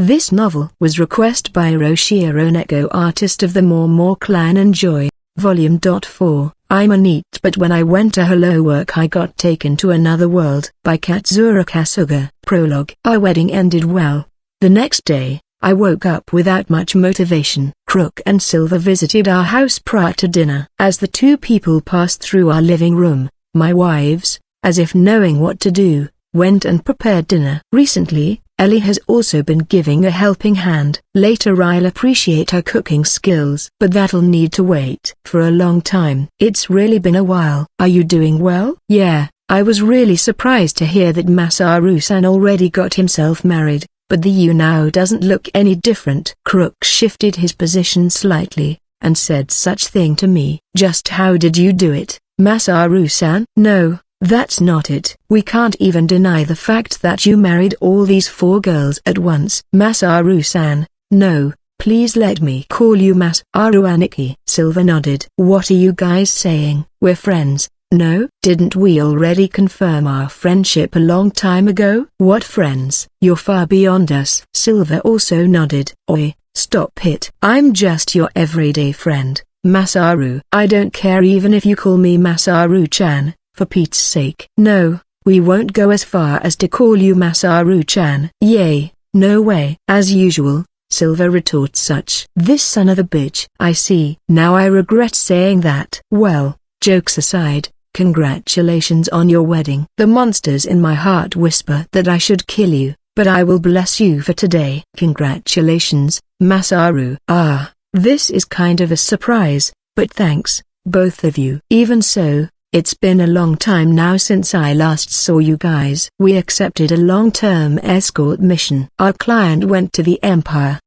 This novel was requested by Roshiro Neko, artist of the More Clan. Enjoy. Volume 4. I'm a NEET, but when I went to hello work I got taken to another world. By Katsura Kasuga. Prologue. Our wedding ended well. The next day, I woke up without much motivation. Crook and Silver visited our house prior to dinner. As the two people passed through our living room, my wives, as if knowing what to do, went and prepared dinner. Recently, Ellie has also been giving a helping hand. Later I'll appreciate her cooking skills. But that'll need to wait for a long time. It's really been a while. Are you doing well? Yeah, I was really surprised to hear that Masaru-san already got himself married, but the you now doesn't look any different. Crook shifted his position slightly, and said such thing to me. Just how did you do it, Masaru-san? No. That's not it. We can't even deny the fact that you married all these 4 girls at once. Masaru-san, no, please let me call you Masaru Aniki. Silver nodded. What are you guys saying? We're friends. No, didn't we already confirm our friendship a long time ago? What friends? You're far beyond us. Silver also nodded. Oi, stop it. I'm just your everyday friend, Masaru. I don't care even if you call me Masaru-chan. For Pete's sake. No, we won't go as far as to call you Masaru-chan. Yay, no way. As usual, Silver retorts such. This son of a bitch. I see. Now I regret saying that. Well, jokes aside, congratulations on your wedding. The monsters in my heart whisper that I should kill you, but I will bless you for today. Congratulations, Masaru. Ah, this is kind of a surprise, but thanks, both of you. Even so, it's been a long time now since I last saw you guys. We accepted a long-term escort mission. Our client went to the Empire.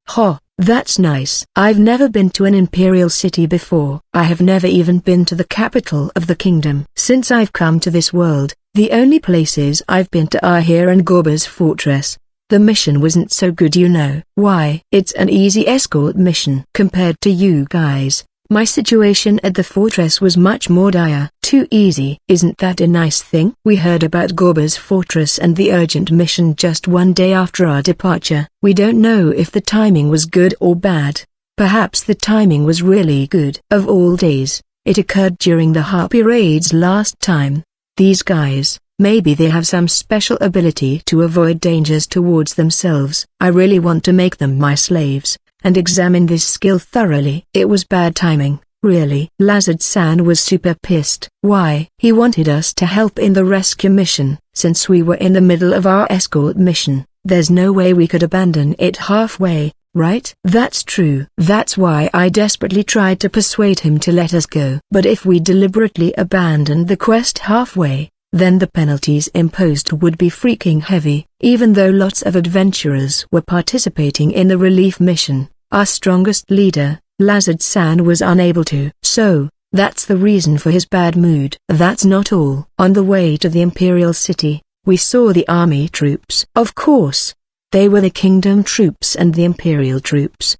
That's nice. I've never been to an imperial city before. I have never even been to the capital of the kingdom. Since I've come to this world, the only places I've been to are here and Gorba's fortress. The mission wasn't so good, you know. Why? It's an easy escort mission. Compared to you guys, my situation at the fortress was much more dire. Too easy. Isn't that a nice thing? We heard about Gorba's fortress and the urgent mission just one day after our departure. We don't know if the timing was good or bad. Perhaps the timing was really good. Of all days, it occurred during the Harpy raids last time. These guys, maybe they have some special ability to avoid dangers towards themselves. I really want to make them my slaves and examine this skill thoroughly. It was bad timing, really. Lazard-san was super pissed. Why? He wanted us to help in the rescue mission. Since we were in the middle of our escort mission, there's no way we could abandon it halfway, right? That's true. That's why I desperately tried to persuade him to let us go. But if we deliberately abandoned the quest halfway, then the penalties imposed would be freaking heavy. Even though lots of adventurers were participating in the relief mission, our strongest leader, Lazard-san, was unable to. So, that's the reason for his bad mood. That's not all. On the way to the Imperial City, we saw the army troops. Of course, they were the kingdom troops and the Imperial troops.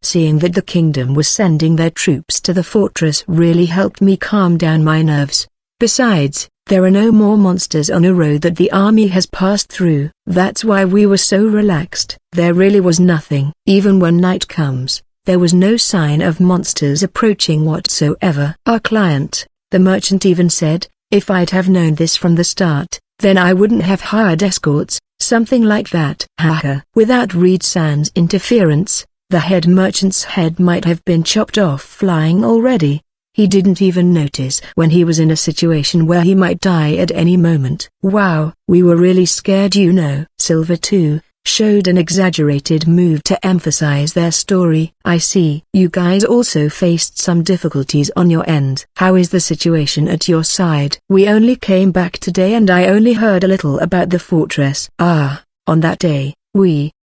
Seeing that the kingdom was sending their troops to the fortress really helped me calm down my nerves. Besides, there are no more monsters on a road that the army has passed through. That's why we were so relaxed. There really was nothing. Even when night comes, there was no sign of monsters approaching whatsoever. Our client, the merchant, even said, if I'd have known this from the start, then I wouldn't have hired escorts, something like that. Haha. Without Reed-san's interference, the head merchant's head might have been chopped off flying already. He didn't even notice when he was in a situation where he might die at any moment. Wow, we were really scared, you know. Silver too showed an exaggerated move to emphasize their story. I see. You guys also faced some difficulties on your end. How is the situation at your side? We only came back today and I only heard a little about the fortress. On that day,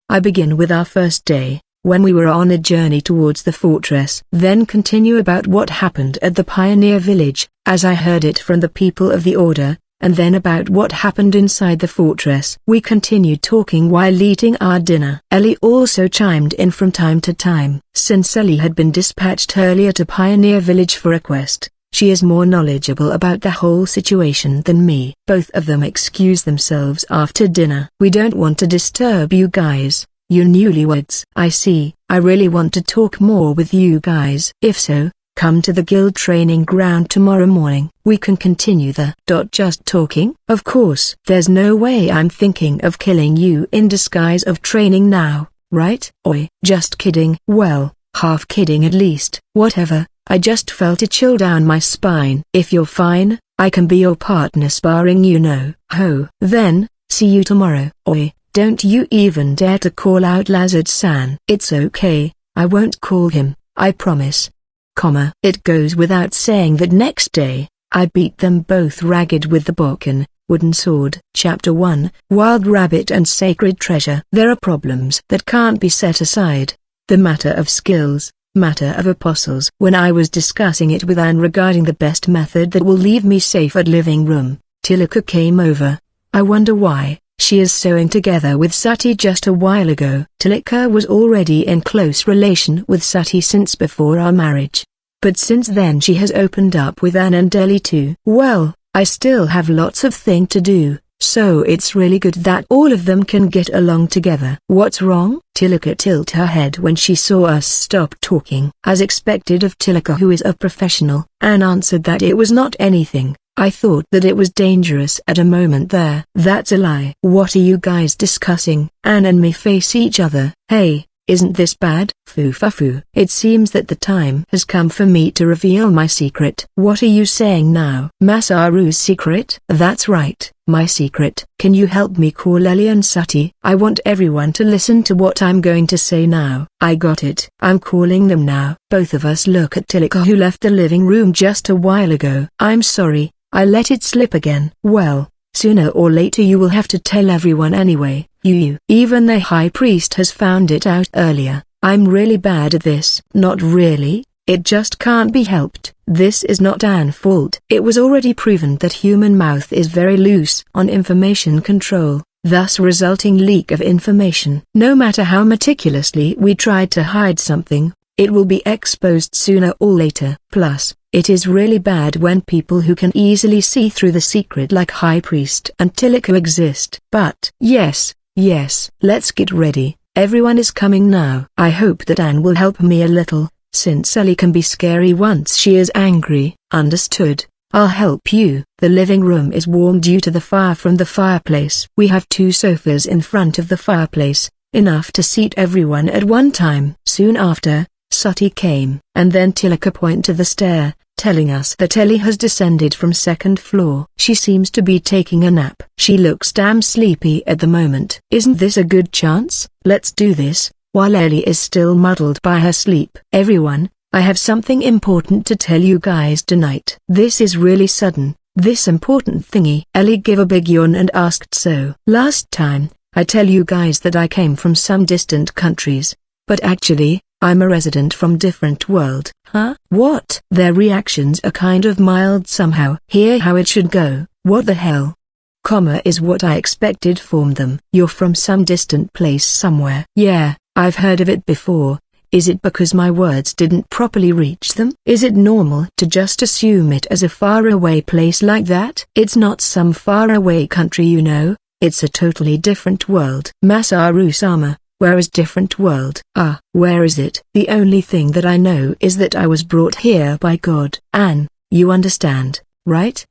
I begin with our first day, when we were on a journey towards the fortress. Then continue about what happened at the Pioneer Village, as I heard it from the people of the Order, and then about what happened inside the fortress. We continued talking while eating our dinner. Ellie also chimed in from time to time. Since Ellie had been dispatched earlier to Pioneer Village for a quest, she is more knowledgeable about the whole situation than me. Both of them excuse themselves after dinner. We don't want to disturb you guys. You newlyweds. I see. I really want to talk more with you guys. If so, come to the guild training ground tomorrow morning. We can continue the just talking. Of course. There's no way I'm thinking of killing you in disguise of training now, right? Oi. Just kidding. Well, half kidding at least. Whatever, I just felt a chill down my spine. If you're fine, I can be your partner sparring, you know. Ho. Then, see you tomorrow. Oi. Don't you even dare to call out Lazard-san. It's okay, I won't call him, I promise. It goes without saying that next day, I beat them both ragged with the bokken, wooden sword. Chapter 1, Wild Rabbit and Sacred Treasure. There are problems that can't be set aside. The matter of skills, matter of apostles. When I was discussing it with Anne regarding the best method that will leave me safe at living room, Tilika came over. I wonder why. She is sewing together with Sati just a while ago. Tilika was already in close relation with Sati since before our marriage. But since then she has opened up with Anne and Ellie too. Well, I still have lots of things to do, so it's really good that all of them can get along together. What's wrong? Tilika tilted her head when she saw us stop talking. As expected of Tilika, who is a professional, Anne answered that it was not anything. I thought that it was dangerous at a moment there. That's a lie. What are you guys discussing? Anne and me face each other. Hey, isn't this bad? Foo. It seems that the time has come for me to reveal my secret. What are you saying now? Masaru's secret? That's right, my secret. Can you help me call Ellie and Sati? I want everyone to listen to what I'm going to say now. I got it. I'm calling them now. Both of us look at Tilika, who left the living room just a while ago. I'm sorry, I let it slip again. Well, sooner or later you will have to tell everyone anyway. Even the high priest has found it out earlier. I'm really bad at this. Not really, it just can't be helped. This is not Anne's fault. It was already proven that human mouth is very loose on information control, thus resulting leak of information. No matter how meticulously we tried to hide something, it will be exposed sooner or later. Plus, it is really bad when people who can easily see through the secret like High Priest and Tilika exist. But yes, let's get ready. Everyone is coming now. I hope that Anne will help me a little, since Ellie can be scary once she is angry. Understood. I'll help you. The living room is warm due to the fire from the fireplace. We have 2 sofas in front of the fireplace, enough to seat everyone at one time. Soon after, Sati came, and then Tilika pointed to the stair, telling us that Ellie has descended from 2nd floor. She seems to be taking a nap. She looks damn sleepy at the moment. Isn't this a good chance? Let's do this, while Ellie is still muddled by her sleep. Everyone, I have something important to tell you guys tonight. This is really sudden, this important thingy. Ellie gave a big yawn and asked, so last time, I tell you guys that I came from some distant countries, but actually, I'm a resident from different world. Huh? What? Their reactions are kind of mild somehow. Hear how it should go. What the hell? Is what I expected from them. You're from some distant place somewhere. Yeah, I've heard of it before. Is it because my words didn't properly reach them? Is it normal to just assume it as a faraway place like that? It's not some faraway country, you know. It's a totally different world. Masaru-sama. Where is different world? Where is it? The only thing that I know is that I was brought here by God. Anne, you understand, right?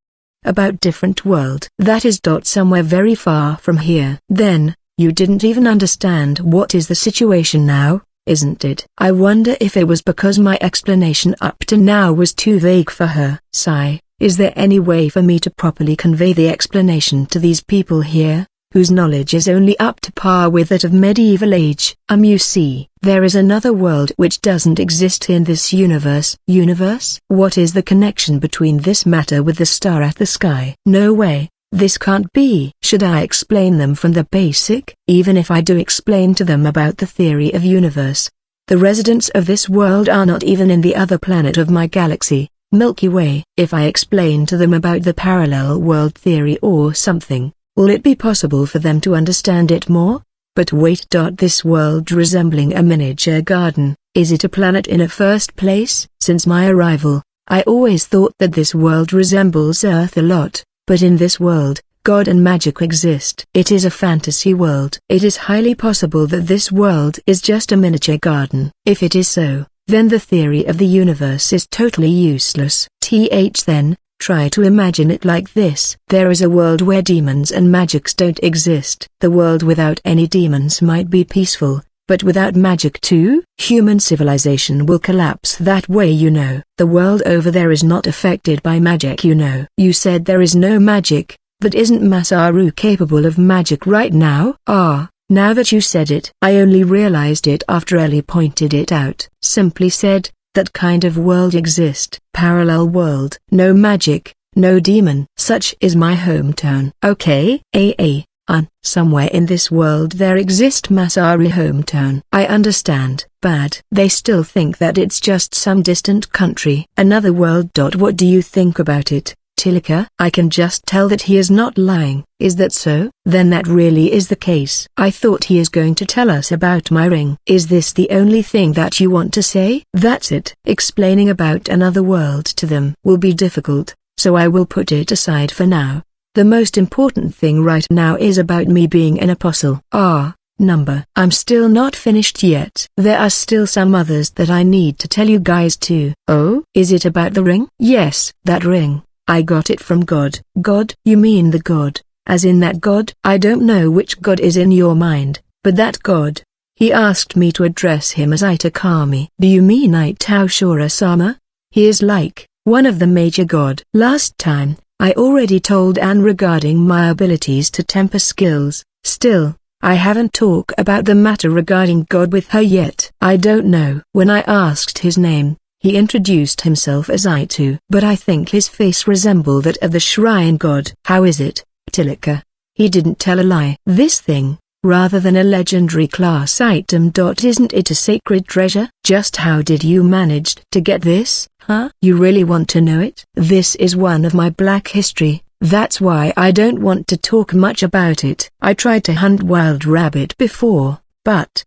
About different world. That is somewhere very far from here. Then, you didn't even understand what is the situation now, isn't it? I wonder if it was because my explanation up to now was too vague for her. Sigh, is there any way for me to properly convey the explanation to these people here, whose knowledge is only up to par with that of medieval age? You see, there is another world which doesn't exist in this universe. Universe? What is the connection between this matter with the star at the sky? No way, this can't be. Should I explain them from the basic? Even if I do explain to them about the theory of universe, the residents of this world are not even in the other planet of my galaxy, Milky Way. If I explain to them about the parallel world theory or something, will it be possible for them to understand it more? But wait. This world resembling a miniature garden, is it a planet in a first place? Since my arrival, I always thought that this world resembles Earth a lot, but in this world, God and magic exist. It is a fantasy world. It is highly possible that this world is just a miniature garden. If it is so, then the theory of the universe is totally useless. Then, try to imagine it like this. There is a world where demons and magics don't exist. The world without any demons might be peaceful, but without magic too, human civilization will collapse that way, you know. The world over there is not affected by magic, you know. You said there is no magic, but isn't Masaru capable of magic right now? Now that you said it, I only realized it after Ellie pointed it out. Simply said, that kind of world exist. Parallel world. No magic, no demon. Such is my hometown. Okay, somewhere in this world there exist Masaru hometown. I understand. Bad. They still think that it's just some distant country. Another world. What do you think about it, Tilika? I can just tell that he is not lying. Is that so? Then that really is the case. I thought he is going to tell us about my ring. Is this the only thing that you want to say? That's it. Explaining about another world to them will be difficult, so I will put it aside for now. The most important thing right now is about me being an apostle. Number. I'm still not finished yet. There are still some others that I need to tell you guys too. Oh? Is it about the ring? Yes, that ring. I got it from God. God? You mean the God, as in that God? I don't know which God is in your mind, but that God. He asked me to address him as Itakami. Do you mean Itaoshura-sama? He is like one of the major God. Last time, I already told Anne regarding my abilities to temper skills. Still, I haven't talked about the matter regarding God with her yet. I don't know. When I asked his name, he introduced himself as Itu. But I think his face resembled that of the shrine god. How is it, Tilika? He didn't tell a lie. This thing, rather than a legendary class item. Isn't it a sacred treasure? Just how did you manage to get this, huh? You really want to know it? This is one of my black history. That's why I don't want to talk much about it. I tried to hunt wild rabbit before, but...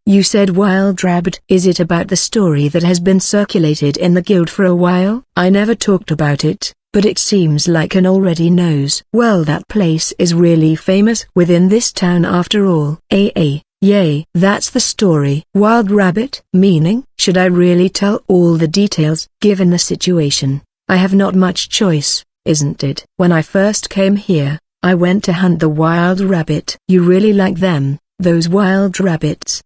You said wild rabbit? Is it about the story that has been circulated in the guild for a while? I never talked about it, but it seems like An already knows. Well, that place is really famous within this town after all. Yay, that's the story. Wild rabbit? Meaning? Should I really tell all the details? Given the situation, I have not much choice, isn't it? When I first came here, I went to hunt the wild rabbit. You really like them, those wild rabbits?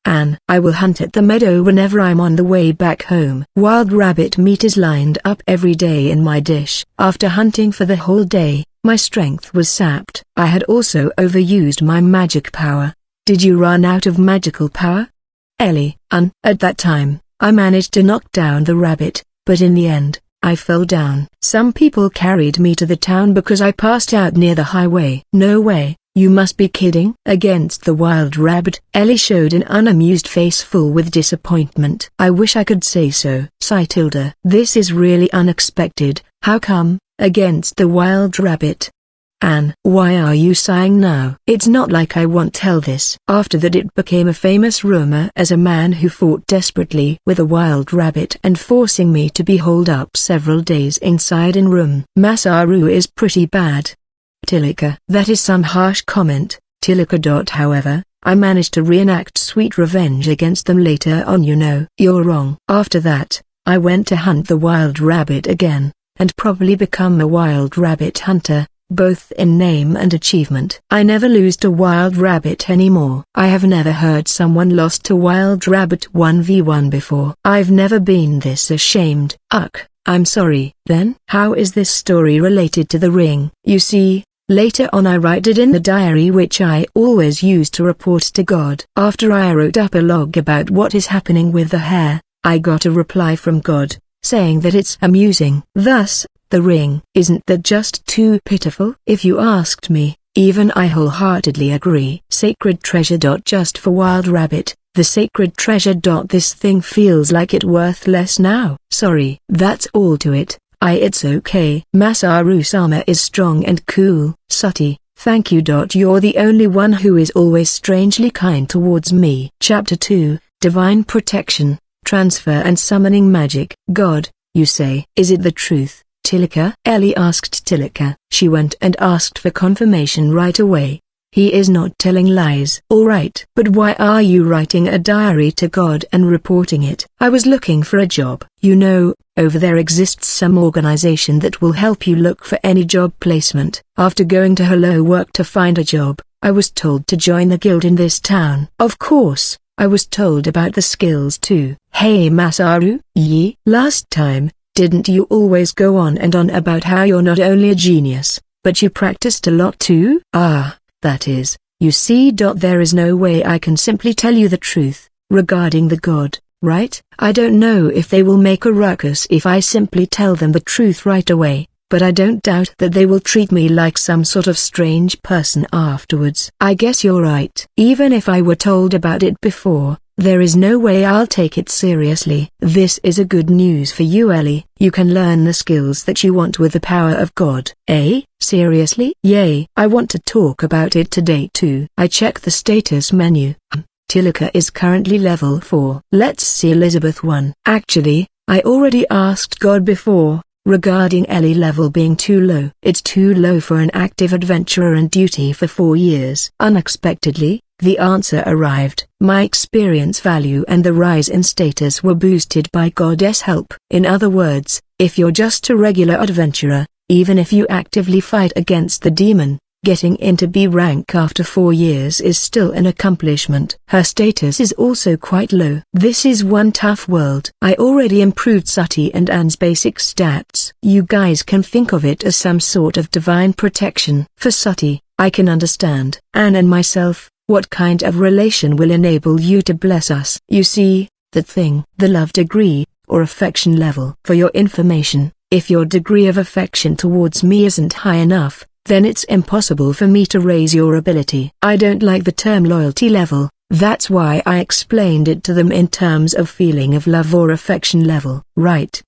Anne, I will hunt at the meadow whenever I'm on the way back home. Wild rabbit meat is lined up every day in my dish. After hunting for the whole day, my strength was sapped. I had also overused my magic power. Did you run out of magical power? Ellie, at that time, I managed to knock down the rabbit, but in the end, I fell down. Some people carried me to the town because I passed out near the highway. No way, you must be kidding. Against the wild rabbit, Ellie showed an unamused face full with disappointment. I wish I could say so. Sigh tilde. This is really unexpected. How come, against the wild rabbit? Anne, why are you sighing now? It's not like I won't tell this. After that it became a famous rumor as a man who fought desperately with a wild rabbit and forcing me to be holed up several days inside in room. Masaru is pretty bad. Tilika. That is some harsh comment, Tilika. However, I managed to reenact sweet revenge against them later on. You know. You're wrong. After that, I went to hunt the wild rabbit again, and probably become a wild rabbit hunter, both in name and achievement. I never lose to wild rabbit anymore. I have never heard someone lost to wild rabbit 1v1 before. I've never been this ashamed. I'm sorry. Then, how is this story related to the ring? You see, later on I write it in the diary which I always use to report to God. After I wrote up a log about what is happening with the hair, I got a reply from God, saying that it's amusing. Thus, the ring. Isn't that just too pitiful? If you asked me, even I wholeheartedly agree. Sacred treasure. Just for wild rabbit, the sacred treasure. This thing feels like it worth less now. Sorry. That's all to it. It's okay. Masaru-sama is strong and cool. Sati, thank you. You're the only one who is always strangely kind towards me. Chapter 2, Divine Protection, Transfer and Summoning Magic. God, you say. Is it the truth, Tilika?" Ellie asked Tilika. She went and asked for confirmation right away. He is not telling lies. "Alright. But why are you writing a diary to God and reporting it?" "I was looking for a job. You know, over there exists some organization that will help you look for any job placement. After going to Hello Work to find a job, I was told to join the guild in this town. Of course, I was told about the skills too." "Hey Masaru, last time, didn't you always go on and on about how you're not only a genius, but you practiced a lot too?" That is, you see. There is no way I can simply tell you the truth, regarding the god, right? I don't know if they will make a ruckus if I simply tell them the truth right away, but I don't doubt that they will treat me like some sort of strange person afterwards. "I guess you're right. Even if I were told about it before, there is no way I'll take it seriously." "This is a good news for you, Ellie. You can learn the skills that you want with the power of God." "Eh? Seriously?" "Yay. I want to talk about it today too." I check the status menu. Tilika is currently level 4. Let's see Elizabeth 1. Actually, I already asked God before, regarding Ellie level being too low. It's too low for an active adventurer and duty for 4 years. Unexpectedly, the answer arrived. My experience value and the rise in status were boosted by Goddess help. In other words, if you're just a regular adventurer, even if you actively fight against the demon, getting into B rank after 4 years is still an accomplishment. Her status is also quite low. This is one tough world. I already improved Sati and Anne's basic stats. You guys can think of it as some sort of divine protection. For Sati, I can understand. Anne and myself, what kind of relation will enable you to bless us? You see, that thing, the love degree, or affection level. For your information, if your degree of affection towards me isn't high enough, then it's impossible for me to raise your ability. I don't like the term loyalty level, that's why I explained it to them in terms of feeling of love or affection level. Right.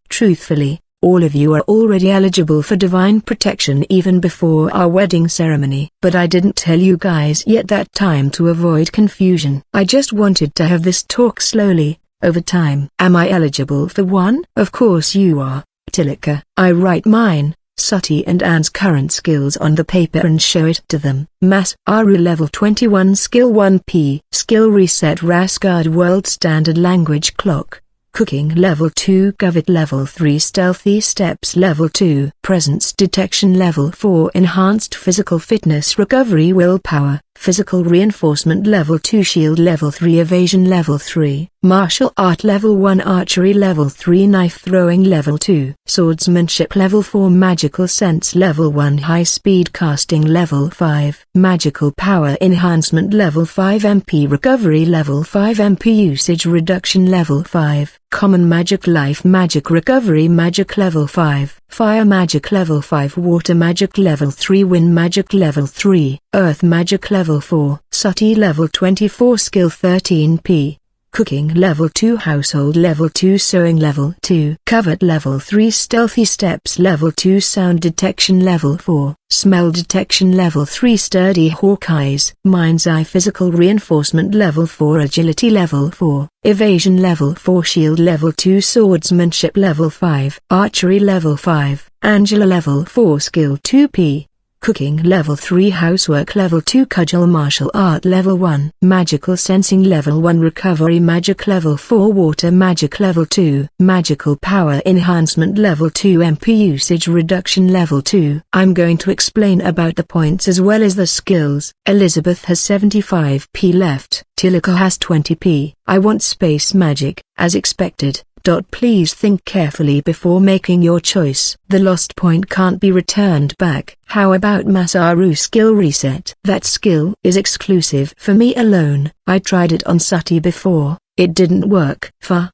Truthfully, all of you are already eligible for divine protection even before our wedding ceremony. But I didn't tell you guys yet that time to avoid confusion. I just wanted to have this talk slowly, over time. Am I eligible for one? Of course you are, Tilika. I write mine, Sati and Anne's current skills on the paper and show it to them. Masaru level 21 skill 1p. Skill reset Rasgard world standard language clock. Cooking level 2 Govit level 3 Stealthy steps level 2 Presence detection level 4 Enhanced physical fitness recovery willpower Physical reinforcement level 2 Shield level 3 Evasion level 3 Martial art level 1 Archery level 3 Knife throwing level 2 Swordsmanship level 4 Magical sense level 1 High speed casting level 5 Magical power enhancement level 5 MP recovery level 5 MP usage reduction level 5 Common magic life magic recovery magic level 5 Fire magic level 5 Water magic level 3 Wind magic level 3 Earth magic level 4 Sati level 24 Skill 13p Cooking level 2 Household level 2 Sewing level 2 Covert level 3 Stealthy steps level 2 Sound detection level 4 Smell detection level 3 Sturdy Hawkeyes Mind's Eye physical reinforcement level 4 Agility level 4 Evasion level 4 Shield level 2 Swordsmanship level 5 Archery level 5 Angela level 4 Skill 2p Cooking level 3 Housework level 2 Cudgel martial art level 1 Magical sensing level 1 Recovery magic level 4 Water magic level 2 Magical power enhancement level 2 MP usage reduction level 2 I'm going to explain about the points as well as the skills. Elizabeth has 75p left. Tilika has 20p. I want space magic, as expected. Please think carefully before making your choice. The lost point can't be returned back. How about Masaru skill reset? That skill is exclusive for me alone. I tried it on Sati before, it didn't work. Fun.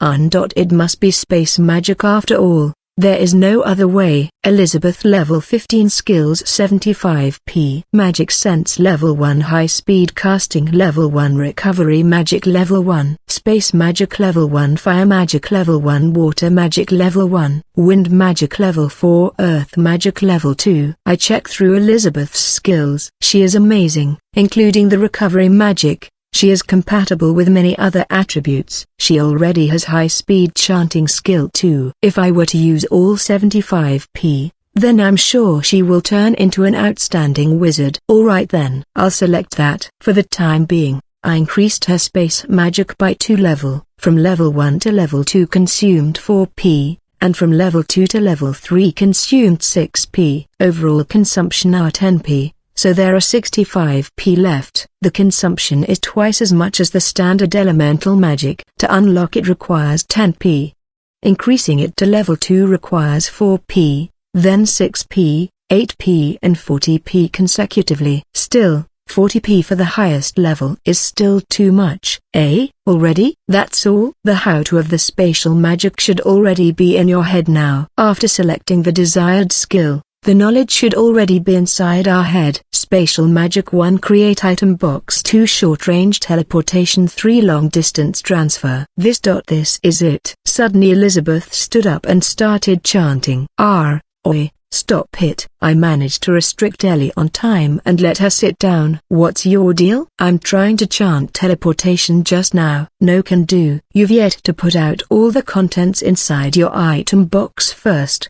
It must be space magic after all. There is no other way. Elizabeth level 15 skills 75p. Magic sense level 1 high speed casting level 1 recovery magic level 1 space magic level 1 fire magic level 1 water magic level 1 wind magic level 4 earth magic level 2. I check through Elizabeth's skills. She is amazing, including the recovery magic. She is compatible with many other attributes. She already has high-speed chanting skill too. If I were to use all 75p, then I'm sure she will turn into an outstanding wizard. Alright then, I'll select that. For the time being, I increased her space magic by 2 level. From level 1 to level 2 consumed 4p, and from level 2 to level 3 consumed 6p. Overall consumption are 10p, so there are 65p left. The consumption is twice as much as the standard elemental magic. To unlock it requires 10p. Increasing it to level 2 requires 4p, then 6p, 8p and 40p consecutively. Still, 40p for the highest level is still too much. Already? That's all? The how-to of the spatial magic should already be in your head now. After selecting the desired skill, the knowledge should already be inside our head. Spatial magic 1. Create item box. 2. Short range teleportation. 3. Long distance transfer. This is it. Suddenly Elizabeth stood up and started chanting. Oi, stop it. I managed to restrict Ellie on time and let her sit down. What's your deal? I'm trying to chant teleportation just now. No can do. You've yet to put out all the contents inside your item box first.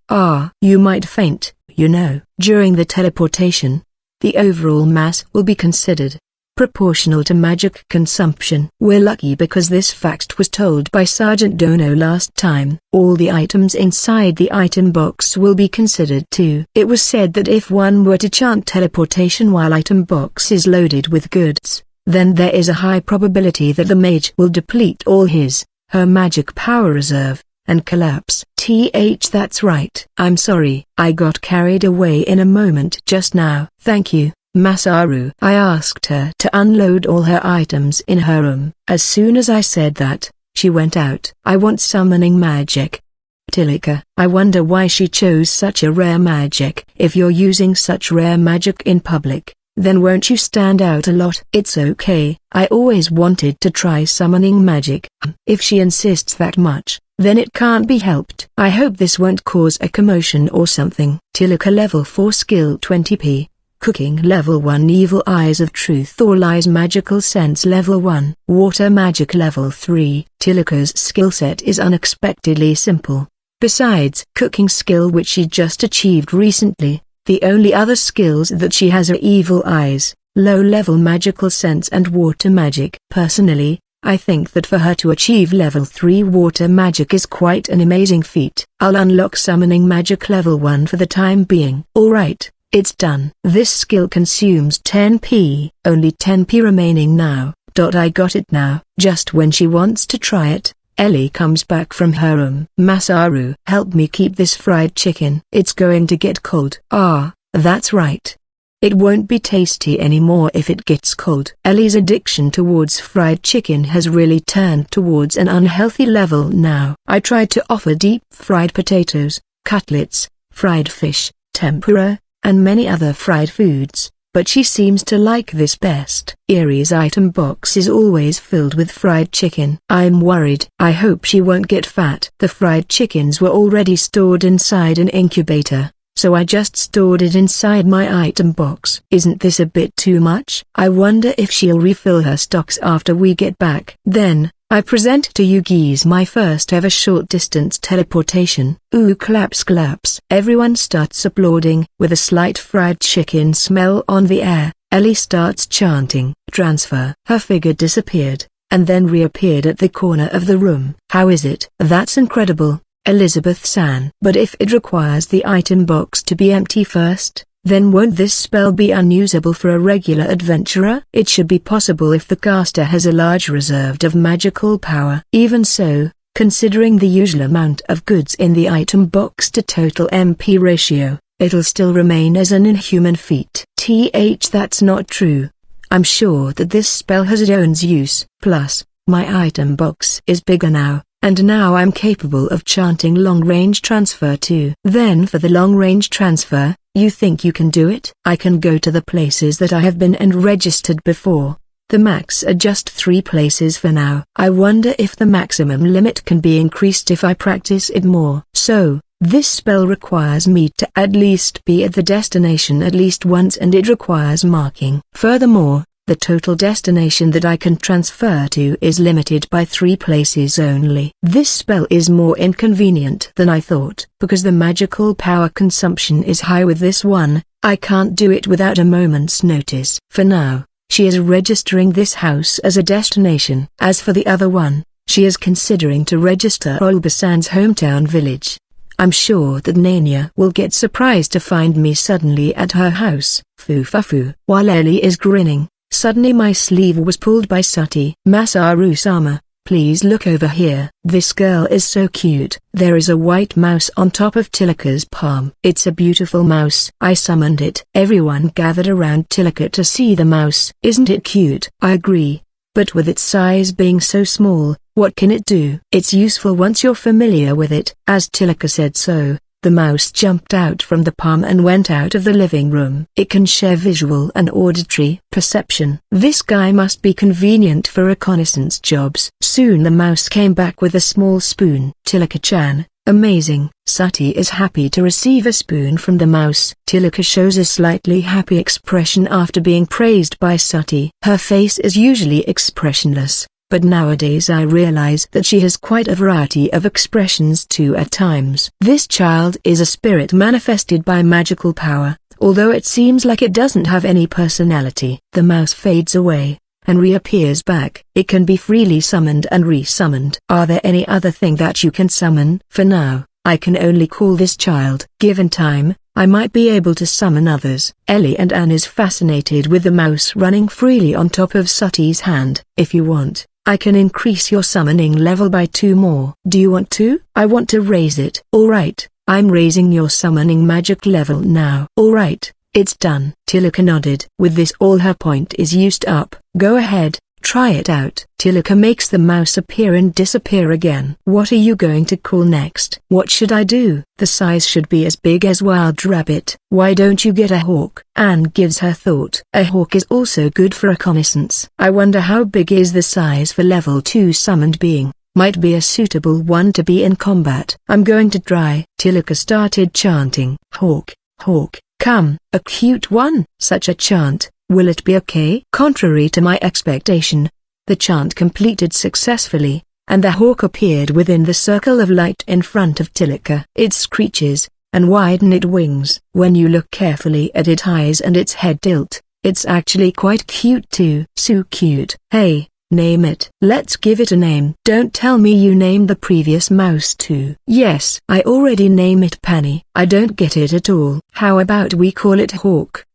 You might faint, you know. During the teleportation, the overall mass will be considered proportional to magic consumption. We're lucky because this fact was told by Sergeant Dono last time. All the items inside the item box will be considered too. It was said that if one were to chant teleportation while item box is loaded with goods, then there is a high probability that the mage will deplete all her magic power reserve, and collapse. That's right. I'm sorry. I got carried away in a moment just now. Thank you, Masaru. I asked her to unload all her items in her room. As soon as I said that, she went out. I want summoning magic. Tilika. I wonder why she chose such a rare magic. If you're using such rare magic in public, then won't you stand out a lot? It's okay. I always wanted to try summoning magic. If she insists that much, then it can't be helped. I hope this won't cause a commotion or something. Tilika level 4 skill 20p. Cooking level 1 Evil Eyes of Truth or Lies Magical Sense level 1. Water magic level 3. Tilika's skill set is unexpectedly simple. Besides cooking skill which she just achieved recently, the only other skills that she has are Evil Eyes, low-level magical sense and water magic. Personally, I think that for her to achieve level 3 water magic is quite an amazing feat. I'll unlock summoning magic level 1 for the time being. Alright. It's done. This skill consumes 10p. Only 10p remaining now. I got it now. Just when she wants to try it, Ellie comes back from her room. Masaru, help me keep this fried chicken. It's going to get cold. That's right. It won't be tasty anymore if it gets cold. Ellie's addiction towards fried chicken has really turned towards an unhealthy level now. I tried to offer deep fried potatoes, cutlets, fried fish, tempura, and many other fried foods, but she seems to like this best. Erie's item box is always filled with fried chicken. I'm worried. I hope she won't get fat. The fried chickens were already stored inside an incubator, so I just stored it inside my item box. Isn't this a bit too much? I wonder if she'll refill her stocks after we get back. Then, I present to you Geese my first ever short distance teleportation. Ooh, claps claps. Everyone starts applauding. With a slight fried chicken smell on the air, Ellie starts chanting. Transfer. Her figure disappeared, and then reappeared at the corner of the room. How is it? That's incredible, Elizabeth-san. But if it requires the item box to be empty first, then won't this spell be unusable for a regular adventurer? It should be possible if the caster has a large reserve of magical power. Even so, considering the usual amount of goods in the item box to total MP ratio, it'll still remain as an inhuman feat. That's not true. I'm sure that this spell has its own use. Plus, my item box is bigger now, and now I'm capable of chanting long-range transfer too. Then for the long-range transfer, you think you can do it? I can go to the places that I have been and registered before. The max are just 3 places for now. I wonder if the maximum limit can be increased if I practice it more. So, this spell requires me to at least be at the destination at least once, and it requires marking. Furthermore, The total destination that I can transfer to is limited by 3 places only. This spell is more inconvenient than I thought. Because the magical power consumption is high with this one, I can't do it without a moment's notice. For now, she is registering this house as a destination. As for the other one, she is considering to register Olbasan's hometown village. I'm sure that Nania will get surprised to find me suddenly at her house. Foo-fa-foo. While Ellie is grinning, suddenly my sleeve was pulled by Sati. Masaru-sama, please look over here. This girl is so cute. There is a white mouse on top of Tilika's palm. It's a beautiful mouse. I summoned it. Everyone gathered around Tilika to see the mouse. Isn't it cute? I agree. But with its size being so small, what can it do? It's useful once you're familiar with it. As Tilika said so, the mouse jumped out from the palm and went out of the living room. It can share visual and auditory perception. This guy must be convenient for reconnaissance jobs. Soon the mouse came back with a small spoon. Tilika-chan, amazing. Sati is happy to receive a spoon from the mouse. Tilika shows a slightly happy expression after being praised by Sati. Her face is usually expressionless, but nowadays I realize that she has quite a variety of expressions too at times. This child is a spirit manifested by magical power, although it seems like it doesn't have any personality. The mouse fades away and reappears back. It can be freely summoned and resummoned. Are there any other thing that you can summon? For now, I can only call this child. Given time, I might be able to summon others. Ellie and Anne is fascinated with the mouse running freely on top of Sati's hand. If you want, I can increase your summoning level by 2 more. Do you want to? I want to raise it. Alright, I'm raising your summoning magic level now. Alright, it's done. Tilika nodded. With this all her point is used up. Go ahead, try it out. Tilika makes the mouse appear and disappear again. What are you going to call next? What should I do? The size should be as big as Wild Rabbit. Why don't you get a hawk? Anne gives her thought. A hawk is also good for reconnaissance. I wonder how big is the size for level 2 summoned being. Might be a suitable one to be in combat. I'm going to try. Tilika started chanting. Hawk, hawk, come. A cute one. Such a chant. Will it be okay? Contrary to my expectation, the chant completed successfully, and the hawk appeared within the circle of light in front of Tilika. It screeches, and widen its wings. When you look carefully at its eyes and its head tilt, it's actually quite cute too. So cute. Hey, name it. Let's give it a name. Don't tell me you named the previous mouse too. Yes, I already name it Penny. I don't get it at all. How about we call it Hawk? ?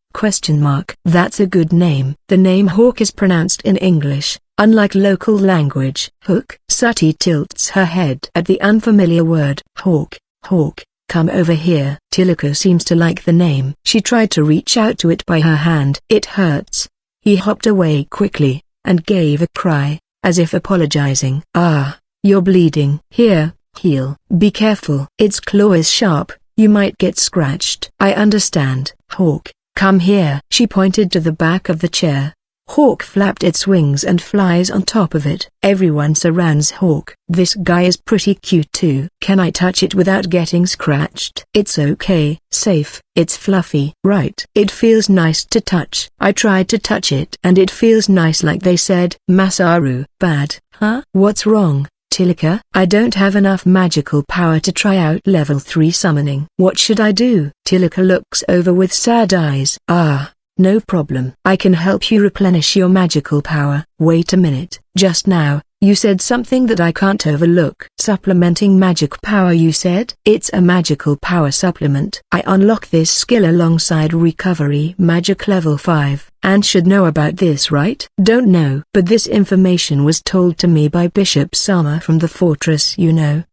That's a good name. The name Hawk is pronounced in English, unlike local language. Hook. Sati tilts her head at the unfamiliar word. Hawk, hawk, come over here. Tilika seems to like the name. She tried to reach out to it by her hand. It hurts. He hopped away quickly, and gave a cry, as if apologizing. Ah, you're bleeding. Here, heal. Be careful. Its claw is sharp, you might get scratched. I understand. Hawk, come here. She pointed to the back of the chair. Hawk flapped its wings and flies on top of it. Everyone surrounds Hawk. This guy is pretty cute too. Can I touch it without getting scratched? It's okay. Safe. It's fluffy. Right. It feels nice to touch. I tried to touch it and it feels nice like they said. Masaru. Bad, huh? What's wrong, Tilika? I don't have enough magical power to try out level 3 summoning. What should I do? Tilika looks over with sad eyes. Ah, no problem. I can help you replenish your magical power. Wait a minute. Just now, you said something that I can't overlook. Supplementing magic power, you said? It's a magical power supplement. I unlock this skill alongside recovery magic level 5. And should know about this, right? Don't know. But this information was told to me by Bishop Sama from the fortress, you know.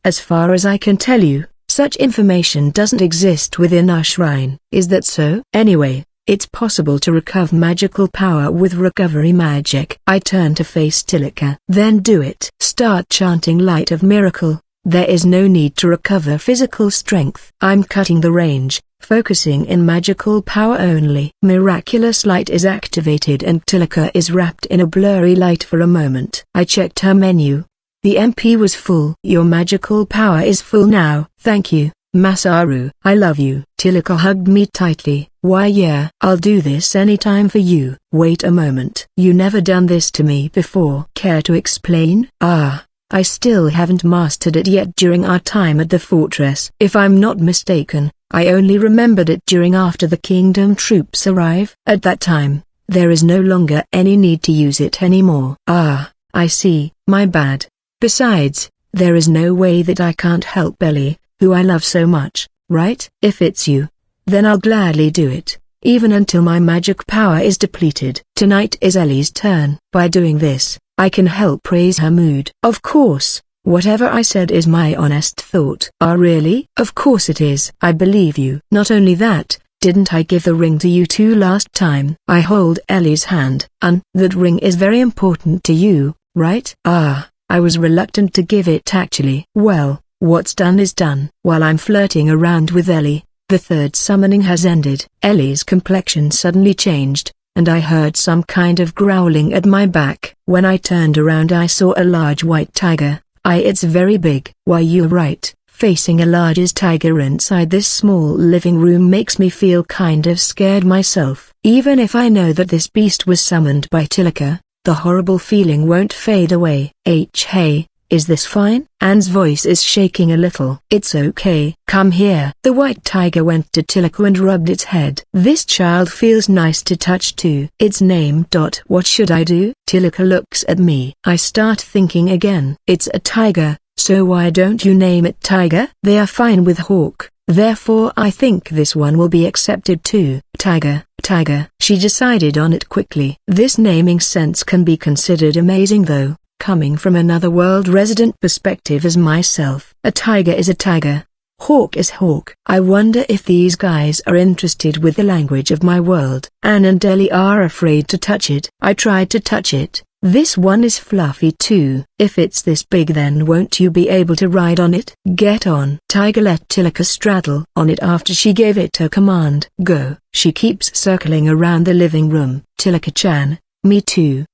As far as I can tell you, such information doesn't exist within our shrine. Is that so? Anyway, it's possible to recover magical power with recovery magic. I turn to face Tilika. Then do it. Start chanting Light of Miracle. There is no need to recover physical strength. I'm cutting the range, focusing in magical power only. Miraculous light is activated and Tilika is wrapped in a blurry light for a moment. I checked her menu. The MP was full. Your magical power is full now. Thank you, Masaru. I love you. Tilika hugged me tightly, Why yeah, I'll do this anytime for you. Wait a moment. You never done this to me before. Care to explain? I still haven't mastered it yet during our time at the fortress. If I'm not mistaken, I only remembered it during after the kingdom troops arrive. At that time, there is no longer any need to use it anymore. I see, my bad. Besides, there is no way that I can't help Ellie, who I love so much, right? If it's you, then I'll gladly do it, even until my magic power is depleted. Tonight is Ellie's turn. By doing this, I can help raise her mood. Of course, whatever I said is my honest thought. Really? Of course it is. I believe you. Not only that, didn't I give the ring to you two last time? I hold Ellie's hand. That ring is very important to you, right? I was reluctant to give it actually. Well, what's done is done. While I'm flirting around with Ellie, the third summoning has ended. Ellie's complexion suddenly changed, and I heard some kind of growling at my back. When I turned around I saw a large white tiger. It's very big. Why you're right, facing a largest tiger inside this small living room makes me feel kind of scared myself. Even if I know that this beast was summoned by Tilika, the horrible feeling won't fade away. Hey, is this fine? Anne's voice is shaking a little. It's okay. Come here. The white tiger went to Tilika and rubbed its head. This child feels nice to touch too. Its name. What should I do? Tilika looks at me. I start thinking again. It's a tiger, so why don't you name it Tiger? They are fine with Hawk, therefore I think this one will be accepted too. Tiger. She decided on it quickly. This naming sense can be considered amazing though. Coming from another world resident perspective as myself. A tiger is a tiger. Hawk is hawk. I wonder if these guys are interested with the language of my world. Anne and Ellie are afraid to touch it. I tried to touch it. This one is fluffy too. If it's this big then won't you be able to ride on it? Get on. Tiger let Tilika straddle on it after she gave it a command. Go. She keeps circling around the living room. Tilika-chan, me too.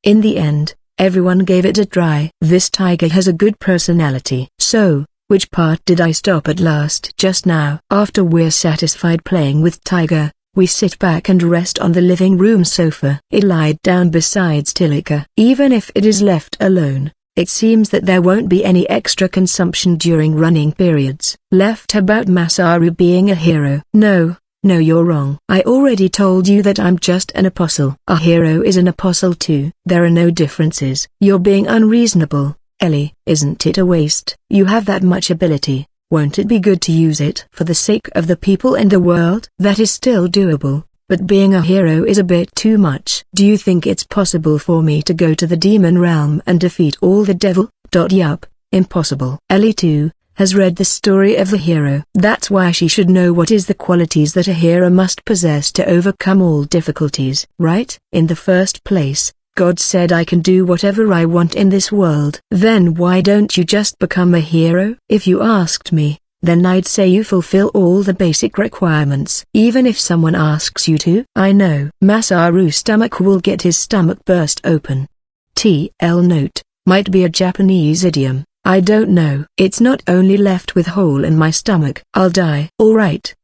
In the end, everyone gave it a try. This tiger has a good personality. So, which part did I stop at last? Just now. After we're satisfied playing with Tiger, we sit back and rest on the living room sofa. It lied down besides Tilika. Even if it is left alone, it seems that there won't be any extra consumption during running periods. Left about Masaru being a hero. No, you're wrong. I already told you that I'm just an apostle. A hero is an apostle too. There are no differences. You're being unreasonable, Ellie. Isn't it a waste? You have that much ability. Won't it be good to use it for the sake of the people and the world? That is still doable, but being a hero is a bit too much. Do you think it's possible for me to go to the demon realm and defeat all the devil? Yup, impossible. Ellie too has read the story of the hero. That's why she should know what is the qualities that a hero must possess to overcome all difficulties. Right? In the first place, God said I can do whatever I want in this world. Then why don't you just become a hero? If you asked me, then I'd say you fulfill all the basic requirements. Even if someone asks you to. I know. Masaru's stomach will get his stomach burst open. TL note, might be a Japanese idiom. I don't know. It's not only left with hole in my stomach. I'll die. Alright.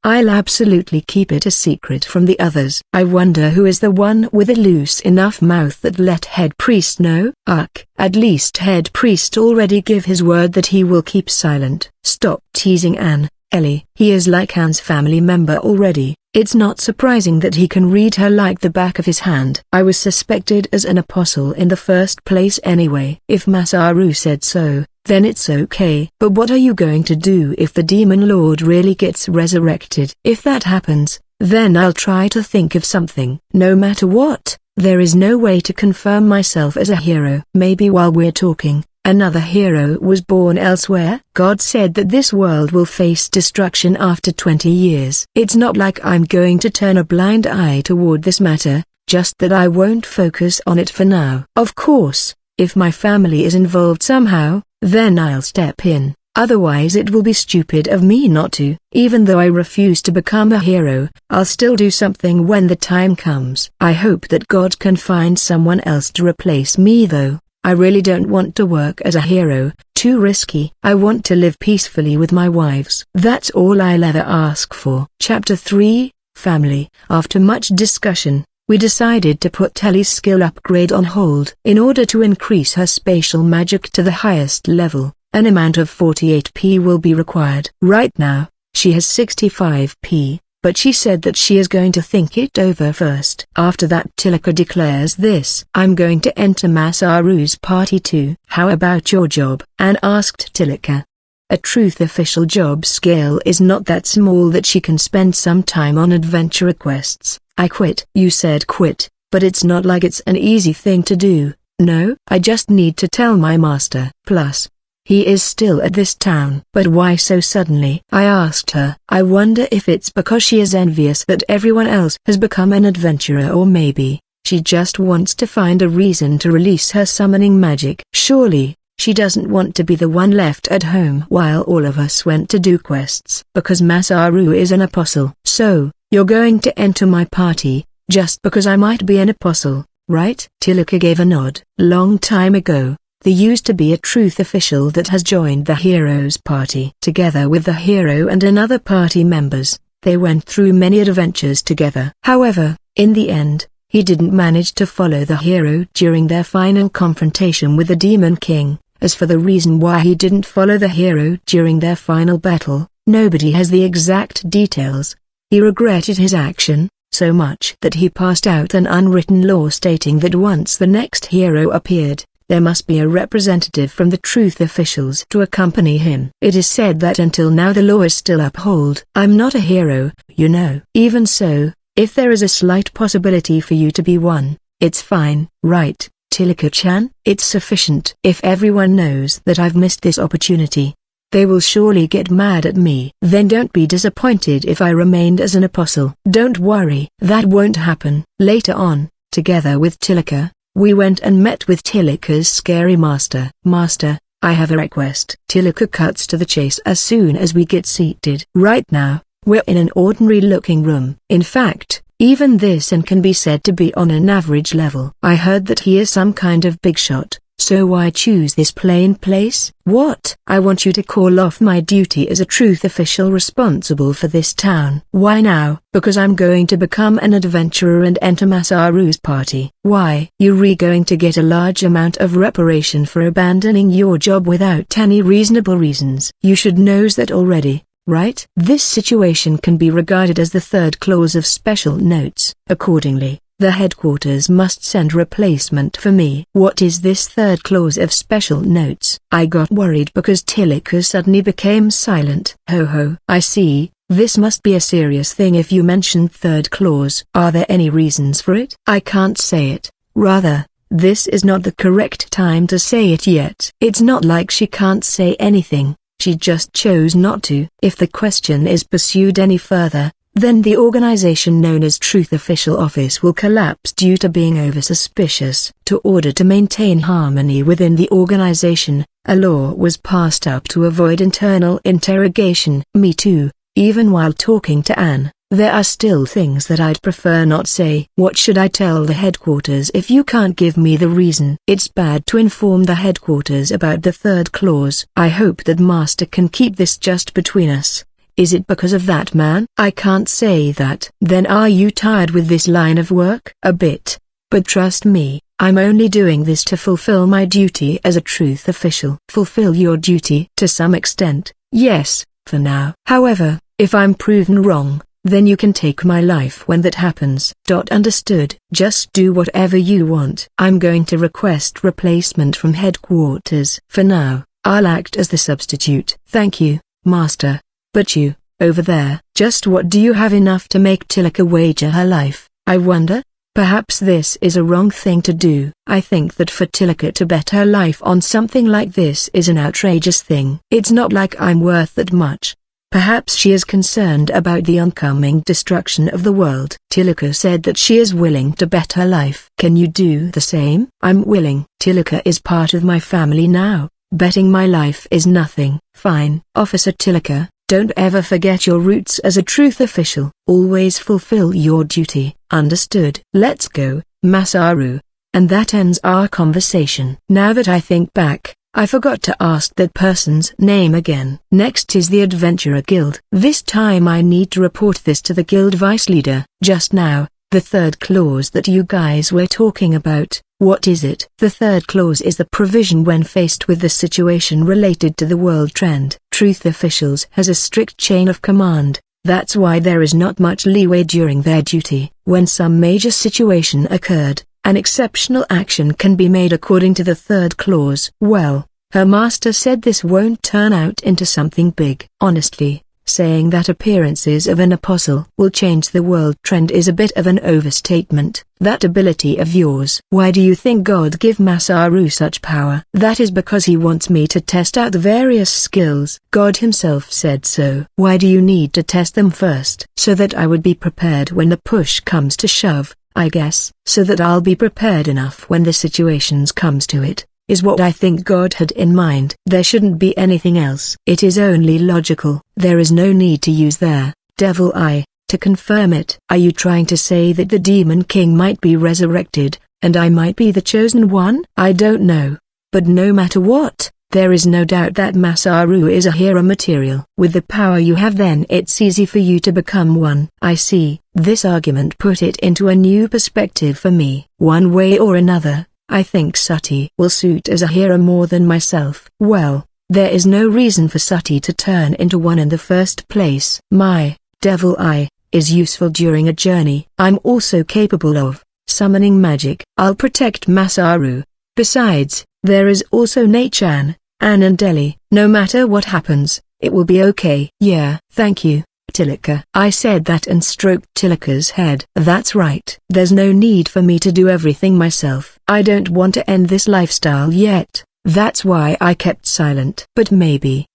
I'll absolutely keep it a secret from the others. I wonder who is the one with a loose enough mouth that let head priest know? At least head priest already give his word that he will keep silent. Stop teasing Anne, Ellie. He is like Anne's family member already. It's not surprising that he can read her like the back of his hand. I was suspected as an apostle in the first place anyway. If Masaru said so, then it's okay. But what are you going to do if the demon lord really gets resurrected? If that happens, then I'll try to think of something. No matter what, there is no way to confirm myself as a hero. Maybe while we're talking, another hero was born elsewhere. God said that this world will face destruction after 20 years. It's not like I'm going to turn a blind eye toward this matter, just that I won't focus on it for now. Of course, if my family is involved somehow, then I'll step in. Otherwise it will be stupid of me not to. Even though I refuse to become a hero, I'll still do something when the time comes. I hope that God can find someone else to replace me though. I really don't want to work as a hero, too risky. I want to live peacefully with my wives. That's all I'll ever ask for. Chapter 3, Family. After much discussion, we decided to put Telly's skill upgrade on hold. In order to increase her spatial magic to the highest level, an amount of 48p will be required. Right now, she has 65p. But she said that she is going to think it over first. After that, Tilika declares this: I'm going to enter Masaru's party too. How about your job? Anne asked Tilika. A truth official job scale is not that small that she can spend some time on adventure quests. I quit. You said quit, but it's not like it's an easy thing to do. No, I just need to tell my master. Plus, he is still at this town. But why so suddenly? I asked her. I wonder if it's because she is envious that everyone else has become an adventurer, or maybe she just wants to find a reason to release her summoning magic. Surely, she doesn't want to be the one left at home while all of us went to do quests. Because Masaru is an apostle. So, you're going to enter my party, just because I might be an apostle, right? Tilika gave a nod. Long time ago, there used to be a truth official that has joined the hero's party. Together with the hero and another party members, they went through many adventures together. However, in the end, he didn't manage to follow the hero during their final confrontation with the Demon King. As for the reason why he didn't follow the hero during their final battle, nobody has the exact details. He regretted his action so much that he passed out an unwritten law stating that once the next hero appeared, there must be a representative from the truth officials to accompany him. It is said that until now the law is still upheld. I'm not a hero, you know. Even so, if there is a slight possibility for you to be one, it's fine, right, Tilika-chan? It's sufficient. If everyone knows that I've missed this opportunity, they will surely get mad at me. Then don't be disappointed if I remained as an apostle. Don't worry, that won't happen. Later on, together with Tilika, we went and met with Tilika's scary master. Master, I have a request. Tilika cuts to the chase as soon as we get seated. Right now, we're in an ordinary-looking room. In fact, even this and can be said to be on an average level. I heard that he is some kind of big shot, so why choose this plain place? What? I want you to call off my duty as a truth official responsible for this town. Why now? Because I'm going to become an adventurer and enter Masaru's party. Why? You're going to get a large amount of reparation for abandoning your job without any reasonable reasons. You should know that already, right? This situation can be regarded as the third clause of special notes. Accordingly, the headquarters must send replacement for me. What is this third clause of special notes? I got worried because Tilika suddenly became silent. Ho ho. I see, this must be a serious thing if you mentioned third clause. Are there any reasons for it? I can't say it. Rather, this is not the correct time to say it yet. It's not like she can't say anything, she just chose not to. If the question is pursued any further, then the organization known as Truth Official Office will collapse due to being over-suspicious. To order to maintain harmony within the organization, a law was passed up to avoid internal interrogation. Me too. Even while talking to Anne, there are still things that I'd prefer not say. What should I tell the headquarters if you can't give me the reason? It's bad to inform the headquarters about the third clause. I hope that Master can keep this just between us. Is it because of that man? I can't say that. Then are you tired with this line of work? A bit. But trust me, I'm only doing this to fulfill my duty as a truth official. Fulfill your duty? To some extent, yes, for now. However, if I'm proven wrong, then you can take my life when that happens. Understood. Just do whatever you want. I'm going to request replacement from headquarters. For now, I'll act as the substitute. Thank you, Master. But you, over there, just what do you have enough to make Tilika wager her life? I wonder? Perhaps this is a wrong thing to do. I think that for Tilika to bet her life on something like this is an outrageous thing. It's not like I'm worth that much. Perhaps she is concerned about the oncoming destruction of the world. Tilika said that she is willing to bet her life. Can you do the same? I'm willing. Tilika is part of my family now. Betting my life is nothing. Fine. Officer Tilika, don't ever forget your roots as a truth official. Always fulfill your duty. Understood? Let's go, Masaru. and that ends our conversation. Now that I think back, I forgot to ask that person's name again. Next is the Adventurer Guild. This time I need to report this to the guild vice leader. Just now, the third clause that you guys were talking about, what is it? The third clause is the provision when faced with the situation related to the world trend. Truth Officials has a strict chain of command. That's why there is not much leeway during their duty. When some major situation occurred, an exceptional action can be made according to the third clause. Well, her master said this won't turn out into something big. Honestly, saying that appearances of an apostle will change the world trend is a bit of an overstatement. That ability of yours. Why do you think God gave Masaru such power? That is because he wants me to test out the various skills. God himself said so. Why do you need to test them first? So that I would be prepared when the push comes to shove, I guess. So that I'll be prepared enough when the situations comes to it, is what I think God had in mind. There shouldn't be anything else. It is only logical. There is no need to use their devil eye to confirm it. Are you trying to say that the Demon King might be resurrected, and I might be the chosen one? I don't know. But no matter what, there is no doubt that Masaru is a hero material. With the power you have, then it's easy for you to become one. I see. This argument put it into a new perspective for me. One way or another, I think Sati will suit as a hero more than myself. Well, there is no reason for Sati to turn into one in the first place. My devil eye is useful during a journey. I'm also capable of summoning magic. I'll protect Masaru. Besides, there is also Nachan, Ann and Deli. No matter what happens, it will be okay. Yeah, thank you, Tilika. I said that and stroked Tilika's head. That's right. There's no need for me to do everything myself. I don't want to end this lifestyle yet. That's why I kept silent. But maybe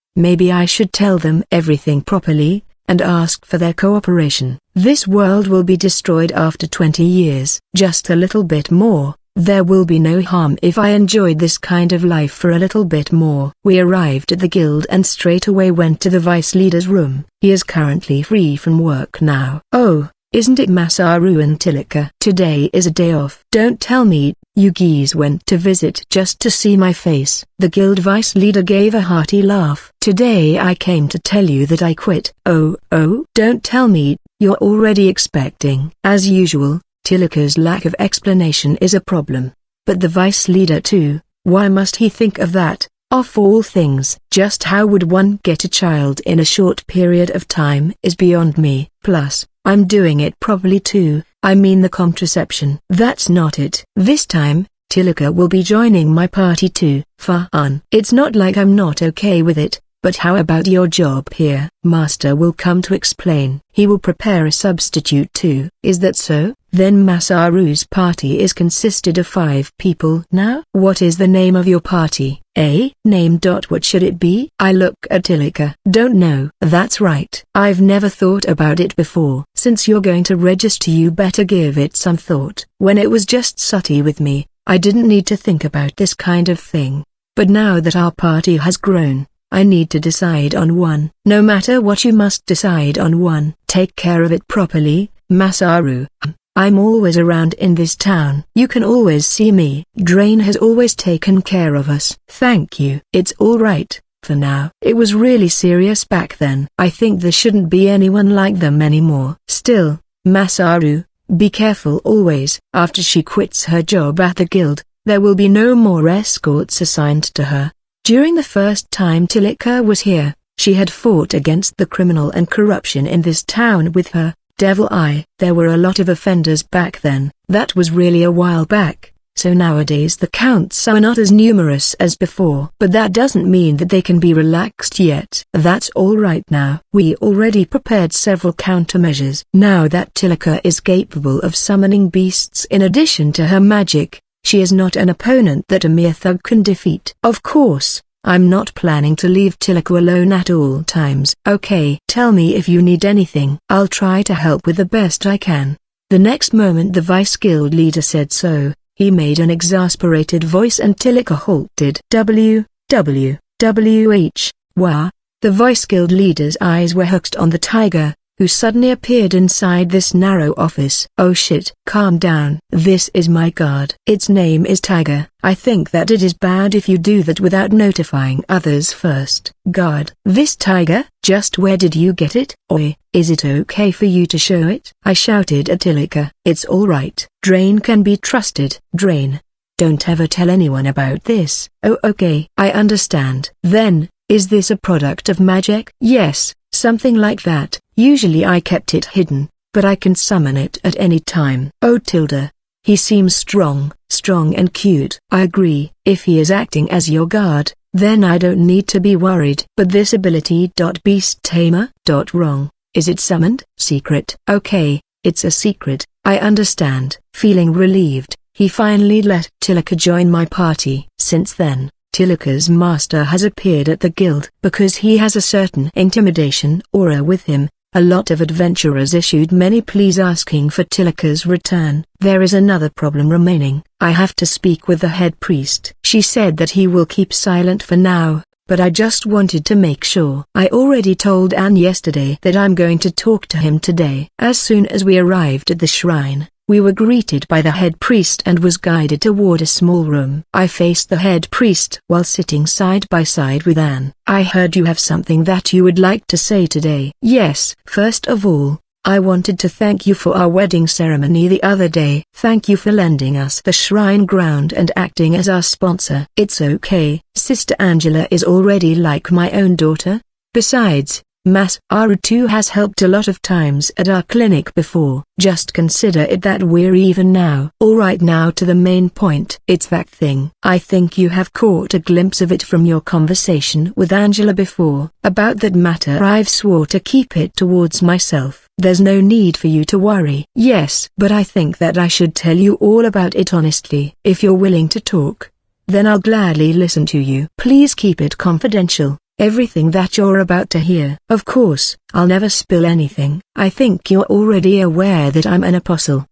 I should tell them everything properly, and ask for their cooperation. This world will be destroyed after 20 years. Just a little bit more. There will be no harm if I enjoyed this kind of life for a little bit more. We arrived at the guild and straight away went to the vice leader's room. He is currently free from work now. Oh, isn't it Masaru and Tilika? Today is a day off. Don't tell me, you geese went to visit just to see my face. The guild vice leader gave a hearty laugh. Today I came to tell you that I quit. Oh, don't tell me, you're already expecting. As usual, Tilika's lack of explanation is a problem. But the vice leader too, why must he think of that, of all things? Just how would one get a child in a short period of time is beyond me. Plus, I'm doing it properly too, I mean the contraception. That's not it. This time, Tilika will be joining my party too. Fun. It's not like I'm not okay with it. But how about your job here? Master will come to explain. He will prepare a substitute too. Is that so? Then Masaru's party is consisted of 5 people now? What is the name of your party? Name. What should it be? I look at Tilika. Don't know. That's right. I've never thought about it before. Since you're going to register, you better give it some thought. When it was just Sati with me, I didn't need to think about this kind of thing. But now that our party has grown, I need to decide on one. No matter what, you must decide on one. Take care of it properly, Masaru. I'm always around in this town. You can always see me. Drain has always taken care of us. Thank you. It's all right, for now. It was really serious back then. I think there shouldn't be anyone like them anymore. Still, Masaru, be careful always. After she quits her job at the guild, there will be no more escorts assigned to her. During the first time Tilika was here, she had fought against the criminal and corruption in this town with her devil eye. There were a lot of offenders back then. That was really a while back, so nowadays the counts are not as numerous as before. But that doesn't mean that they can be relaxed yet. That's all right now. We already prepared several countermeasures. Now that Tilika is capable of summoning beasts in addition to her magic, she is not an opponent that a mere thug can defeat. Of course, I'm not planning to leave Tilika alone at all times. Okay, tell me if you need anything. I'll try to help with the best I can. The next moment the vice guild leader said so, he made an exasperated voice and Tilika halted. WH, wah. The vice guild leader's eyes were hooked on the tiger, who suddenly appeared inside this narrow office. "Oh shit, calm down. This is my guard. Its name is Tiger. I think that it is bad if you do that without notifying others first." "Guard? This tiger? Just where did you get it? Oi, is it okay for you to show it?" I shouted at Tilika. "It's alright. Drain can be trusted." "Drain? Don't ever tell anyone about this." "Oh okay, I understand." "Then, is this a product of magic?" "Yes, something like that. Usually I kept it hidden, but I can summon it at any time." "Oh tilde. He seems strong and cute." "I agree. If he is acting as your guard, then I don't need to be worried." "But this ability beast tamer? Wrong. Is it summoned?" "Secret." "Okay, it's a secret. I understand." Feeling relieved, he finally let Tilika join my party. Since then, Tilika's master has appeared at the guild. Because he has a certain intimidation aura with him, a lot of adventurers issued many pleas asking for Tilika's return. There is another problem remaining. I have to speak with the head priest. She said that he will keep silent for now, but I just wanted to make sure. I already told Anne yesterday that I'm going to talk to him today. As soon as we arrived at the shrine, we were greeted by the head priest and was guided toward a small room. I faced the head priest while sitting side by side with Anne. "I heard you have something that you would like to say today." "Yes. First of all, I wanted to thank you for our wedding ceremony the other day." "Thank you for lending us the shrine ground and acting as our sponsor." "It's okay. Sister Angela is already like my own daughter. Besides, Masaru too has helped a lot of times at our clinic before. Just consider it that we're even now." "Alright, now to the main point." "It's that thing. I think you have caught a glimpse of it from your conversation with Angela before. About that matter I've swore to keep it towards myself. There's no need for you to worry." "Yes, but I think that I should tell you all about it honestly." "If you're willing to talk, then I'll gladly listen to you." "Please keep it confidential. Everything that you're about to hear." "Of course, I'll never spill anything." "I think you're already aware that I'm an apostle."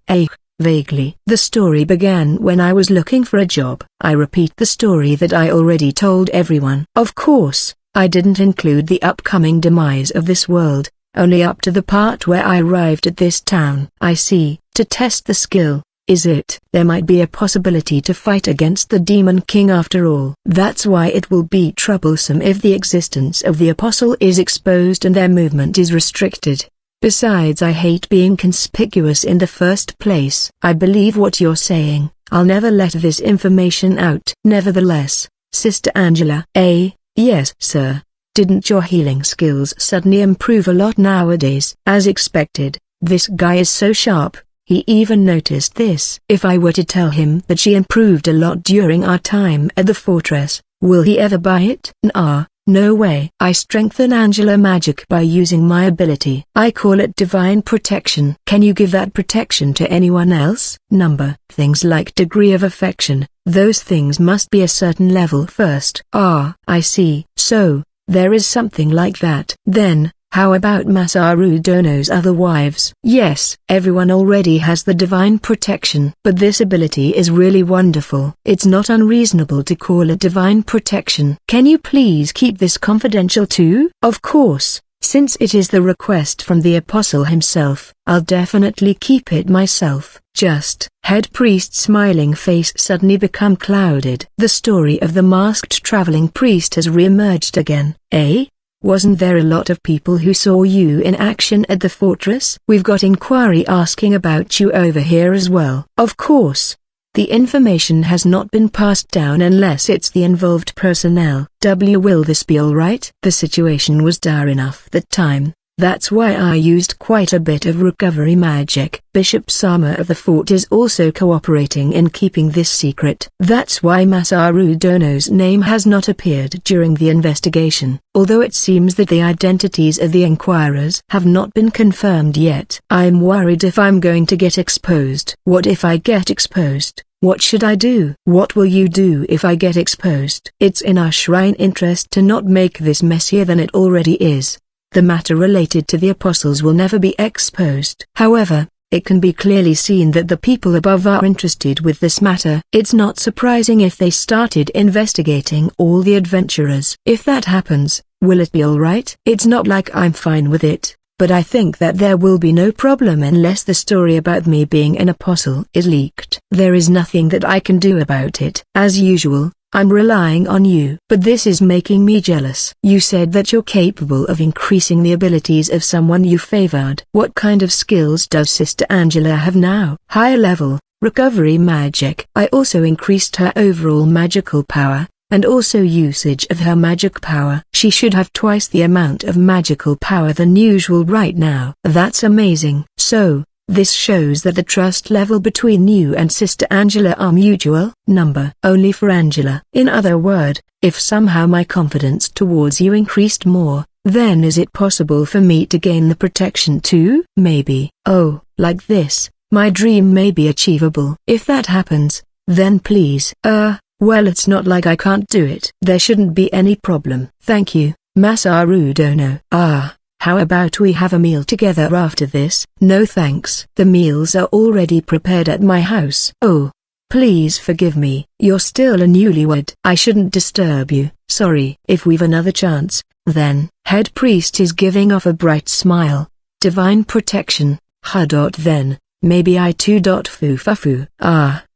Vaguely. "The story began when I was looking for a job." I repeat the story that I already told everyone. "Of course, I didn't include the upcoming demise of this world, only up to the part where I arrived at this town." "I see. To test the skill, is it?" "There might be a possibility to fight against the Demon King after all. That's why it will be troublesome if the existence of the apostle is exposed and their movement is restricted. Besides, I hate being conspicuous in the first place." "I believe what you're saying. I'll never let this information out." "Nevertheless, Sister Angela." Yes, sir. Didn't your healing skills suddenly improve a lot nowadays?" "As expected. This guy is so sharp. He even noticed this." "If I were to tell him that she improved a lot during our time at the fortress, will he ever buy it?" No way." "I strengthen Angela magic by using my ability. I call it divine protection." "Can you give that protection to anyone else?" Things like degree of affection, those things must be a certain level first." I see. So, there is something like that. Then, how about Masaru Dono's other wives?" "Yes, everyone already has the divine protection. But this ability is really wonderful. It's not unreasonable to call it divine protection." "Can you please keep this confidential too?" "Of course, since it is the request from the apostle himself. I'll definitely keep it myself." Just. Head priest's smiling face suddenly become clouded. "The story of the masked traveling priest has re-emerged again." "Wasn't there a lot of people who saw you in action at the fortress?" "We've got inquiry asking about you over here as well." "Of course. The information has not been passed down unless it's the involved personnel." Will this be alright?" "The situation was dire enough that time. That's why I used quite a bit of recovery magic." "Bishop Sama of the fort is also cooperating in keeping this secret. That's why Masaru Dono's name has not appeared during the investigation, although it seems that the identities of the inquirers have not been confirmed yet." "I'm worried if I'm going to get exposed." "What if I get exposed? What should I do?" "What will you do if I get exposed?" "It's in our shrine interest to not make this messier than it already is. The matter related to the apostles will never be exposed. However, it can be clearly seen that the people above are interested with this matter. It's not surprising if they started investigating all the adventurers." "If that happens, will it be alright?" "It's not like I'm fine with it, but I think that there will be no problem unless the story about me being an apostle is leaked. There is nothing that I can do about it. As usual, I'm relying on you. But this is making me jealous. You said that you're capable of increasing the abilities of someone you favored. What kind of skills does Sister Angela have now? Higher level, recovery magic. I also increased her overall magical power, and also usage of her magic power. She should have twice the amount of magical power than usual right now. That's amazing. So, this shows that the trust level between you and Sister Angela are mutual. Number only for Angela. In other words, if somehow my confidence towards you increased more, then is it possible for me to gain the protection too? Maybe. Oh, like this, my dream may be achievable. If that happens, then please. Well, it's not like I can't do it. There shouldn't be any problem. Thank you, Masaru Dono. How about we have a meal together after this? No thanks. The meals are already prepared at my house. Oh, please forgive me. You're still a newlywed. I shouldn't disturb you. Sorry. If we've another chance, then. Head priest is giving off a bright smile. Divine protection. Then, maybe I too. Foo.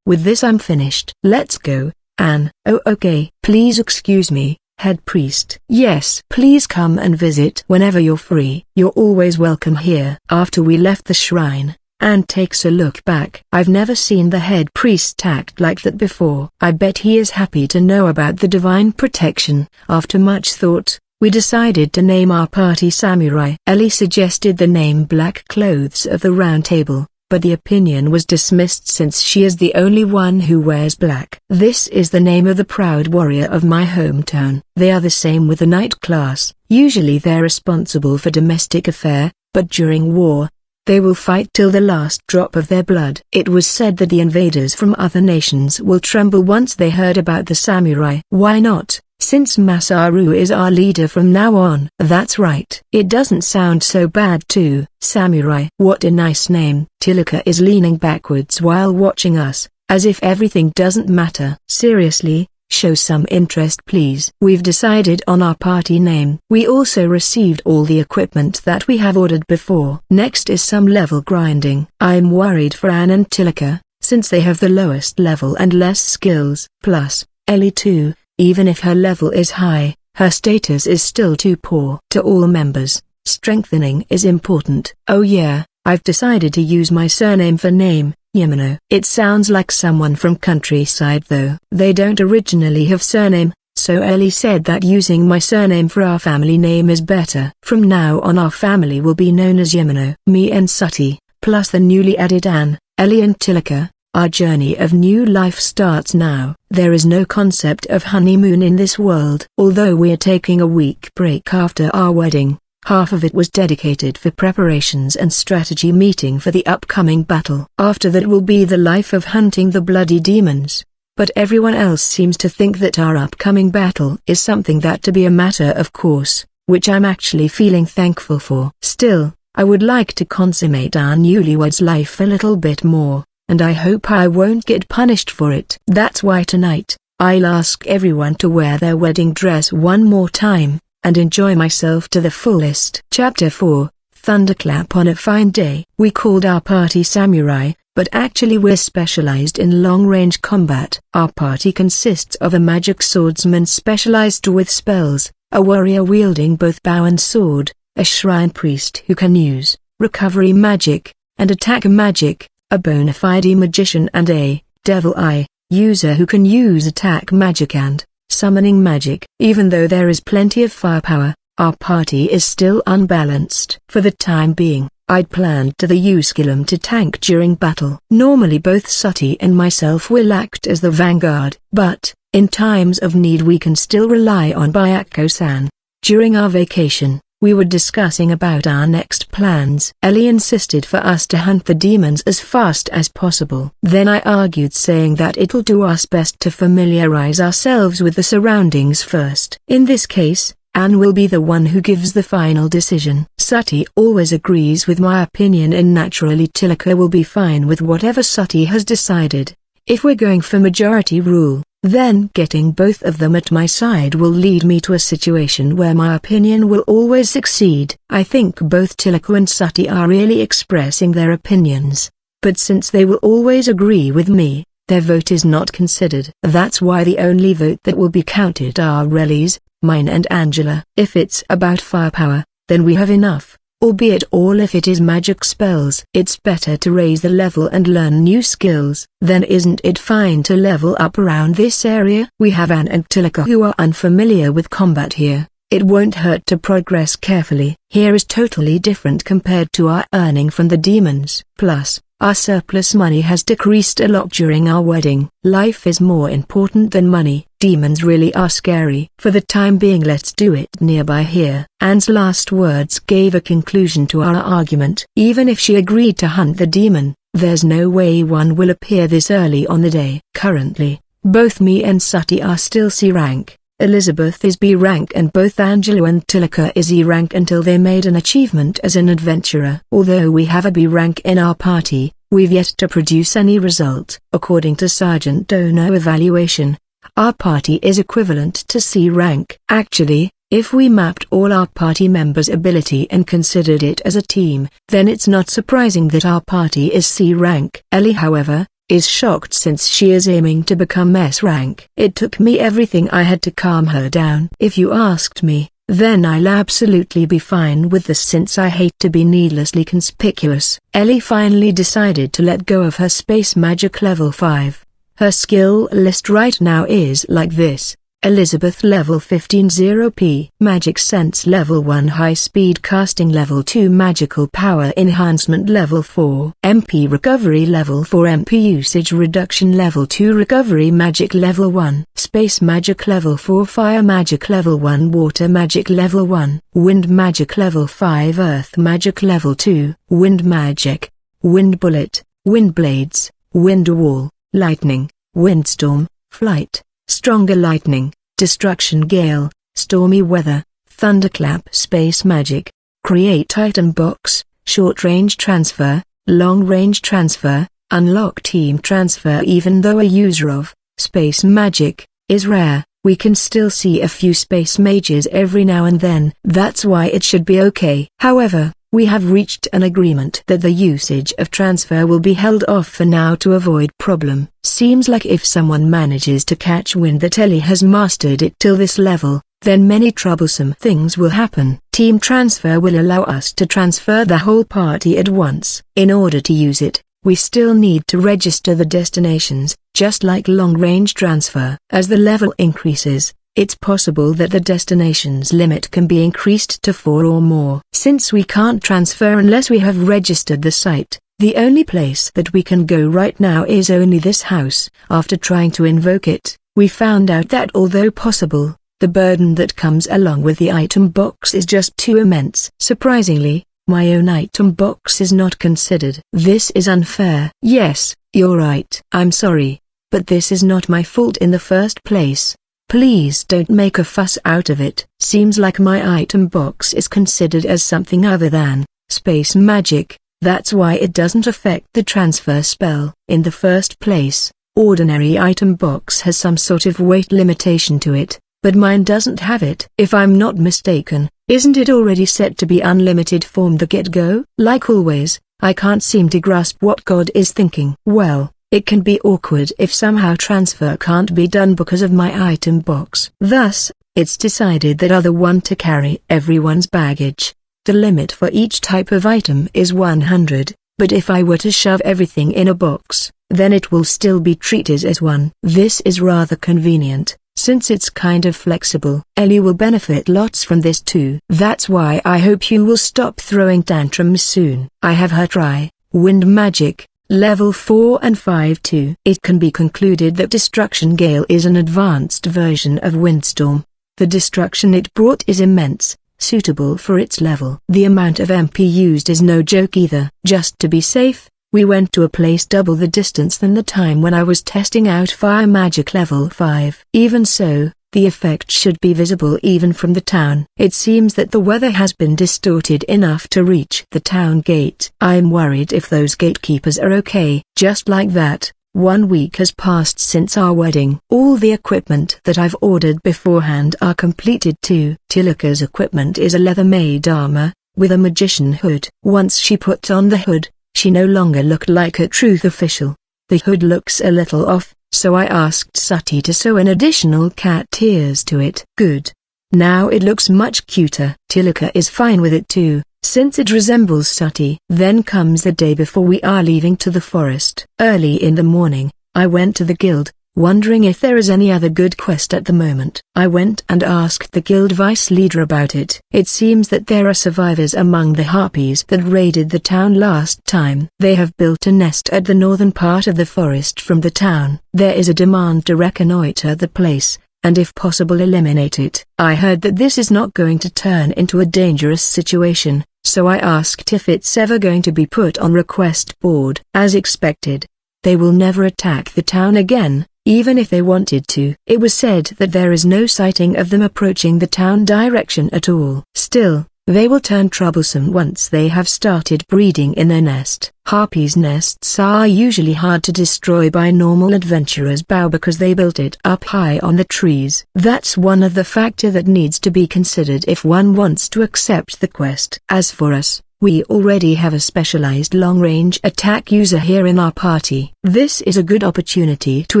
With this I'm finished. Let's go, Anne. Oh okay. Please excuse me, head priest. Yes. Please come and visit whenever you're free. You're always welcome here. After we left the shrine, Anne takes a look back. I've never seen the head priest act like that before. I bet he is happy to know about the divine protection. After much thought, we decided to name our party Samurai. Ellie suggested the name Black Clothes of the Round Table, but the opinion was dismissed since she is the only one who wears black. This is the name of the proud warrior of my hometown. They are the same with the knight class. Usually they're responsible for domestic affair, but during war, they will fight till the last drop of their blood. It was said that the invaders from other nations will tremble once they heard about the samurai. Why not, since Masaru is our leader from now on? That's right. It doesn't sound so bad too. Samurai. What a nice name. Tilaka is leaning backwards while watching us, as if everything doesn't matter. Seriously, show some interest please. We've decided on our party name. We also received all the equipment that we have ordered before. Next is some level grinding. I'm worried for Anne and Tilaka, since they have the lowest level and less skills. Plus, Ellie too. Even if her level is high, her status is still too poor. To all members, strengthening is important. Oh yeah, I've decided to use my surname for name, Yamano. It sounds like someone from countryside though. They don't originally have surname, so Ellie said that using my surname for our family name is better. From now on our family will be known as Yamano. Me and Sati, plus the newly added Anne, Ellie and Tilaka. Our journey of new life starts now. There is no concept of honeymoon in this world. Although we are taking a week break after our wedding, half of it was dedicated for preparations and strategy meeting for the upcoming battle. After that will be the life of hunting the bloody demons. But everyone else seems to think that our upcoming battle is something that to be a matter of course, which I'm actually feeling thankful for. Still, I would like to consummate our newlyweds life a little bit more, and I hope I won't get punished for it. That's why tonight, I'll ask everyone to wear their wedding dress one more time, and enjoy myself to the fullest. Chapter 4, Thunderclap. On a fine day. We called our party Samurai, but actually we're specialized in long-range combat. Our party consists of a magic swordsman specialized with spells, a warrior wielding both bow and sword, a shrine priest who can use recovery magic, and attack magic, a bona fide magician and a devil eye user who can use attack magic and summoning magic. Even though there is plenty of firepower, our party is still unbalanced. For the time being, I'd planned to use Skillum to tank during battle. Normally both Sati and myself will act as the vanguard, but in times of need we can still rely on Byako-san. During our vacation, we were discussing about our next plans. Ellie insisted for us to hunt the demons as fast as possible. Then I argued, saying that it'll do us best to familiarize ourselves with the surroundings first. In this case, Anne will be the one who gives the final decision. Sati always agrees with my opinion, and naturally Tilaka will be fine with whatever Sati has decided. If we're going for majority rule, Then getting both of them at my side will lead me to a situation where my opinion will always succeed. I think both Tilaka and Sati are really expressing their opinions. But since they will always agree with me, their vote is not considered. That's why the only vote that will be counted are Reli's, mine and Angela. If it's about firepower, then we have enough, albeit all if it is magic spells. It's better to raise the level and learn new skills. Then isn't it fine to level up around this area? We have Anne and Tilaka who are unfamiliar with combat here. It won't hurt to progress carefully. Here is totally different compared to our earning from the demons. Plus, our surplus money has decreased a lot during our wedding. Life is more important than money. Demons really are scary. For the time being, let's do it nearby here. Anne's last words gave a conclusion to our argument. Even if she agreed to hunt the demon, there's no way one will appear this early on the day. Currently, both me and Sati are still C rank. Elizabeth is B rank and both Angela and Tilaka is E rank until they made an achievement as an adventurer. Although we have a B rank in our party, we've yet to produce any result. According to Sergeant Dono evaluation, our party is equivalent to C rank. Actually, if we mapped all our party members' ability and considered it as a team, then it's not surprising that our party is C rank. Ellie, however, is shocked since she is aiming to become S rank. It took me everything I had to calm her down. If you asked me, then I'll absolutely be fine with this since I hate to be needlessly conspicuous. Ellie finally decided to let go of her space magic level 5. Her skill list right now is like this. Elizabeth level 15 0p, Magic Sense level 1, High Speed Casting level 2, Magical Power Enhancement level 4, MP Recovery level 4, MP Usage Reduction level 2, Recovery Magic level 1, Space Magic level 4, Fire Magic level 1, Water Magic level 1, Wind Magic level 5, Earth Magic level 2, Wind Magic, Wind Bullet, Wind Blades, Wind Wall, Lightning, Windstorm, Flight, Stronger Lightning, Destruction Gale, Stormy Weather, Thunderclap. Space Magic, Create Item Box, Short Range Transfer, Long Range Transfer, Unlock Team Transfer. Even though a user of Space Magic is rare, we can still see a few Space Mages every now and then. That's why it should be okay. However, we have reached an agreement that the usage of transfer will be held off for now to avoid problem. Seems like if someone manages to catch wind that Ellie has mastered it till this level, then many troublesome things will happen. Team transfer will allow us to transfer the whole party at once. In order to use it, we still need to register the destinations, just like long-range transfer. As the level increases, it's possible that the destinations limit can be increased to 4 or more. Since we can't transfer unless we have registered the site, the only place that we can go right now is only this house. After trying to invoke it, we found out that although possible, the burden that comes along with the item box is just too immense. Surprisingly, my own item box is not considered. This is unfair. Yes, you're right. I'm sorry, but this is not my fault in the first place. Please don't make a fuss out of it. Seems like my item box is considered as something other than space magic. That's why it doesn't affect the transfer spell. In the first place, ordinary item box has some sort of weight limitation to it, but mine doesn't have it. If I'm not mistaken, isn't it already set to be unlimited from the get-go? Like always, I can't seem to grasp what God is thinking. Well, it can be awkward if somehow transfer can't be done because of my item box. Thus, it's decided that other one to carry everyone's baggage. The limit for each type of item is 100, but if I were to shove everything in a box, then it will still be treated as one. This is rather convenient, since it's kind of flexible. Ellie will benefit lots from this too. That's why I hope you will stop throwing tantrums soon. I have her try Wind Magic, Level 4 and 5 too. It can be concluded that Destruction Gale is an advanced version of Windstorm. The destruction it brought is immense, suitable for its level. The amount of MP used is no joke either. Just to be safe, we went to a place double the distance than the time when I was testing out Fire Magic Level 5. Even so, the effect should be visible even from the town. It seems that the weather has been distorted enough to reach the town gate. I'm worried if those gatekeepers are okay. Just like that, 1 week has passed since our wedding. All the equipment that I've ordered beforehand are completed too. Tilaka's equipment is a leather-made armor, with a magician hood. Once she put on the hood, she no longer looked like a truth official. The hood looks a little off, so I asked Sati to sew an additional cat ears to it. Good. Now it looks much cuter. Tilaka is fine with it too, since it resembles Sati. Then comes the day before we are leaving to the forest. Early in the morning, I went to the guild, wondering if there is any other good quest at the moment. I went and asked the guild vice leader about it. It seems that there are survivors among the harpies that raided the town last time. They have built a nest at the northern part of the forest from the town. There is a demand to reconnoiter the place, and if possible eliminate it. I heard that this is not going to turn into a dangerous situation, so I asked if it's ever going to be put on request board. As expected, they will never attack the town again, even if they wanted to. It was said that there is no sighting of them approaching the town direction at all. Still, they will turn troublesome once they have started breeding in their nest. Harpies' nests are usually hard to destroy by normal adventurers' bow because they built it up high on the trees. That's one of the factors that needs to be considered if one wants to accept the quest. As for us, we already have a specialized long-range attack user here in our party. This is a good opportunity to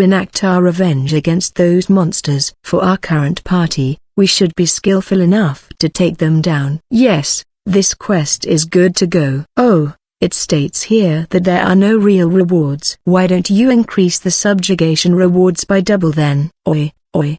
enact our revenge against those monsters. For our current party, we should be skillful enough to take them down. Yes, this quest is good to go. Oh, it states here that there are no real rewards. Why don't you increase the subjugation rewards by double then? Oi,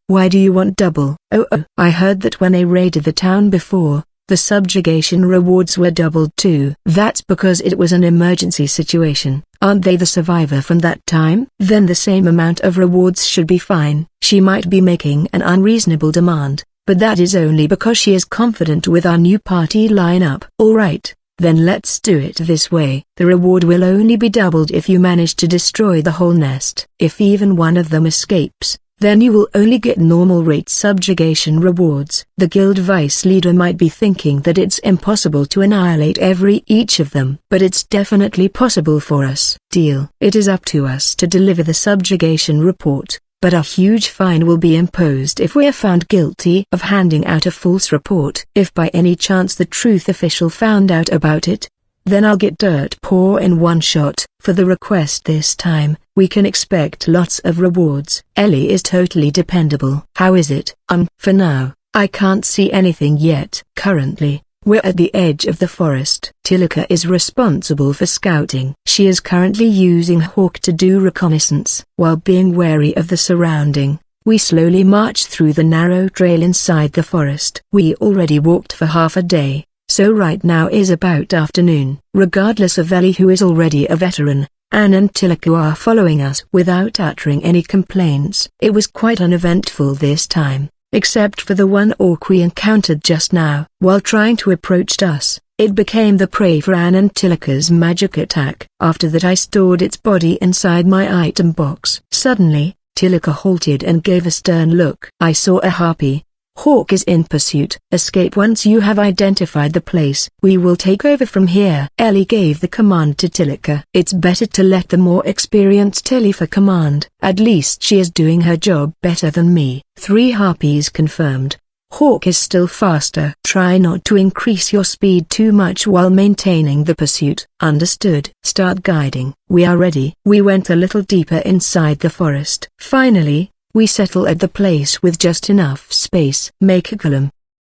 why do you want double? Oh, I heard that when they raided the town before, the subjugation rewards were doubled too. That's because it was an emergency situation. Aren't they the survivor from that time? Then the same amount of rewards should be fine. She might be making an unreasonable demand, but that is only because she is confident with our new party lineup. Alright, then let's do it this way. The reward will only be doubled if you manage to destroy the whole nest. If even one of them escapes, then you will only get normal rate subjugation rewards. The guild vice leader might be thinking that it's impossible to annihilate each of them. But it's definitely possible for us. Deal. It is up to us to deliver the subjugation report, but a huge fine will be imposed if we are found guilty of handing out a false report. If by any chance the truth official found out about it, then I'll get dirt poor in one shot. For the request this time, we can expect lots of rewards. Ellie is totally dependable. How is it? For now, I can't see anything yet. Currently, we're at the edge of the forest. Tilaka is responsible for scouting. She is currently using Hawk to do reconnaissance. While being wary of the surrounding, we slowly march through the narrow trail inside the forest. We already walked for half a day, so right now is about afternoon. Regardless of Ellie, who is already a veteran, Anne and Tilaka are following us without uttering any complaints. It was quite uneventful this time, except for the one orc we encountered just now. While trying to approach us, it became the prey for Anne and Tilaka's magic attack. After that I stored its body inside my item box. Suddenly, Tilaka halted and gave a stern look. I saw a harpy. Hawk is in pursuit. Escape once you have identified the place. We will take over from here. Ellie gave the command to Tilaka. It's better to let the more experienced Ellie for command. At least she is doing her job better than me. 3 harpies confirmed. Hawk is still faster. Try not to increase your speed too much while maintaining the pursuit. Understood. Start guiding. We are ready. We went a little deeper inside the forest. Finally, we settle at the place with just enough space. Make a golem.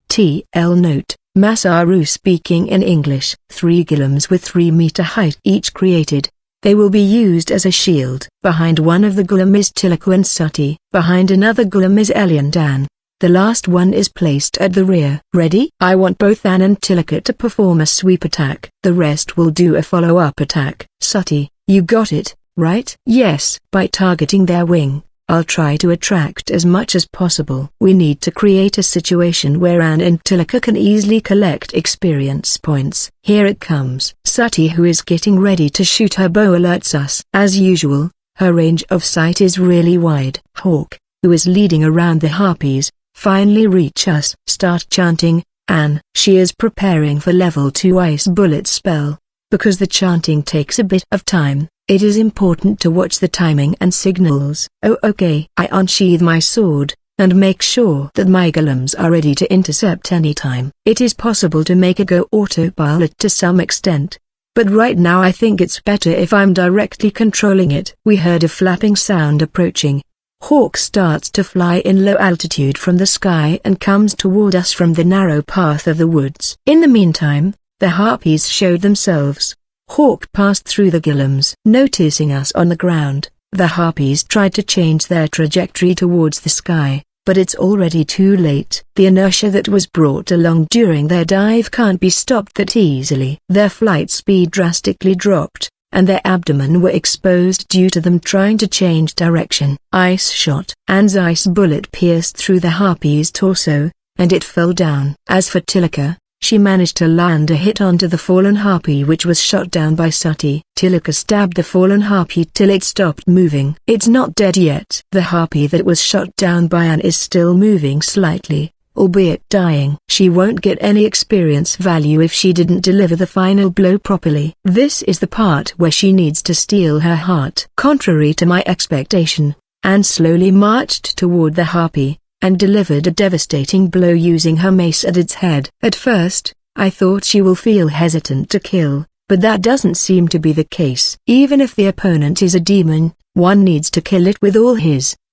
TL note, Masaru speaking in English. 3 golems with 3-meter height each created. They will be used as a shield. Behind one of the golem is Tilaka and Sati. Behind another golem is Ellie and Anne. The last one is placed at the rear. Ready? I want both Anne and Tilaka to perform a sweep attack. The rest will do a follow-up attack. Sati, you got it, right? Yes. By targeting their wing, I'll try to attract as much as possible. We need to create a situation where Anne and Tilaka can easily collect experience points. Here it comes. Sati, who is getting ready to shoot her bow, alerts us. As usual, her range of sight is really wide. Hawk, who is leading around the harpies, finally reach us. Start chanting, Anne. She is preparing for level 2 ice bullet spell. Because the chanting takes a bit of time, It is important to watch the timing and signals. Oh okay. I unsheathe my sword, and make sure that my golems are ready to intercept any time. It is possible to make it go autopilot to some extent, but right now I think it's better if I'm directly controlling it. We heard a flapping sound approaching. Hawk starts to fly in low altitude from the sky and comes toward us from the narrow path of the woods. In the meantime, the harpies showed themselves. Hawk passed through the golems. Noticing us on the ground, the harpies tried to change their trajectory towards the sky, but it's already too late. The inertia that was brought along during their dive can't be stopped that easily. Their flight speed drastically dropped, and their abdomen were exposed due to them trying to change direction. Ice shot. Anne's ice bullet pierced through the harpy's torso, and it fell down. As for Tilaka, she managed to land a hit onto the fallen harpy which was shot down by Sati. Tilaka stabbed the fallen harpy till it stopped moving. It's not dead yet. The harpy that was shot down by Anne is still moving slightly, albeit dying. She won't get any experience value if she didn't deliver the final blow properly. This is the part where she needs to steal her heart. Contrary to my expectation, Anne slowly marched toward the harpy, and delivered a devastating blow using her mace at its head. At first, I thought she will feel hesitant to kill, but that doesn't seem to be the case. Even if the opponent is a demon, one needs to kill it with all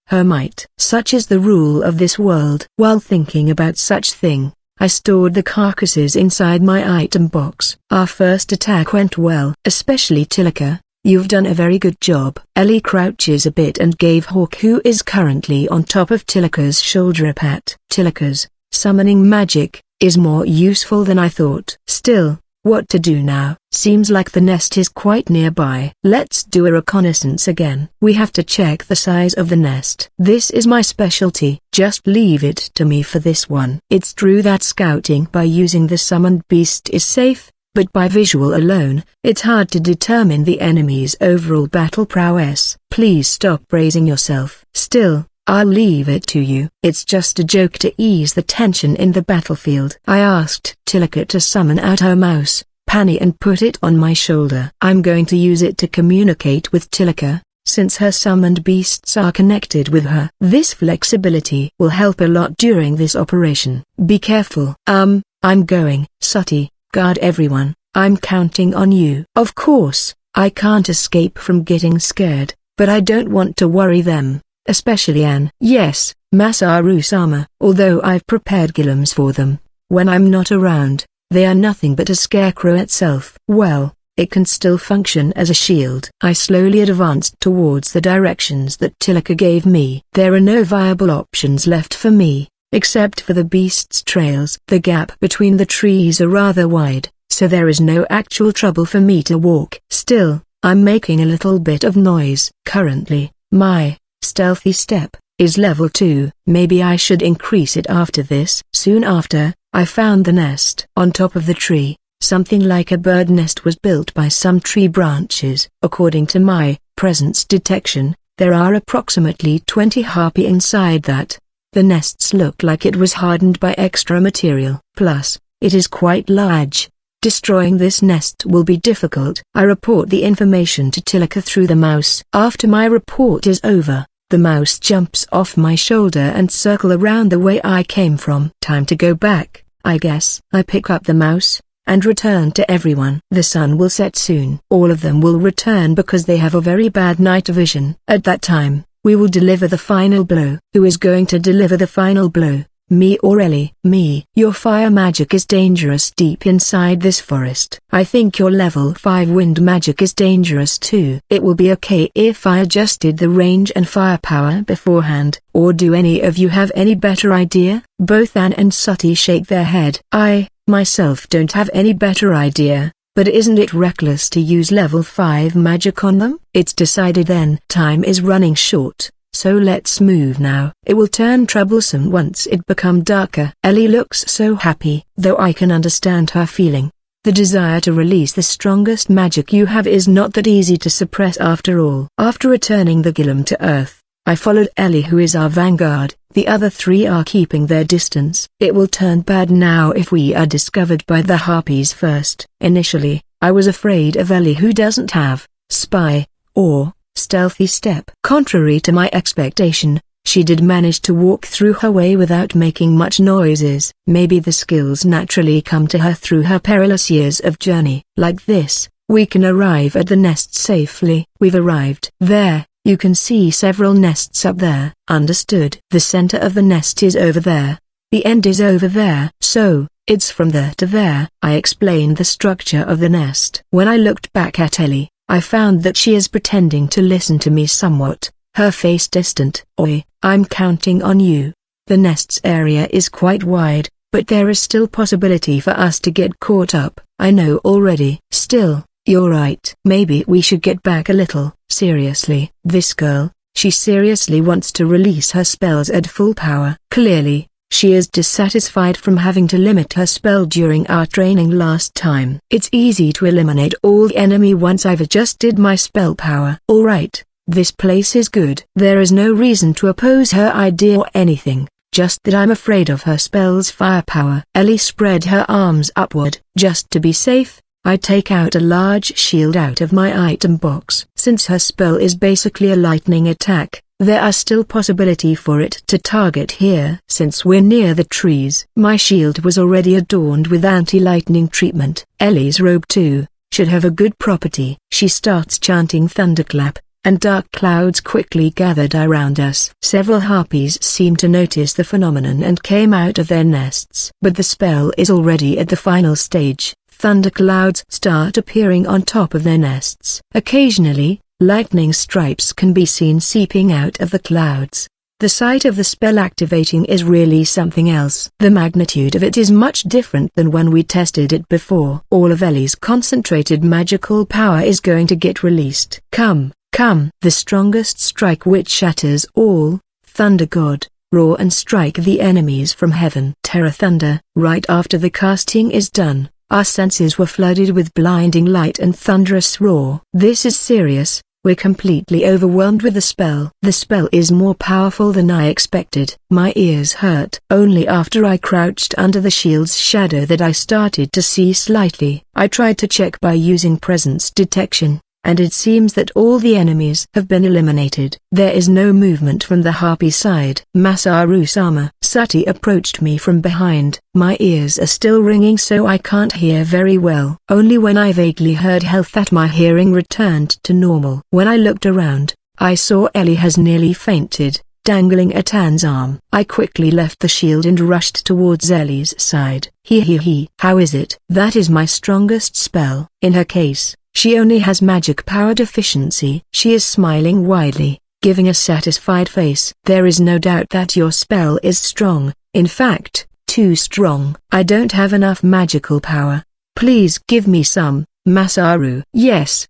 her might. Such is the rule of this world. While thinking about such thing, I stored the carcasses inside my item box. Our first attack went well. Especially Tilaka, you've done a very good job. Ellie crouches a bit and gave Hawk, who is currently on top of Tilaka's shoulder, a pat. Tilaka's summoning magic is more useful than I thought. Still, what to do now? Seems like the nest is quite nearby. Let's do a reconnaissance again. We have to check the size of the nest. This is my specialty. Just leave it to me for this one. It's true that scouting by using the summoned beast is safe, but by visual alone, it's hard to determine the enemy's overall battle prowess. Please stop praising yourself. Still, I'll leave it to you. It's just a joke to ease the tension in the battlefield. I asked Tilaka to summon out her mouse, Panny, and put it on my shoulder. I'm going to use it to communicate with Tilaka, since her summoned beasts are connected with her. This flexibility will help a lot during this operation. Be careful. I'm going. Sati, guard everyone. I'm counting on you. Of course, I can't escape from getting scared, but I don't want to worry them. Especially Anne. Yes, Masaru-sama. Although I've prepared golems for them, when I'm not around, they are nothing but a scarecrow itself. Well, it can still function as a shield. I slowly advanced towards the directions that Tilaka gave me. There are no viable options left for me, except for the beast's trails. The gap between the trees are rather wide, so there is no actual trouble for me to walk. Still, I'm making a little bit of noise. Currently, my stealthy step is level 2. Maybe I should increase it after this. Soon after, I found the nest. On top of the tree, something like a bird nest was built by some tree branches. According to my presence detection, there are approximately 20 harpy inside that. The nests look like it was hardened by extra material. Plus, it is quite large. Destroying this nest will be difficult. I report the information to Tilaka through the mouse. After my report is over, the mouse jumps off my shoulder and circle around the way I came from. Time to go back, I guess. I pick up the mouse, and return to everyone. The sun will set soon. All of them will return because they have a very bad night vision. At that time, we will deliver the final blow. Who is going to deliver the final blow? Me or Ellie? Me. Your fire magic is dangerous deep inside this forest. I think your level 5 wind magic is dangerous too. It will be okay if I adjusted the range and firepower beforehand. Or do any of you have any better idea? Both Anne and Sati shake their head. I, myself, don't have any better idea. But isn't it reckless to use level 5 magic on them? It's decided then. Time is running short. So let's move now. It will turn troublesome once it become darker. Ellie looks so happy. Though I can understand her feeling. The desire to release the strongest magic you have is not that easy to suppress after all. After returning the golem to Earth, I followed Ellie, who is our vanguard. The other 3 are keeping their distance. It will turn bad now if we are discovered by the harpies first. Initially, I was afraid of Ellie, who doesn't have spy or stealthy step. Contrary to my expectation, she did manage to walk through her way without making much noises. Maybe the skills naturally come to her through her perilous years of journey. Like this, we can arrive at the nest safely. We've arrived. There, you can see several nests up there. Understood. The center of the nest is over there. The end is over there. So, it's from there to there. I explained the structure of the nest. When I looked back at Ellie, I found that she is pretending to listen to me somewhat, her face distant. Oi, I'm counting on you. The nest's area is quite wide, but there is still possibility for us to get caught up. I know already. Still, you're right. Maybe we should get back a little. Seriously, this girl, she seriously wants to release her spells at full power. Clearly, she is dissatisfied from having to limit her spell during our training last time. It's easy to eliminate all the enemy once I've adjusted my spell power. Alright, this place is good. There is no reason to oppose her idea or anything, just that I'm afraid of her spell's firepower. Ellie spread her arms upward. Just to be safe, I take out a large shield out of my item box. Since her spell is basically a lightning attack, there are still possibility for it to target here. Since we're near the trees, my shield was already adorned with anti-lightning treatment. Ellie's robe too, should have a good property. She starts chanting thunderclap, and dark clouds quickly gathered around us. Several harpies seemed to notice the phenomenon and came out of their nests. But the spell is already at the final stage. Thunderclouds start appearing on top of their nests. Occasionally, lightning stripes can be seen seeping out of the clouds. The sight of the spell activating is really something else. The magnitude of it is much different than when we tested it before. All of Ellie's concentrated magical power is going to get released. Come, come. The strongest strike which shatters all. Thunder God, roar and strike the enemies from heaven. Terror thunder. Right after the casting is done, our senses were flooded with blinding light and thunderous roar. This is serious. We're completely overwhelmed with the spell. The spell is more powerful than I expected. My ears hurt. Only after I crouched under the shield's shadow that I started to see slightly. I tried to check by using presence detection, and it seems that all the enemies have been eliminated. There is no movement from the harpy side. Masaru-sama. Sati approached me from behind. My ears are still ringing so I can't hear very well. Only when I vaguely heard health that my hearing returned to normal. When I looked around, I saw Ellie has nearly fainted, dangling at Anne's arm. I quickly left the shield and rushed towards Ellie's side. He. How is it? That is my strongest spell. In her case, she only has magic power deficiency. She is smiling widely, giving a satisfied face. There is no doubt that your spell is strong, in fact, too strong. I don't have enough magical power. Please give me some, Masaru. Yes.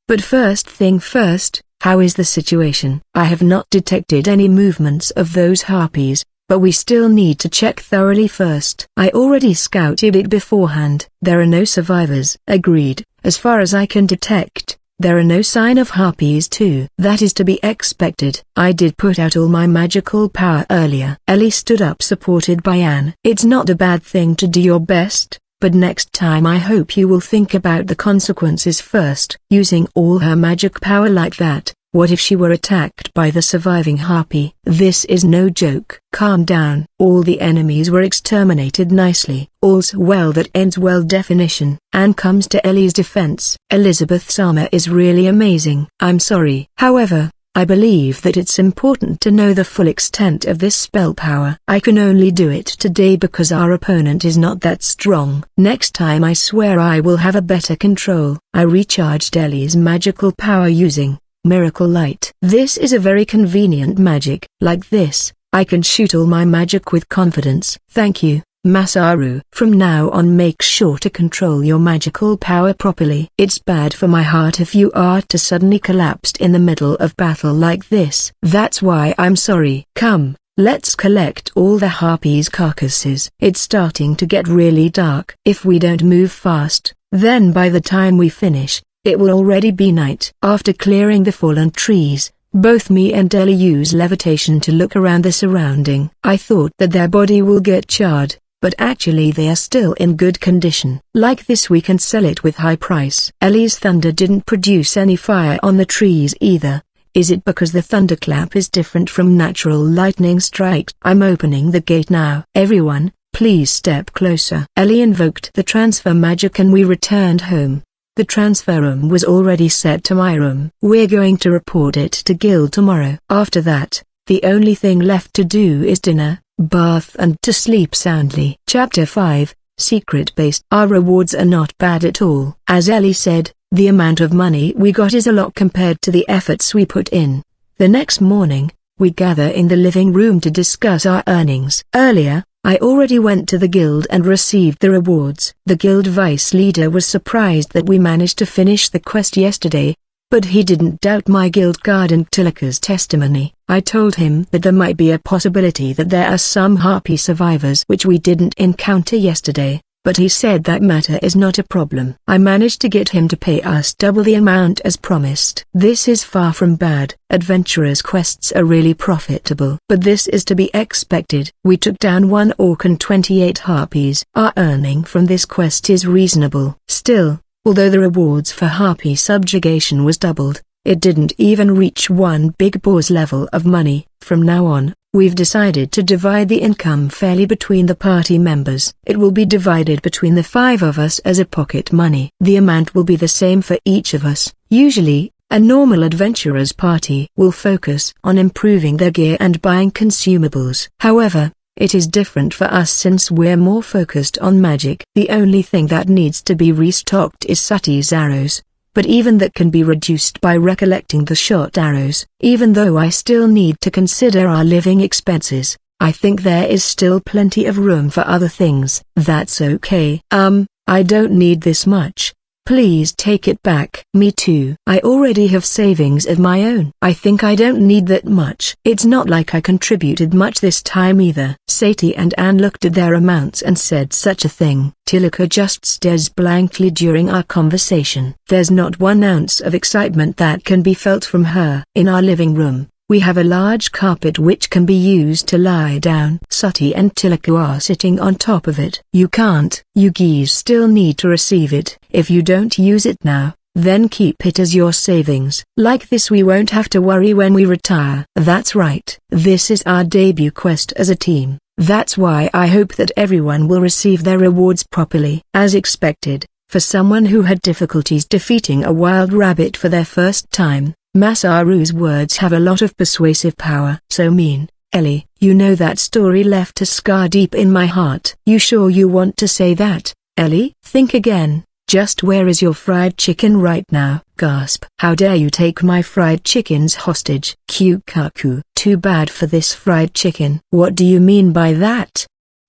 But first thing first, how is the situation? I have not detected any movements of those harpies, but we still need to check thoroughly first. I already scouted it beforehand. There are no survivors. Agreed. As far as I can detect, there are no sign of harpies too. That is to be expected. I did put out all my magical power earlier. Ellie stood up supported by Anne. It's not a bad thing to do your best, but next time I hope you will think about the consequences first. Using all her magic power like that, what if she were attacked by the surviving harpy? This is no joke. Calm down. All the enemies were exterminated nicely. All's well that ends well. Definition. Anne comes to Ellie's defense. Elizabeth-sama is really amazing. I'm sorry. However, I believe that it's important to know the full extent of this spell power. I can only do it today because our opponent is not that strong. Next time I swear I will have a better control. I recharged Ellie's magical power using Miracle Light. This is a very convenient magic. Like this, I can shoot all my magic with confidence. Thank you, Masaru. From now on make sure to control your magical power properly. It's bad for my heart if you are to suddenly collapse in the middle of battle like this. That's why I'm sorry. Come, let's collect all the harpies' carcasses. It's starting to get really dark. If we don't move fast, then by the time we finish, it will already be night. After clearing the fallen trees, both me and Ellie use levitation to look around the surrounding. I thought that their body will get charred, but actually they are still in good condition. Like this we can sell it with high price. Ellie's thunder didn't produce any fire on the trees either. Is it because the thunderclap is different from natural lightning strikes? I'm opening the gate now. Everyone, please step closer. Ellie invoked the transfer magic and we returned home. The transfer room was already set to my room. We're going to report it to Guild tomorrow. After that, the only thing left to do is dinner, bath and to sleep soundly. Chapter 5, Secret Base. Our rewards are not bad at all. As Ellie said, the amount of money we got is a lot compared to the efforts we put in. The next morning, we gather in the living room to discuss our earnings. Earlier, I already went to the guild and received the rewards. The guild vice leader was surprised that we managed to finish the quest yesterday, but he didn't doubt my guild guard and Tilika's testimony. I told him that there might be a possibility that there are some harpy survivors which we didn't encounter yesterday, but he said that matter is not a problem. I managed to get him to pay us double the amount as promised. This is far from bad. Adventurers' quests are really profitable. But this is to be expected. We took down 1 orc and 28 harpies. Our earning from this quest is reasonable. Still, although the rewards for harpy subjugation was doubled, it didn't even reach one big boar's level of money. From now on, we've decided to divide the income fairly between the party members. It will be divided between the 5 of us as a pocket money. The amount will be the same for each of us. Usually, a normal adventurer's party will focus on improving their gear and buying consumables. However, it is different for us since we're more focused on magic. The only thing that needs to be restocked is Sati's arrows, but even that can be reduced by recollecting the shot arrows. Even though I still need to consider our living expenses, I think there is still plenty of room for other things. That's okay. I don't need this much. Please take it back. Me too. I already have savings of my own. I think I don't need that much. It's not like I contributed much this time either. Sati and Anne looked at their amounts and said such a thing. Tilika just stares blankly during our conversation. There's not 1 ounce of excitement that can be felt from her. In our living room, we have a large carpet which can be used to lie down. Sati and Tilika are sitting on top of it. You can't. You geese still need to receive it. If you don't use it now, then keep it as your savings. Like this we won't have to worry when we retire. That's right. This is our debut quest as a team. That's why I hope that everyone will receive their rewards properly. As expected, for someone who had difficulties defeating a wild rabbit for their first time, Masaru's words have a lot of persuasive power. So mean, Ellie. You know that story left a scar deep in my heart. You sure you want to say that, Ellie? Think again. Just where is your fried chicken right now? Gasp. How dare you take my fried chickens hostage? Kyukaku. Too bad for this fried chicken. What do you mean by that?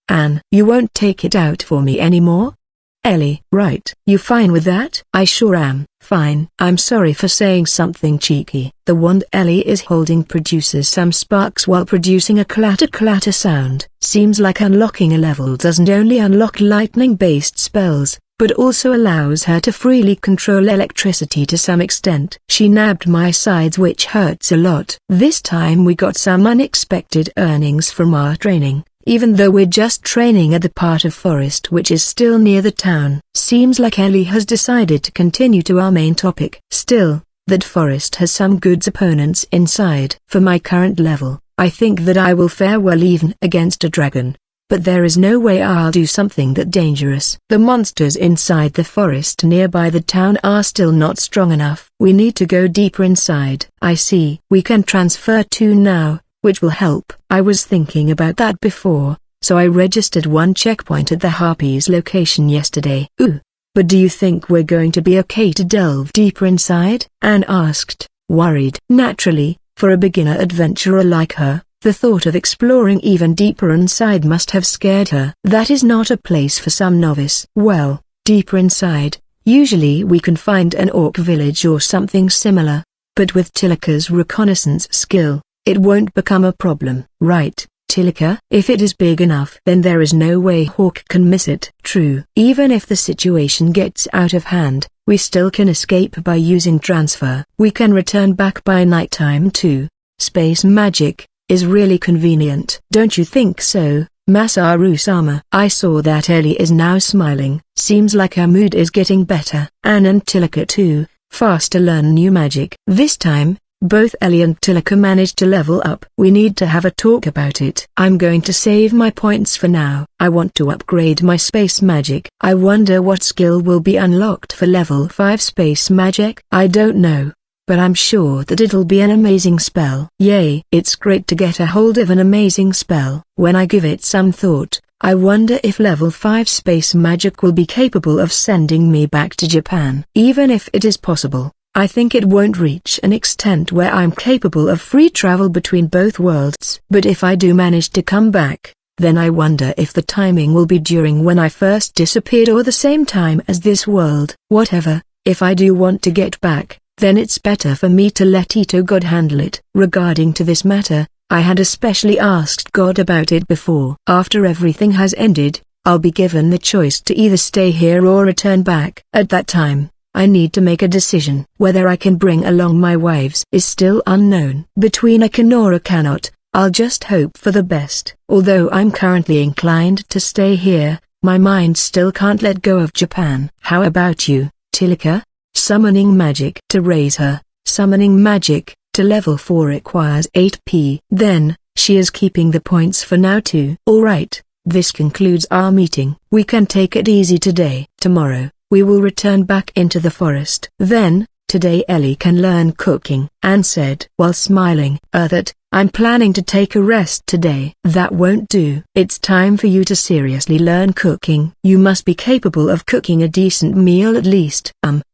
Anne. You won't take it out for me anymore? Ellie. Right. You fine with that? I sure am. Fine. I'm sorry for saying something cheeky. The wand Ellie is holding produces some sparks while producing a clatter-clatter sound. Seems like unlocking a level doesn't only unlock lightning-based spells, but also allows her to freely control electricity to some extent. She nabbed my sides which hurts a lot. This time we got some unexpected earnings from our training. Even though we're just training at the part of forest which is still near the town. Seems like Ellie has decided to continue to our main topic. Still, that forest has some good opponents inside. For my current level, I think that I will fare well even against a dragon. But there is no way I'll do something that dangerous. The monsters inside the forest nearby the town are still not strong enough. We need to go deeper inside. I see. We can transfer to now, which will help. I was thinking about that before, so I registered 1 checkpoint at the Harpies location yesterday. Ooh, but do you think we're going to be okay to delve deeper inside? Anne asked, worried. Naturally, for a beginner adventurer like her, the thought of exploring even deeper inside must have scared her. That is not a place for some novice. Well, deeper inside, usually we can find an orc village or something similar, but with Tilika's reconnaissance skill, it won't become a problem. Right, Tilika? If it is big enough, then there is no way Hawk can miss it. True. Even if the situation gets out of hand, we still can escape by using transfer. We can return back by nighttime too. Space magic is really convenient. Don't you think so, Masaru-sama. I saw that Ellie is now smiling. Seems like her mood is getting better. Anne and Tilika too, fast to learn new magic. This time, both Ellie and Tilika managed to level up. We need to have a talk about it. I'm going to save my points for now. I want to upgrade my space magic. I wonder what skill will be unlocked for level 5 space magic. I don't know, but I'm sure that it'll be an amazing spell. Yay! It's great to get a hold of an amazing spell. When I give it some thought, I wonder if level 5 space magic will be capable of sending me back to Japan. Even if it is possible, I think it won't reach an extent where I'm capable of free travel between both worlds. But if I do manage to come back, then I wonder if the timing will be during when I first disappeared or the same time as this world. Whatever, if I do want to get back, then it's better for me to let Ito God handle it. Regarding to this matter, I had especially asked God about it before. After everything has ended, I'll be given the choice to either stay here or return back. At that time, I need to make a decision. Whether I can bring along my wives is still unknown. Between I can or I cannot, I'll just hope for the best. Although I'm currently inclined to stay here, my mind still can't let go of Japan. How about you, Tilika? Summoning magic. To raise her, summoning magic, to level 4 requires 8p. Then, she is keeping the points for now too. Alright, this concludes our meeting. We can take it easy today. Tomorrow, we will return back into the forest. Then, today Ellie can learn cooking. Anne said while smiling. That, I'm planning to take a rest today. That won't do. It's time for you to seriously learn cooking. You must be capable of cooking a decent meal at least.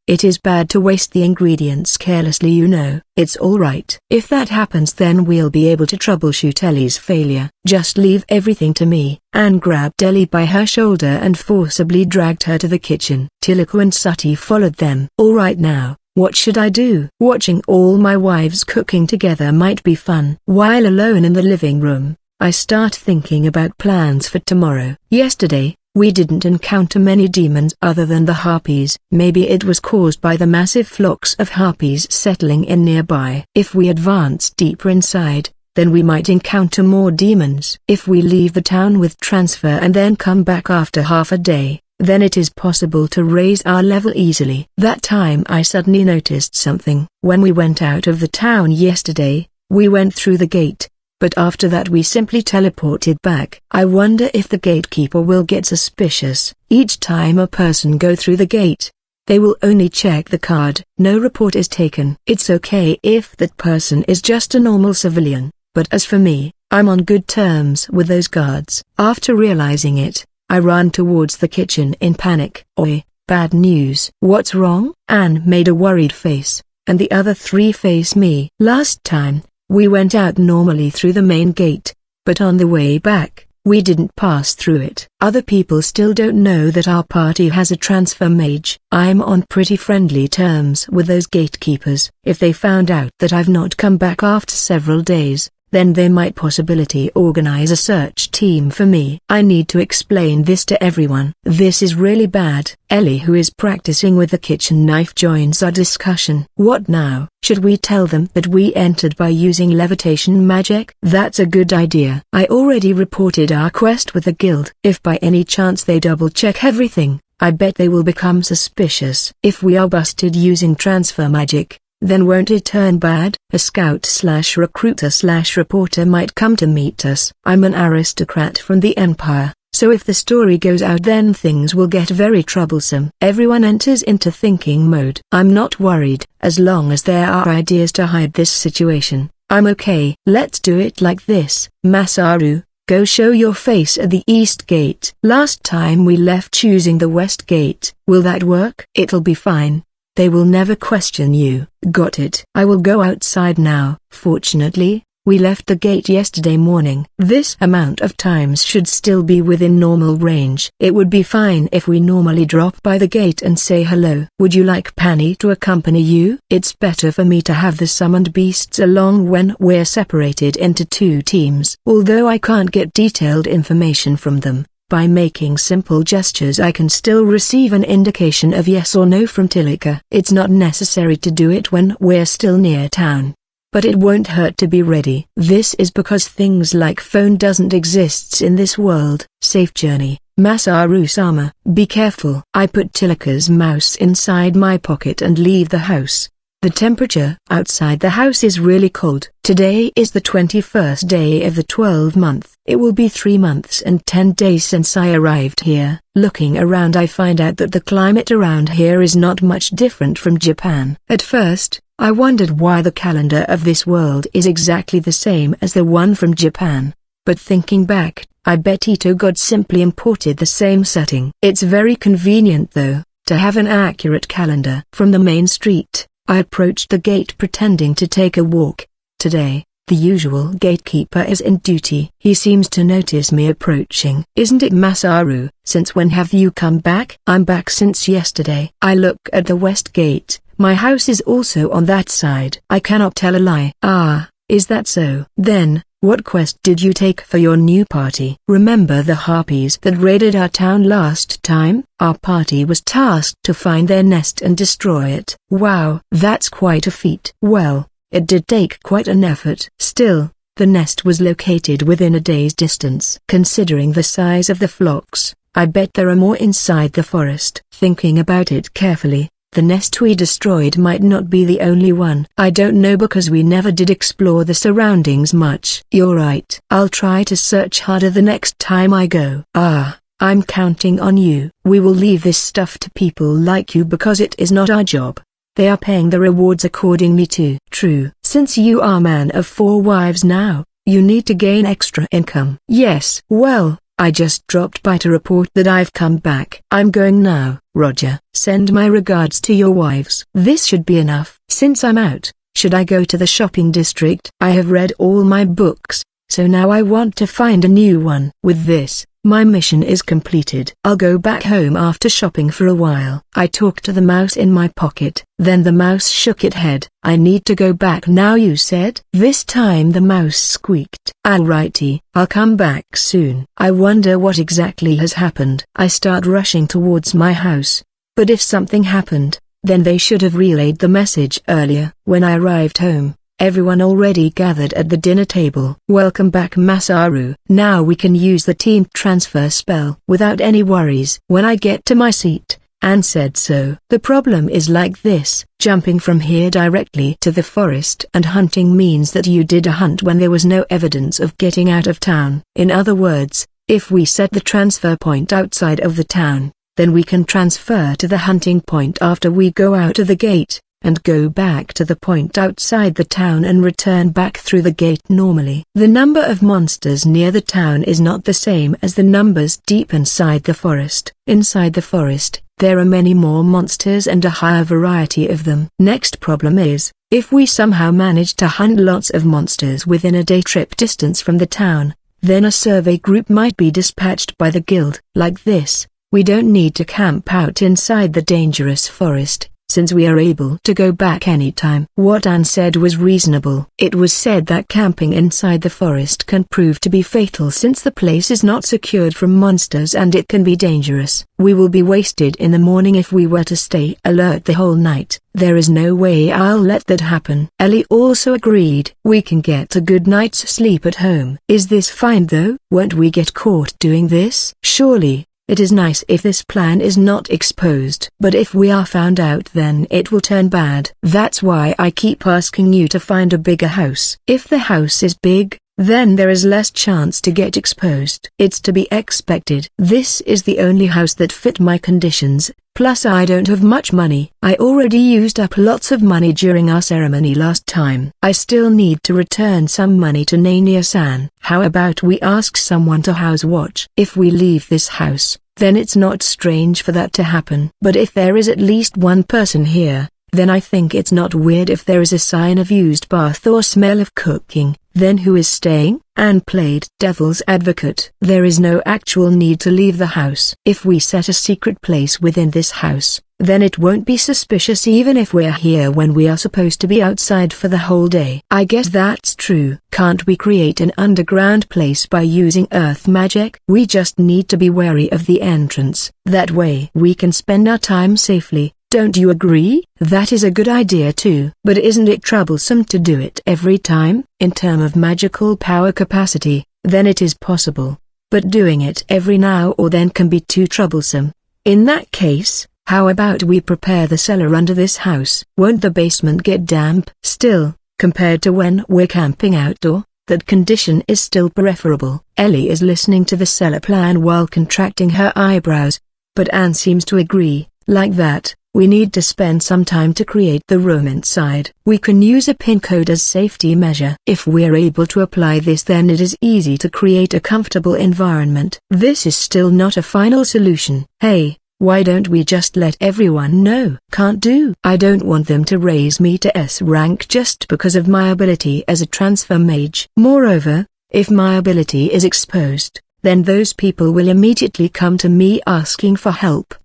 It is bad to waste the ingredients carelessly, you know. It's alright. If that happens, then we'll be able to troubleshoot Ellie's failure. Just leave everything to me. Anne grabbed Ellie by her shoulder and forcibly dragged her to the kitchen. Tilika and Sati followed them. Alright now, what should I do? Watching all my wives cooking together might be fun. While alone in the living room, I start thinking about plans for tomorrow. Yesterday, we didn't encounter many demons other than the harpies. Maybe it was caused by the massive flocks of harpies settling in nearby. If we advance deeper inside, then we might encounter more demons. If we leave the town with transfer and then come back after half a day, then it is possible to raise our level easily. That time I suddenly noticed something. When we went out of the town yesterday, we went through the gate, but after that we simply teleported back. I wonder if the gatekeeper will get suspicious. Each time a person go through the gate, they will only check the card. No report is taken. It's okay if that person is just a normal civilian, but as for me, I'm on good terms with those guards. After realizing it, I ran towards the kitchen in panic. Oi, bad news. What's wrong? Anne made a worried face, and the other three faced me. Last time, we went out normally through the main gate, but on the way back, we didn't pass through it. Other people still don't know that our party has a transfer mage. I'm on pretty friendly terms with those gatekeepers. If they found out that I've not come back after several days, then they might possibility organize a search team for me. I need to explain this to everyone. This is really bad. Ellie, who is practicing with the kitchen knife, joins our discussion. What now? Should we tell them that we entered by using levitation magic? That's a good idea. I already reported our quest with the guild. If by any chance they double check everything, I bet they will become suspicious. If we are busted using transfer magic, then won't it turn bad? A scout/recruiter/reporter might come to meet us. I'm an aristocrat from the Empire, so if the story goes out, then things will get very troublesome. Everyone enters into thinking mode. I'm not worried. As long as there are ideas to hide this situation, I'm okay. Let's do it like this. Masaru, go show your face at the East Gate. Last time we left choosing the West Gate. Will that work? It'll be fine. They will never question you. Got it. I will go outside now. Fortunately, we left the gate yesterday morning. This amount of times should still be within normal range. It would be fine if we normally drop by the gate and say hello. Would you like Penny to accompany you? It's better for me to have the summoned beasts along when we're separated into two teams. Although I can't get detailed information from them, by making simple gestures I can still receive an indication of yes or no from Tilika. It's not necessary to do it when we're still near town. but it won't hurt to be ready. This is because things like phone doesn't exist in this world. Safe journey, Masaru-sama. Be careful. I put Tilaka's mouse inside my pocket and leave the house. The temperature outside the house is really cold. Today is the 21st day of the 12th month. It will be 3 months and 10 days since I arrived here. Looking around, I find out that the climate around here is not much different from Japan. At first, I wondered why the calendar of this world is exactly the same as the one from Japan. But thinking back, I bet Ito God simply imported the same setting. It's very convenient though, to have an accurate calendar. From the main street, I approached the gate pretending to take a walk. Today, the usual gatekeeper is in duty. He seems to notice me approaching. Isn't it Masaru? Since when have you come back? I'm back since yesterday. I look at the west gate. My house is also on that side. I cannot tell a lie. Ah, is that so? Then, what quest did you take for your new party? Remember the harpies that raided our town last time? Our party was tasked to find their nest and destroy it. Wow, that's quite a feat. Well, it did take quite an effort. Still, the nest was located within a day's distance. Considering the size of the flocks, I bet there are more inside the forest. Thinking about it carefully, the nest we destroyed might not be the only one. I don't know because we never did explore the surroundings much. You're right. I'll try to search harder the next time I go. Ah, I'm counting on you. We will leave this stuff to people like you because it is not our job. They are paying the rewards accordingly too. True. Since you are man of 4 wives now, you need to gain extra income. Yes. Well, I just dropped by to report that I've come back. I'm going now, Roger. Send my regards to your wives. This should be enough. Since I'm out, should I go to the shopping district? I have read all my books, so now I want to find a new one. With this, my mission is completed. I'll go back home after shopping for a while. I talked to the mouse in my pocket. Then the mouse shook its head. I need to go back now, you said? This time the mouse squeaked. Alrighty, I'll come back soon. I wonder what exactly has happened. I start rushing towards my house. But if something happened, then they should have relayed the message earlier. When I arrived home, everyone already gathered at the dinner table. Welcome back, Masaru. Now we can use the team transfer spell without any worries. When I get to my seat, Anne said so. The problem is like this. Jumping from here directly to the forest and hunting means that you did a hunt when there was no evidence of getting out of town. In other words, if we set the transfer point outside of the town, then we can transfer to the hunting point after we go out of the gate, and go back to the point outside the town and return back through the gate normally. The number of monsters near the town is not the same as the numbers deep inside the forest. Inside the forest, there are many more monsters and a higher variety of them. Next problem is, if we somehow manage to hunt lots of monsters within a day trip distance from the town, then a survey group might be dispatched by the guild. Like this, we don't need to camp out inside the dangerous forest, since we are able to go back anytime. What Anne said was reasonable. It was said that camping inside the forest can prove to be fatal since the place is not secured from monsters and it can be dangerous. We will be wasted in the morning if we were to stay alert the whole night. There is no way I'll let that happen. Ellie also agreed. We can get a good night's sleep at home. Is this fine though? Won't we get caught doing this? Surely. It is nice if this plan is not exposed. But if we are found out, then it will turn bad. That's why I keep asking you to find a bigger house. If the house is big, then there is less chance to get exposed. It's to be expected. This is the only house that fit my conditions, plus I don't have much money. I already used up lots of money during our ceremony last time. I still need to return some money to Nania-san. How about we ask someone to house watch? If we leave this house, then it's not strange for that to happen. But if there is at least one person here, then I think it's not weird if there is a sign of used bath or smell of cooking. Then who is staying? Anne played devil's advocate. There is no actual need to leave the house. If we set a secret place within this house, then it won't be suspicious even if we're here when we are supposed to be outside for the whole day. I guess that's true. Can't we create an underground place by using earth magic? We just need to be wary of the entrance. That way we can spend our time safely. Don't you agree? That is a good idea too. But isn't it troublesome to do it every time? In terms of magical power capacity, then it is possible. But doing it every now or then can be too troublesome. In that case, how about we prepare the cellar under this house? Won't the basement get damp? Still, compared to when we're camping outdoor, that condition is still preferable. Ellie is listening to the cellar plan while contracting her eyebrows. But Anne seems to agree. Like that, we need to spend some time to create the room inside. We can use a pin code as safety measure. If we're able to apply this, then it is easy to create a comfortable environment. This is still not a final solution. Hey, why don't we just let everyone know? Can't do. I don't want them to raise me to S rank just because of my ability as a transfer mage. Moreover, if my ability is exposed, then those people will immediately come to me asking for help.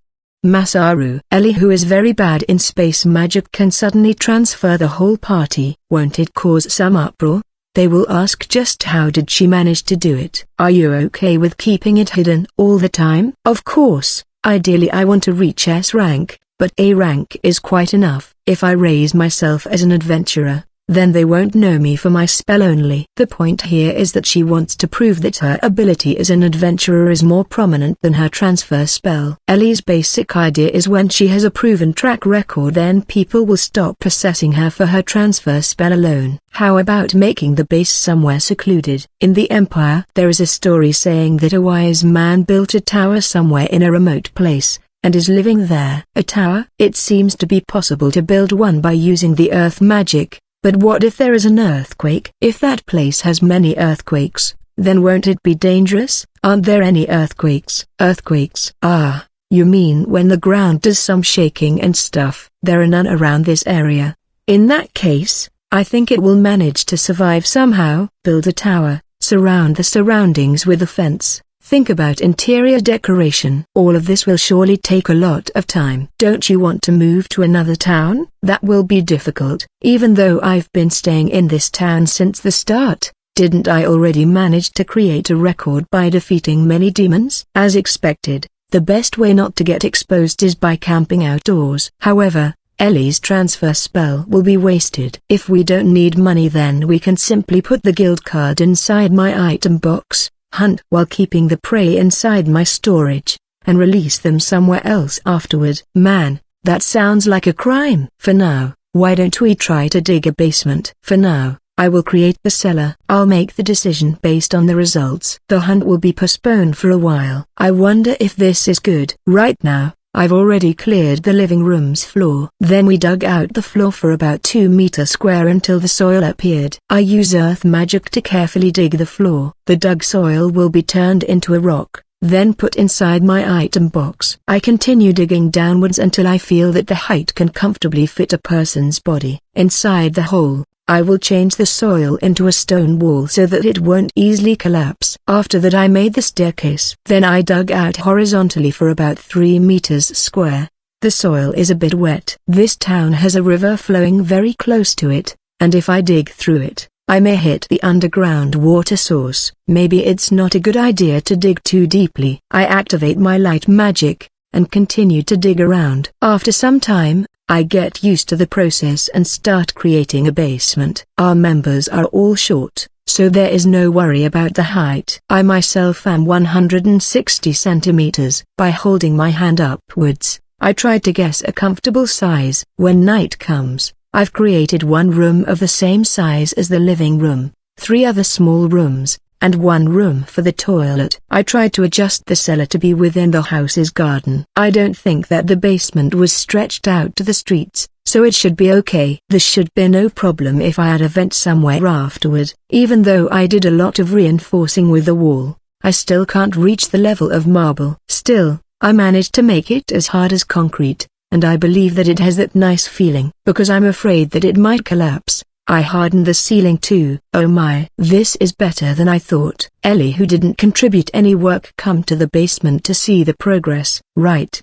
Masaru. Ellie, who is very bad in space magic, can suddenly transfer the whole party. Won't it cause some uproar? They will ask just how did she manage to do it. Are you okay with keeping it hidden all the time? Of course, ideally I want to reach S rank, but A rank is quite enough. If I raise myself as an adventurer, then they won't know me for my spell only. The point here is that she wants to prove that her ability as an adventurer is more prominent than her transfer spell. Ellie's basic idea is when she has a proven track record, then people will stop assessing her for her transfer spell alone. How about making the base somewhere secluded? In the Empire, there is a story saying that a wise man built a tower somewhere in a remote place, and is living there. A tower? It seems to be possible to build one by using the earth magic. But what if there is an earthquake? If that place has many earthquakes, then won't it be dangerous? Aren't there any earthquakes? Earthquakes? Ah, you mean when the ground does some shaking and stuff. There are none around this area. In that case, I think it will manage to survive somehow. Build a tower, surround the surroundings with a fence. Think about interior decoration. All of this will surely take a lot of time. Don't you want to move to another town? That will be difficult. Even though I've been staying in this town since the start, didn't I already manage to create a record by defeating many demons? As expected, the best way not to get exposed is by camping outdoors. However, Ellie's transfer spell will be wasted. If we don't need money, then we can simply put the guild card inside my item box, hunt while keeping the prey inside my storage, and release them somewhere else afterward. Man, that sounds like a crime. For now, why don't we try to dig a basement? For now, I will create the cellar. I'll make the decision based on the results. The hunt will be postponed for a while. I wonder if this is good. Right now, I've already cleared the living room's floor. Then we dug out the floor for about 2 meters square until the soil appeared. I use earth magic to carefully dig the floor. The dug soil will be turned into a rock, then put inside my item box. I continue digging downwards until I feel that the height can comfortably fit a person's body. Inside the hole, I will change the soil into a stone wall so that it won't easily collapse. After that, I made the staircase. Then I dug out horizontally for about 3 meters square. The soil is a bit wet. This town has a river flowing very close to it, and if I dig through it, I may hit the underground water source. Maybe it's not a good idea to dig too deeply. I activate my light magic, and continue to dig around. After some time, I get used to the process and start creating a basement. Our members are all short, so there is no worry about the height. I myself am 160 centimeters. By holding my hand upwards, I try to guess a comfortable size. When night comes, I've created one room of the same size as the living room, 3 other small rooms, and 1 room for the toilet. I tried to adjust the cellar to be within the house's garden. I don't think that the basement was stretched out to the streets, so it should be okay. There should be no problem if I had a vent somewhere afterward. Even though I did a lot of reinforcing with the wall, I still can't reach the level of marble. Still, I managed to make it as hard as concrete, and I believe that it has that nice feeling. Because I'm afraid that it might collapse, I hardened the ceiling too. Oh my, this is better than I thought. Ellie, who didn't contribute any work, come to the basement to see the progress. Right.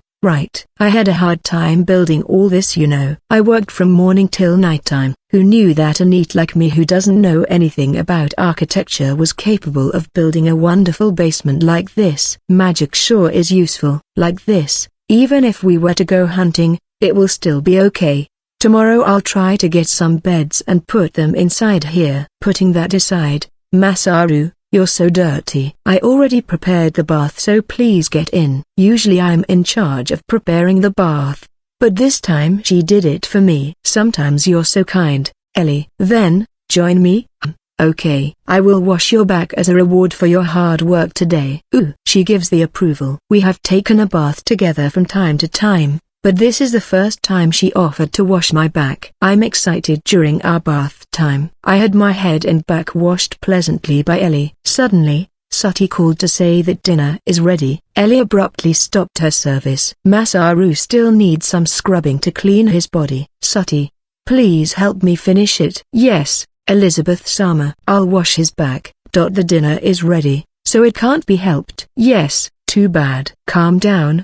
I had a hard time building all this, you know. I worked from morning till nighttime. Who knew that a NEET like me, who doesn't know anything about architecture, was capable of building a wonderful basement like this? Magic sure is useful. Like this, even if we were to go hunting, it will still be okay. Tomorrow I'll try to get some beds and put them inside here. Putting that aside, Masaru, you're so dirty. I already prepared the bath, so please get in. Usually I'm in charge of preparing the bath, but this time she did it for me. Sometimes you're so kind, Ellie. Then, join me? Okay. I will wash your back as a reward for your hard work today. Ooh. She gives the approval. We have taken a bath together from time to time, but this is the first time she offered to wash my back. I'm excited. During our bath time, I had my head and back washed pleasantly by Ellie. Suddenly, Sati called to say that dinner is ready. Ellie abruptly stopped her service. Masaru still needs some scrubbing to clean his body. Sati, please help me finish it. Yes, Elizabeth-sama. I'll wash his back. The dinner is ready, so it can't be helped. Yes, too bad. Calm down.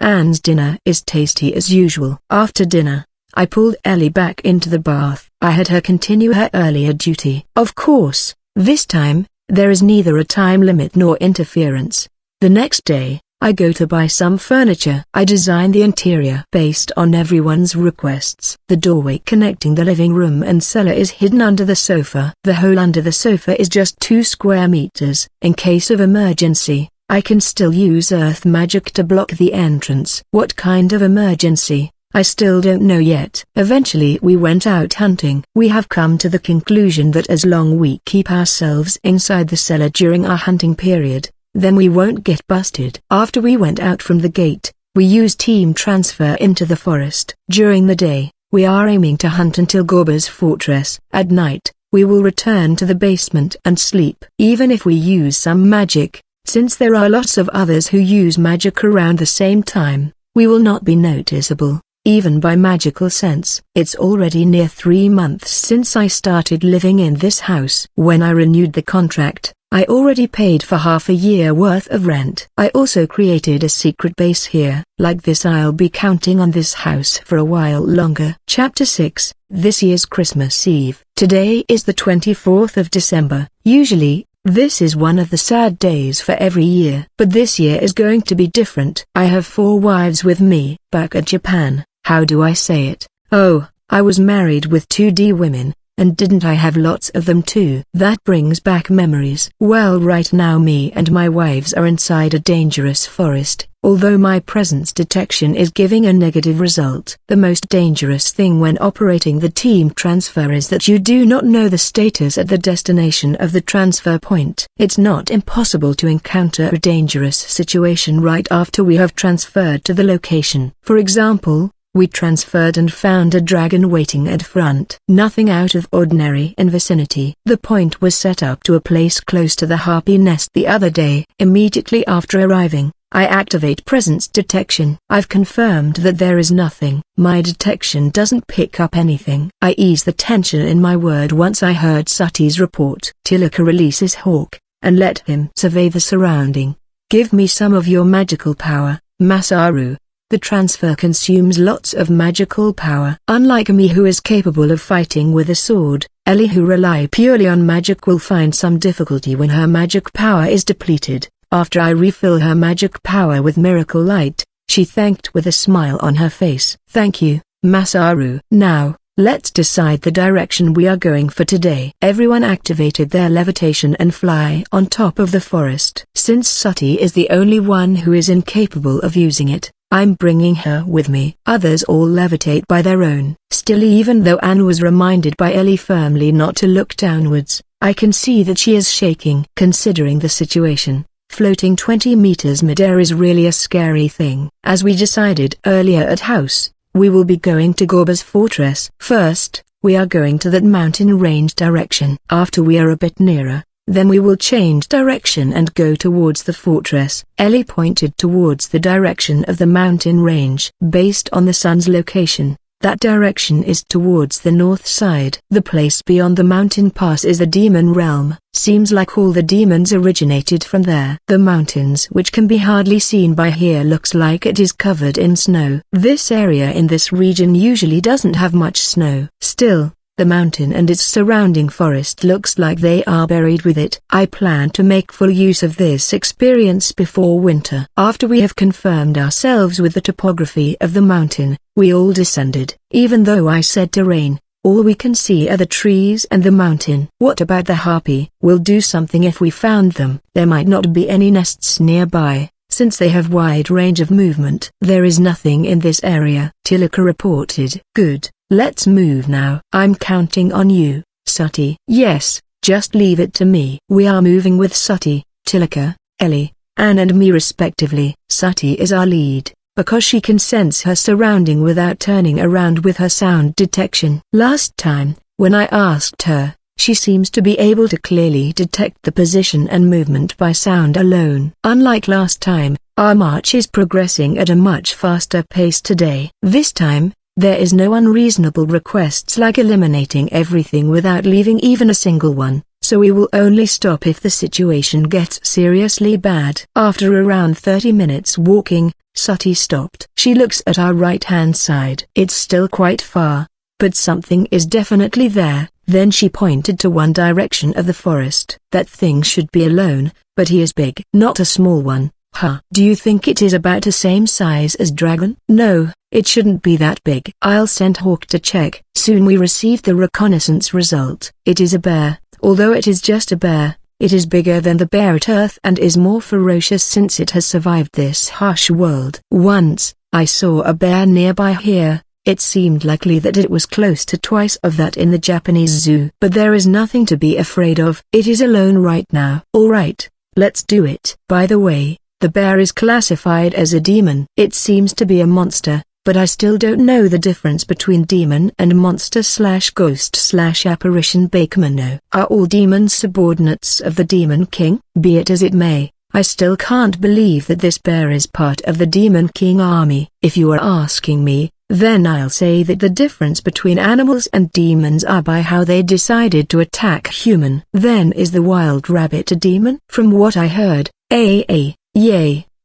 Anne's dinner is tasty as usual. After dinner, I pulled Ellie back into the bath. I had her continue her earlier duty. Of course, this time, there is neither a time limit nor interference. The next day, I go to buy some furniture. I design the interior based on everyone's requests. The doorway connecting the living room and cellar is hidden under the sofa. The hole under the sofa is just 2 square meters. In case of emergency, I can still use earth magic to block the entrance. What kind of emergency, I still don't know yet. Eventually we went out hunting. We have come to the conclusion that as long we keep ourselves inside the cellar during our hunting period, then we won't get busted. After we went out from the gate, we used team transfer into the forest. During the day, we are aiming to hunt until Gorba's fortress. At night, we will return to the basement and sleep. Even if we use some magic, since there are lots of others who use magic around the same time, we will not be noticeable, even by magical sense. It's already near 3 months since I started living in this house. When I renewed the contract, I already paid for half a year worth of rent. I also created a secret base here. Like this, I'll be counting on this house for a while longer. Chapter 6, This year's Christmas Eve. Today is the 24th of December. Usually, this is one of the sad days for every year. But this year is going to be different. I have 4 wives with me. Back at Japan, how do I say it? Oh, I was married with 2D women, and didn't I have lots of them too? That brings back memories. Well, right now me and my wives are inside a dangerous forest. Although my presence detection is giving a negative result. The most dangerous thing when operating the team transfer is that you do not know the status at the destination of the transfer point. It's not impossible to encounter a dangerous situation right after we have transferred to the location. For example, we transferred and found a dragon waiting at front. Nothing out of ordinary in vicinity. The point was set up to a place close to the harpy nest the other day. Immediately after arriving, I activate presence detection. I've confirmed that there is nothing. My detection doesn't pick up anything. I ease the tension in my word once I heard Sati's report. Tilaka releases Hawk, and let him survey the surrounding. Give me some of your magical power, Masaru. The transfer consumes lots of magical power. Unlike me, who is capable of fighting with a sword, Ellie, who rely purely on magic, will find some difficulty when her magic power is depleted. After I refill her magic power with miracle light, she thanked with a smile on her face. Thank you, Masaru. Now, let's decide the direction we are going for today. Everyone activated their levitation and fly on top of the forest. Since Sati is the only one who is incapable of using it, I'm bringing her with me. Others all levitate by their own. Still, even though Anne was reminded by Ellie firmly not to look downwards, I can see that she is shaking. Considering the situation, floating 20 meters midair is really a scary thing. As we decided earlier at house, we will be going to Gorba's fortress. First, we are going to that mountain range direction. After we are a bit nearer, then we will change direction and go towards the fortress. Ellie pointed towards the direction of the mountain range. Based on the sun's location, that direction is towards the north side. The place beyond the mountain pass is the demon realm. Seems like all the demons originated from there. The mountains, which can be hardly seen by here, looks like it is covered in snow. This area in this region usually doesn't have much snow. Still, The mountain and its surrounding forest looks like they are buried with it. I plan to make full use of this experience before winter. After we have confirmed ourselves with the topography of the mountain, we all descended. Even though I said terrain, all we can see are the trees and the mountain. What about the harpy? We'll do something if we found them. There might not be any nests nearby, since they have wide range of movement. There is nothing in this area, Tilika reported. Good. Let's move now. I'm counting on you, Sati. Yes, just leave it to me. We are moving with Sati, Tilika, Ellie, Anne and me respectively. Sati is our lead, because she can sense her surrounding without turning around with her sound detection. Last time, when I asked her, she seems to be able to clearly detect the position and movement by sound alone. Unlike last time, our march is progressing at a much faster pace today. This time, there is no unreasonable requests like eliminating everything without leaving even a single one, so we will only stop if the situation gets seriously bad. After around 30 minutes walking, Sati stopped. She looks at our right-hand side. It's still quite far, but something is definitely there. Then she pointed to one direction of the forest. That thing should be alone, but he is big. Not a small one. Huh. Do you think it is about the same size as Dragon? No, it shouldn't be that big. I'll send Hawk to check. Soon we received the reconnaissance result. It is a bear. Although it is just a bear, it is bigger than the bear at Earth and is more ferocious since it has survived this harsh world. Once, I saw a bear nearby here. It seemed likely that it was close to twice of that in the Japanese zoo. But there is nothing to be afraid of. It is alone right now. Alright, let's do it. By the way, the bear is classified as a demon. It seems to be a monster, but I still don't know the difference between demon and monster/ghost/apparition. Bakemono. Are all demons subordinates of the Demon King? Be it as it may, I still can't believe that this bear is part of the Demon King army. If you are asking me, then I'll say that the difference between animals and demons are by how they decided to attack human. Then is the wild rabbit a demon? From what I heard, yay,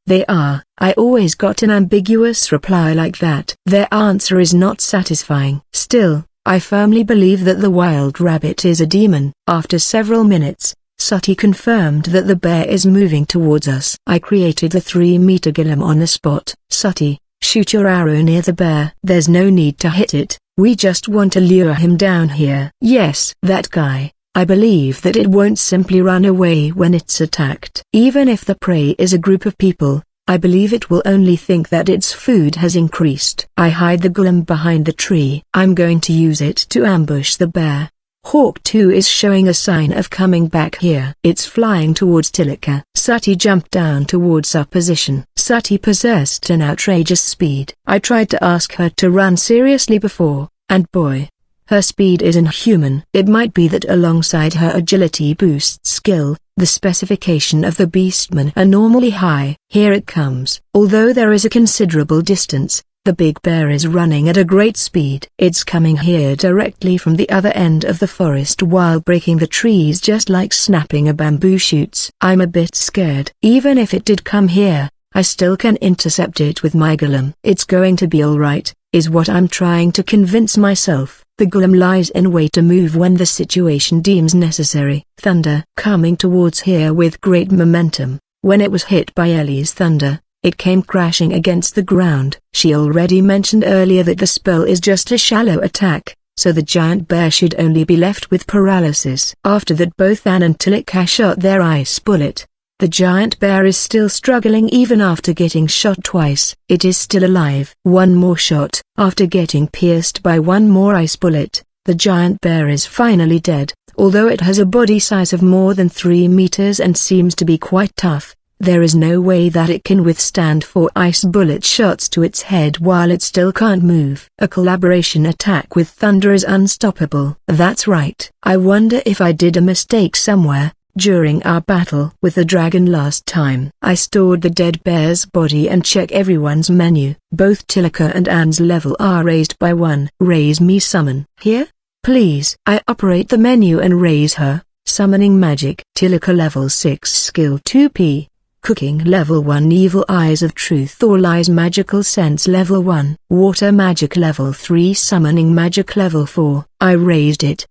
they are. I always got an ambiguous reply like that. Their answer is not satisfying. Still, I firmly believe that the wild rabbit is a demon. After several minutes, Sati confirmed that the bear is moving towards us. I created the 3-meter golem on the spot. Sati, shoot your arrow near the bear. There's no need to hit it, we just want to lure him down here. Yes, that guy. I believe that it won't simply run away when it's attacked. Even if the prey is a group of people, I believe it will only think that its food has increased. I hide the golem behind the tree. I'm going to use it to ambush the bear. Hawk 2 is showing a sign of coming back here. It's flying towards Tilika. Sati jumped down towards our position. Sati possessed an outrageous speed. I tried to ask her to run seriously before, and boy, her speed is inhuman. It might be that alongside her agility boost skill, the specification of the beastmen are normally high. Here it comes. Although there is a considerable distance, the big bear is running at a great speed. It's coming here directly from the other end of the forest while breaking the trees just like snapping a bamboo shoots. I'm a bit scared. Even if it did come here, I still can intercept it with my golem. It's going to be alright, is what I'm trying to convince myself. The golem lies in wait to move when the situation deems necessary. Thunder coming towards here with great momentum. When it was hit by Ellie's thunder, it came crashing against the ground. She already mentioned earlier that the spell is just a shallow attack, so the giant bear should only be left with paralysis. After that both Anne and Tilika shot their ice bullet. The giant bear is still struggling even after getting shot twice. It is still alive. One more shot. After getting pierced by one more ice bullet, the giant bear is finally dead. Although it has a body size of more than 3 meters and seems to be quite tough, there is no way that it can withstand 4 ice bullet shots to its head while it still can't move. A collaboration attack with thunder is unstoppable. That's right. I wonder if I did a mistake somewhere. During our battle with the dragon last time, I stored the dead bear's body and check everyone's menu. Both Tilika and Anne's level are raised by 1. Raise me summon. Here? Please. I operate the menu and raise her. Summoning magic. Tilika level 6 skill 2p. Cooking level 1. Evil eyes of truth or lies. Magical sense level 1. Water magic level 3. Summoning magic level 4. I raised it.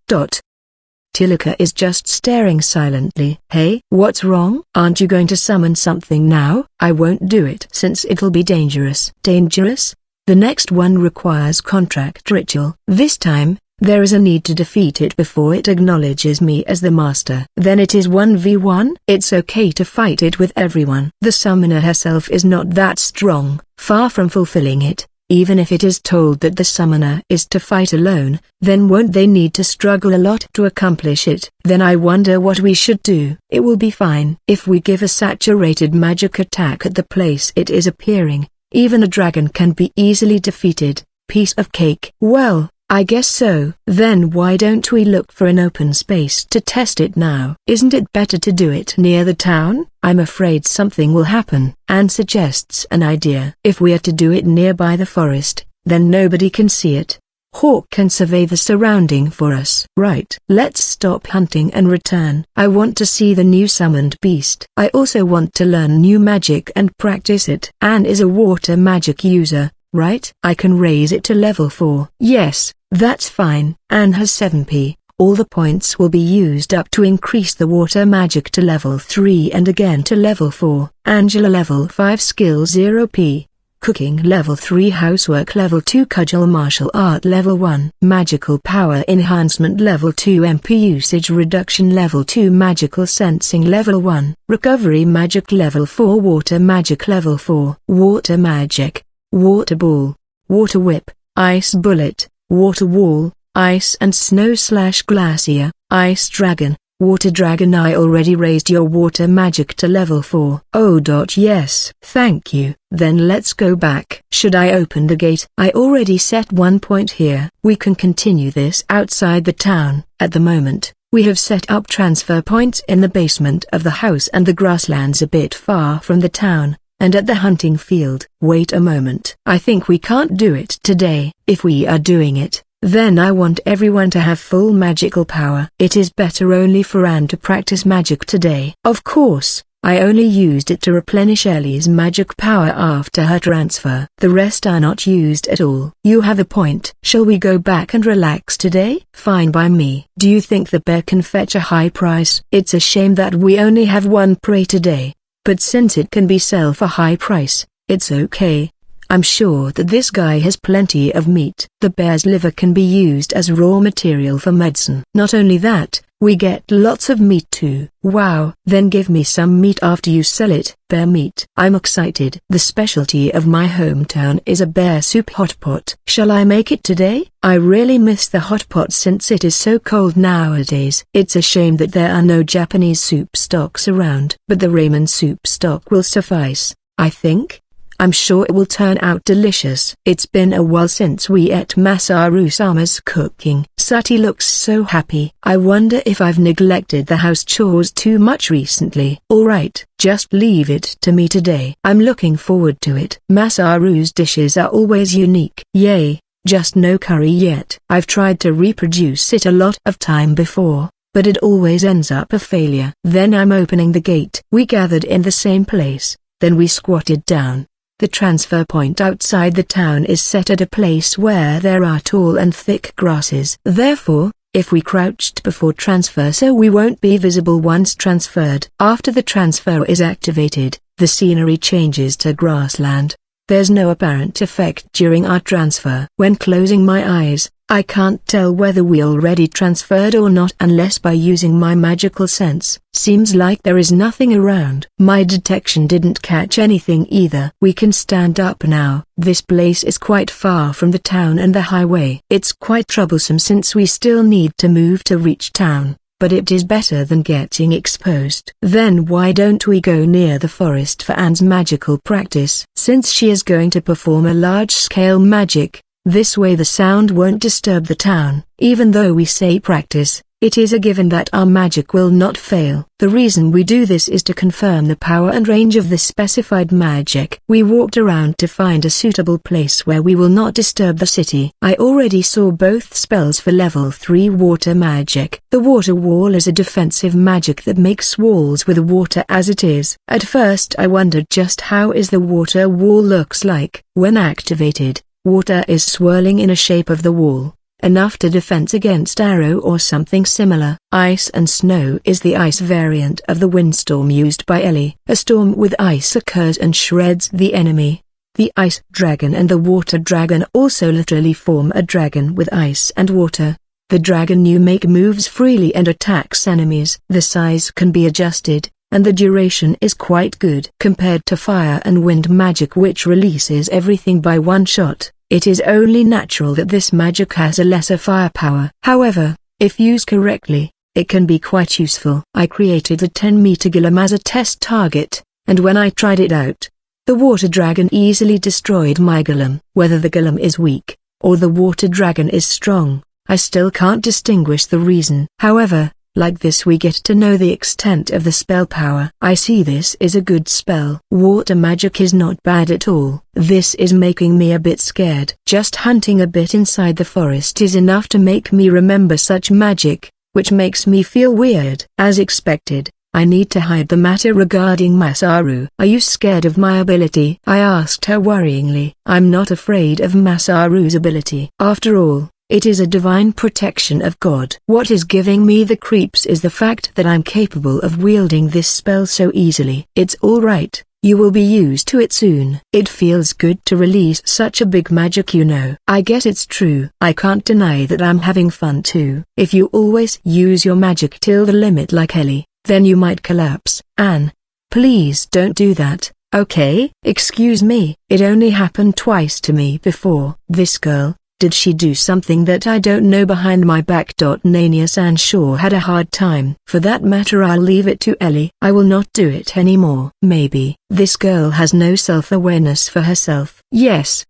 Tilika is just staring silently. Hey, what's wrong? Aren't you going to summon something now? I won't do it since it'll be dangerous. Dangerous? The next one requires contract ritual. This time, there is a need to defeat it before it acknowledges me as the master. Then it is 1v1. It's okay to fight it with everyone. The summoner herself is not that strong, far from fulfilling it. Even if it is told that the summoner is to fight alone, then won't they need to struggle a lot to accomplish it? Then I wonder what we should do. It will be fine if we give a saturated magic attack at the place it is appearing. Even a dragon can be easily defeated. Piece of cake. Well, I guess so. Then why don't we look for an open space to test it now? Isn't it better to do it near the town? I'm afraid something will happen. Anne suggests an idea. If we are to do it nearby the forest, then nobody can see it. Hawk can survey the surrounding for us. Right. Let's stop hunting and return. I want to see the new summoned beast. I also want to learn new magic and practice it. Anne is a water magic user, right? I can raise it to level 4. Yes, that's fine. Anne has 7p. All the points will be used up to increase the water magic to level 3 and again to level 4. Angela level 5 skill 0p. Cooking level 3. Housework level 2. Cudgel martial art level 1. Magical power enhancement level 2. MP usage reduction level 2. Magical sensing level 1. Recovery magic level 4. Water magic level 4. Water magic. Water ball. Water whip. Ice bullet. Water wall. Ice and snow / glacier. Ice dragon. Water dragon. I already raised your water magic to level 4. Oh. Yes. Thank you. Then let's go back. Should I open the gate? I already set 1 point here. We can continue this outside the town. At the moment, we have set up transfer points in the basement of the house and the grasslands a bit far from the town, and at the hunting field. Wait a moment. I think we can't do it today. If we are doing it, then I want everyone to have full magical power. It is better only for Anne to practice magic today. Of course, I only used it to replenish Ellie's magic power after her transfer. The rest are not used at all. You have a point. Shall we go back and relax today? Fine by me. Do you think the bear can fetch a high price? It's a shame that we only have one prey today, but since it can be sell for high price, it's okay. I'm sure that this guy has plenty of meat. The bear's liver can be used as raw material for medicine. Not only that, we get lots of meat too. Wow. Then give me some meat after you sell it. Bear meat. I'm excited. The specialty of my hometown is a bear soup hot pot. Shall I make it today? I really miss the hot pot since it is so cold nowadays. It's a shame that there are no Japanese soup stocks around. But the ramen soup stock will suffice, I think. I'm sure it will turn out delicious. It's been a while since we ate Masaru-sama's cooking. Sati looks so happy. I wonder if I've neglected the house chores too much recently. Alright, just leave it to me today. I'm looking forward to it. Masaru's dishes are always unique. Yay, just no curry yet. I've tried to reproduce it a lot of time before, but it always ends up a failure. Then I'm opening the gate. We gathered in the same place, then we squatted down. The transfer point outside the town is set at a place where there are tall and thick grasses. Therefore, if we crouched before transfer so we won't be visible once transferred. After the transfer is activated, the scenery changes to grassland. There's no apparent effect during our transfer. When closing my eyes, I can't tell whether we already transferred or not unless by using my magical sense. Seems like there is nothing around. My detection didn't catch anything either. We can stand up now. This place is quite far from the town and the highway. It's quite troublesome since we still need to move to reach town, but it is better than getting exposed. Then why don't we go near the forest for Anne's magical practice? Since she is going to perform a large-scale magic, this way the sound won't disturb the town. Even though we say practice, It is a given that our magic will not fail. The reason we do this is to confirm the power and range of the specified magic. We walked around to find a suitable place where we will not disturb the city. I already saw both spells for level 3 water magic. The water wall is a defensive magic that makes walls with water as it is. At first I wondered just how is the water wall looks like. When activated, water is swirling in a shape of the wall, enough to defense against arrow or something similar. Ice and snow is the ice variant of the windstorm used by Ellie. A storm with ice occurs and shreds the enemy. The ice dragon and the water dragon also literally form a dragon with ice and water. The dragon make moves freely and attacks enemies. The size can be adjusted, and the duration is quite good. Compared to fire and wind magic which releases everything by one shot, it is only natural that this magic has a lesser firepower. However, if used correctly, it can be quite useful. I created a 10-meter golem as a test target, and when I tried it out, the water dragon easily destroyed my golem. Whether the golem is weak, or the water dragon is strong, I still can't distinguish the reason. However, like this we get to know the extent of the spell power. I see this is a good spell. Water magic is not bad at all. This is making me a bit scared. Just hunting a bit inside the forest is enough to make me remember such magic, which makes me feel weird. As expected, I need to hide the matter regarding Masaru. Are you scared of my ability? I asked her worryingly. I'm not afraid of Masaru's ability. After all, it is a divine protection of God. What is giving me the creeps is the fact that I'm capable of wielding this spell so easily. It's alright, you will be used to it soon. It feels good to release such a big magic, you know. I guess it's true. I can't deny that I'm having fun too. If you always use your magic till the limit like Ellie, then you might collapse. Anne, please don't do that, okay? Excuse me, it only happened twice to me before. This girl, did she do something that I don't know behind my back? Nanius and sure had a hard time. For that matter I'll leave it to Ellie. I will not do it anymore. Maybe this girl has no self-awareness for herself. Yes.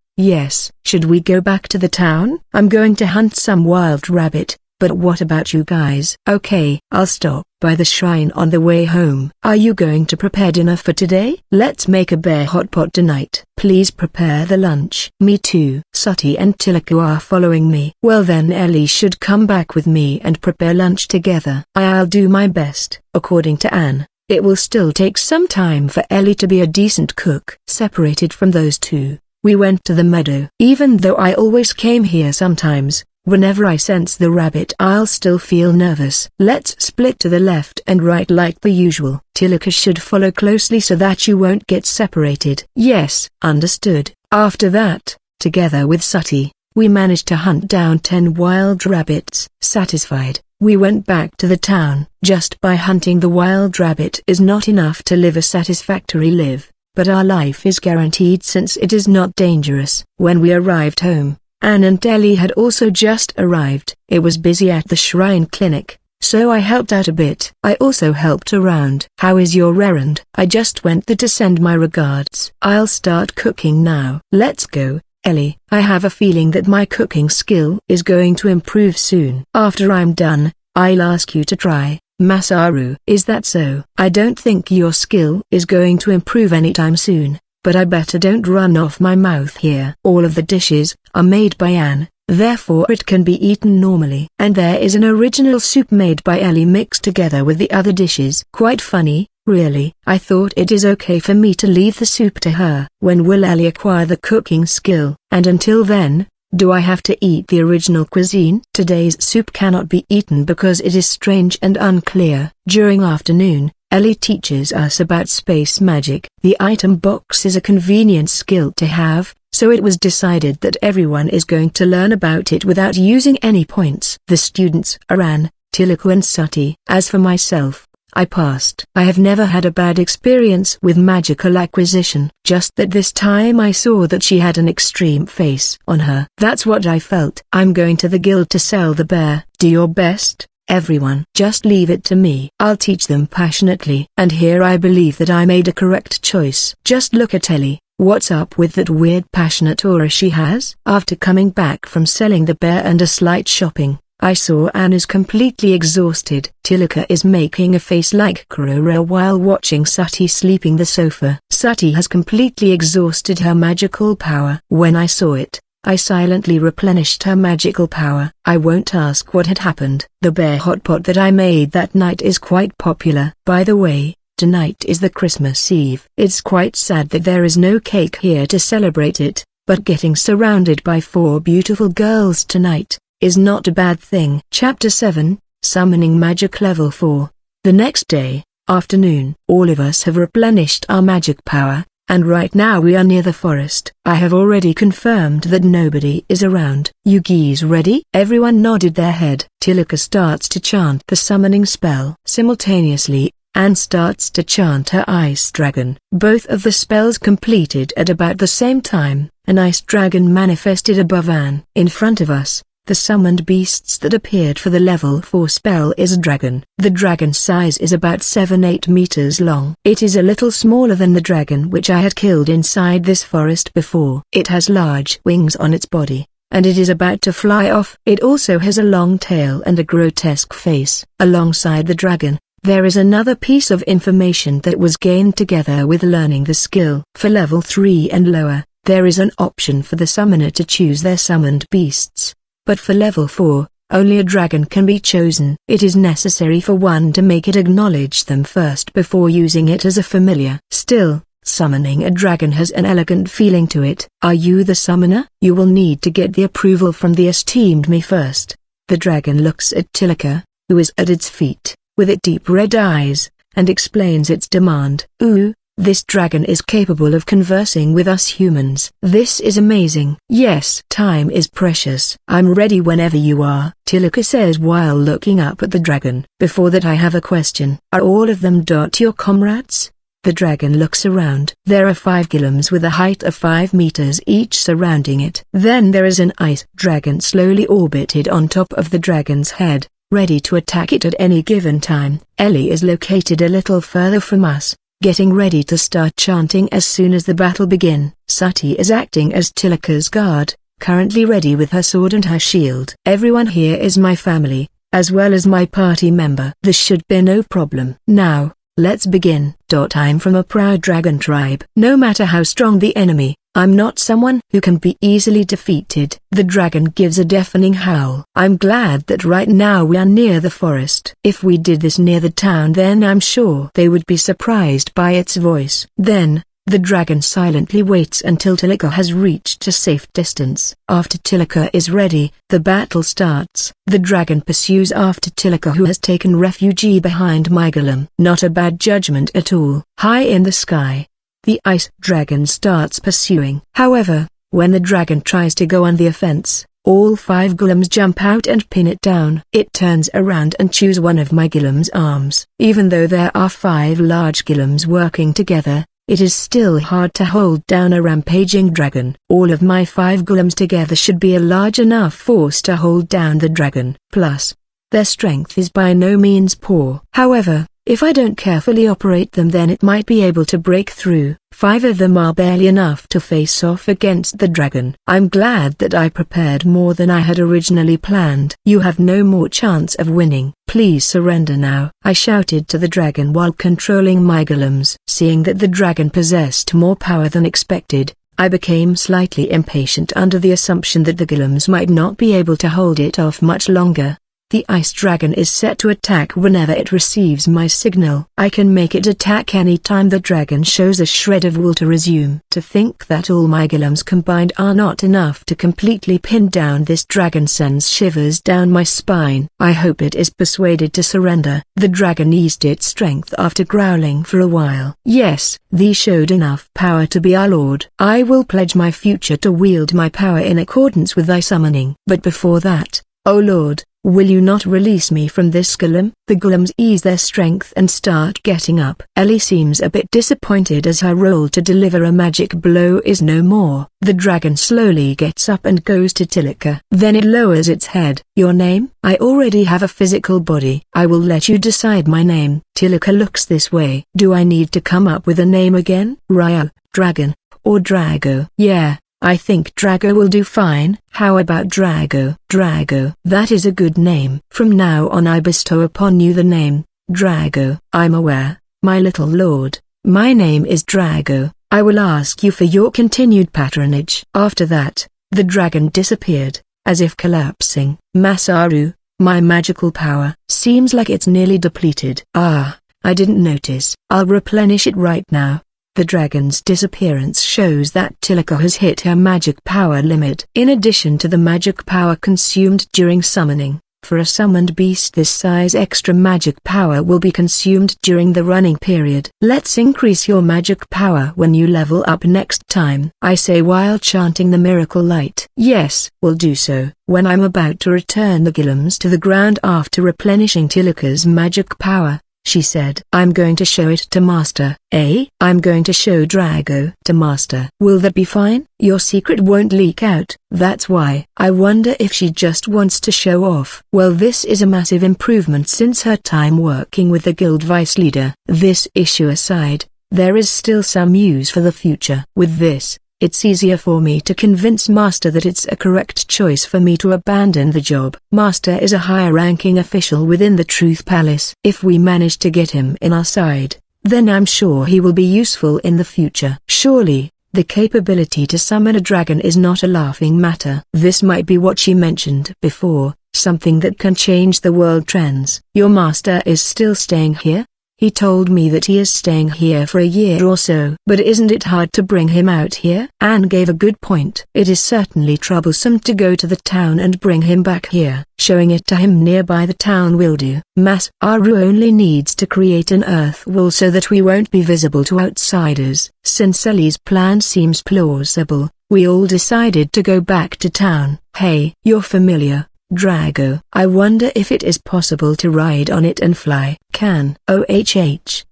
Should we go back to the town? I'm going to hunt some wild rabbit. But what about you guys? Okay, I'll stop by the shrine on the way home. Are you going to prepare dinner for today? Let's make a bear hot pot tonight. Please prepare the lunch. Me too. Sati and Tiliku are following me. Well then Ellie should come back with me and prepare lunch together. I'll do my best. According to Anne, it will still take some time for Ellie to be a decent cook. Separated from those two, we went to the meadow. Even though I always came here sometimes, whenever I sense the rabbit I'll still feel nervous. Let's split to the left and right like the usual. Tilika should follow closely so that you won't get separated. Yes, understood. After that, together with Sati, we managed to hunt down 10 wild rabbits. Satisfied, we went back to the town. Just by hunting the wild rabbit is not enough to live a satisfactory life, but our life is guaranteed since it is not dangerous. When we arrived home, Anne and Ellie had also just arrived. It was busy at the shrine clinic, so I helped out a bit. I also helped around. How is your errand? I just went there to send my regards. I'll start cooking now. Let's go, Ellie. I have a feeling that my cooking skill is going to improve soon. After I'm done, I'll ask you to try. Masaru. Is that so? I don't think your skill is going to improve anytime soon, but I better don't run off my mouth here. All of the dishes are made by Anne, therefore it can be eaten normally. And there is an original soup made by Ellie mixed together with the other dishes. Quite funny, really. I thought it is okay for me to leave the soup to her. When will Ellie acquire the cooking skill? And until then, do I have to eat the original cuisine? Today's soup cannot be eaten because it is strange and unclear. During afternoon, Ellie teaches us about space magic. The item box is a convenient skill to have, so it was decided that everyone is going to learn about it without using any points. The students are Anne, Tiliku and Sati. As for myself, I passed. I have never had a bad experience with magical acquisition, just that this time I saw that she had an extreme face on her. That's what I felt. I'm going to the guild to sell the bear. Do your best, everyone. Just leave it to me. I'll teach them passionately. And here I believe that I made a correct choice. Just look at Ellie. What's up with that weird passionate aura she has? After coming back from selling the bear and a slight shopping, I saw Anne is completely exhausted. Tilaka is making a face like Kurora while watching Sati sleeping the sofa. Sati has completely exhausted her magical power. When I saw it, I silently replenished her magical power. I won't ask what had happened. The bear hot pot that I made that night is quite popular. By the way, tonight is the Christmas Eve. It's quite sad that there is no cake here to celebrate it, but getting surrounded by 4 beautiful girls tonight is not a bad thing. Chapter 7, Summoning Magic Level 4. The next day, afternoon. All of us have replenished our magic power, and right now we are near the forest. I have already confirmed that nobody is around. You geese ready? Everyone nodded their head. Tilaka starts to chant the summoning spell. Simultaneously, Anne starts to chant her ice dragon. Both of the spells completed at about the same time. An ice dragon manifested above Anne. In front of us, the summoned beasts that appeared for the level 4 spell is a dragon. The dragon's size is about 7-8 meters long. It is a little smaller than the dragon which I had killed inside this forest before. It has large wings on its body, and it is about to fly off. It also has a long tail and a grotesque face. Alongside the dragon, there is another piece of information that was gained together with learning the skill. For level 3 and lower, there is an option for the summoner to choose their summoned beasts. But for level 4, only a dragon can be chosen. It is necessary for one to make it acknowledge them first before using it as a familiar. Still, summoning a dragon has an elegant feeling to it. Are you the summoner? You will need to get the approval from the esteemed me first. The dragon looks at Tilaka, who is at its feet, with its deep red eyes, and explains its demand. Ooh. This dragon is capable of conversing with us humans. This is amazing. Yes, time is precious. I'm ready whenever you are, Tilaka says while looking up at the dragon. Before that I have a question. Are all of them your comrades? The dragon looks around. There are 5 golems with a height of 5 meters each surrounding it. Then there is an ice dragon slowly orbited on top of the dragon's head, ready to attack it at any given time. Ellie is located a little further from us, getting ready to start chanting as soon as the battle begin. Sati is acting as Tilaka's guard, currently ready with her sword and her shield. Everyone here is my family, as well as my party member. This should be no problem. Now, let's begin. I'm from a proud dragon tribe. No matter how strong the enemy, I'm not someone who can be easily defeated. The dragon gives a deafening howl. I'm glad that right now we are near the forest. If we did this near the town, then I'm sure they would be surprised by its voice. Then, the dragon silently waits until Tilaka has reached a safe distance. After Tilaka is ready, the battle starts. The dragon pursues after Tilaka, who has taken refuge behind my golem. Not a bad judgment at all. High in the sky, the ice dragon starts pursuing. However, when the dragon tries to go on the offense, all 5 golems jump out and pin it down. It turns around and chews one of my golem's arms. Even though there are 5 large golems working together, it is still hard to hold down a rampaging dragon. All of my 5 golems together should be a large enough force to hold down the dragon. Plus, their strength is by no means poor. However, if I don't carefully operate them, then it might be able to break through. 5 of them are barely enough to face off against the dragon. I'm glad that I prepared more than I had originally planned. You have no more chance of winning. Please surrender now, I shouted to the dragon while controlling my golems. Seeing that the dragon possessed more power than expected, I became slightly impatient under the assumption that the golems might not be able to hold it off much longer. The ice dragon is set to attack whenever it receives my signal. I can make it attack any time the dragon shows a shred of will to resume. To think that all my golems combined are not enough to completely pin down this dragon sends shivers down my spine. I hope it is persuaded to surrender. The dragon eased its strength after growling for a while. Yes, thee showed enough power to be our lord. I will pledge my future to wield my power in accordance with thy summoning. But before that, O Lord, will you not release me from this golem? The golems ease their strength and start getting up. Ellie seems a bit disappointed as her role to deliver a magic blow is no more. The dragon slowly gets up and goes to Tilaka. Then it lowers its head. Your name? I already have a physical body. I will let you decide my name. Tilaka looks this way. Do I need to come up with a name again? Ryo, Dragon, or Drago? Yeah, I think Drago will do fine. How about Drago? Drago. That is a good name. From now on I bestow upon you the name, Drago. I'm aware, my little lord. My name is Drago. I will ask you for your continued patronage. After that, the dragon disappeared, as if collapsing. Masaru, my magical power seems like it's nearly depleted. Ah, I didn't notice. I'll replenish it right now. The dragon's disappearance shows that Tilika has hit her magic power limit. In addition to the magic power consumed during summoning, for a summoned beast this size, extra magic power will be consumed during the running period. Let's increase your magic power when you level up next time, I say while chanting the miracle light. Yes, we'll do so. When I'm about to return the Gillums to the ground after replenishing Tilika's magic power, she said, I'm going to show it to Master. I'm going to show Drago to Master. Will that be fine? Your secret won't leak out. That's why. I wonder if she just wants to show off. Well, this is a massive improvement since her time working with the guild vice leader. This issue aside, there is still some use for the future. With this, it's easier for me to convince Master that it's a correct choice for me to abandon the job. Master is a high-ranking official within the Truth Palace. If we manage to get him in our side, then I'm sure he will be useful in the future. Surely, the capability to summon a dragon is not a laughing matter. This might be what she mentioned before, something that can change the world trends. Your master is still staying here? He told me that he is staying here for a year or so. But isn't it hard to bring him out here? Anne gave a good point. It is certainly troublesome to go to the town and bring him back here. Showing it to him nearby the town will do. Masaru only needs to create an earth wall so that we won't be visible to outsiders. Since Ellie's plan seems plausible, we all decided to go back to town. Hey, you're familiar, Drago. I wonder if it is possible to ride on it and fly. Can.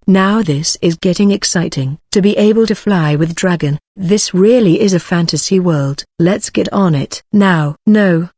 Now this is getting exciting. To be able to fly with dragon, this really is a fantasy world. Let's get on it. Now. No,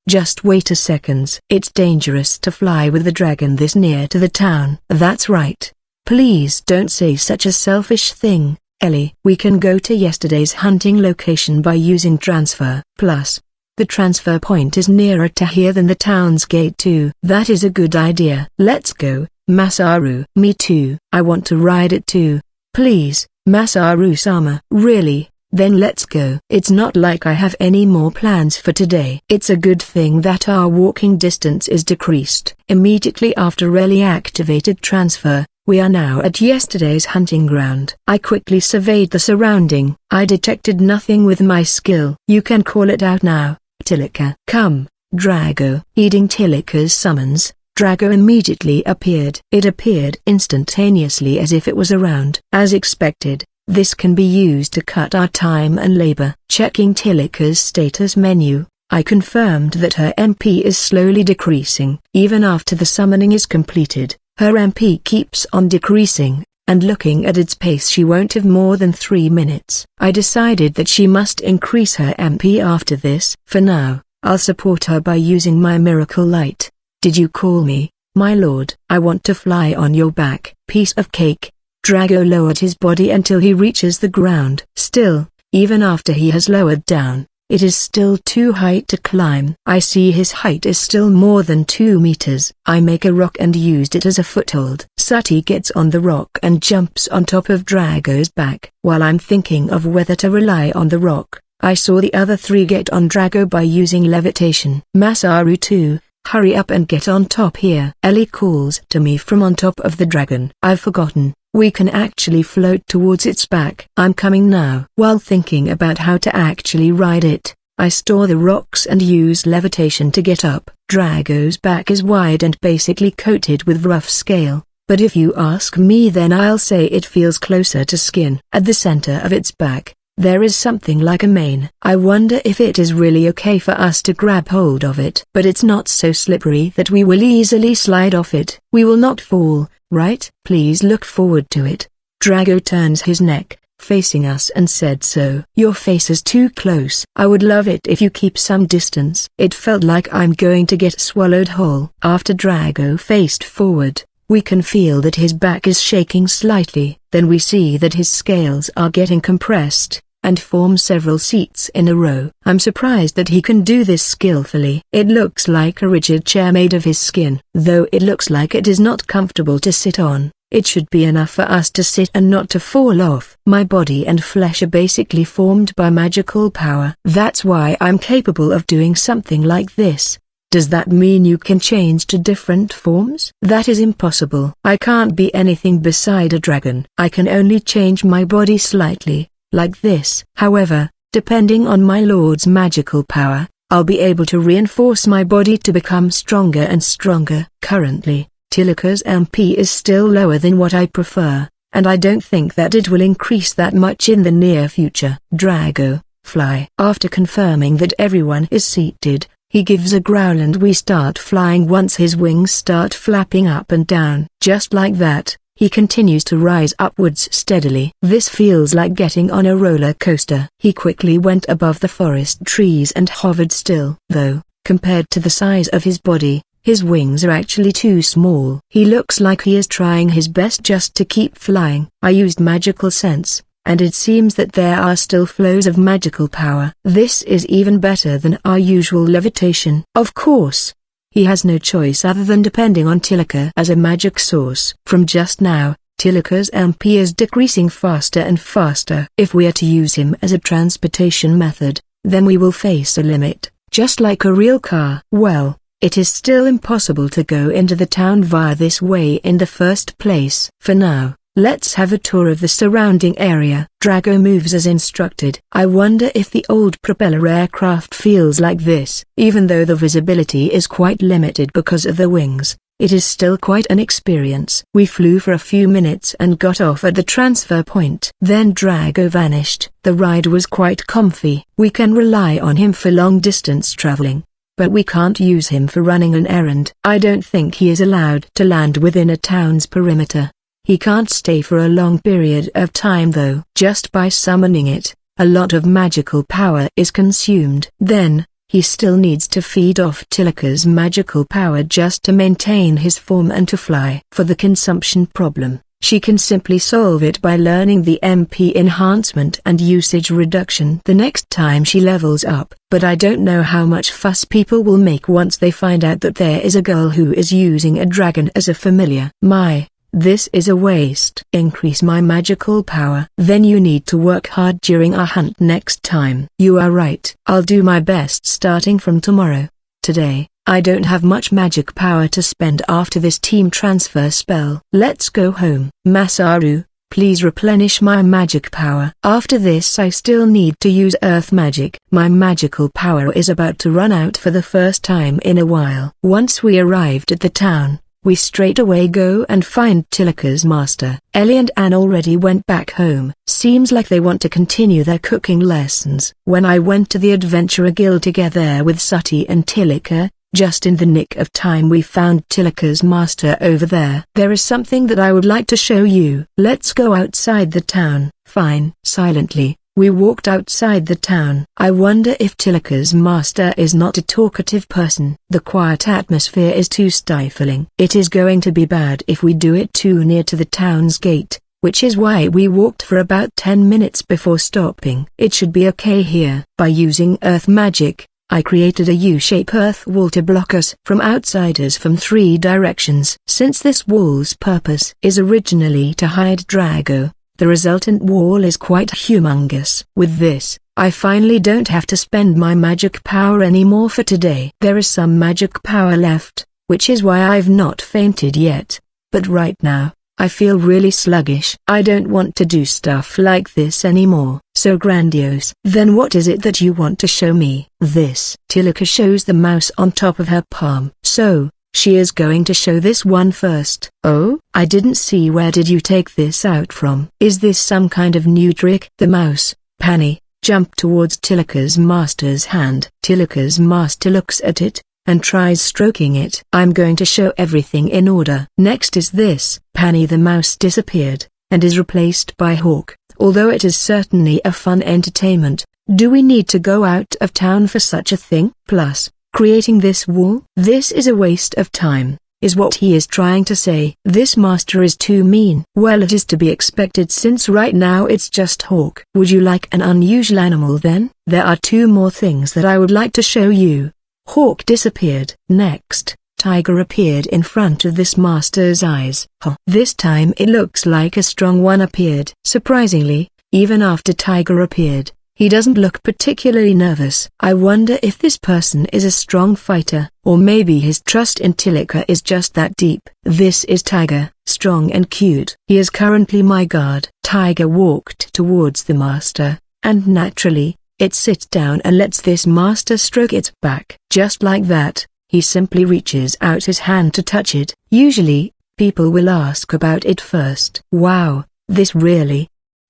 just wait a second. It's dangerous to fly with the dragon this near to the town. That's right. Please don't say such a selfish thing, Ellie. We can go to yesterday's hunting location by using transfer. Plus, the transfer point is nearer to here than the town's gate too. That is a good idea. Let's go, Masaru. Me too. I want to ride it too. Please, Masaru-sama. Really? Then let's go. It's not like I have any more plans for today. It's a good thing that our walking distance is decreased. Immediately after Ellie activated transfer, we are now at yesterday's hunting ground. I quickly surveyed the surrounding. I detected nothing with my skill. You can call it out now, Tilika. Come, Drago. Heeding Tilika's summons, Drago immediately appeared. It appeared instantaneously as if it was around. As expected, this can be used to cut our time and labor. Checking Tilika's status menu, I confirmed that her MP is slowly decreasing. Even after the summoning is completed, her MP keeps on decreasing, and looking at its pace she won't have more than 3 minutes. I decided that she must increase her MP after this. For now, I'll support her by using my miracle light. Did you call me, my lord? I want to fly on your back. Piece of cake. Drago lowered his body until he reaches the ground. Still, even after he has lowered down, it is still too high to climb. I see his height is still more than 2 meters. I make a rock and used it as a foothold. Sati gets on the rock and jumps on top of Drago's back. While I'm thinking of whether to rely on the rock, I saw the other 3 get on Drago by using levitation. Masaru too, hurry up and get on top here. Ellie calls to me from on top of the dragon. I've forgotten. We can actually float towards its back. I'm coming now. While thinking about how to actually ride it, I store the rocks and use levitation to get up. Drago's back is wide and basically coated with rough scale, but if you ask me then I'll say it feels closer to skin. At the center of its back, there is something like a mane. I wonder if it is really okay for us to grab hold of it. But it's not so slippery that we will easily slide off it. We will not fall, right? Please look forward to it. Drago turns his neck, facing us and said so. Your face is too close. I would love it if you keep some distance. It felt like I'm going to get swallowed whole. After Drago faced forward, we can feel that his back is shaking slightly. Then we see that his scales are getting compressed, and form several seats in a row. I'm surprised that he can do this skillfully. It looks like a rigid chair made of his skin. Though it looks like it is not comfortable to sit on, it should be enough for us to sit and not to fall off. My body and flesh are basically formed by magical power. That's why I'm capable of doing something like this. Does that mean you can change to different forms? That is impossible. I can't be anything beside a dragon. I can only change my body slightly, like this. However, depending on my lord's magical power, I'll be able to reinforce my body to become stronger and stronger. Currently, Tilika's MP is still lower than what I prefer, and I don't think that it will increase that much in the near future. Drago, fly. After confirming that everyone is seated, he gives a growl and we start flying once his wings start flapping up and down. Just like that, he continues to rise upwards steadily. This feels like getting on a roller coaster. He quickly went above the forest trees and hovered still. Though, compared to the size of his body, his wings are actually too small. He looks like he is trying his best just to keep flying. I used magical sense, and it seems that there are still flows of magical power. This is even better than our usual levitation. Of course, he has no choice other than depending on Tilika as a magic source. From just now, Tilika's MP is decreasing faster and faster. If we are to use him as a transportation method, then we will face a limit, just like a real car. Well, it is still impossible to go into the town via this way in the first place. For now, let's have a tour of the surrounding area. Drago moves as instructed. I wonder if the old propeller aircraft feels like this. Even though the visibility is quite limited because of the wings, it is still quite an experience. We flew for a few minutes and got off at the transfer point. Then Drago vanished. The ride was quite comfy. We can rely on him for long distance traveling, but we can't use him for running an errand. I don't think he is allowed to land within a town's perimeter. He can't stay for a long period of time though. Just by summoning it, a lot of magical power is consumed. Then, he still needs to feed off Tilika's magical power just to maintain his form and to fly. For the consumption problem, she can simply solve it by learning the MP enhancement and usage reduction the next time she levels up. But I don't know how much fuss people will make once they find out that there is a girl who is using a dragon as a familiar. This is a waste. Increase my magical power. Then you need to work hard during our hunt next time. You are right. I'll do my best starting from tomorrow. Today, I don't have much magic power to spend after this team transfer spell. Let's go home. Masaru, please replenish my magic power. After this I still need to use earth magic. My magical power is about to run out for the first time in a while. Once we arrived at the town, we straight away go and find Tilika's master. Ellie and Anne already went back home. Seems like they want to continue their cooking lessons. When I went to the Adventurer Guild together with Sati and Tilika, just in the nick of time we found Tilika's master over there. There is something that I would like to show you. Let's go outside the town. Fine. Silently, we walked outside the town. I wonder if Tilika's master is not a talkative person. The quiet atmosphere is too stifling. It is going to be bad if we do it too near to the town's gate, which is why we walked for about 10 minutes before stopping. It should be okay here. By using earth magic, I created a U-shape earth wall to block us from outsiders from 3 directions. Since this wall's purpose is originally to hide Drago, the resultant wall is quite humongous. With this, I finally don't have to spend my magic power anymore for today. There is some magic power left, which is why I've not fainted yet. But right now, I feel really sluggish. I don't want to do stuff like this anymore. So grandiose. Then what is it that you want to show me? This. Tilika shows the mouse on top of her palm. So, she is going to show this one first. Oh, I didn't see. Where did you take this out from? Is this some kind of new trick? The mouse, Pani, jumped towards Tilika's master's hand. Tilika's master looks at it, and tries stroking it. I'm going to show everything in order. Next is this. Pani the mouse disappeared, and is replaced by Hawk. Although it is certainly a fun entertainment, do we need to go out of town for such a thing? Plus, creating this wall? This is a waste of time. is what he is trying to say. This master is too mean. Well, it is to be expected since right now it's just Hawk. Would you like an unusual animal then? There are two more things that I would like to show you. Hawk disappeared. Next, Tiger appeared in front of this master's eyes. This time it looks like a strong one appeared. Surprisingly, even after Tiger appeared, he doesn't look particularly nervous. I wonder if this person is a strong fighter, or maybe his trust in Tilika is just that deep. This is Tiger, strong and cute. He is currently my guard. Tiger walked towards the master, and naturally, it sits down and lets this master stroke its back. Just like that, he simply reaches out his hand to touch it. Usually, people will ask about it first. Wow, this really?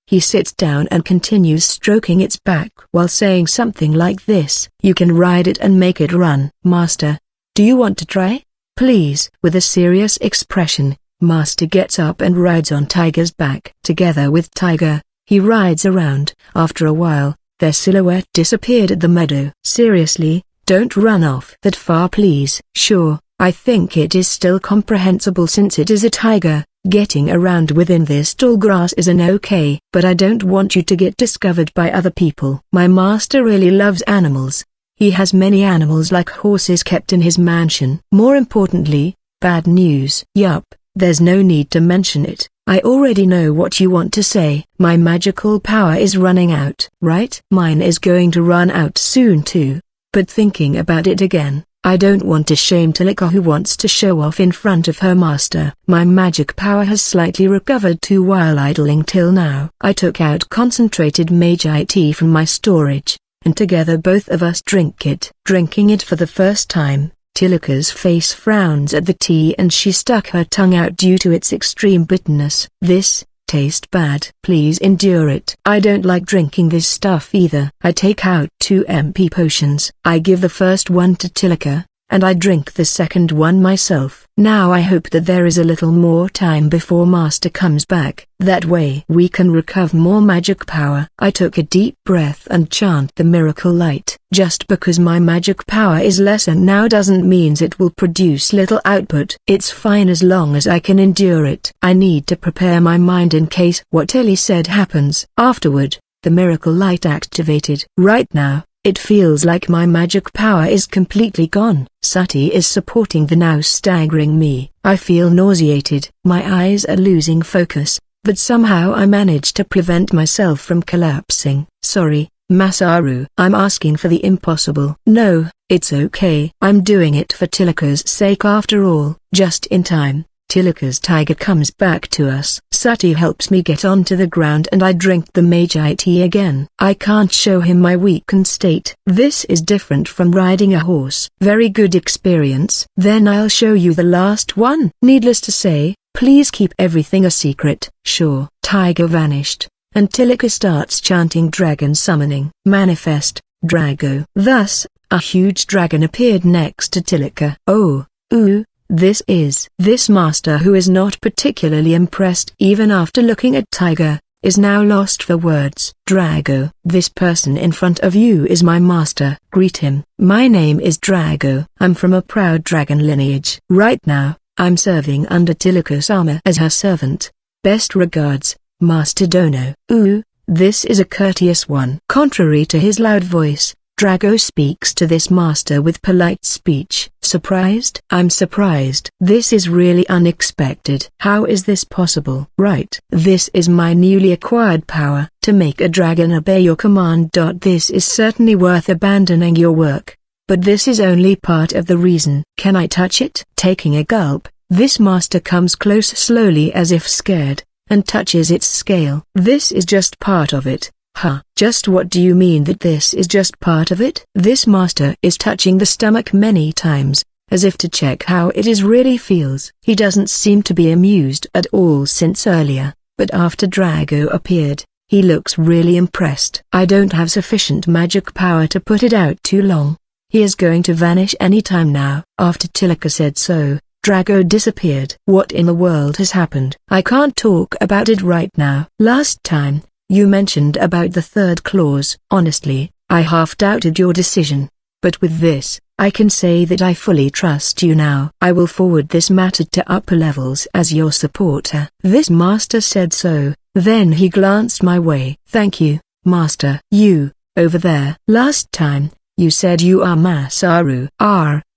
He sits down and continues stroking its back while saying something like this. You can ride it and make it run. Master, do you want to try? Please. With a serious expression, Master gets up and rides on Tiger's back. Together with Tiger, he rides around. After a while, their silhouette disappeared at the meadow. Seriously, don't run off that far please. Sure, I think it is still comprehensible since it is a tiger. Getting around within this tall grass is an okay, but I don't want you to get discovered by other people. My master really loves animals. He has many animals like horses kept in his mansion. More importantly, bad news. Yup, there's no need to mention it. I already know what you want to say. My magical power is running out. Right? Mine is going to run out soon too. But thinking about it again, I don't want to shame Tilika who wants to show off in front of her master. My magic power has slightly recovered too while idling till now. I took out concentrated magi tea from my storage, and together both of us drink it. Drinking it for the first time, Tilika's face frowns at the tea and she stuck her tongue out due to its extreme bitterness. This tastes bad. Please endure it. I don't like drinking this stuff either. I take out 2 MP potions. I give the first one to Tilika, and I drink the second one myself. Now I hope that there is a little more time before Master comes back. That way we can recover more magic power. I took a deep breath and chant the miracle light. Just because my magic power is lesser now doesn't mean it will produce little output. It's fine as long as I can endure it. I need to prepare my mind in case what Ellie said happens. Afterward, the miracle light activated. Right now, it feels like my magic power is completely gone. Sati is supporting the now staggering me. I feel nauseated. My eyes are losing focus, but somehow I manage to prevent myself from collapsing. Sorry, Masaru. I'm asking for the impossible. No, it's okay. I'm doing it for Tilika's sake after all. Just in time, Tilika's tiger comes back to us. Sati helps me get onto the ground and I drink the magi tea again. I can't show him my weakened state. This is different from riding a horse. Very good experience. Then I'll show you the last one. Needless to say, please keep everything a secret. Sure. Tiger vanished, and Tilika starts chanting dragon summoning. Manifest, Drago. Thus, a huge dragon appeared next to Tilika. Oh, ooh. This master who is not particularly impressed even after looking at Tiger, is now lost for words. Drago. This person in front of you is my master. Greet him. My name is Drago. I'm from a proud dragon lineage. Right now, I'm serving under Tilika-sama as her servant. Best regards, Master Dono. Ooh, this is a courteous one. Contrary to his loud voice, Drago speaks to this master with polite speech. Surprised? I'm surprised. This is really unexpected. How is this possible? Right. This is my newly acquired power. To make a dragon obey your command. This is certainly worth abandoning your work. But this is only part of the reason. Can I touch it? Taking a gulp, this master comes close slowly as if scared, and touches its scale. This is just part of it. Huh. Just what do you mean that this is just part of it? This master is touching the stomach many times, as if to check how it is really feels. He doesn't seem to be amused at all since earlier, but after Drago appeared, he looks really impressed. I don't have sufficient magic power to put it out too long. He is going to vanish any time now. After Tilika said so, Drago disappeared. What in the world has happened? I can't talk about it right now. Last time, you mentioned about the third clause. Honestly, I half doubted your decision. But with this, I can say that I fully trust you now. I will forward this matter to upper levels as your supporter." This master said so, then he glanced my way. "Thank you, master." "You, over there. Last time, you said you are Masaru."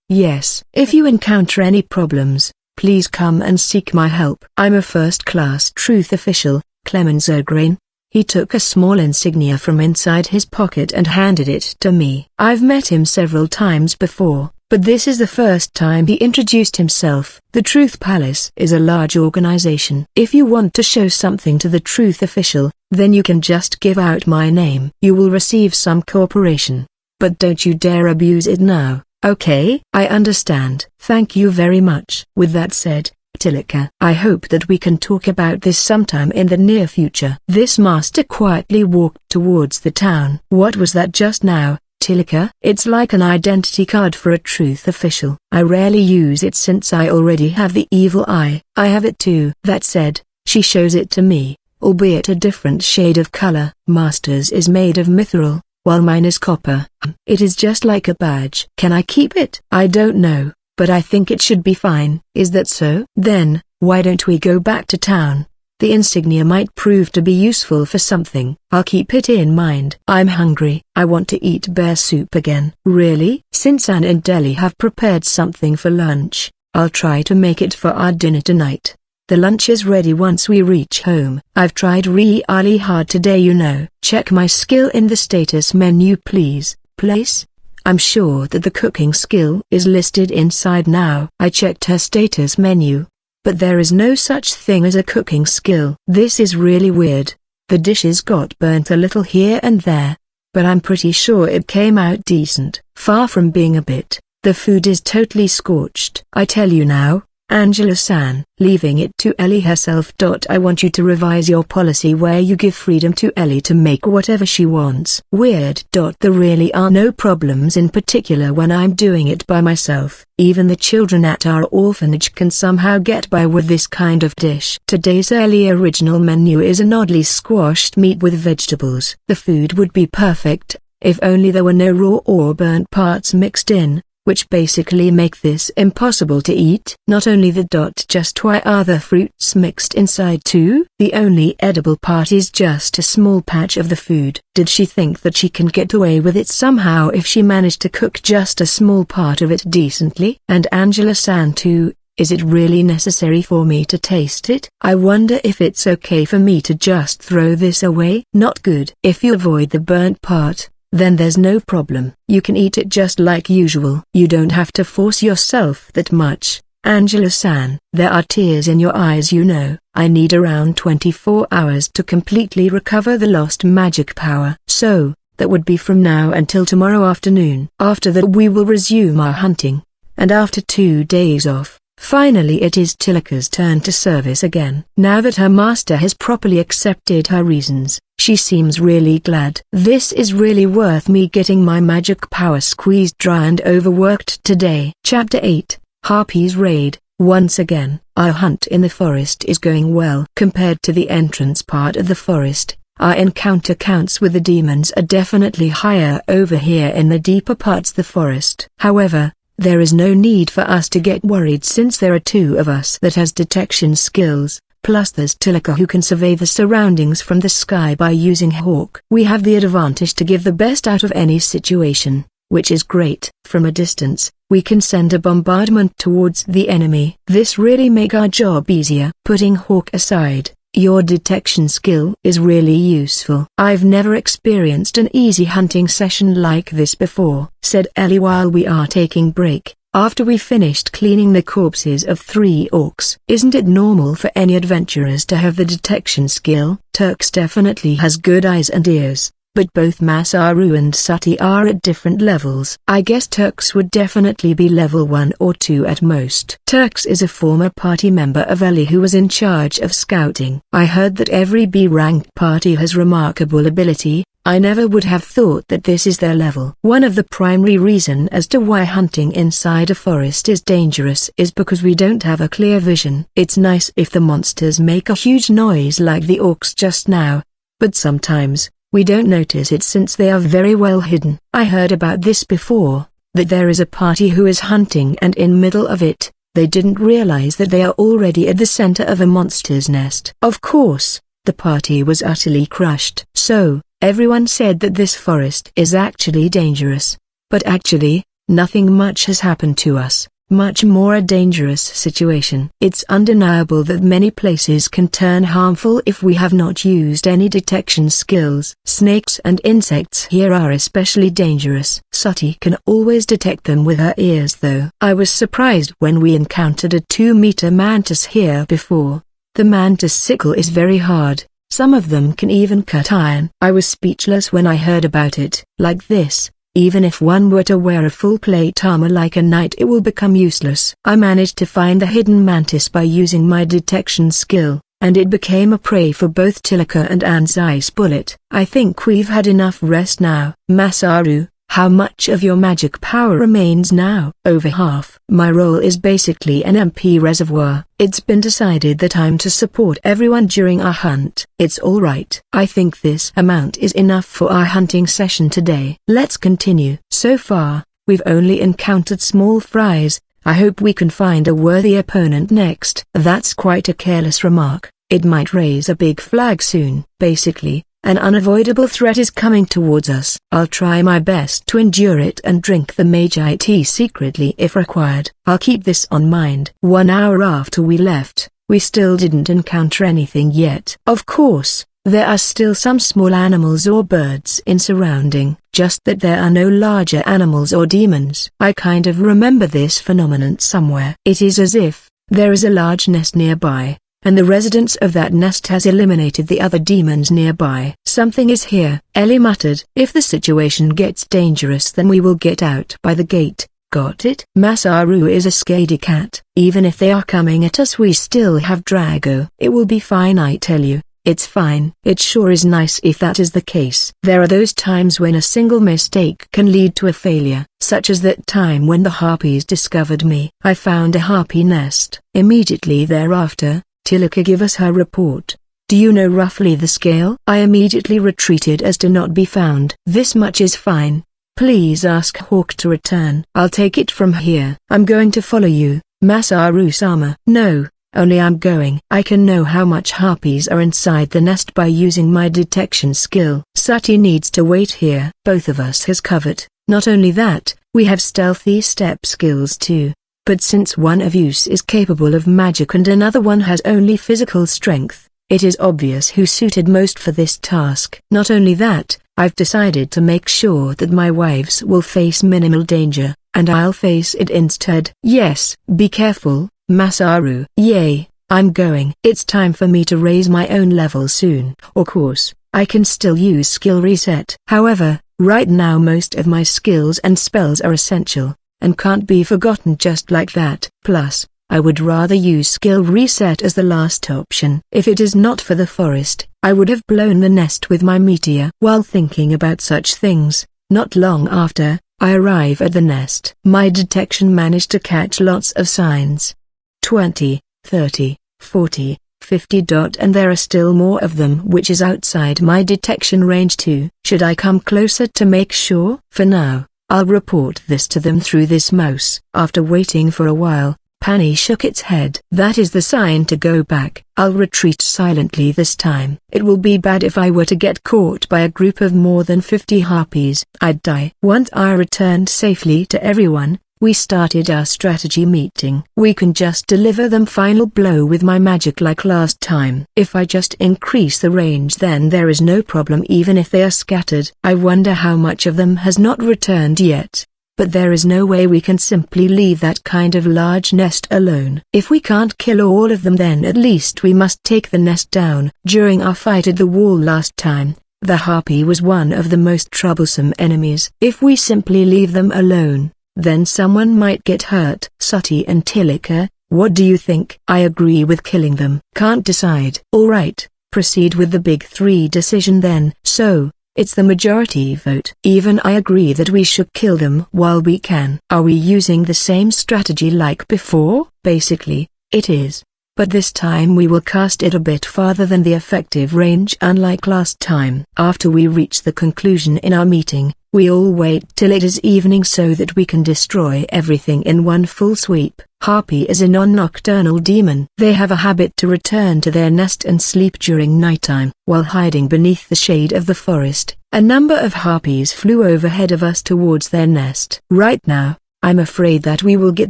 Yes. "If you encounter any problems, please come and seek my help." "I'm a first-class truth official, Clemenzo Grain." He took a small insignia from inside his pocket and handed it to me. I've met him several times before, but this is the first time he introduced himself. The Truth Palace is a large organization. If you want to show something to the Truth Official, then you can just give out my name. You will receive some cooperation, but don't you dare abuse it now, okay? "I understand. Thank you very much." With that said, Tilika, "I hope that we can talk about this sometime in the near future." This master quietly walked towards the town. "What was that just now, Tilika?" "It's like an identity card for a truth official. I rarely use it since I already have the evil eye." "I have it too." That said, she shows it to me, albeit a different shade of color. "Master's is made of mithril, while mine is copper. It is just like a badge." "Can I keep it?" "I don't know, but I think it should be fine." "Is that so? Then, why don't we go back to town? The insignia might prove to be useful for something." "I'll keep it in mind." "I'm hungry. I want to eat bear soup again." "Really?" "Since Anne and Deli have prepared something for lunch, I'll try to make it for our dinner tonight. The lunch is ready once we reach home." "I've tried really hard today, you know." "Check my skill in the status menu please." "Place?" "I'm sure that the cooking skill is listed inside now." I checked her status menu, but there is no such thing as a cooking skill. This is really weird. The dishes got burnt a little here and there, but I'm pretty sure it came out decent. Far from being a bit, the food is totally scorched. I tell you now, Angela-san, leaving it to Ellie herself. I want you to revise your policy where you give freedom to Ellie to make whatever she wants. Weird. There really are no problems in particular when I'm doing it by myself. Even the children at our orphanage can somehow get by with this kind of dish. Today's Ellie original menu is an oddly squashed meat with vegetables. The food would be perfect, if only there were no raw or burnt parts mixed in, which basically make this impossible to eat. Not only that, just why are there fruits mixed inside too? The only edible part is just a small patch of the food. Did she think that she can get away with it somehow if she managed to cook just a small part of it decently? And Angela-san too, is it really necessary for me to taste it? I wonder if it's okay for me to just throw this away? Not good. If you avoid the burnt part, then there's no problem. You can eat it just like usual. You don't have to force yourself that much, Angela-san. There are tears in your eyes, you know. I need around 24 hours to completely recover the lost magic power. So, that would be from now until tomorrow afternoon. After that we will resume our hunting, and after 2 days off, finally it is Tilika's turn to service again. Now that her master has properly accepted her reasons, she seems really glad. This is really worth me getting my magic power squeezed dry and overworked today. Chapter 8, Harpy's Raid. Once again, our hunt in the forest is going well. Compared to the entrance part of the forest, our encounter counts with the demons are definitely higher over here in the deeper parts of the forest. However, there is no need for us to get worried since there are 2 of us that has detection skills. Plus there's Tilika who can survey the surroundings from the sky by using Hawk. We have the advantage to give the best out of any situation, which is great. From a distance, we can send a bombardment towards the enemy. This really make our job easier. Putting Hawk aside, your detection skill is really useful. I've never experienced an easy hunting session like this before, said Ellie while we are taking break, after we finished cleaning the corpses of 3 orcs. Isn't it normal for any adventurers to have the detection skill? Turks definitely has good eyes and ears, but both Masaru and Sati are at different levels. I guess Turks would definitely be level 1 or 2 at most. Turks is a former party member of Ellie who was in charge of scouting. I heard that every B-ranked party has remarkable ability. I never would have thought that this is their level. One of the primary reason as to why hunting inside a forest is dangerous is because we don't have a clear vision. It's nice if the monsters make a huge noise like the orcs just now, but sometimes we don't notice it since they are very well hidden. I heard about this before, that there is a party who is hunting, and in middle of it, they didn't realize that they are already at the center of a monster's nest. Of course, the party was utterly crushed. So, everyone said that this forest is actually dangerous. But actually, nothing much has happened to us. Much more a dangerous situation. It's undeniable that many places can turn harmful if we have not used any detection skills. Snakes and insects here are especially dangerous. Sati can always detect them with her ears though. I was surprised when we encountered a 2-meter mantis here before. The mantis sickle is very hard. Some of them can even cut iron. I was speechless when I heard about it. Like this, even if one were to wear a full plate armor like a knight, it will become useless. I managed to find the hidden mantis by using my detection skill, and it became a prey for both Tilaka and Anne's ice bullet. I think we've had enough rest now. Masaru, how much of your magic power remains now? Over half. My role is basically an MP reservoir. It's been decided that I'm to support everyone during our hunt. It's alright. I think this amount is enough for our hunting session today. Let's continue. So far, we've only encountered small fries. I hope we can find a worthy opponent next. That's quite a careless remark. It might raise a big flag soon. Basically, an unavoidable threat is coming towards us. I'll try my best to endure it and drink the Magi tea secretly if required. I'll keep this on mind. 1 hour after we left, we still didn't encounter anything yet. Of course, there are still some small animals or birds in surrounding, just that there are no larger animals or demons. I kind of remember this phenomenon somewhere. It is as if there is a large nest nearby, and the residents of that nest has eliminated the other demons nearby. Something is here, Ellie muttered. If the situation gets dangerous, then we will get out by the gate. Got it? Masaru is a scaredy cat. Even if they are coming at us, we still have Drago. It will be fine, I tell you. It's fine. It sure is nice if that is the case. There are those times when a single mistake can lead to a failure, such as that time when the harpies discovered me. I found a harpy nest. Immediately thereafter, Tilaka gave us her report. Do you know roughly the scale? I immediately retreated as to not be found. This much is fine. Please ask Hawk to return. I'll take it from here. I'm going to follow you, Masaru-sama. No, only I'm going. I can know how much harpies are inside the nest by using my detection skill. Sati needs to wait here. Both of us has covered. Not only that, we have stealthy step skills too. But since one of us is capable of magic and another one has only physical strength, it is obvious who suited most for this task. Not only that, I've decided to make sure that my wives will face minimal danger, and I'll face it instead. Yes, be careful, Masaru. Yay, I'm going. It's time for me to raise my own level soon. Of course, I can still use skill reset. However, right now most of my skills and spells are essential, and can't be forgotten just like that. Plus, I would rather use skill reset as the last option. If it is not for the forest, I would have blown the nest with my meteor. While thinking about such things, not long after, I arrive at the nest. My detection managed to catch lots of signs. 20, 30, 40, 50. And there are still more of them, which is outside my detection range too. Should I come closer to make sure? For now, I'll report this to them through this mouse. After waiting for a while, Pani shook its head. That is the sign to go back. I'll retreat silently this time. It will be bad if I were to get caught by a group of more than 50 harpies. I'd die. Once I returned safely to everyone, we started our strategy meeting. We can just deliver them final blow with my magic like last time. If I just increase the range, then there is no problem even if they are scattered. I wonder how much of them has not returned yet. But there is no way we can simply leave that kind of large nest alone. If we can't kill all of them, then at least we must take the nest down. During our fight at the wall last time, the harpy was one of the most troublesome enemies. If we simply leave them alone, then someone might get hurt. Sati and Tilaka, what do you think? I agree with killing them. Can't decide. Alright, proceed with the big 3 decision then. So, it's the majority vote. Even I agree that we should kill them while we can. Are we using the same strategy like before? Basically, it is. But this time we will cast it a bit farther than the effective range unlike last time. After we reached the conclusion in our meeting, We all wait till it is evening so that we can destroy everything in one full sweep. Harpy is a non-nocturnal demon. They have a habit to return to their nest and sleep during nighttime. While hiding beneath the shade of the forest, a number of harpies flew overhead of us towards their nest. Right now, I'm afraid that we will get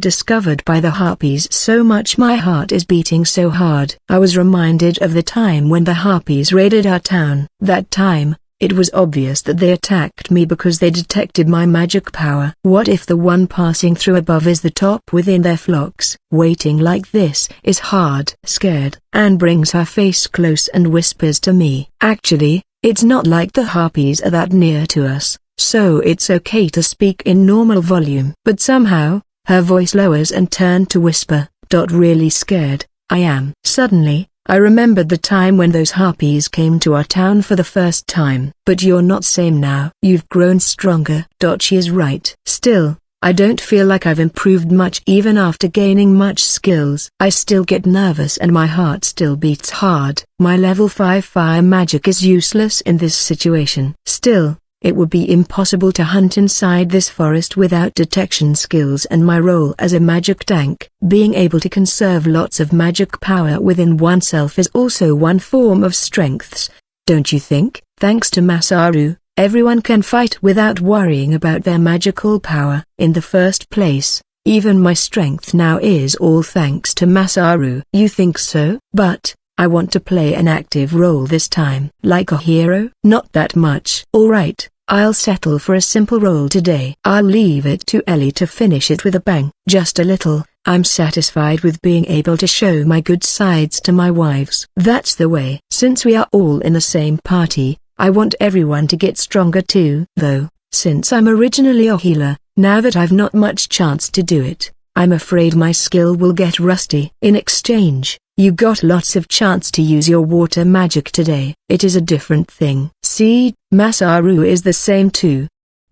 discovered by the harpies, so much my heart is beating so hard. I was reminded of the time when the harpies raided our town. That time, it was obvious that they attacked me because they detected my magic power. What if the one passing through above is the top within their flocks? Waiting like this is hard. Scared, Anne brings her face close and whispers to me. Actually, it's not like the harpies are that near to us, so it's okay to speak in normal volume. But somehow, her voice lowers and turns to whisper, "Really scared, I am." Suddenly, I remembered the time when those harpies came to our town for the first time. But you're not same now. You've grown stronger. She is right. Still, I don't feel like I've improved much even after gaining much skills. I still get nervous and my heart still beats hard. My level 5 fire magic is useless in this situation. Still, it would be impossible to hunt inside this forest without detection skills and my role as a magic tank. Being able to conserve lots of magic power within oneself is also one form of strengths, don't you think? Thanks to Masaru, everyone can fight without worrying about their magical power. In the first place, even my strength now is all thanks to Masaru. You think so? But I want to play an active role this time. Like a hero? Not that much. Alright, I'll settle for a simple role today. I'll leave it to Ellie to finish it with a bang. Just a little. I'm satisfied with being able to show my good sides to my wives. That's the way. Since we are all in the same party, I want everyone to get stronger too. Though, since I'm originally a healer, now that I've not much chance to do it, I'm afraid my skill will get rusty. In exchange, you got lots of chance to use your water magic today. It is a different thing. See, Masaru is the same too.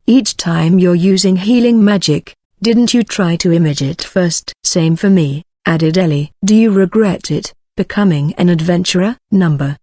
Each time you're using healing magic, didn't you try to image it first? Same for me, added Ellie. Do you regret it, becoming an adventurer?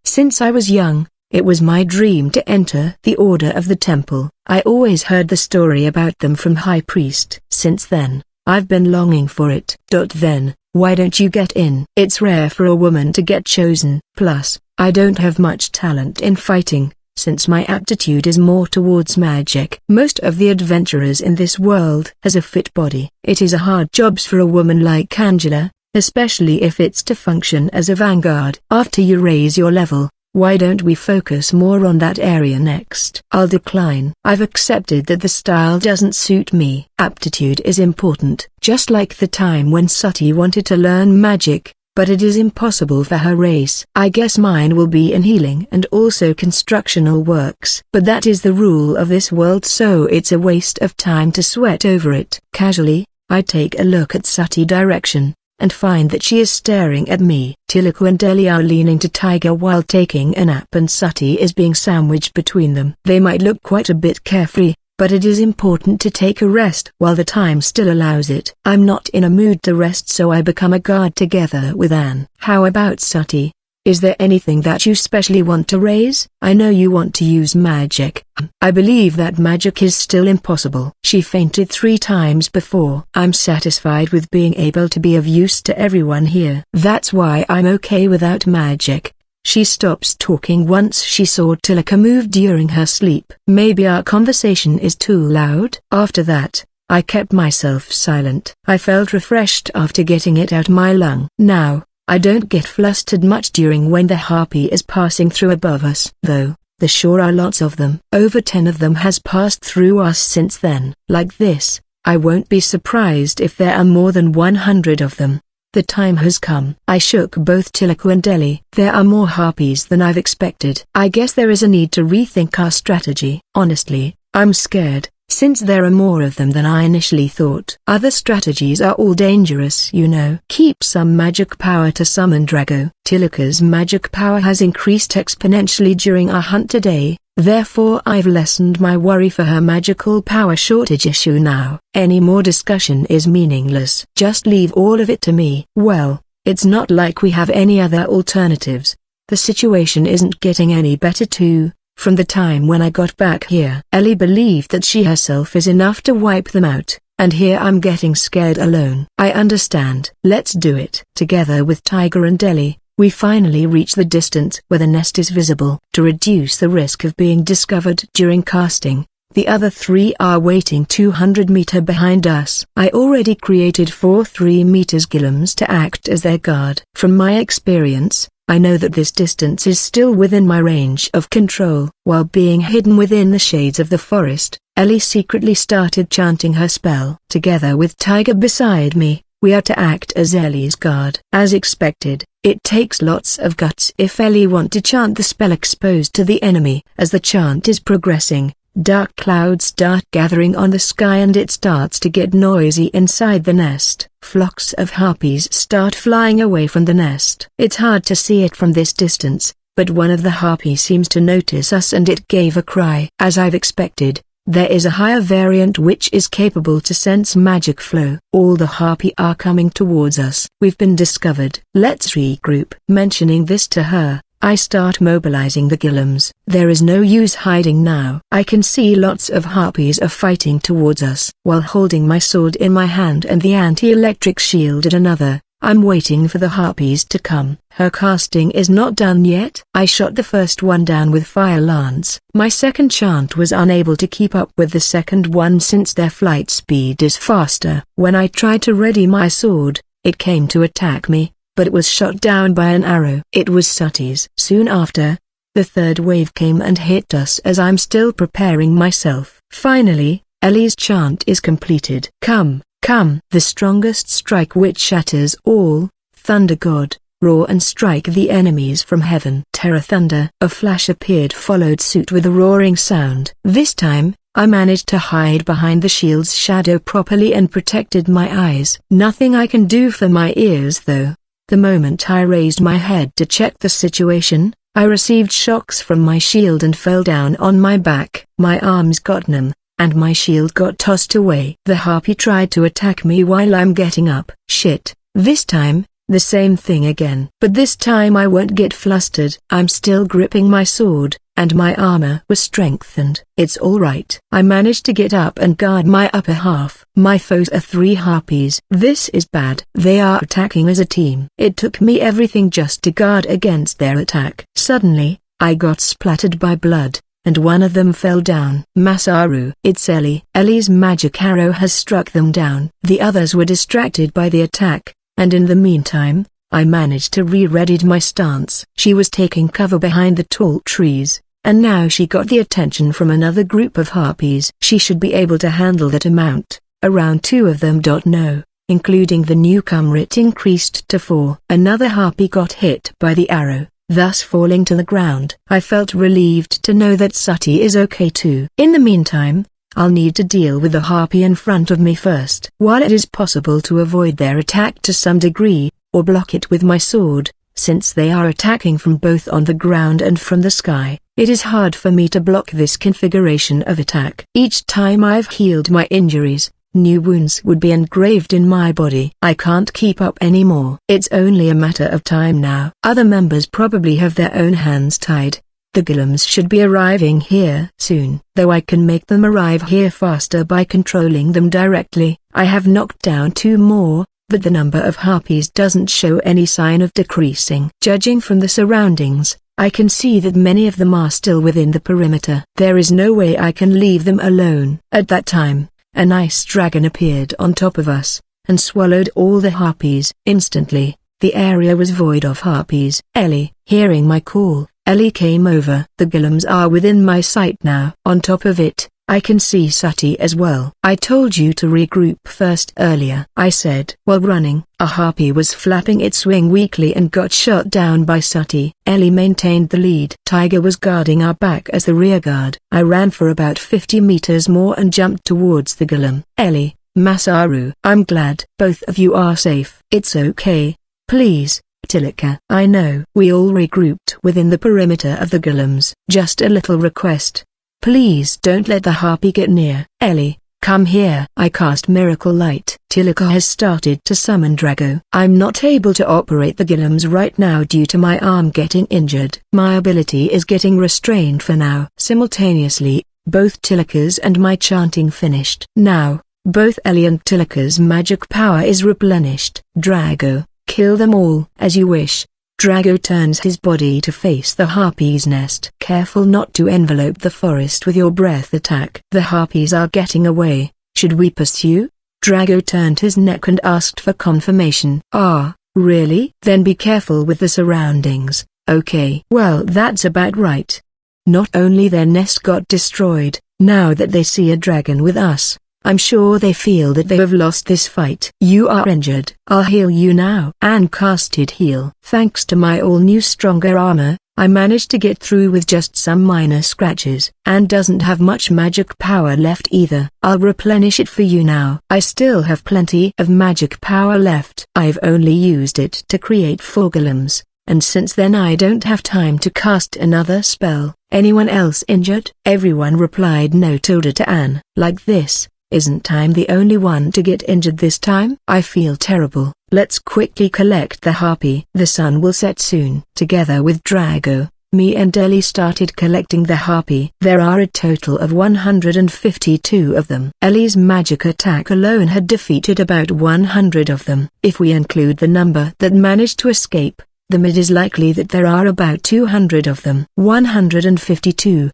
Since I was young, it was my dream to enter the Order of the Temple. I always heard the story about them from High Priest. Since then, I've been longing for it. Then, why don't you get in? It's rare for a woman to get chosen. Plus, I don't have much talent in fighting, since my aptitude is more towards magic. Most of the adventurers in this world has a fit body. It is a hard job for a woman like Angela, especially if it's to function as a vanguard. After you raise your level, why don't we focus more on that area next? I'll decline. I've accepted that the style doesn't suit me. Aptitude is important. Just like the time when Sati wanted to learn magic, but it is impossible for her race. I guess mine will be in healing and also constructional works. But that is the rule of this world, so it's a waste of time to sweat over it. Casually, I take a look at Sati's direction, and find that she is staring at me. Tiliku and Ellie are leaning to Tiger while taking a nap and Sati is being sandwiched between them. They might look quite a bit carefree, but it is important to take a rest while the time still allows it. I'm not in a mood to rest, so I become a guard together with Anne. How about Sati? Is there anything that you specially want to raise? I know you want to use magic. I believe that magic is still impossible. She fainted 3 times before. I'm satisfied with being able to be of use to everyone here. That's why I'm okay without magic. She stops talking once she saw Tilaka move during her sleep. Maybe our conversation is too loud. After that, I kept myself silent. I felt refreshed after getting it out my lung. Now, I don't get flustered much during when the harpy is passing through above us. Though, there sure are lots of them. Over 10 of them has passed through us since then. Like this, I won't be surprised if there are more than 100 of them. The time has come. I shook both Tiliku and Ellie. There are more harpies than I've expected. I guess there is a need to rethink our strategy. Honestly, I'm scared, since there are more of them than I initially thought. Other strategies are all dangerous, you know. Keep some magic power to summon Drago. Tilika's magic power has increased exponentially during our hunt today, therefore I've lessened my worry for her magical power shortage issue now. Any more discussion is meaningless. Just leave all of it to me. Well, it's not like we have any other alternatives. The situation isn't getting any better too, from the time when I got back here. Ellie believed that she herself is enough to wipe them out, and here I'm getting scared alone. I understand. Let's do it. Together with Tiger and Ellie, we finally reach the distance where the nest is visible. To reduce the risk of being discovered during casting, the other 3 are waiting 200 meters behind us. I already created 4 3 meters gillums to act as their guard. From my experience, I know that this distance is still within my range of control. While being hidden within the shades of the forest, Ellie secretly started chanting her spell. Together with Tiger beside me, we are to act as Ellie's guard. As expected, it takes lots of guts if Ellie want to chant the spell exposed to the enemy. As the chant is progressing, dark clouds start gathering on the sky and it starts to get noisy inside the nest. Flocks of harpies start flying away from the nest. It's hard to see it from this distance, but one of the harpies seems to notice us and it gave a cry. As I've expected, there is a higher variant which is capable to sense magic flow. All the harpy are coming towards us. We've been discovered. Let's regroup. Mentioning this to her, I start mobilizing the gillums. There is no use hiding now. I can see lots of harpies are fighting towards us. While holding my sword in my hand and the anti-electric shield at another, I'm waiting for the harpies to come. Her casting is not done yet. I shot the first one down with fire lance. My second chant was unable to keep up with the second one since their flight speed is faster. When I tried to ready my sword, it came to attack me, but it was shot down by an arrow. It was Suti's. Soon after, the third wave came and hit us as I'm still preparing myself. Finally, Ellie's chant is completed. Come, come. The strongest strike which shatters all, Thunder God, roar and strike the enemies from heaven. Terror Thunder. A flash appeared followed suit with a roaring sound. This time, I managed to hide behind the shield's shadow properly and protected my eyes. Nothing I can do for my ears though. The moment I raised my head to check the situation, I received shocks from my shield and fell down on my back. My arms got numb, and my shield got tossed away. The harpy tried to attack me while I'm getting up. Shit, this time, the same thing again. But this time I won't get flustered. I'm still gripping my sword, and my armor was strengthened. It's alright. I managed to get up and guard my upper half. My foes are 3 harpies. This is bad. They are attacking as a team. It took me everything just to guard against their attack. Suddenly, I got splattered by blood, and one of them fell down. Masaru. It's Ellie. Ellie's magic arrow has struck them down. The others were distracted by the attack, and in the meantime, I managed to re-readied my stance. She was taking cover behind the tall trees, and now she got the attention from another group of harpies. She should be able to handle that amount. Around 2 of them. No, including the newcomer. It increased to 4. Another harpy got hit by the arrow, thus falling to the ground. I felt relieved to know that Sati is okay too. In the meantime, I'll need to deal with the harpy in front of me first. While it is possible to avoid their attack to some degree, or block it with my sword, since they are attacking from both on the ground and from the sky, it is hard for me to block this configuration of attack. Each time I've healed my injuries, new wounds would be engraved in my body. I can't keep up anymore. It's only a matter of time now. Other members probably have their own hands tied. The gillums should be arriving here soon. Though I can make them arrive here faster by controlling them directly. I have knocked down 2 more, but the number of harpies doesn't show any sign of decreasing. Judging from the surroundings, I can see that many of them are still within the perimeter. There is no way I can leave them alone. At that time, an ice dragon appeared on top of us, and swallowed all the harpies. Instantly, the area was void of harpies. Ellie. Hearing my call, Ellie came over. The gillums are within my sight now. On top of it, I can see Sati as well. I told you to regroup first earlier, I said. While running, a harpy was flapping its wing weakly and got shot down by Sati. Ellie maintained the lead. Tiger was guarding our back as the rear guard. I ran for about 50 meters more and jumped towards the gillum. Ellie, Masaru. I'm glad both of you are safe. It's okay. Please, Tilika. I know. We all regrouped within the perimeter of the gillums. Just a little request. Please don't let the harpy get near. Ellie, come here. I cast miracle light. Tilaka has started to summon Drago. I'm not able to operate the Gillums right now due to my arm getting injured. My ability is getting restrained for now. Simultaneously, both Tilaka's and my chanting finished. Now, both Ellie and Tilaka's magic power is replenished. Drago, kill them all. As you wish. Drago turns his body to face the harpy's nest. Careful not to envelope the forest with your breath attack. The harpies are getting away. Should we pursue? Drago turned his neck and asked for confirmation. Ah, really? Then be careful with the surroundings, okay? Well, that's about right. Not only their nest got destroyed, now that they see a dragon with us, I'm sure they feel that they have lost this fight. You are injured. I'll heal you now. Anne casted heal. Thanks to my all-new stronger armor, I managed to get through with just some minor scratches. Anne doesn't have much magic power left either. I'll replenish it for you now. I still have plenty of magic power left. I've only used it to create 4 Gillums, and since then I don't have time to cast another spell. Anyone else injured? Everyone replied no to Anne. Like this. Isn't I'm the only one to get injured this time? I feel terrible. Let's quickly collect the harpy. The sun will set soon. Together with Drago, me and Ellie started collecting the harpy. There are a total of 152 of them. Ellie's magic attack alone had defeated about 100 of them. If we include the number that managed to escape, then it is likely that there are about 200 of them. 152.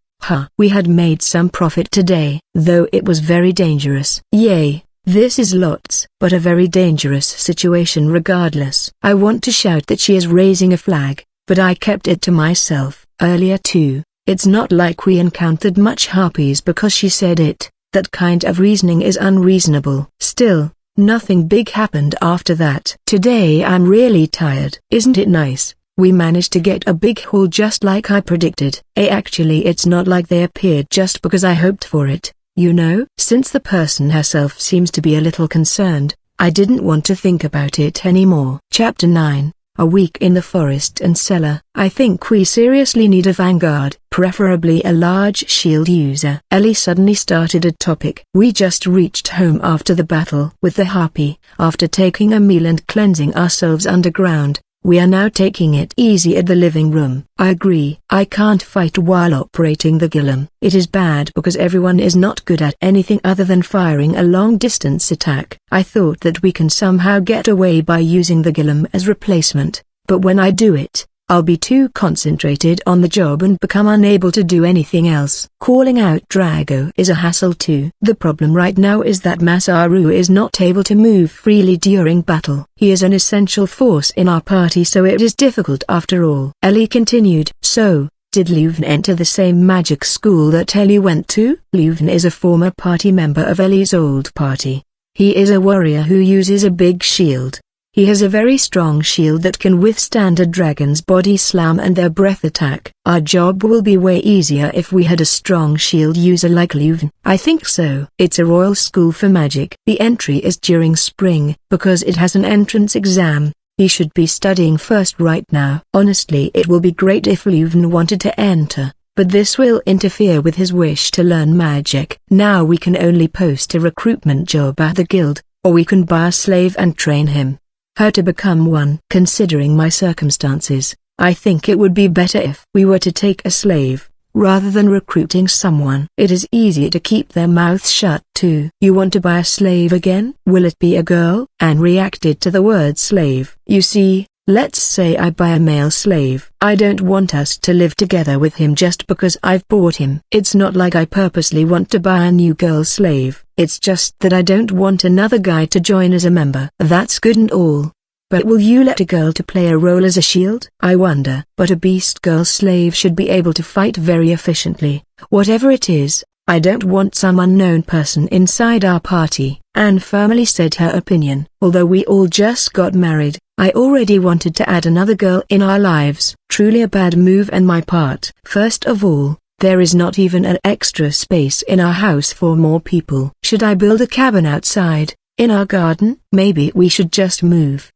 We had made some profit today, though it was very dangerous. Yay, this is lots, but a very dangerous situation regardless. I want to shout that she is raising a flag, but I kept it to myself. Earlier too, it's not like we encountered much harpies because she said it. That kind of reasoning is unreasonable. Still, nothing big happened after that. Today I'm really tired. Isn't it nice? We managed to get a big haul just like I predicted. Actually it's not like they appeared just because I hoped for it, you know? Since the person herself seems to be a little concerned, I didn't want to think about it anymore. Chapter 9, A Week in the Forest and Cellar. I think we seriously need a vanguard, preferably a large shield user. Ellie suddenly started a topic. We just reached home after the battle with the harpy. After taking a meal and cleansing ourselves underground, we are now taking it easy at the living room. I agree. I can't fight while operating the Gillum. It is bad because everyone is not good at anything other than firing a long-distance attack. I thought that we can somehow get away by using the Gillum as replacement, but when I do it, I'll be too concentrated on the job and become unable to do anything else. Calling out Drago is a hassle too. The problem right now is that Masaru is not able to move freely during battle. He is an essential force in our party, so it is difficult after all. Ellie continued. So, did Leuven enter the same magic school that Ellie went to? Leuven is a former party member of Ellie's old party. He is a warrior who uses a big shield. He has a very strong shield that can withstand a dragon's body slam and their breath attack. Our job will be way easier if we had a strong shield user like Leuven. I think so. It's a royal school for magic. The entry is during spring, because it has an entrance exam. He should be studying first right now. Honestly, it will be great if Leuven wanted to enter, but this will interfere with his wish to learn magic. Now we can only post a recruitment job at the guild, or we can buy a slave and train him. How to become one. Considering my circumstances, I think it would be better if we were to take a slave, rather than recruiting someone. It is easier to keep their mouths shut too. You want to buy a slave again? Will it be a girl? Anne reacted to the word slave. You see, let's say I buy a male slave. I don't want us to live together with him just because I've bought him. It's not like I purposely want to buy a new girl slave. It's just that I don't want another guy to join as a member. That's good and all. But will you let a girl to play a role as a shield? I wonder. But a beast girl slave should be able to fight very efficiently. Whatever it is, I don't want some unknown person inside our party. Anne firmly said her opinion. Although we all just got married, I already wanted to add another girl in our lives. Truly a bad move on my part. First of all, there is not even an extra space in our house for more people. Should I build a cabin outside, in our garden? Maybe we should just move.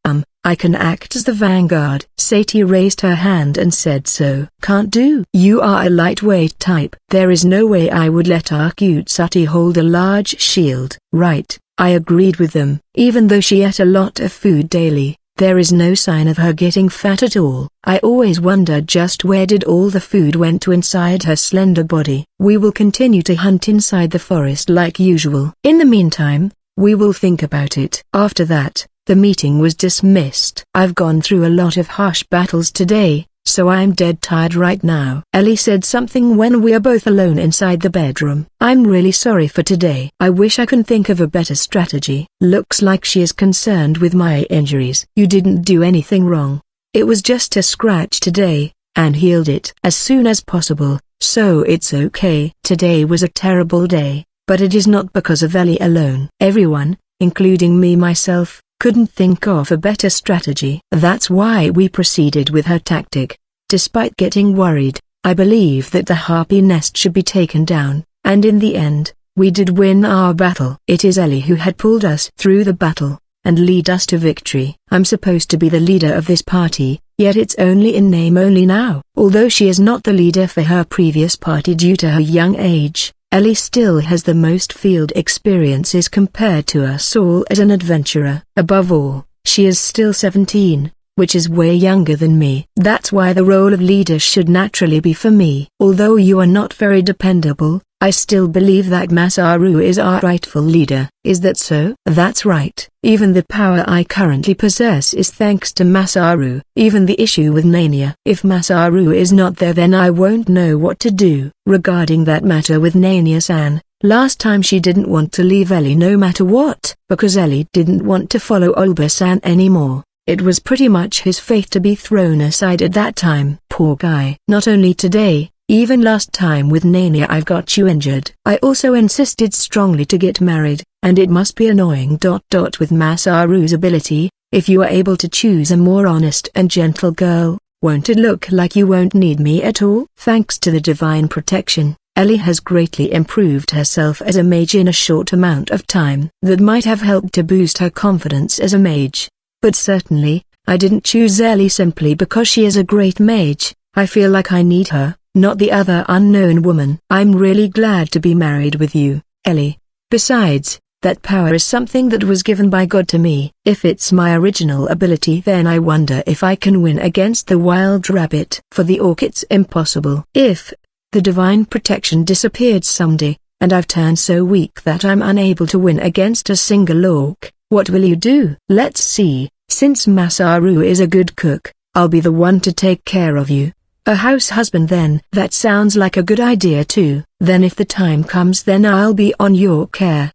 I can act as the vanguard. Sadie raised her hand and said so. Can't do. You are a lightweight type. There is no way I would let our cute Sati hold a large shield. Right. I agreed with them. Even though she ate a lot of food daily, there is no sign of her getting fat at all. I always wonder just where did all the food went to inside her slender body. We will continue to hunt inside the forest like usual. In the meantime, we will think about it. After that, the meeting was dismissed. I've gone through a lot of harsh battles today, so I'm dead tired right now. Ellie said something when we are both alone inside the bedroom. I'm really sorry for today. I wish I can think of a better strategy. Looks like she is concerned with my injuries. You didn't do anything wrong. It was just a scratch today, and healed it as soon as possible, so it's okay. Today was a terrible day, but it is not because of Ellie alone. Everyone, including me myself, couldn't think of a better strategy. That's why we proceeded with her tactic. Despite getting worried, I believe that the harpy nest should be taken down, and in the end, we did win our battle. It is Ellie who had pulled us through the battle, and lead us to victory. I'm supposed to be the leader of this party, yet it's only in name only now. Although she is not the leader for her previous party due to her young age, Ellie still has the most field experiences compared to us all as an adventurer. Above all, she is still 17, which is way younger than me. That's why the role of leader should naturally be for me. Although you are not very dependable, I still believe that Masaru is our rightful leader. Is that so? That's right. Even the power I currently possess is thanks to Masaru. Even the issue with Nania. If Masaru is not there, then I won't know what to do. Regarding that matter with Nania-san, last time she didn't want to leave Ellie no matter what, because Ellie didn't want to follow Olba-san anymore. It was pretty much his fate to be thrown aside at that time. Poor guy. Not only today, even last time with Nania I've got you injured. I also insisted strongly to get married, and it must be annoying. With Masaru's ability, if you are able to choose a more honest and gentle girl, won't it look like you won't need me at all? Thanks to the divine protection, Ellie has greatly improved herself as a mage in a short amount of time. That might have helped to boost her confidence as a mage. But certainly, I didn't choose Ellie simply because she is a great mage. I feel like I need her, not the other unknown woman. I'm really glad to be married with you, Ellie. Besides, that power is something that was given by God to me. If it's my original ability, then I wonder if I can win against the wild rabbit. For the orc it's impossible. If the divine protection disappeared someday, and I've turned so weak that I'm unable to win against a single orc, what will you do? Let's see. Since Masaru is a good cook, I'll be the one to take care of you. A house husband then. That sounds like a good idea too. Then if the time comes, then I'll be on your care.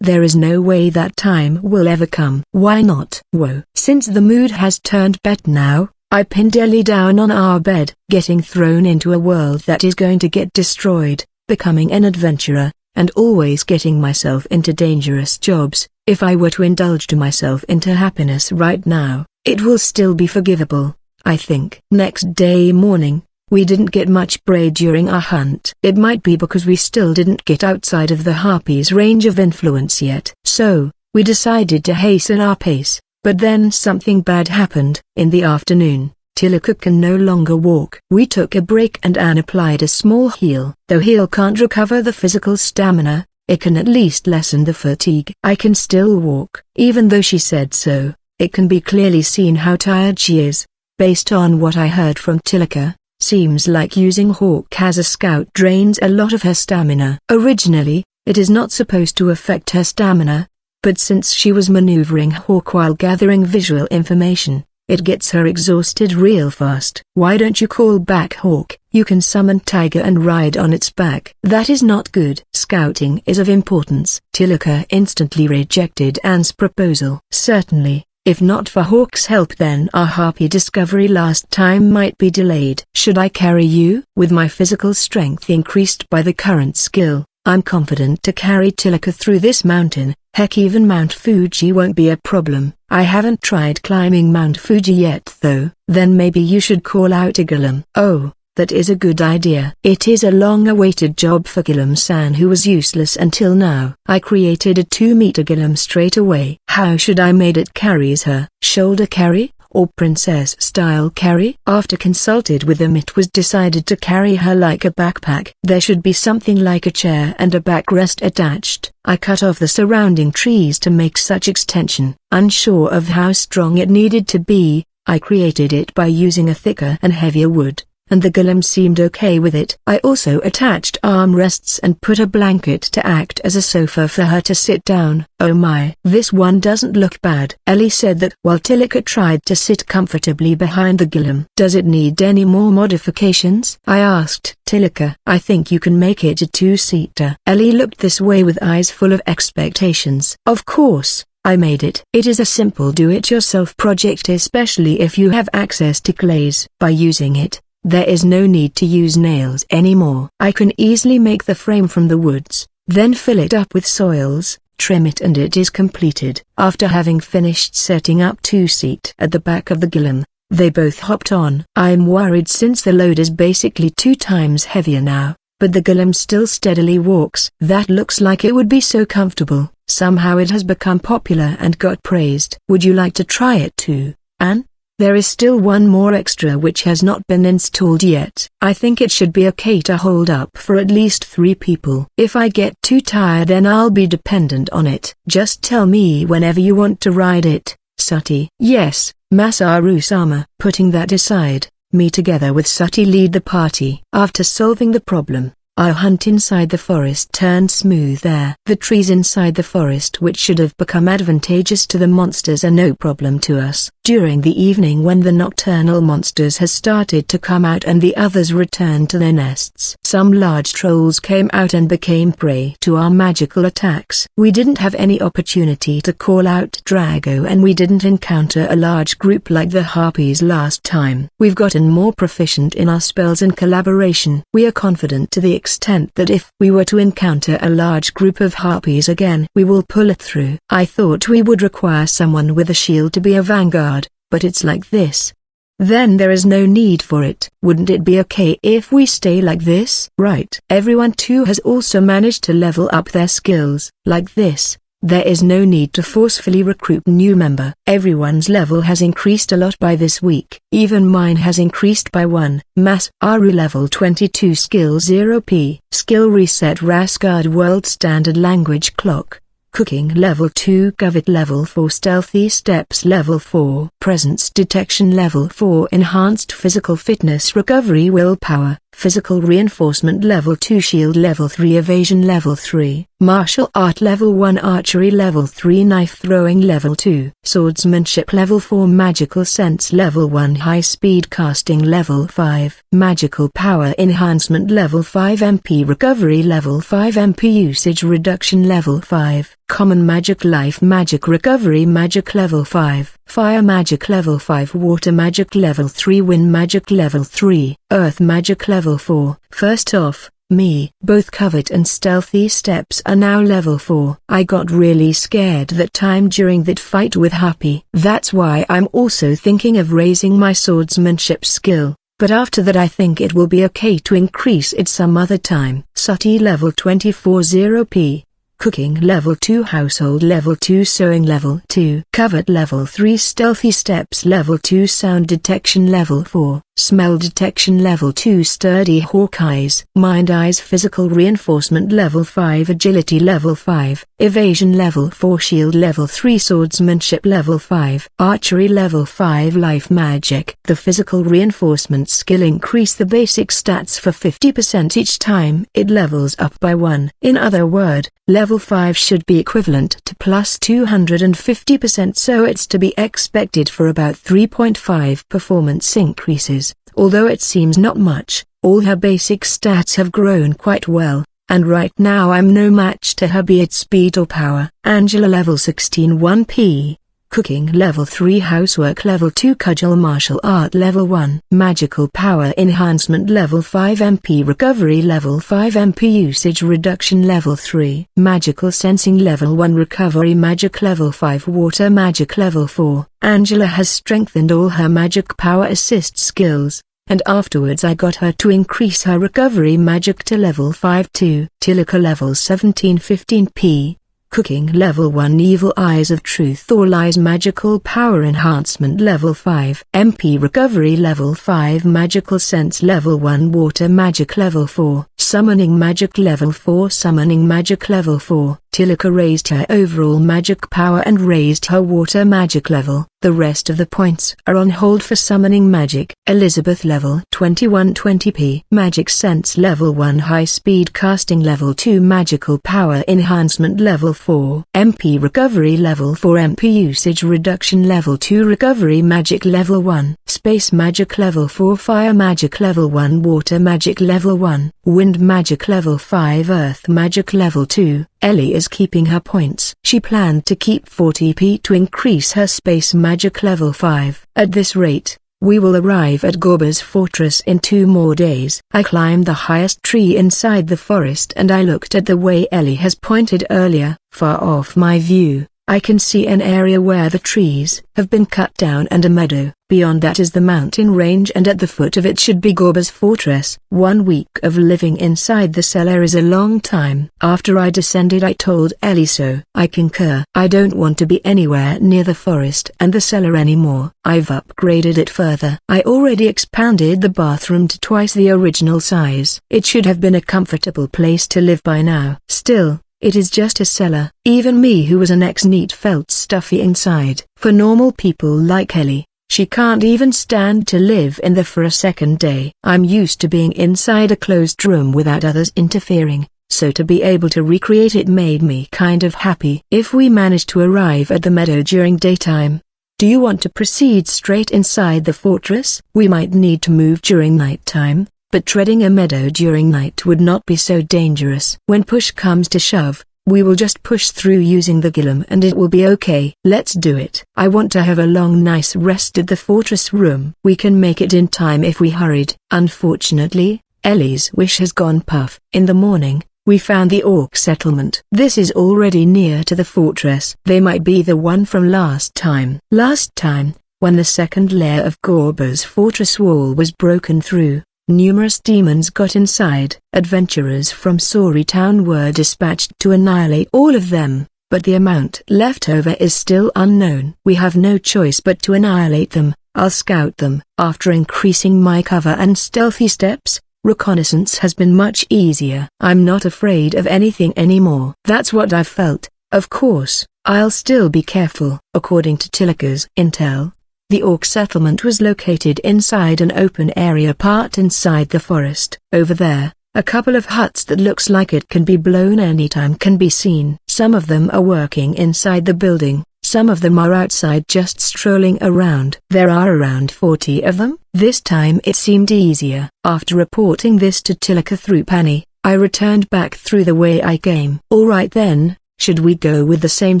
There is no way that time will ever come. Why not? Whoa. Since the mood has turned better now, I pinned Ellie down on our bed. Getting thrown into a world that is going to get destroyed, becoming an adventurer, and always getting myself into dangerous jobs. If I were to indulge to myself into happiness right now, it will still be forgivable, I think. Next day morning, we didn't get much prey during our hunt. It might be because we still didn't get outside of the harpy's range of influence yet. So, we decided to hasten our pace, but then something bad happened. In the afternoon, Tilaka can no longer walk. We took a break and Anne applied a small heal. Though heal can't recover the physical stamina, it can at least lessen the fatigue. I can still walk. Even though she said so, it can be clearly seen how tired she is. Based on what I heard from Tilaka, seems like using Hawk as a scout drains a lot of her stamina. Originally, it is not supposed to affect her stamina, but since she was maneuvering Hawk while gathering visual information, it gets her exhausted real fast. Why don't you call back Hawk? You can summon Tiger and ride on its back. That is not good. Scouting is of importance. Tilaka instantly rejected Anne's proposal. Certainly, if not for Hawk's help, then our harpy discovery last time might be delayed. Should I carry you? With my physical strength increased by the current skill, I'm confident to carry Tilaka through this mountain. Heck, even Mount Fuji won't be a problem. I haven't tried climbing Mount Fuji yet though. Then maybe you should call out a golem. Oh, that is a good idea. It is a long-awaited job for Golem-san, who was useless until now. I created a 2-meter golem straight away. How should I made it carries her? Shoulder carry? or princess style carry? After consulted with them, it was decided to carry her like a backpack. There should be something like a chair and a backrest attached. I cut off the surrounding trees to make such extension. Unsure of how strong it needed to be, I created it by using a thicker and heavier wood, and the golem seemed okay with it. I also attached armrests and put a blanket to act as a sofa for her to sit down. Oh my, this one doesn't look bad. Ellie said that while Tilika tried to sit comfortably behind the golem. Does it need any more modifications? I asked Tilika. I think you can make it a two-seater. Ellie looked this way with eyes full of expectations. Of course. I made it. It is a simple do-it-yourself project, especially if you have access to clays. By using it, there is no need to use nails anymore. I can easily make the frame from the woods, then fill it up with soils, trim it, and it is completed. After having finished setting up two-seat at the back of the golem, they both hopped on. I'm worried since the load is basically 2 times heavier now, but the golem still steadily walks. That looks like it would be so comfortable. Somehow it has become popular and got praised. Would you like to try it too, Anne? There is still one more extra which has not been installed yet. I think it should be okay to hold up for at least 3 people. If I get too tired, then I'll be dependent on it. Just tell me whenever you want to ride it, Sati. Yes, Masaru-sama. Putting that aside, me together with Sati lead the party. After solving the problem, our hunt inside the forest turned smooth there. The trees inside the forest, which should have become advantageous to the monsters, are no problem to us. During the evening, when the nocturnal monsters has started to come out and the others returned to their nests, some large trolls came out and became prey to our magical attacks. We didn't have any opportunity to call out Drago, and we didn't encounter a large group like the harpies last time. We've gotten more proficient in our spells and collaboration. We are confident to the extent that if we were to encounter a large group of harpies again, we will pull it through. I thought we would require someone with a shield to be a vanguard, but it's like this. Then there is no need for it. Wouldn't it be okay if we stay like this? Right. Everyone too has also managed to level up their skills. Like this, there is no need to forcefully recruit new member. Everyone's level has increased a lot by this week. Even mine has increased by 1. Masaru level 22, skill 0p. Skill reset, Rasgard world standard language clock. Cooking level 2, Covet level 4, stealthy steps level 4, presence detection level 4, enhanced physical fitness recovery willpower, physical reinforcement level 2, shield level 3, evasion level 3, martial art level 1, archery level 3, knife throwing level 2, swordsmanship level 4, magical sense level 1, high speed casting level 5, magical power enhancement level 5, MP recovery level 5, MP usage reduction level 5. Common magic, life magic recovery magic level 5, fire magic level 5, water magic level 3, wind magic level 3, earth magic level 4. First off, me. Both Covet and stealthy steps are now level 4. I got really scared that time during that fight with Happy. That's why I'm also thinking of raising my swordsmanship skill. But after that I think it will be okay to increase it some other time. Sati level 24, 0p. Cooking level 2, household level 2, sewing level 2, Covet level 3, stealthy steps level 2, sound detection level 4, smell detection level 2, sturdy hawkeyes, mind eyes, physical reinforcement level 5, agility level 5, evasion level 4, shield level 3, swordsmanship level 5, archery level 5, life magic. The physical reinforcement skill increase the basic stats for 50% each time it levels up by 1. In other words, level 5 should be equivalent to plus 250%, so it's to be expected for about 3.5 performance increases. Although it seems not much, all her basic stats have grown quite well, and right now I'm no match to her, be it speed or power. Angela level 16, 1p. Cooking level 3, housework level 2, cudgel martial art level 1, magical power enhancement level 5, MP recovery level 5, MP usage reduction level 3, magical sensing level 1, recovery magic level 5, water magic level 4. Angela has strengthened all her magic power assist skills, and afterwards I got her to increase her recovery magic to level 5 too. Tilika level 17, 15p. Cooking Level 1 Evil Eyes of Truth or Lies Magical Power Enhancement Level 5 MP Recovery Level 5 Magical Sense Level 1 Water Magic Level 4 Summoning Magic Level 4 Summoning Magic Level 4 Tilika raised her overall magic power and raised her water magic level. The rest of the points are on hold for summoning magic. Elizabeth level 21 20p. Magic Sense level 1 High Speed Casting level 2 Magical Power Enhancement level 4 MP Recovery level 4 MP Usage Reduction level 2 Recovery Magic level 1 Space Magic level 4 Fire Magic level 1 Water Magic level 1 Wind Magic level 5 Earth Magic level 2 Ellie is keeping her points. She planned to keep 40p to increase her space magic level 5. At this rate, we will arrive at Gorba's fortress in 2 more days. I climbed the highest tree inside the forest and I looked at the way Ellie has pointed earlier. Far off my view, I can see an area where the trees have been cut down and a meadow. Beyond that is the mountain range and at the foot of it should be Gorba's fortress. 1 week of living inside the cellar is a long time. After I descended I told Ellie so. I concur. I don't want to be anywhere near the forest and the cellar anymore. I've upgraded it further. I already expanded the bathroom to twice the original size. It should have been a comfortable place to live by now. Still, it is just a cellar. Even me who was an ex-NEET felt stuffy inside. For normal people like Ellie, she can't even stand to live in there for a second day. I'm used to being inside a closed room without others interfering, so to be able to recreate it made me kind of happy. If we manage to arrive at the meadow during daytime, do you want to proceed straight inside the fortress? We might need to move during nighttime, but treading a meadow during night would not be so dangerous. When push comes to shove, we will just push through using the golem and it will be okay. Let's do it. I want to have a long nice rest at the fortress room. We can make it in time if we hurried. Unfortunately, Ellie's wish has gone puff. In the morning, we found the orc settlement. This is already near to the fortress. They might be the one from last time. Last time, when the second layer of Gorba's fortress wall was broken through, numerous demons got inside. Adventurers from Sori Town were dispatched to annihilate all of them, but the amount left over is still unknown. We have no choice but to annihilate them. I'll scout them. After increasing my cover and stealthy steps, reconnaissance has been much easier. I'm not afraid of anything anymore. That's what I've felt. Of course, I'll still be careful. According to Tilika's intel, the orc settlement was located inside an open area part inside the forest. Over there, a couple of huts that looks like it can be blown anytime can be seen. Some of them are working inside the building, some of them are outside just strolling around. There are around 40 of them. This time it seemed easier. After reporting this to Tilika through Pani, I returned back through the way I came. Alright then, should we go with the same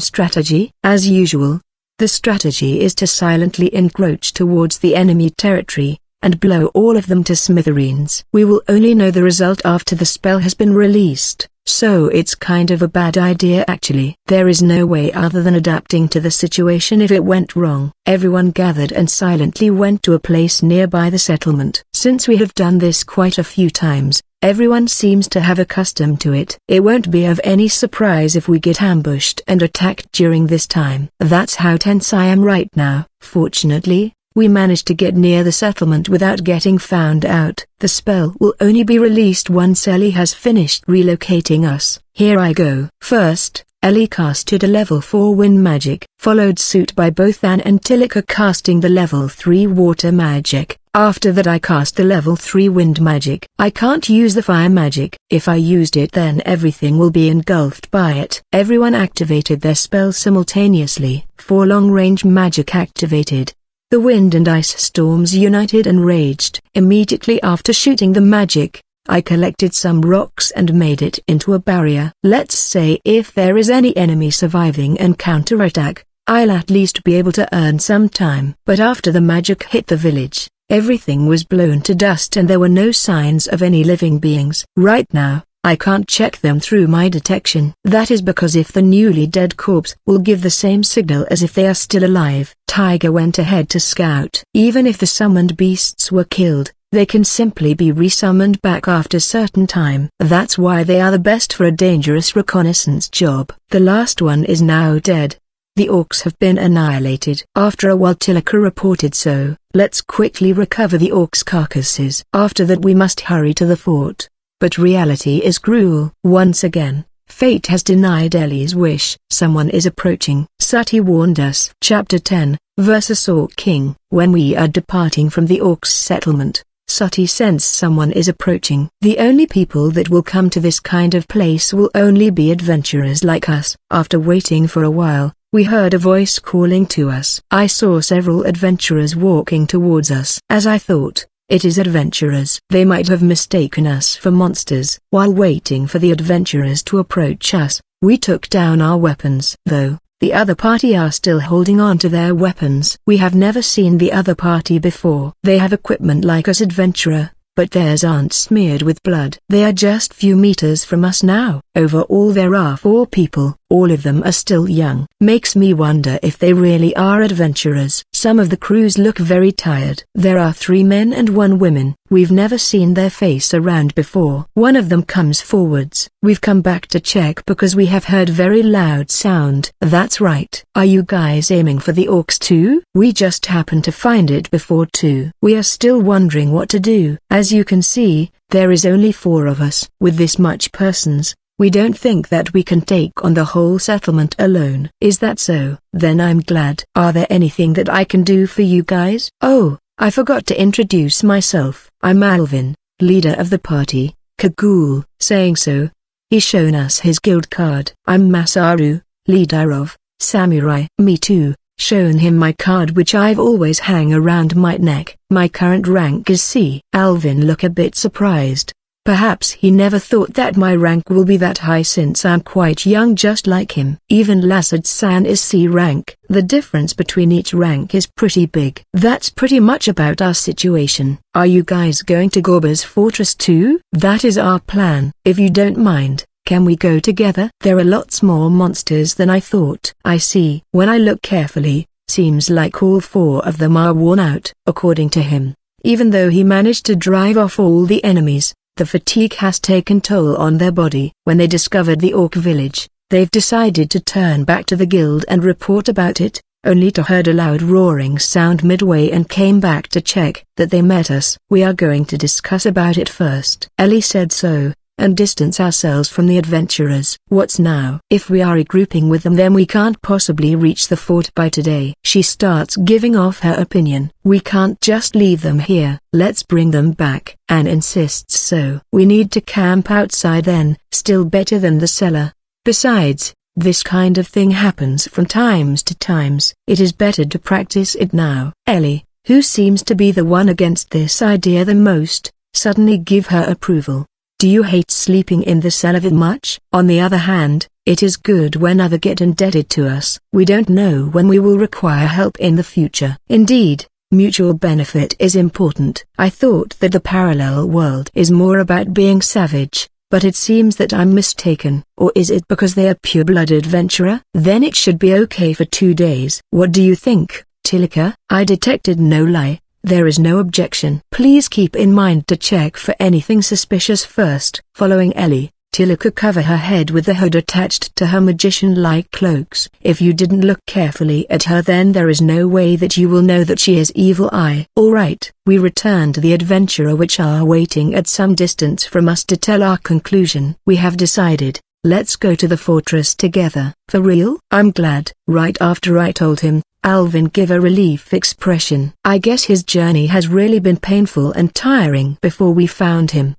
strategy? As usual, the strategy is to silently encroach towards the enemy territory, and blow all of them to smithereens. We will only know the result after the spell has been released, so it's kind of a bad idea actually. There is no way other than adapting to the situation if it went wrong. Everyone gathered and silently went to a place nearby the settlement. Since we have done this quite a few times, everyone seems to have accustomed to it. It won't be of any surprise if we get ambushed and attacked during this time. That's how tense I am right now. Fortunately, we managed to get near the settlement without getting found out. The spell will only be released once Ellie has finished relocating us. Here I go. First, Ellie casted a level 4 wind magic, followed suit by both Anne and Tilika casting the level 3 water magic. After that I cast the level 3 wind magic. I can't use the fire magic. If I used it then everything will be engulfed by it. Everyone activated their spells simultaneously. 4 long-range magic activated. The wind and ice storms united and raged. Immediately after shooting the magic, I collected some rocks and made it into a barrier. Let's say if there is any enemy surviving and counterattack, I'll at least be able to earn some time. But after the magic hit the village, everything was blown to dust and there were no signs of any living beings. Right now, I can't check them through my detection. That is because if the newly dead corpse will give the same signal as if they are still alive. Tiger went ahead to scout. Even if the summoned beasts were killed, They can simply be resummoned back after certain time. That's why they are the best for a dangerous reconnaissance job. The last one is now dead. The orcs have been annihilated. After a while Tilika reported so. Let's quickly recover the orcs' carcasses. After that we must hurry to the fort. But reality is cruel. Once again, fate has denied Ellie's wish. Someone is approaching. Sati warned us. Chapter 10, versus Orc King. When we are departing from the orcs' settlement, Sati sensed someone is approaching. The only people that will come to this kind of place will only be adventurers like us. After waiting for a while, we heard a voice calling to us. I saw several adventurers walking towards us. As I thought, it is adventurers. They might have mistaken us for monsters. While waiting for the adventurers to approach us, we took down our weapons. Though, the other party are still holding on to their weapons. We have never seen the other party before. They have equipment like us adventurer, but theirs aren't smeared with blood. They are just few meters from us now. Overall there are 4 people. All of them are still young. Makes me wonder if they really are adventurers. Some of the crews look very tired. There are 3 men and 1 woman. We've never seen their face around before. One of them comes forwards. We've come back to check because we have heard very loud sound. That's right. Are you guys aiming for the orcs too? We just happened to find it before too. We are still wondering what to do. As you can see, there is only 4 of us. With this much persons, we don't think that we can take on the whole settlement alone. Is that so? Then I'm glad. Are there anything that I can do for you guys? Oh, I forgot to introduce myself. I'm Alvin, leader of the party. Kagul. Saying so, he's shown us his guild card. I'm Masaru, leader of Samurai. Me too. Shown him my card which I've always hang around my neck. My current rank is C. Alvin look a bit surprised. Perhaps he never thought that my rank will be that high since I'm quite young just like him. Even Lasad-san is C rank. The difference between each rank is pretty big. That's pretty much about our situation. Are you guys going to Gorba's fortress too? That is our plan. If you don't mind, can we go together? There are lots more monsters than I thought. I see. When I look carefully, seems like all 4 of them are worn out. According to him, even though he managed to drive off all the enemies, the fatigue has taken toll on their body. When they discovered the orc village, they've decided to turn back to the guild and report about it, only to heard a loud roaring sound midway and came back to check that they met us. We are going to discuss about it first. Ellie said so, and distance ourselves from the adventurers. What's now? If we are regrouping with them then we can't possibly reach the fort by today. She starts giving off her opinion. We can't just leave them here. Let's bring them back. Anne insists so. We need to camp outside then. Still better than the cellar. Besides, this kind of thing happens from times to times. It is better to practice it now. Ellie, who seems to be the one against this idea the most, suddenly give her approval. Do you hate sleeping in the cellar that much? On the other hand, it is good when others get indebted to us. We don't know when we will require help in the future. Indeed, mutual benefit is important. I thought that the parallel world is more about being savage, but it seems that I'm mistaken. Or is it because they are pure-blood adventurer? Then it should be okay for 2 days. What do you think, Tilika? I detected no lie. There is no objection. Please keep in mind to check for anything suspicious first. Following Ellie, Tilika cover her head with the hood attached to her magician-like cloaks. If you didn't look carefully at her then there is no way that you will know that she is Evil Eye. Alright, we return to the adventurer which are waiting at some distance from us to tell our conclusion. We have decided. Let's go to the fortress together. For real? I'm glad. Right after I told him, Alvin gave a relief expression. I guess his journey has really been painful and tiring before we found him.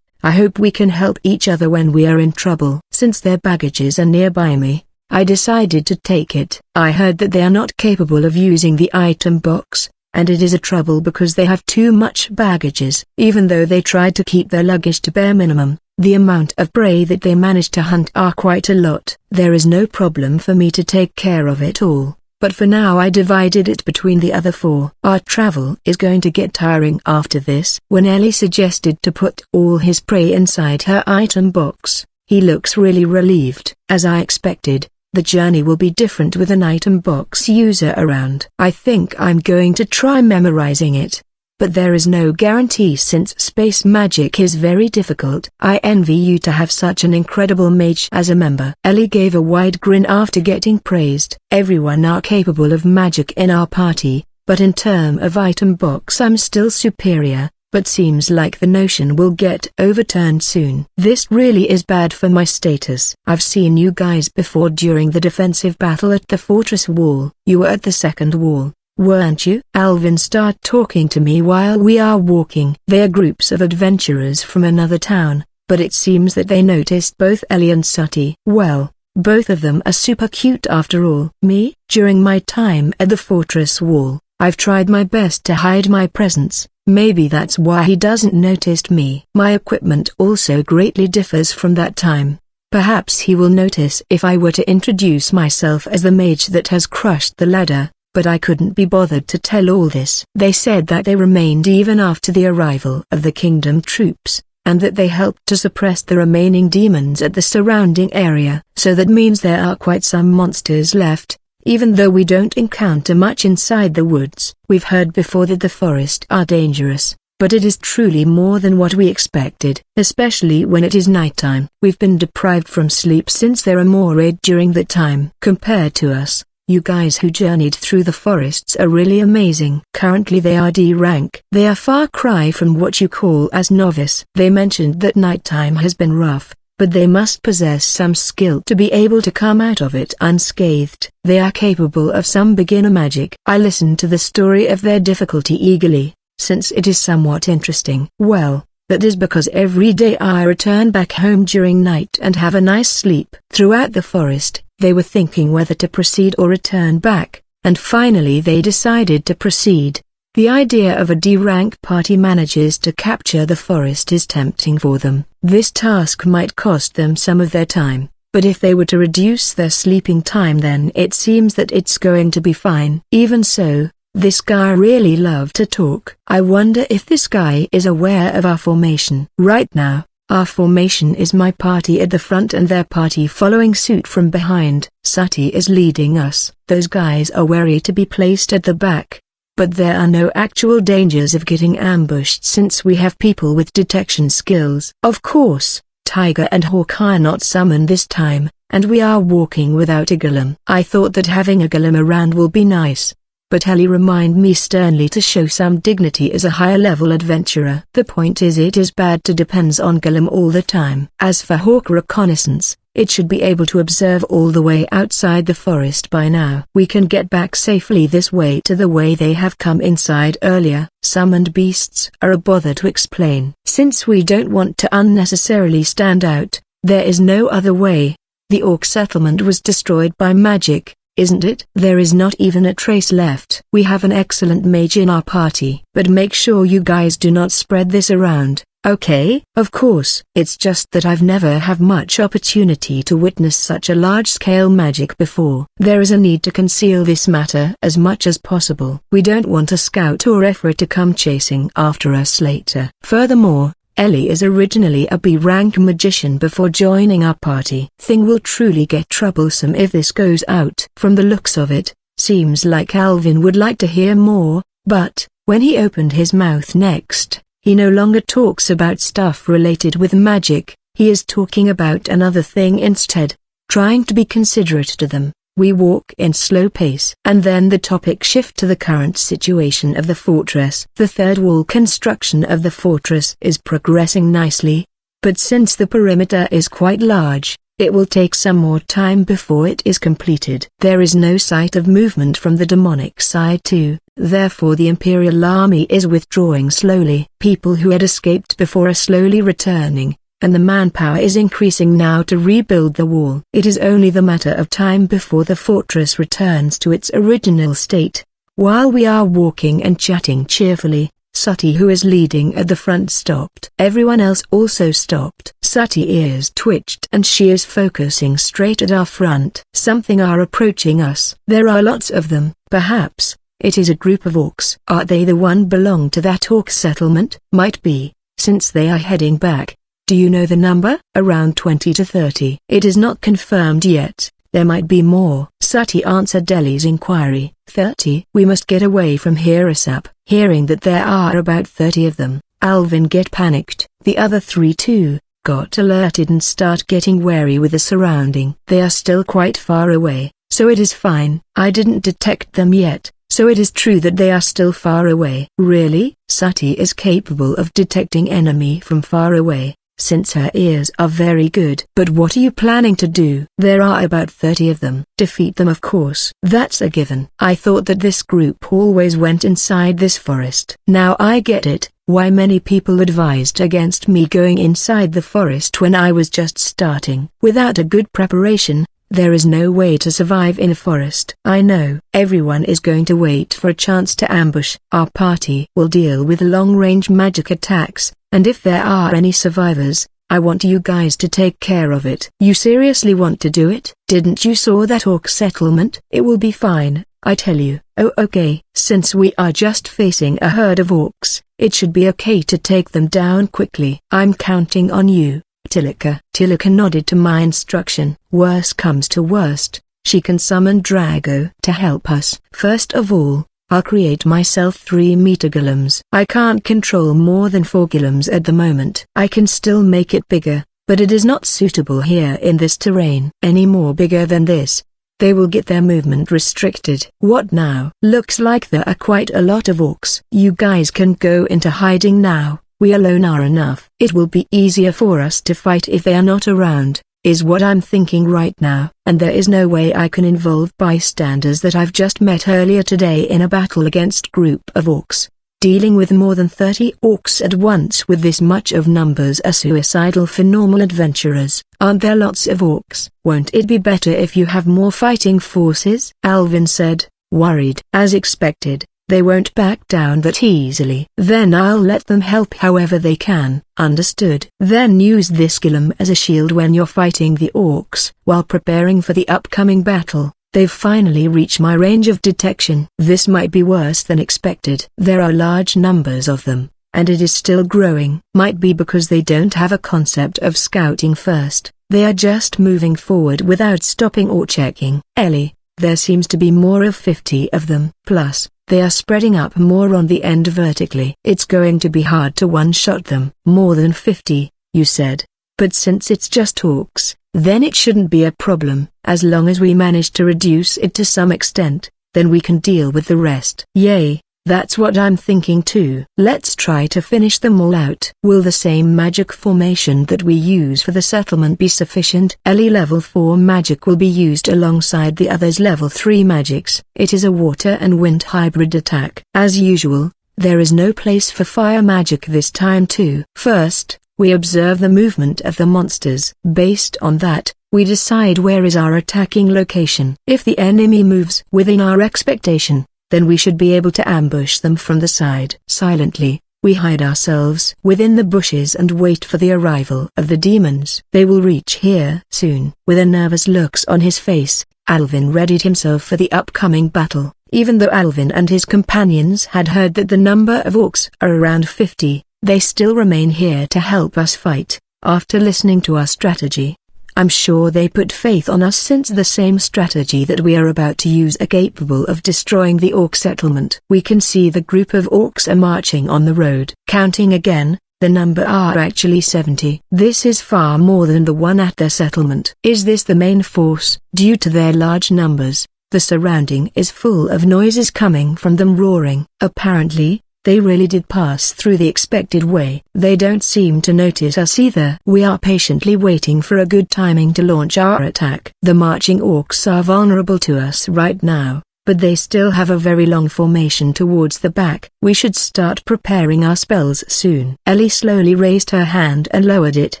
I hope we can help each other when we are in trouble. Since their baggages are nearby me, I decided to take it. I heard that they are not capable of using the item box, and it is a trouble because they have too much baggages. Even though they tried to keep their luggage to bare minimum, the amount of prey that they managed to hunt are quite a lot. There is no problem for me to take care of it all. But for now I divided it between the other 4. Our travel is going to get tiring after this. When Ellie suggested to put all his prey inside her item box, he looks really relieved. As I expected, the journey will be different with an item box user around. I think I'm going to try memorizing it. but there is no guarantee since space magic is very difficult. I envy you to have such an incredible mage as a member. Ellie gave a wide grin after getting praised. Everyone are capable of magic in our party, but in term of item box I'm still superior, but seems like the notion will get overturned soon. This really is bad for my status. I've seen you guys before during the defensive battle at the fortress wall. You were at the second wall, weren't you? Alvin started talking to me while we are walking. They are groups of adventurers from another town, but it seems that they noticed both Ellie and Sati. Well, both of them are super cute after all. Me? During my time at the fortress wall, I've tried my best to hide my presence. Maybe that's why he doesn't notice me. My equipment also greatly differs from that time. Perhaps he will notice if I were to introduce myself as the mage that has crushed the ladder, but I couldn't be bothered to tell all this. They said that they remained even after the arrival of the kingdom troops, and that they helped to suppress the remaining demons at the surrounding area. So that means there are quite some monsters left. Even though we don't encounter much inside the woods. We've heard before that the forest are dangerous, but it is truly more than what we expected, especially when it is nighttime. We've been deprived from sleep since there are more raids during that time. Compared to us, you guys who journeyed through the forests are really amazing. Currently they are D rank. They are far cry from what you call as novice. They mentioned that nighttime has been rough, but they must possess some skill to be able to come out of it unscathed. They are capable of some beginner magic. I listened to the story of their difficulty eagerly, since it is somewhat interesting. Well, that is because every day I return back home during night and have a nice sleep. Throughout the forest, they were thinking whether to proceed or return back, and finally they decided to proceed. The idea of a D-rank party manages to capture the forest is tempting for them. This task might cost them some of their time, but if they were to reduce their sleeping time then it seems that it's going to be fine. Even so, this guy really loved to talk. I wonder if this guy is aware of our formation. Right now, our formation is my party at the front and their party following suit from behind. Sati is leading us. Those guys are wary to be placed at the back. But there are no actual dangers of getting ambushed since we have people with detection skills. Of course, Tiger and Hawk are not summoned this time, and we are walking without a golem. I thought that having a golem around will be nice, but Ellie reminded me sternly to show some dignity as a higher level adventurer. The point is it is bad to depend on golem all the time. As for Hawk reconnaissance, it should be able to observe all the way outside the forest by now. We can get back safely this way to the way they have come inside earlier. Summoned beasts are a bother to explain. Since we don't want to unnecessarily stand out, there is no other way. The orc settlement was destroyed by magic, isn't it? There is not even a trace left. We have an excellent mage in our party. But make sure you guys do not spread this around. Okay? Of course. It's just that I've never had much opportunity to witness such a large-scale magic before. There is a need to conceal this matter as much as possible. We don't want a scout or effort to come chasing after us later. Furthermore, Ellie is originally a B-rank magician before joining our party. Thing will truly get troublesome if this goes out. From the looks of it, seems like Alvin would like to hear more, but, when he opened his mouth next, he no longer talks about stuff related with magic, he is talking about another thing instead, trying to be considerate to them. We walk in slow pace. And then the topic shift to the current situation of the fortress. The third wall construction of the fortress is progressing nicely, but since the perimeter is quite large, it will take some more time before it is completed. There is no sight of movement from the demonic side too, therefore the Imperial Army is withdrawing slowly. People who had escaped before are slowly returning, and the manpower is increasing now to rebuild the wall. It is only the matter of time before the fortress returns to its original state. While we are walking and chatting cheerfully, Sati, who is leading at the front, stopped. Everyone else also stopped. Sati ears twitched and she is focusing straight at our front. Something are approaching us. There are lots of them. Perhaps it is a group of orcs. Are they the one belong to that orc settlement? Might be, since they are heading back. Do you know the number? Around 20 to 30. It is not confirmed yet. There might be more. Sati answered Ellie's inquiry. 30. We must get away from here ASAP. Hearing that there are about 30 of them, Alvin get panicked. The other 3 too, got alerted and start getting wary with the surrounding. They are still quite far away, so it is fine. I didn't detect them yet, so it is true that they are still far away. Really? Sati is capable of detecting enemy from far away, since her ears are very good. But what are you planning to do? There are about 30 of them. Defeat them, of course. That's a given. I thought that this group always went inside this forest. Now I get it, why many people advised against me going inside the forest when I was just starting. Without a good preparation, there is no way to survive in a forest. I know. Everyone is going to wait for a chance to ambush. Our party will deal with long-range magic attacks, and if there are any survivors, I want you guys to take care of it. You seriously want to do it? Didn't you saw that orc settlement? It will be fine, I tell you. Oh okay. Since we are just facing a herd of orcs, it should be okay to take them down quickly. I'm counting on you, Tilika. Tilika nodded to my instruction. Worst comes to worst, she can summon Drago to help us. First of all, I'll create myself 3 meter golems. I can't control more than 4 golems at the moment. I can still make it bigger, but it is not suitable here in this terrain. Any more bigger than this, they will get their movement restricted. What now? Looks like there are quite a lot of orcs. You guys can go into hiding now. We alone are enough. It will be easier for us to fight if they are not around, is what I'm thinking right now. And there is no way I can involve bystanders that I've just met earlier today in a battle against group of orcs. Dealing with more than 30 orcs at once with this much of numbers are suicidal for normal adventurers. Aren't there lots of orcs? Won't it be better if you have more fighting forces? Alvin said, worried. As expected, they won't back down that easily. Then I'll let them help however they can. Understood. Then use this golem as a shield when you're fighting the orcs. While preparing for the upcoming battle, they've finally reached my range of detection. This might be worse than expected. There are large numbers of them, and it is still growing. Might be because they don't have a concept of scouting first. They are just moving forward without stopping or checking. Ellie, there seems to be more of 50 of them. Plus, they are spreading up more on the end vertically. It's going to be hard to one-shot them. More than 50, you said. But since it's just orcs, then it shouldn't be a problem. As long as we manage to reduce it to some extent, then we can deal with the rest. Yay, that's what I'm thinking too. Let's try to finish them all out. Will the same magic formation that we use for the settlement be sufficient? Ellie level 4 magic will be used alongside the others level 3 magics. It is a water and wind hybrid attack. As usual, there is no place for fire magic this time too. First, we observe the movement of the monsters. Based on that, we decide where is our attacking location. If the enemy moves within our expectation, then we should be able to ambush them from the side. Silently, we hide ourselves within the bushes and wait for the arrival of the demons. They will reach here soon. With a nervous look on his face, Alvin readied himself for the upcoming battle. Even though Alvin and his companions had heard that the number of orcs are around 50, they still remain here to help us fight. After listening to our strategy, I'm sure they put faith on us since the same strategy that we are about to use are capable of destroying the orc settlement. We can see the group of orcs are marching on the road. Counting again, the number are actually 70. This is far more than the one at their settlement. Is this the main force? Due to their large numbers, the surrounding is full of noises coming from them roaring. Apparently, they really did pass through the expected way. They don't seem to notice us either. We are patiently waiting for a good timing to launch our attack. The marching orcs are vulnerable to us right now, but they still have a very long formation towards the back. We should start preparing our spells soon. Ellie slowly raised her hand and lowered it.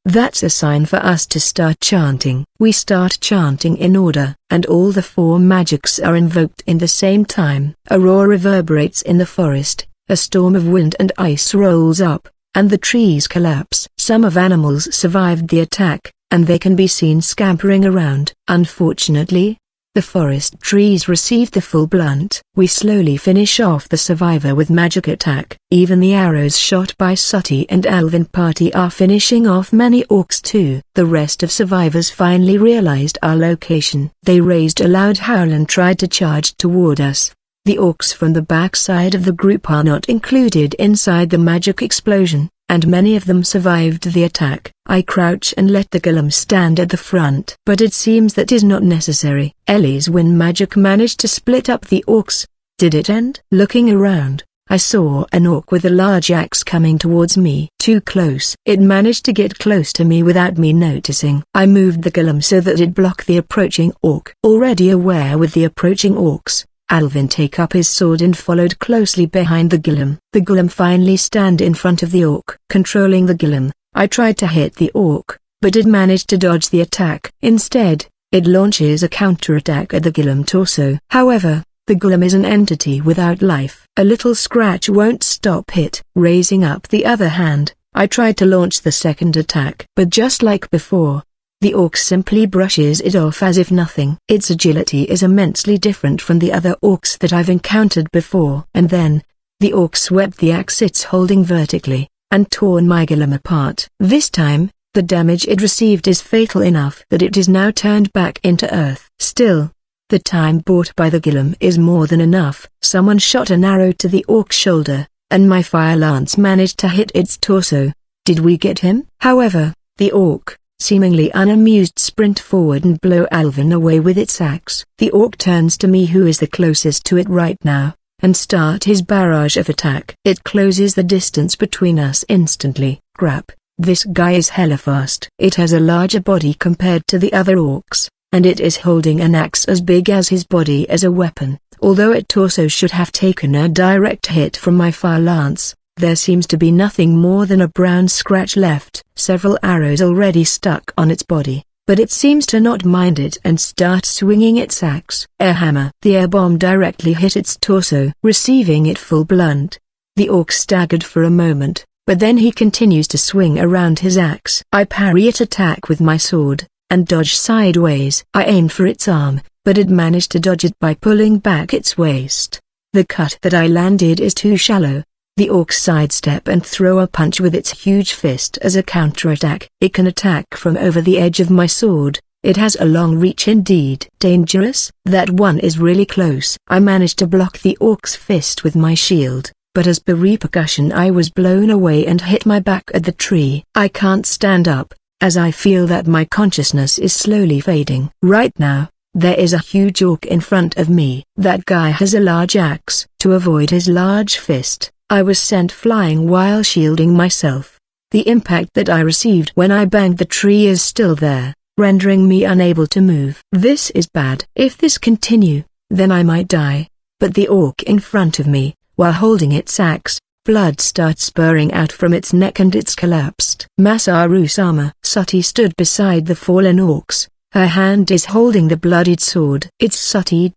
That's a sign for us to start chanting. We start chanting in order, and all the 4 magics are invoked in the same time. A roar reverberates in the forest. A storm of wind and ice rolls up, and the trees collapse. Some of animals survived the attack, and they can be seen scampering around. Unfortunately, the forest trees received the full blunt. We slowly finish off the survivor with magic attack. Even the arrows shot by Sati and Alvin party are finishing off many orcs too. The rest of survivors finally realized our location. They raised a loud howl and tried to charge toward us. The orcs from the backside of the group are not included inside the magic explosion, and many of them survived the attack. I crouch and let the golem stand at the front. But it seems that is not necessary. Ellie's wind magic managed to split up the orcs. Did it end? Looking around, I saw an orc with a large axe coming towards me. Too close. It managed to get close to me without me noticing. I moved the golem so that it blocked the approaching orc. Already aware with the approaching orcs, Alvin take up his sword and followed closely behind the golem. The golem finally stand in front of the orc. Controlling the golem, I tried to hit the orc, but it managed to dodge the attack. Instead, it launches a counterattack at the golem torso. However, the golem is an entity without life. A little scratch won't stop it. Raising up the other hand, I tried to launch the second attack. But just like before, the orc simply brushes it off as if nothing. Its agility is immensely different from the other orcs that I've encountered before. And then, the orc swept the axe it's holding vertically, and torn my golem apart. This time, the damage it received is fatal enough that it is now turned back into earth. Still, the time bought by the golem is more than enough. Someone shot an arrow to the orc's shoulder, and my fire lance managed to hit its torso. Did we get him? However, the orc, seemingly unamused, sprint forward and blow Alvin away with its axe. The orc turns to me, who is the closest to it right now, and start his barrage of attack. It closes the distance between us instantly. Crap, this guy is hella fast. It has a larger body compared to the other orcs, and it is holding an axe as big as his body as a weapon. Although its torso should have taken a direct hit from my fire lance, there seems to be nothing more than a brown scratch left. Several arrows already stuck on its body, but it seems to not mind it and starts swinging its axe. Air hammer. The air bomb directly hit its torso, receiving it full blunt. The orc staggered for a moment, but then he continues to swing around his axe. I parry its attack with my sword, and dodge sideways. I aimed for its arm, but it managed to dodge it by pulling back its waist. The cut that I landed is too shallow. The orc sidestep and throw a punch with its huge fist as a counterattack. It can attack from over the edge of my sword. It has a long reach indeed. Dangerous? That one is really close. I managed to block the orc's fist with my shield, but as per repercussion I was blown away and hit my back at the tree. I can't stand up, as I feel that my consciousness is slowly fading. Right now, there is a huge orc in front of me. That guy has a large axe. To avoid his large fist, I was sent flying while shielding myself. The impact that I received when I banged the tree is still there, rendering me unable to move. This is bad. If this continue, then I might die. But the orc in front of me, while holding its axe, blood starts spurting out from its neck and it's collapsed. Masaru-sama. Sati stood beside the fallen orcs. Her hand is holding the bloodied sword. It's Sati.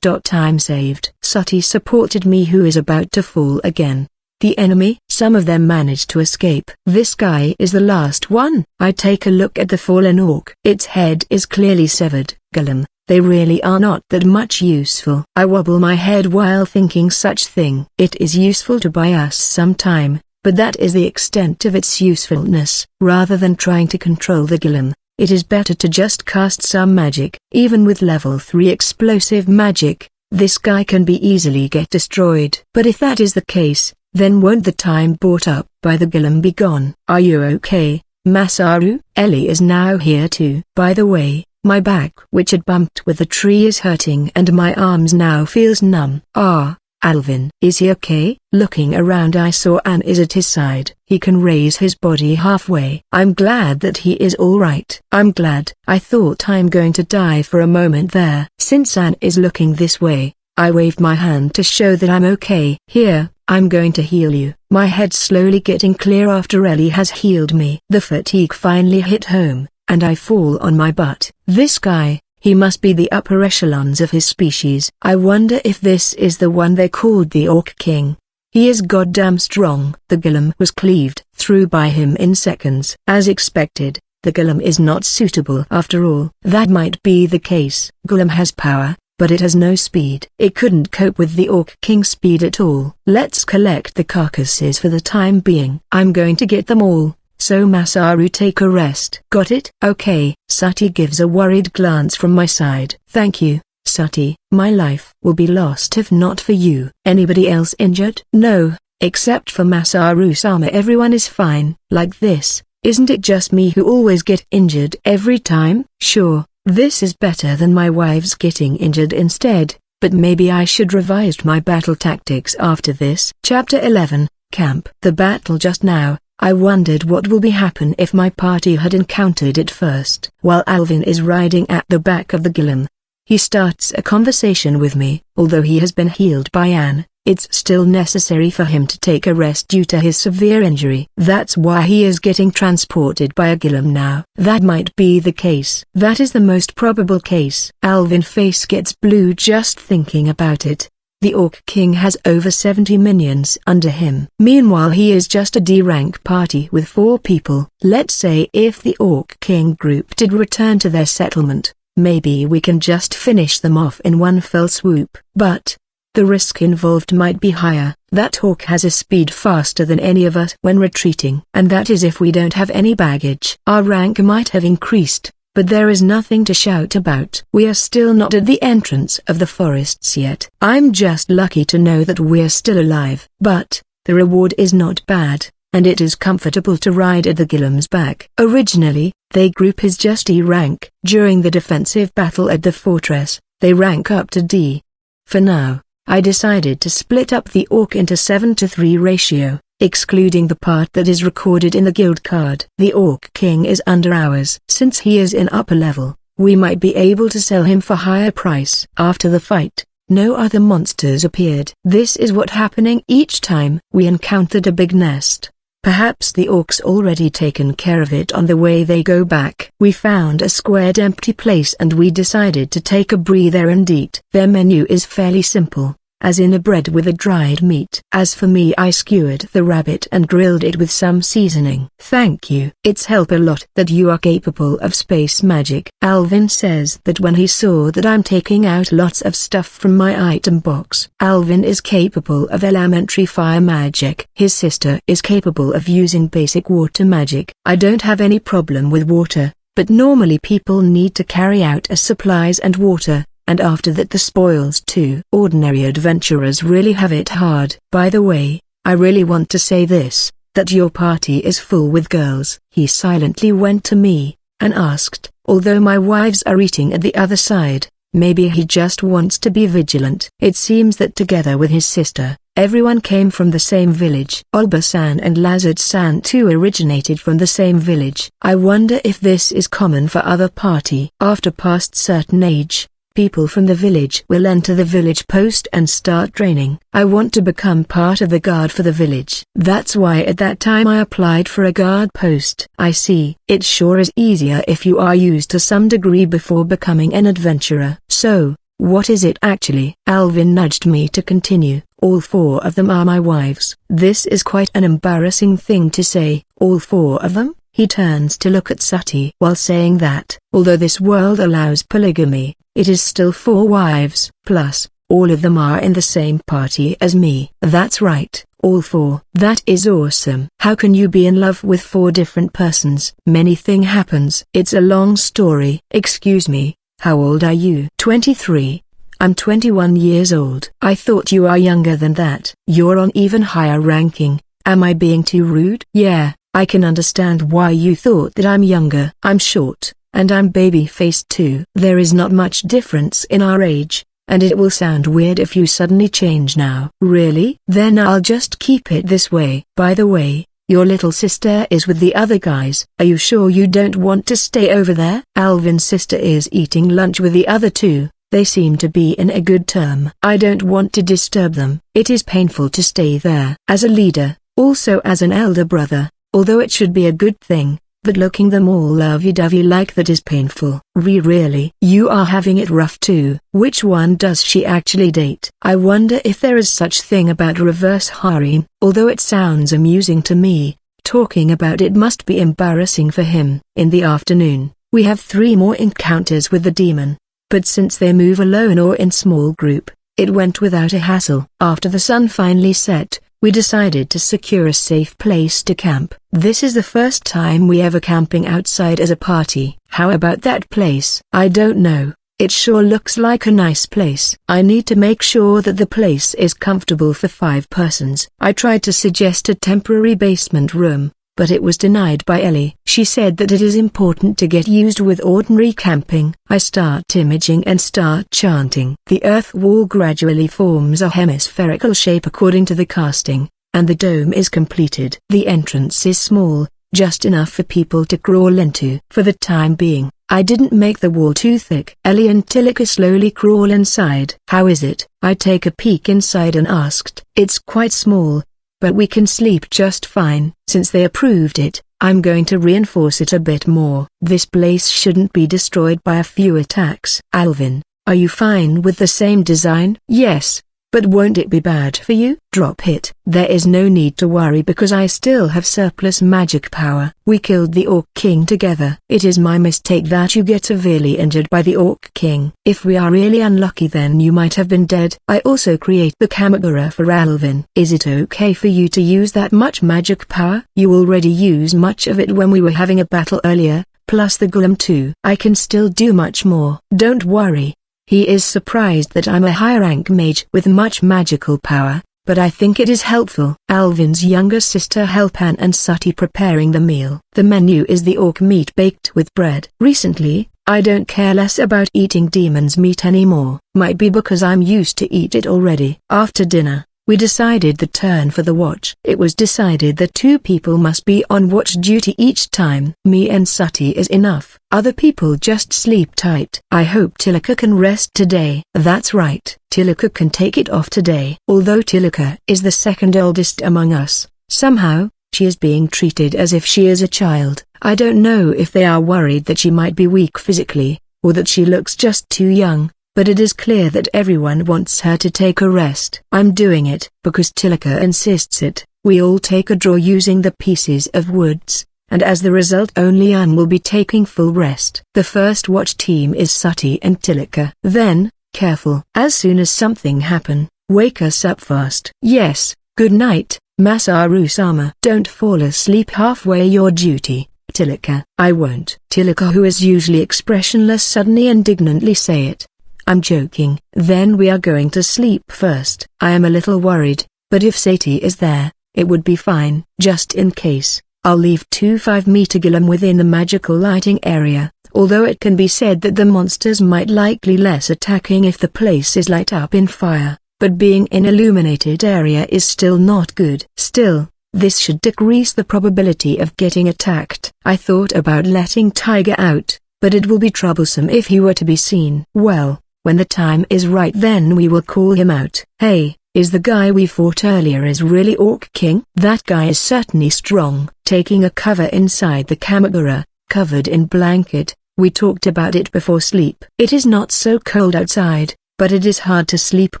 Time saved. Sati supported me, who is about to fall again. The enemy? Some of them managed to escape. This guy is the last one. I take a look at the fallen orc. Its head is clearly severed. Golem, they really are not that much useful. I wobble my head while thinking such thing. It is useful to buy us some time, but that is the extent of its usefulness. Rather than trying to control the golem, it is better to just cast some magic. Even with level 3 explosive magic, this guy can be easily get destroyed. But if that is the case, then won't the time bought up by the golem be gone? Are you okay, Masaru? Ellie is now here too. By the way, my back, which had bumped with the tree, is hurting and my arms now feels numb. Ah, Alvin. Is he okay? Looking around, I saw Anne is at his side. He can raise his body halfway. I'm glad that he is alright. I'm glad. I thought I'm going to die for a moment there. Since Anne is looking this way, I waved my hand to show that I'm okay. Here, I'm going to heal you. My head slowly getting clear after Ellie has healed me. The fatigue finally hit home, and I fall on my butt. This guy, he must be the upper echelons of his species. I wonder if this is the one they called the Orc King. He is goddamn strong. The golem was cleaved through by him in seconds. As expected, the golem is not suitable after all. That might be the case. Golem has power, but it has no speed. It couldn't cope with the Orc King's speed at all. Let's collect the carcasses for the time being. I'm going to get them all, so Masaru take a rest. Got it? Okay. Sati gives a worried glance from my side. Thank you. Sati, my life will be lost if not for you. Anybody else injured? No, except for Masaru-sama. Everyone is fine. Like this, isn't it just me who always get injured every time? Sure, this is better than my wife's getting injured instead, but maybe I should revise my battle tactics after this. Chapter 11, Camp. The battle just now. I wondered what will be happen if my party had encountered it first. While Alvin is riding at the back of the Gillam, he starts a conversation with me. Although he has been healed by Anne, it's still necessary for him to take a rest due to his severe injury. That's why he is getting transported by a Gillam now. That might be the case. That is the most probable case. Alvin's face gets blue just thinking about it. The Orc King has over 70 minions under him. Meanwhile he is just a D-rank party with 4 people. Let's say if the Orc King group did return to their settlement, maybe we can just finish them off in one fell swoop. But the risk involved might be higher. That Orc has a speed faster than any of us when retreating. And that is if we don't have any baggage. Our rank might have increased, but there is nothing to shout about. We are still not at the entrance of the forests yet. I'm just lucky to know that we're still alive. But the reward is not bad, and it is comfortable to ride at the Gillam's back. Originally, they group is just E rank. During the defensive battle at the fortress, they rank up to D. For now, I decided to split up the Orc into 7-to-3 ratio, excluding the part that is recorded in the guild card. The Orc King is under ours. Since he is in upper level, we might be able to sell him for higher price. After the fight, no other monsters appeared. This is what happening each time we encountered a big nest. Perhaps the orcs already taken care of it on the way they go back. We found a squared empty place and we decided to take a breather and eat. Their menu is fairly simple, as in a bread with a dried meat. As for me, I skewered the rabbit and grilled it with some seasoning. Thank you. It's helped a lot that you are capable of space magic. Alvin says that when he saw that I'm taking out lots of stuff from my item box. Alvin is capable of elementary fire magic. His sister is capable of using basic water magic. I don't have any problem with water, but normally people need to carry out supplies and water, and after that the spoils too. Ordinary adventurers really have it hard. By the way, I really want to say this, that your party is full with girls. He silently went to me, and asked, although my wives are eating at the other side, maybe he just wants to be vigilant. It seems that together with his sister, everyone came from the same village. Olba-san and Lazard-san too originated from the same village. I wonder if this is common for other party. After past certain age, people from the village will enter the village post and start training. I want to become part of the guard for the village. That's why at that time I applied for a guard post. I see. It sure is easier if you are used to some degree before becoming an adventurer. So, what is it actually? Alvin nudged me to continue. All 4 of them are my wives. This is quite an embarrassing thing to say. All 4 of them? He turns to look at Sati. While saying that, although this world allows polygamy, it is still 4 wives. Plus, all of them are in the same party as me. That's right, all 4. That is awesome. How can you be in love with 4 different persons? Many thing happens. It's a long story. Excuse me, how old are you? 23. I'm 21 years old. I thought you are younger than that. You're on even higher ranking. Am I being too rude? Yeah, I can understand why you thought that I'm younger. I'm short, and I'm baby-faced too. There is not much difference in our age, and it will sound weird if you suddenly change now. Really? Then I'll just keep it this way. By the way, your little sister is with the other guys. Are you sure you don't want to stay over there? Alvin's sister is eating lunch with the other 2. They seem to be in a good term. I don't want to disturb them. It is painful to stay there. As a leader, also as an elder brother, although it should be a good thing, but looking them all lovey-dovey like that is painful. Really? You are having it rough too. Which one does she actually date? I wonder if there is such thing about reverse harem. Although it sounds amusing to me, talking about it must be embarrassing for him. In the afternoon, we have 3 more encounters with the demon, but since they move alone or in small group, it went without a hassle. After the sun finally set, we decided to secure a safe place to camp. This is the first time we ever camping outside as a party. How about that place? I don't know. It sure looks like a nice place. I need to make sure that the place is comfortable for 5 persons. I tried to suggest a temporary basement room, but it was denied by Ellie. She said that it is important to get used with ordinary camping. I start imaging and start chanting. The earth wall gradually forms a hemispherical shape according to the casting, and the dome is completed. The entrance is small, just enough for people to crawl into. For the time being, I didn't make the wall too thick. Ellie and Tilika slowly crawl inside. How is it? I take a peek inside and asked. It's quite small, but we can sleep just fine. Since they approved it, I'm going to reinforce it a bit more. This place shouldn't be destroyed by a few attacks. Alvin, are you fine with the same design? Yes. But won't it be bad for you? Drop it. There is no need to worry because I still have surplus magic power. We killed the Orc King together. It is my mistake that you get severely injured by the Orc King. If we are really unlucky then you might have been dead. I also create the Kamigura for Alvin. Is it okay for you to use that much magic power? You already use much of it when we were having a battle earlier, plus the golem too. I can still do much more. Don't worry. He is surprised that I'm a high-rank mage with much magical power, but I think it is helpful. Alvin's younger sister Helpan and Sati preparing the meal. The menu is the orc meat baked with bread. Recently, I don't care less about eating demon's meat anymore. Might be because I'm used to eat it already. After dinner, we decided the turn for the watch. It was decided that 2 people must be on watch duty each time. Me and Sati is enough. Other people just sleep tight. I hope Tilika can rest today. That's right. Tilika can take it off today. Although Tilika is the second oldest among us, somehow, she is being treated as if she is a child. I don't know if they are worried that she might be weak physically, or that she looks just too young. But it is clear that everyone wants her to take a rest. I'm doing it because Tilika insists it. We all take a draw using the pieces of woods, and as the result only Anne will be taking full rest. The first watch team is Sati and Tilika. Then, careful. As soon as something happen, wake us up fast. Yes, good night, Masaru-sama. Don't fall asleep halfway your duty, Tilika. I won't. Tilika, who is usually expressionless, suddenly indignantly say it. I'm joking. Then we are going to sleep first. I am a little worried, but if Sati is there, it would be fine. Just in case, I'll leave 2 5-meter golem within the magical lighting area, although it can be said that the monsters might likely less attacking if the place is light up in fire, but being in illuminated area is still not good. Still, this should decrease the probability of getting attacked. I thought about letting Tiger out, but it will be troublesome if he were to be seen. Well, when the time is right then we will call him out. Hey, is the guy we fought earlier is really Orc King? That guy is certainly strong. Taking a cover inside the Kamigura, covered in blanket, we talked about it before sleep. It is not so cold outside, but it is hard to sleep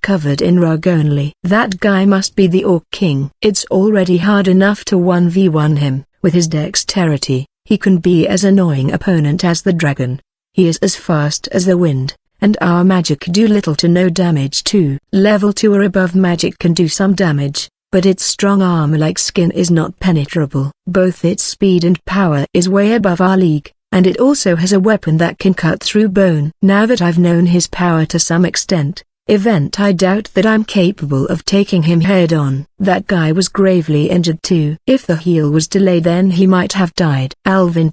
covered in rug only. That guy must be the Orc King. It's already hard enough to 1v1 him. With his dexterity, he can be as annoying opponent as the dragon. He is as fast as the wind, and our magic do little to no damage too. Level 2 or above magic can do some damage, but its strong armor like skin is not penetrable. Both its speed and power is way above our league, and it also has a weapon that can cut through bone. Now that I've known his power to some extent, I doubt that I'm capable of taking him head on. That guy was gravely injured too. If the heal was delayed then he might have died. Alvin.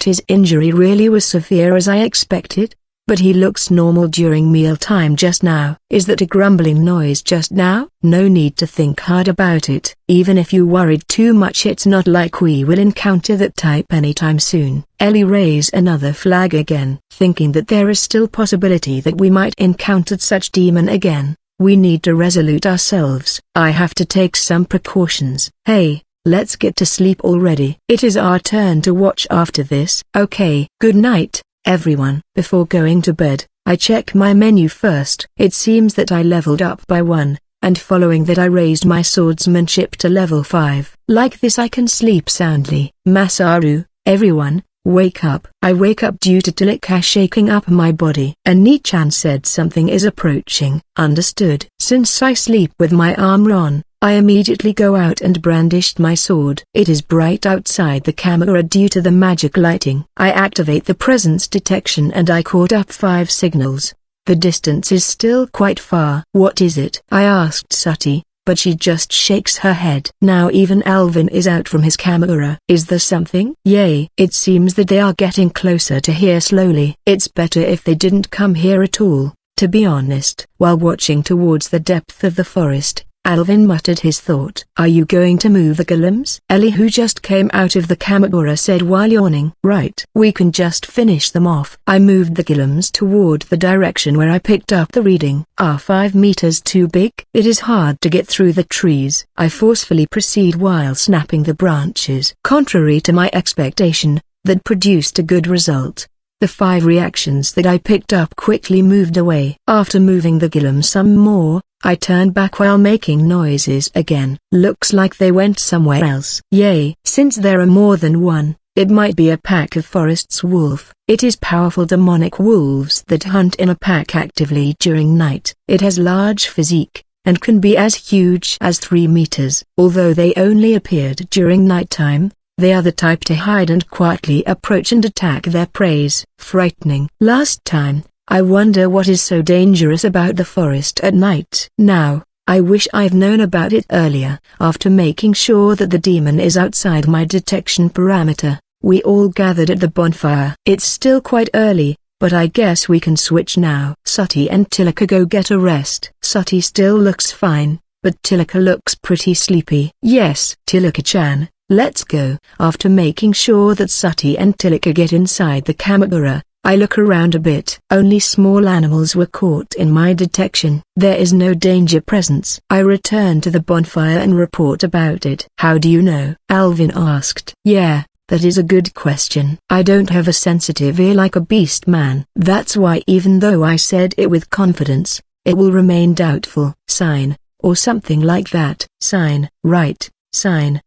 His injury really was severe as I expected, but he looks normal during mealtime just now. Is that a grumbling noise just now? No need to think hard about it. Even if you worried too much, it's not like we will encounter that type anytime soon. Ellie raised another flag again, thinking that there is still possibility that we might encounter such demon again. We need to resolute ourselves. I have to take some precautions. Hey, let's get to sleep already. It is our turn to watch after this. Okay. Good night, everyone. Before going to bed, I check my menu first. It seems that I leveled up by 1, and following that I raised my swordsmanship to level 5. Like this I can sleep soundly. Masaru, everyone, wake up. I wake up due to Tilika shaking up my body. Ani-chan said something is approaching. Understood. Since I sleep with my armor on, I immediately go out and brandished my sword. It is bright outside the camera due to the magic lighting. I activate the presence detection and I caught up 5 signals. The distance is still quite far. What is it? I asked Sati, but she just shakes her head. Now even Alvin is out from his camera. Is there something? Yay. It seems that they are getting closer to here slowly. It's better if they didn't come here at all, to be honest. While watching towards the depth of the forest, Alvin muttered his thought. Are you going to move the golems? Ellie, who just came out of the camera, said while yawning. Right. We can just finish them off. I moved the golems toward the direction where I picked up the reading. Are 5 meters too big? It is hard to get through the trees. I forcefully proceed while snapping the branches. Contrary to my expectation, that produced a good result. The 5 reactions that I picked up quickly moved away. After moving the golem some more, I turned back while making noises again. Looks like they went somewhere else. Yay. Since there are more than one, it might be a pack of forest's wolf. It is powerful demonic wolves that hunt in a pack actively during night. It has large physique, and can be as huge as 3 meters. Although they only appeared during nighttime, they are the type to hide and quietly approach and attack their prey. Frightening. Last time, I wonder what is so dangerous about the forest at night. Now, I wish I've known about it earlier. After making sure that the demon is outside my detection parameter, we all gathered at the bonfire. It's still quite early, but I guess we can switch now. Sati and Tilaka go get a rest. Sati still looks fine, but Tilaka looks pretty sleepy. Yes, Tilaka-chan, let's go. After making sure that Sati and Tilaka get inside the camera, I look around a bit. Only small animals were caught in my detection. There is no danger presence. I return to the bonfire and report about it. How do you know? Alvin asked. Yeah, that is a good question. I don't have a sensitive ear like a beast man. That's why even though I said it with confidence, it will remain doubtful. Sign, or something like that. Sign, right, sign.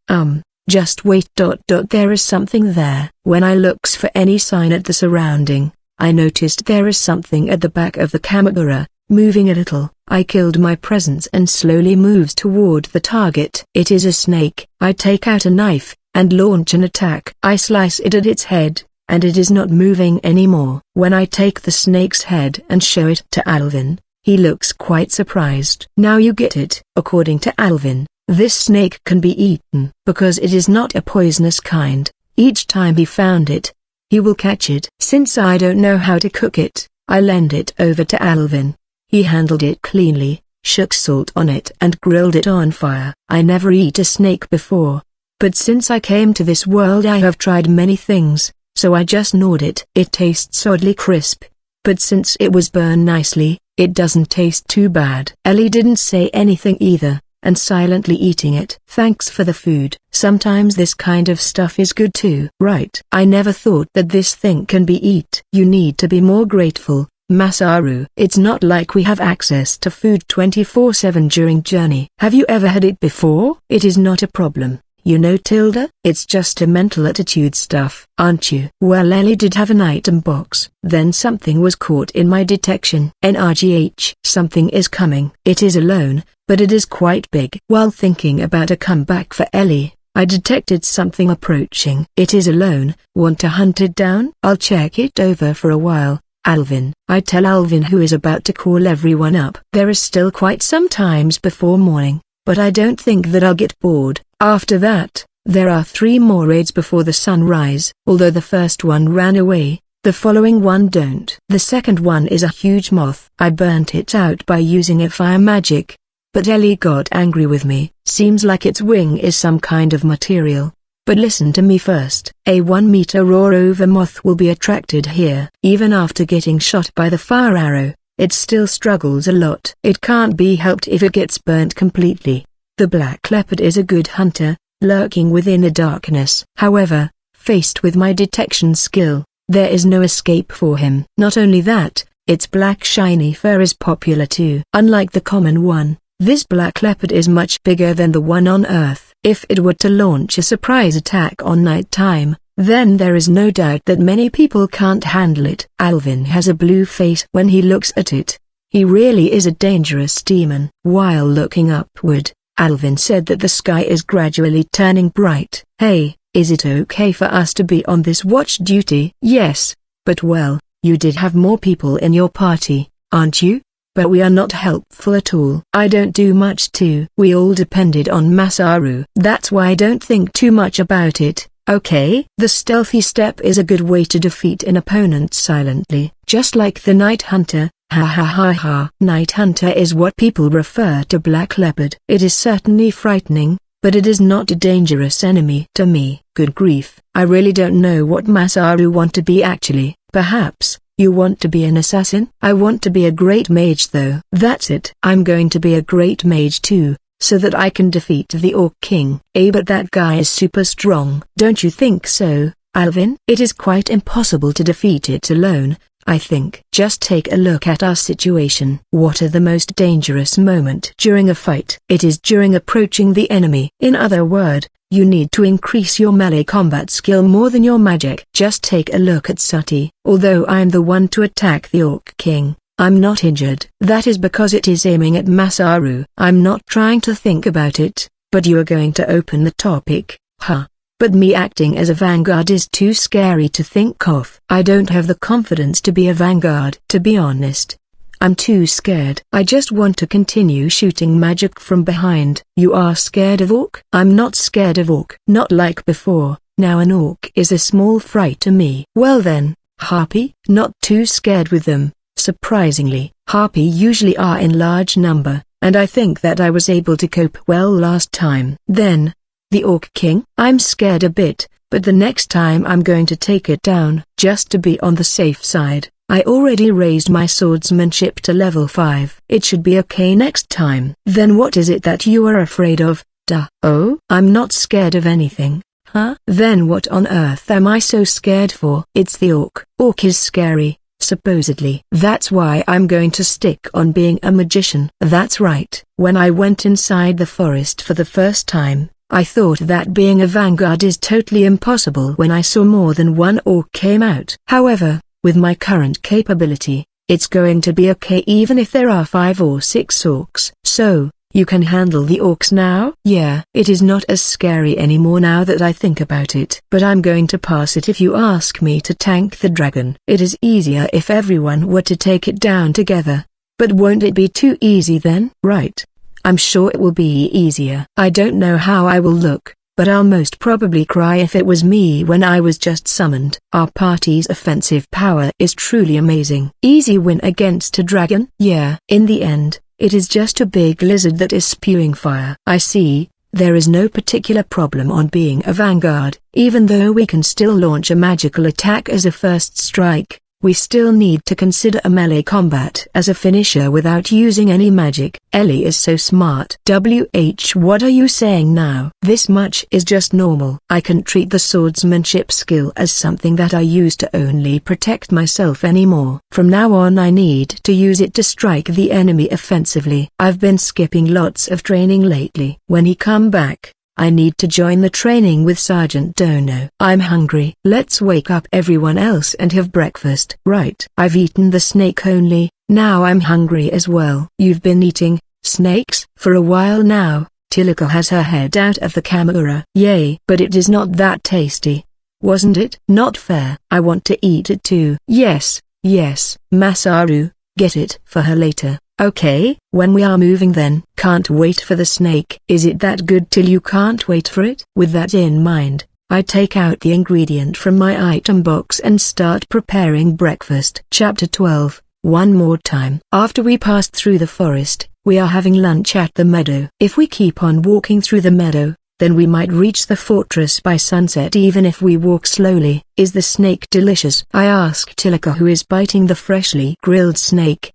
Just wait. There is something there. When I looks for any sign at the surrounding, I noticed there is something at the back of the camera, moving a little. I killed my presence and slowly moves toward the target. It is a snake. I take out a knife, and launch an attack. I slice it at its head, and it is not moving anymore. When I take the snake's head and show it to Alvin, he looks quite surprised. Now you get it. According to Alvin, this snake can be eaten because it is not a poisonous kind. Each time he found it, he will catch it. Since I don't know how to cook it, I lend it over to Alvin. He handled it cleanly, shook salt on it and grilled it on fire. I never eat a snake before, but since I came to this world I have tried many things, so I just gnawed it. It tastes oddly crisp, but since it was burned nicely, it doesn't taste too bad. Ellie didn't say anything either, and silently eating it. Thanks for the food. Sometimes this kind of stuff is good too. Right. I never thought that this thing can be eat. You need to be more grateful, Masaru. It's not like we have access to food 24/7 during journey. Have you ever had it before? It is not a problem, you know, Tilda. It's just a mental attitude stuff, aren't you? Well, Ellie did have an item box. Then something was caught in my detection. NRGH. Something is coming. It is alone, but it is quite big. While thinking about a comeback for Ellie, I detected something approaching. It is alone. Want to hunt it down? I'll check it over for a while, Alvin. I tell Alvin, who is about to call everyone up. There is still quite some times before morning, but I don't think that I'll get bored. After that, there are 3 more raids before the sunrise. Although the first one ran away, the following one don't. The second one is a huge moth. I burnt it out by using a fire magic, but Ellie got angry with me. Seems like its wing is some kind of material. But listen to me first. A 1-meter roar over moth will be attracted here. Even after getting shot by the fire arrow, it still struggles a lot. It can't be helped if it gets burnt completely. The black leopard is a good hunter, lurking within the darkness. However, faced with my detection skill, there is no escape for him. Not only that, its black shiny fur is popular too. Unlike the common one, this black leopard is much bigger than the one on Earth. If it were to launch a surprise attack on night time, then there is no doubt that many people can't handle it. Alvin has a blue face when he looks at it. He really is a dangerous demon. While looking upward, Alvin said that the sky is gradually turning bright. Hey, is it okay for us to be on this watch duty? Yes, but well, you did have more people in your party, aren't you? But we are not helpful at all. I don't do much too. We all depended on Masaru. That's why I don't think too much about it, okay? The stealthy step is a good way to defeat an opponent silently, just like the Night Hunter. Ha ha ha ha. Night Hunter is what people refer to Black Leopard. It is certainly frightening, but it is not a dangerous enemy to me. Good grief. I really don't know what Masaru want to be actually. Perhaps you want to be an assassin? I want to be a great mage though. That's it. I'm going to be a great mage too, so that I can defeat the Orc King. But that guy is super strong. Don't you think so, Alvin? It is quite impossible to defeat it alone, I think. Just take a look at our situation. What are the most dangerous moment during a fight? It is during approaching the enemy. In other words, you need to increase your melee combat skill more than your magic. Just take a look at Sati. Although I'm the one to attack the Orc King, I'm not injured. That is because it is aiming at Masaru. I'm not trying to think about it, but you are going to open the topic, huh? But me acting as a vanguard is too scary to think of. I don't have the confidence to be a vanguard. To be honest, I'm too scared. I just want to continue shooting magic from behind. You are scared of Orc? I'm not scared of Orc. Not like before. Now an Orc is a small fright to me. Well then, Harpy? Not too scared with them. Surprisingly, Harpy usually are in large number, and I think that I was able to cope well last time. Then, the Orc King? I'm scared a bit, but the next time I'm going to take it down. Just to be on the safe side, I already raised my swordsmanship to level 5. It should be okay next time. Then what is it that you are afraid of? Duh. Oh? I'm not scared of anything. Huh? Then what on earth am I so scared for? It's the Orc. Orc is scary, supposedly. That's why I'm going to stick on being a magician. That's right. When I went inside the forest for the first time, I thought that being a vanguard is totally impossible when I saw more than one Orc came out. However, with my current capability, it's going to be okay even if there are 5 or 6 Orcs. So, you can handle the Orcs now? Yeah, it is not as scary anymore now that I think about it. But I'm going to pass it if you ask me to tank the dragon. It is easier if everyone were to take it down together. But won't it be too easy then? Right. I'm sure it will be easier. I don't know how I will look, but I'll most probably cry if it was me when I was just summoned. Our party's offensive power is truly amazing. Easy win against a dragon? Yeah. In the end, it is just a big lizard that is spewing fire. I see. There is no particular problem on being a vanguard. Even though we can still launch a magical attack as a first strike, we still need to consider a melee combat as a finisher without using any magic. Ellie is so smart. What are you saying now? This much is just normal. I can treat the swordsmanship skill as something that I use to only protect myself anymore. From now on I need to use it to strike the enemy offensively. I've been skipping lots of training lately. When he come back, I need to join the training with Sergeant Dono. I'm hungry. Let's wake up everyone else and have breakfast. Right. I've eaten the snake only, now I'm hungry as well. You've been eating snakes for a while now. Tilika has her head out of the camera. Yay. But it is not that tasty. Wasn't it? Not fair. I want to eat it too. Yes, yes. Masaru, get it for her later. Okay, when we are moving then. Can't wait for the snake. Is it that good till you can't wait for it? With that in mind, I take out the ingredient from my item box and start preparing breakfast. Chapter 12, one more time. After we passed through the forest, we are having lunch at the meadow. If we keep on walking through the meadow, then we might reach the fortress by sunset even if we walk slowly. Is the snake delicious? I ask Tilika who is biting the freshly grilled snake.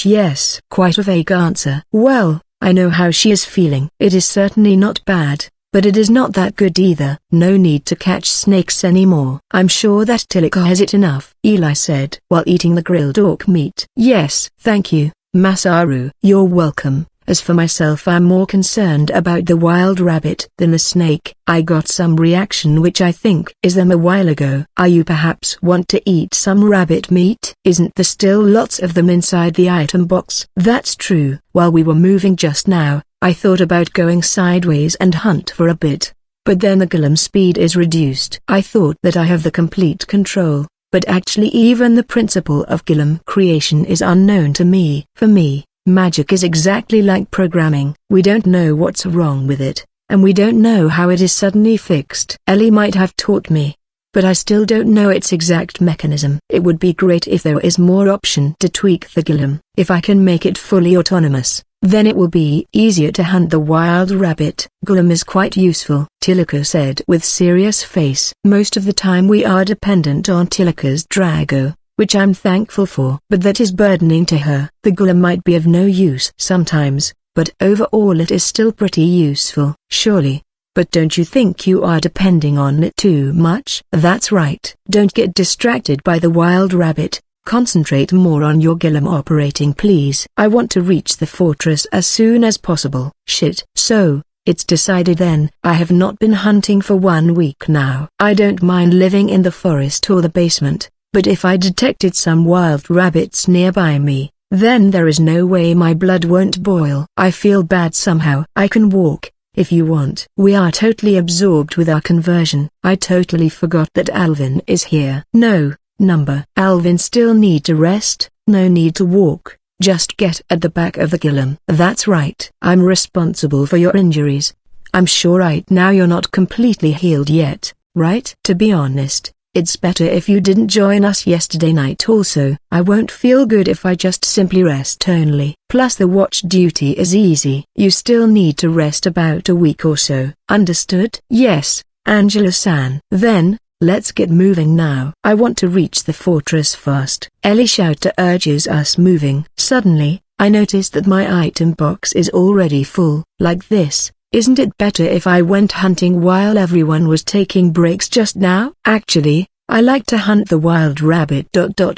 Yes. Quite a vague answer. Well, I know how she is feeling. It is certainly not bad, but it is not that good either. No need to catch snakes anymore. I'm sure that Tilika has it enough, Eli said while eating the grilled orc meat. Yes, thank you, Masaru. You're welcome. As for myself, I'm more concerned about the wild rabbit than the snake. I got some reaction which I think is them a while ago. Are you perhaps want to eat some rabbit meat? Isn't there still lots of them inside the item box? That's true. While we were moving just now, I thought about going sideways and hunt for a bit. But then the golem speed is reduced. I thought that I have the complete control, but actually even the principle of golem creation is unknown to me. For me, magic is exactly like programming. We don't know what's wrong with it, and we don't know how it is suddenly fixed. Ellie might have taught me, but I still don't know its exact mechanism. It would be great if there is more option to tweak the golem. If I can make it fully autonomous, then it will be easier to hunt the wild rabbit. Golem is quite useful, Tilika said with serious face. Most of the time we are dependent on Tilika's Drago, which I'm thankful for. But that is burdening to her. The golem might be of no use sometimes, but overall it is still pretty useful. Surely. But don't you think you are depending on it too much? That's right. Don't get distracted by the wild rabbit. Concentrate more on your golem operating, please. I want to reach the fortress as soon as possible. Shit. So, it's decided then. I have not been hunting for 1 week now. I don't mind living in the forest or the basement, but if I detected some wild rabbits nearby me, then there is no way my blood won't boil. I feel bad somehow. I can walk, if you want. We are totally absorbed with our conversion. I totally forgot that Alvin is here. No. Alvin still need to rest, no need to walk, just get at the back of the golem. That's right. I'm responsible for your injuries. I'm sure right now you're not completely healed yet, right? To be honest, it's better if you didn't join us yesterday night also. I won't feel good if I just simply rest only. Plus the watch duty is easy. You still need to rest about a week or so. Understood? Yes, Angela-san. Then, let's get moving now. I want to reach the fortress fast. Ellie shouts urges us moving. Suddenly, I noticed that my item box is already full. Like this, isn't it better if I went hunting while everyone was taking breaks just now? Actually, I like to hunt the wild rabbit.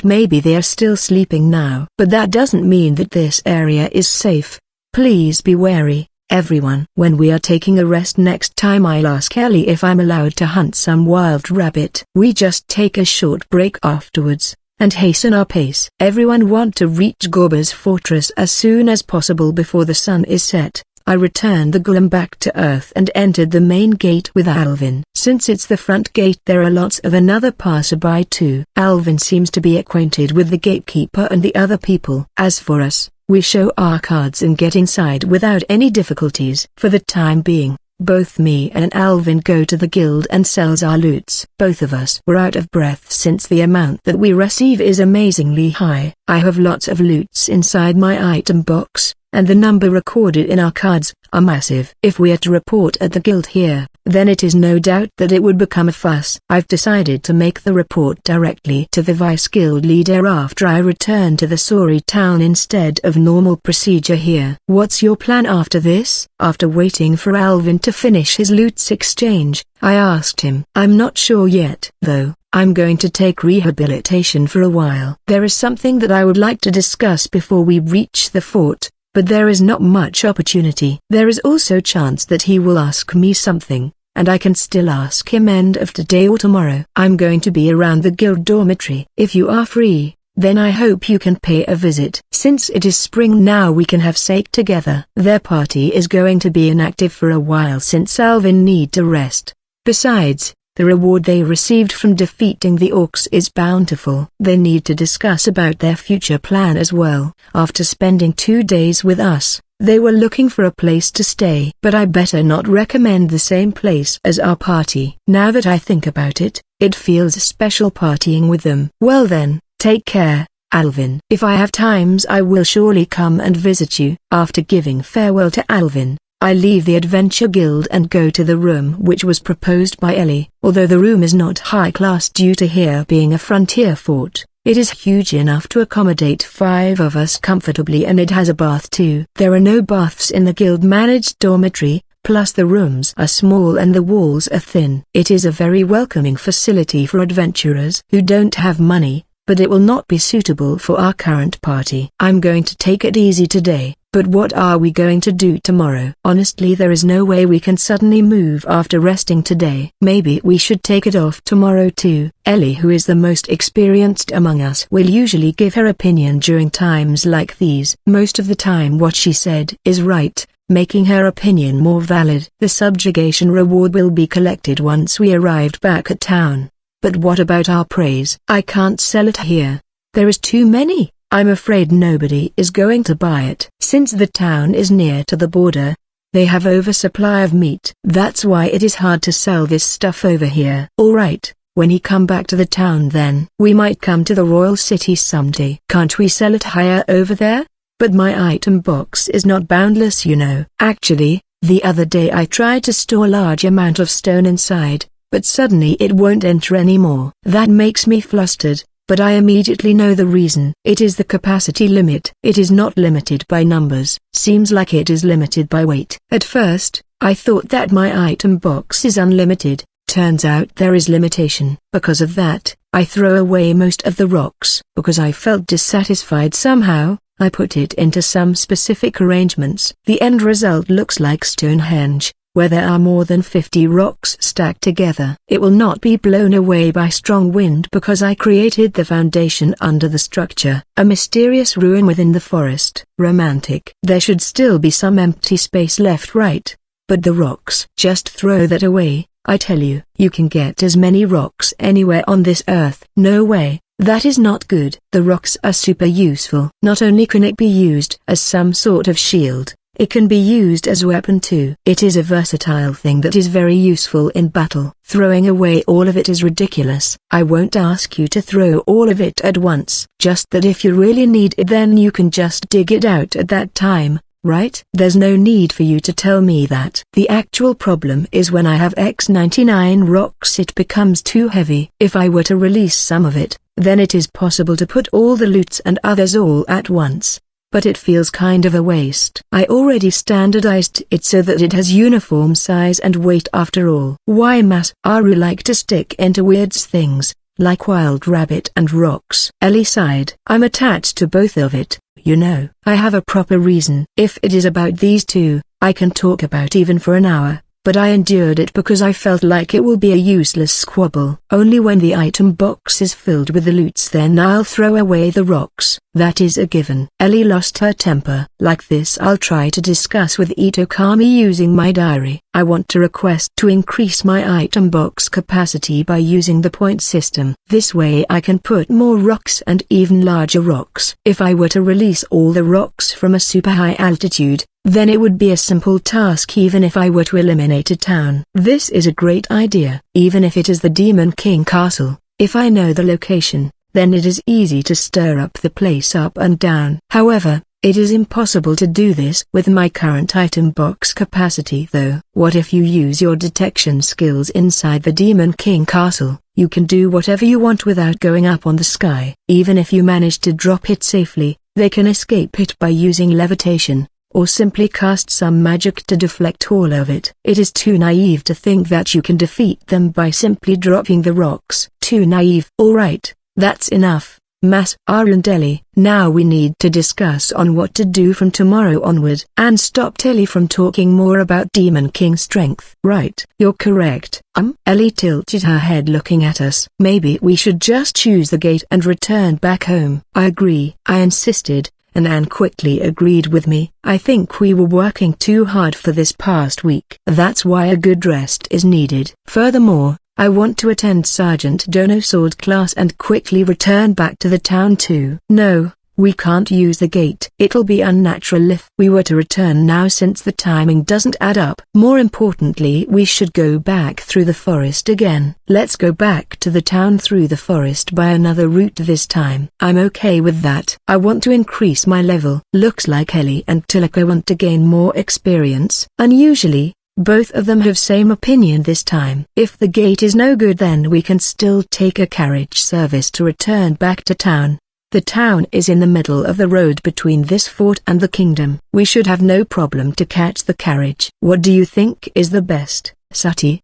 Maybe they are still sleeping now. But that doesn't mean that this area is safe. Please be wary, everyone. When we are taking a rest next time, I'll ask Ellie if I'm allowed to hunt some wild rabbit. We just take a short break afterwards, and hasten our pace. Everyone want to reach Gorba's fortress as soon as possible before the sun is set. I returned the golem back to Earth and entered the main gate with Alvin. Since it's the front gate, there are lots of another passerby too. Alvin seems to be acquainted with the gatekeeper and the other people. As for us, we show our cards and get inside without any difficulties. For the time being, both me and Alvin go to the guild and sells our loots. Both of us were out of breath since the amount that we receive is amazingly high. I have lots of loots inside my item box, and the number recorded in our cards are massive. If we are to report at the guild here, then it is no doubt that it would become a fuss. I've decided to make the report directly to the vice guild leader after I return to the Sori town instead of normal procedure here. What's your plan after this? After waiting for Alvin to finish his loots exchange, I asked him. I'm not sure yet, though. I'm going to take rehabilitation for a while. There is something that I would like to discuss before we reach the fort, but there is not much opportunity. There is also chance that he will ask me something, and I can still ask him end of today or tomorrow. I'm going to be around the guild dormitory. If you are free, then I hope you can pay a visit. Since it is spring now, we can have sake together. Their party is going to be inactive for a while since Alvin need to rest. Besides, the reward they received from defeating the orcs is bountiful. They need to discuss about their future plan as well. After spending 2 days with us, they were looking for a place to stay. But I better not recommend the same place as our party. Now that I think about it, it feels special partying with them. Well then, take care, Alvin. If I have times, I will surely come and visit you. After giving farewell to Alvin, I leave the Adventure Guild and go to the room which was proposed by Ellie. Although the room is not high class due to here being a frontier fort, it is huge enough to accommodate 5 of us comfortably, and it has a bath too. There are no baths in the guild-managed dormitory, plus the rooms are small and the walls are thin. It is a very welcoming facility for adventurers who don't have money, but it will not be suitable for our current party. I'm going to take it easy today. But what are we going to do tomorrow? Honestly, there is no way we can suddenly move after resting today. Maybe we should take it off tomorrow too. Ellie, who is the most experienced among us, will usually give her opinion during times like these. Most of the time what she said is right, making her opinion more valid. The subjugation reward will be collected once we arrived back at town. But what about our praise? I can't sell it here. There is too many. I'm afraid nobody is going to buy it. Since the town is near to the border, they have oversupply of meat. That's why it is hard to sell this stuff over here. Alright, when he come back to the town then. We might come to the royal city someday. Can't we sell it higher over there? But my item box is not boundless, you know. Actually, the other day I tried to store a large amount of stone inside, but suddenly it won't enter anymore. That makes me flustered. But I immediately know the reason. It is the capacity limit. It is not limited by numbers. Seems like it is limited by weight. At first, I thought that my item box is unlimited. Turns out there is limitation. Because of that, I throw away most of the rocks. Because I felt dissatisfied somehow, I put it into some specific arrangements. The end result looks like Stonehenge, where there are more than 50 rocks stacked together. It will not be blown away by strong wind because I created the foundation under the structure. A mysterious ruin within the forest. Romantic. There should still be some empty space left, right? But the rocks. Just throw that away, I tell you. You can get as many rocks anywhere on this earth. No way. That is not good. The rocks are super useful. Not only can it be used as some sort of shield, it can be used as a weapon too. It is a versatile thing that is very useful in battle. Throwing away all of it is ridiculous. I won't ask you to throw all of it at once. Just that if you really need it then you can just dig it out at that time, right? There's no need for you to tell me that. The actual problem is when I have X99 rocks it becomes too heavy. If I were to release some of it, then it is possible to put all the loots and others all at once. But it feels kind of a waste. I already standardized it so that it has uniform size and weight after all. Why Masaru like to stick into weird things, like wild rabbit and rocks? Ellie sighed. I'm attached to both of it, you know. I have a proper reason. If it is about these two, I can talk about even for an hour. But I endured it because I felt like it will be a useless squabble. Only when the item box is filled with the loots then I'll throw away the rocks. That is a given. Ellie lost her temper. Like this I'll try to discuss with Itokami using my diary. I want to request to increase my item box capacity by using the point system. This way I can put more rocks and even larger rocks. If I were to release all the rocks from a super high altitude, then it would be a simple task even if I were to eliminate a town. This is a great idea. Even if it is the Demon King Castle, if I know the location, then it is easy to stir up the place up and down. However, it is impossible to do this with my current item box capacity though. What if you use your detection skills inside the Demon King Castle? You can do whatever you want without going up on the sky. Even if you manage to drop it safely, they can escape it by using levitation, or simply cast some magic to deflect all of it. It is too naive to think that you can defeat them by simply dropping the rocks. Too naive. Alright, that's enough, Masaru and Ellie. Now we need to discuss on what to do from tomorrow onward. And stop Ellie from talking more about Demon King strength. Right. You're correct. Ellie tilted her head looking at us. Maybe we should just choose the gate and return back home. I agree. I insisted, and Anne quickly agreed with me. I think we were working too hard for this past week. That's why a good rest is needed. Furthermore, I want to attend Sergeant Dono sword class and quickly return back to the town too. No, we can't use the gate. It'll be unnatural if we were to return now since the timing doesn't add up. More importantly, we should go back through the forest again. Let's go back to the town through the forest by another route this time. I'm okay with that. I want to increase my level. Looks like Ellie and Tilaka want to gain more experience. Unusually, both of them have same opinion this time. If the gate is no good then we can still take a carriage service to return back to town. The town is in the middle of the road between this fort and the kingdom. We should have no problem to catch the carriage. What do you think is the best, Sati?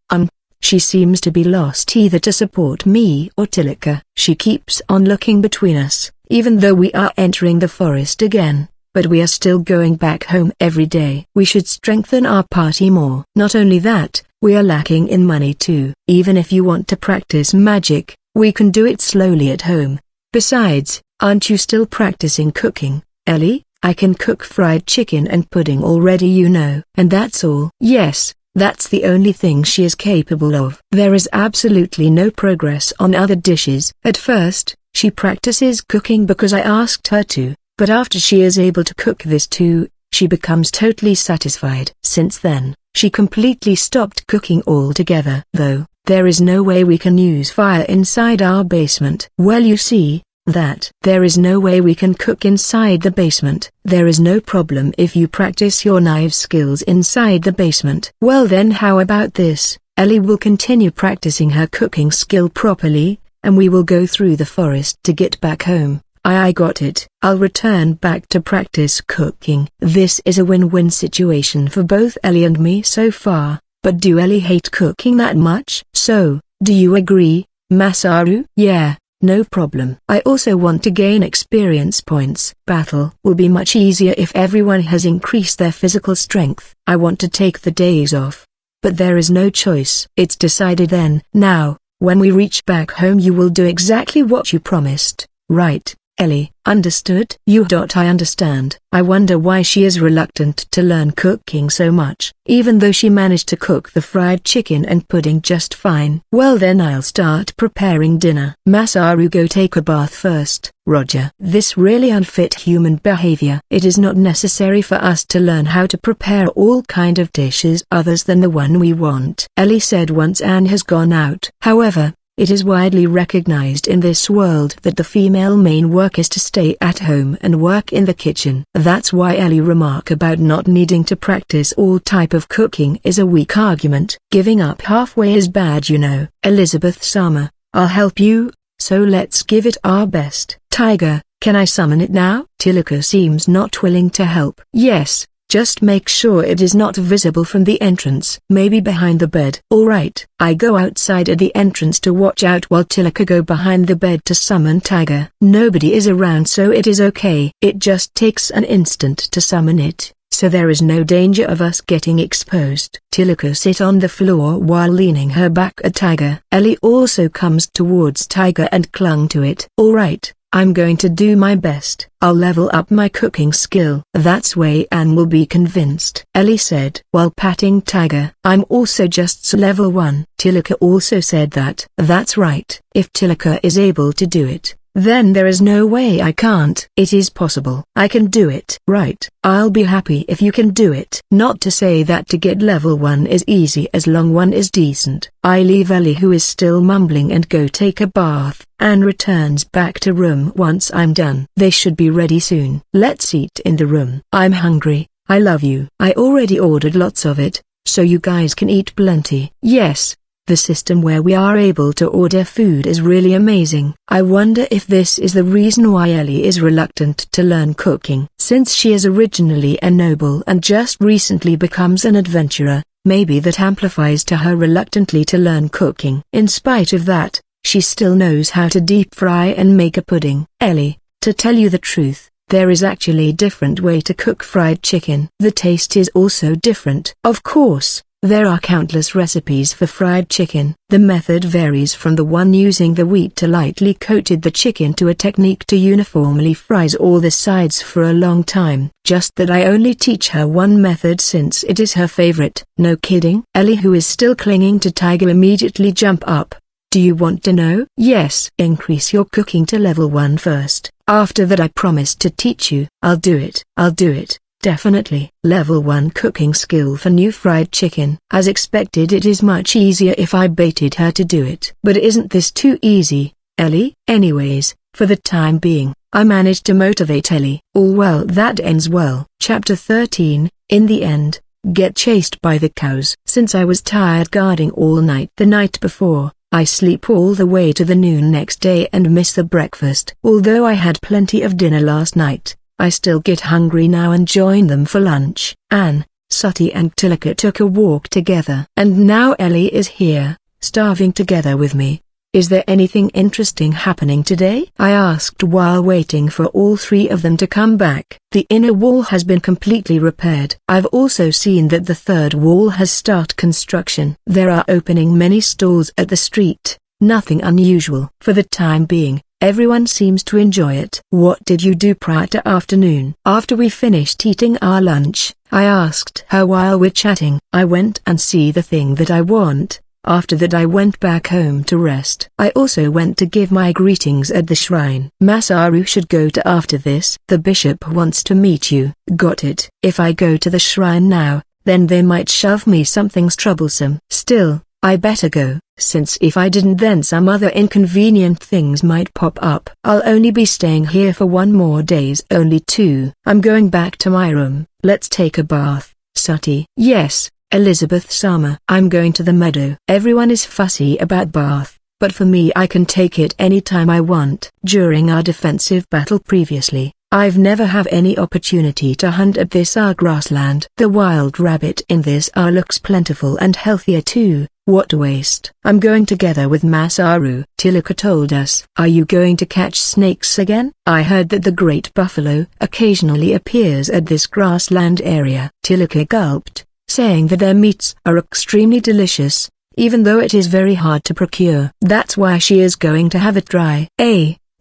She seems to be lost either to support me or Tilaka. She keeps on looking between us, even though we are entering the forest again. But we are still going back home every day. We should strengthen our party more. Not only that, we are lacking in money too. Even if you want to practice magic, we can do it slowly at home. Besides, aren't you still practicing cooking, Ellie? I can cook fried chicken and pudding already, you know. And that's all. Yes, that's the only thing she is capable of. There is absolutely no progress on other dishes. At first, she practices cooking because I asked her to, but after she is able to cook this too, she becomes totally satisfied. Since then, she completely stopped cooking altogether. Though, there is no way we can use fire inside our basement. Well, you see, that there is no way we can cook inside the basement. There is no problem if you practice your knife skills inside the basement. Well then, how about this? Ellie will continue practicing her cooking skill properly, and we will go through the forest to get back home. I got it. I'll return back to practice cooking. This is a win-win situation for both Ellie and me so far, but do Ellie hate cooking that much? So, do you agree, Masaru? Yeah. No problem. I also want to gain experience points. Battle will be much easier if everyone has increased their physical strength. I want to take the days off. But there is no choice. It's decided then. Now, when we reach back home you will do exactly what you promised, right, Ellie? Understood? I understand. I wonder why she is reluctant to learn cooking so much, even though she managed to cook the fried chicken and pudding just fine. Well then, I'll start preparing dinner. Masaru, go take a bath first. Roger. This really unfit human behavior. It is not necessary for us to learn how to prepare all kind of dishes others than the one we want, Ellie said once Anne has gone out. However, it is widely recognized in this world that the female main work is to stay at home and work in the kitchen. That's why Ellie's remark about not needing to practice all type of cooking is a weak argument. Giving up halfway is bad, you know. Elizabeth-sama, I'll help you, so let's give it our best. Tiger, can I summon it now? Tilaka seems not willing to help. Yes. Just make sure it is not visible from the entrance. Maybe behind the bed. Alright. I go outside at the entrance to watch out while Tilaka go behind the bed to summon Tiger. Nobody is around, so it is okay. It just takes an instant to summon it, so there is no danger of us getting exposed. Tilaka sit on the floor while leaning her back at Tiger. Ellie also comes towards Tiger and clung to it. Alright. I'm going to do my best. I'll level up my cooking skill. That's way Anne will be convinced, Ellie said while patting Tiger. I'm also just level 1. Tilaka also said that. That's right. If Tilaka is able to do it, then there is no way I can't. It is possible. I can do it. Right. I'll be happy if you can do it. Not to say that to get level 1 is easy as long one is decent. I leave Ellie, who is still mumbling, and go take a bath. Anne returns back to room once I'm done. They should be ready soon. Let's eat in the room. I'm hungry. I love you. I already ordered lots of it, so you guys can eat plenty. Yes. The system where we are able to order food is really amazing. I wonder if this is the reason why Ellie is reluctant to learn cooking. Since she is originally a noble and just recently becomes an adventurer, maybe that amplifies to her reluctantly to learn cooking. In spite of that, she still knows how to deep fry and make a pudding. Ellie, to tell you the truth, there is actually a different way to cook fried chicken. The taste is also different. Of course, there are countless recipes for fried chicken. The method varies from the one using the wheat to lightly coated the chicken to a technique to uniformly fries all the sides for a long time. Just that I only teach her one method since it is her favorite. No kidding? Ellie, who is still clinging to Tiger, immediately jump up. Do you want to know? Yes. Increase your cooking to level 1 first. After that I promise to teach you. I'll do it. I'll do it. Definitely. Level 1 cooking skill for new fried chicken. As expected, it is much easier if I baited her to do it. But isn't this too easy, Ellie? Anyways, for the time being, I managed to motivate Ellie. All well that ends well. Chapter 13, in the end, get chased by the cows. Since I was tired guarding all night the night before, I sleep all the way to the noon next day and miss the breakfast. Although I had plenty of dinner last night, I still get hungry now and join them for lunch. Anne, Sati and Tilaka took a walk together. And now Ellie is here, starving together with me. Is there anything interesting happening today? I asked while waiting for all three of them to come back. The inner wall has been completely repaired. I've also seen that the third wall has started construction. There are opening many stalls at the street. Nothing unusual. For the time being, Everyone seems to enjoy it. What did you do prior to afternoon? After we finished eating our lunch, I asked her while we're chatting. I went and see the thing that I want. After that I went back home to rest. I also went to give my greetings at the shrine. Masaru should go to after this. The bishop wants to meet you. Got it. If I go to the shrine now, then they might shove me something's troublesome. Still, I better go, since if I didn't then some other inconvenient things might pop up. I'll only be staying here for 1 more days, only 2. I'm going back to my room. Let's take a bath, Sati. Yes, Elizabeth-sama. I'm going to the meadow. Everyone is fussy about bath, but for me I can take it anytime I want. During our defensive battle previously, I've never have any opportunity to hunt at this grassland. The wild rabbit in this looks plentiful and healthier too. What a waste. I'm going together with Masaru. Tilaka told us. Are you going to catch snakes again? I heard that the great buffalo occasionally appears at this grassland area. Tilaka gulped, saying that their meats are extremely delicious, even though it is very hard to procure. That's why she is going to have it dry.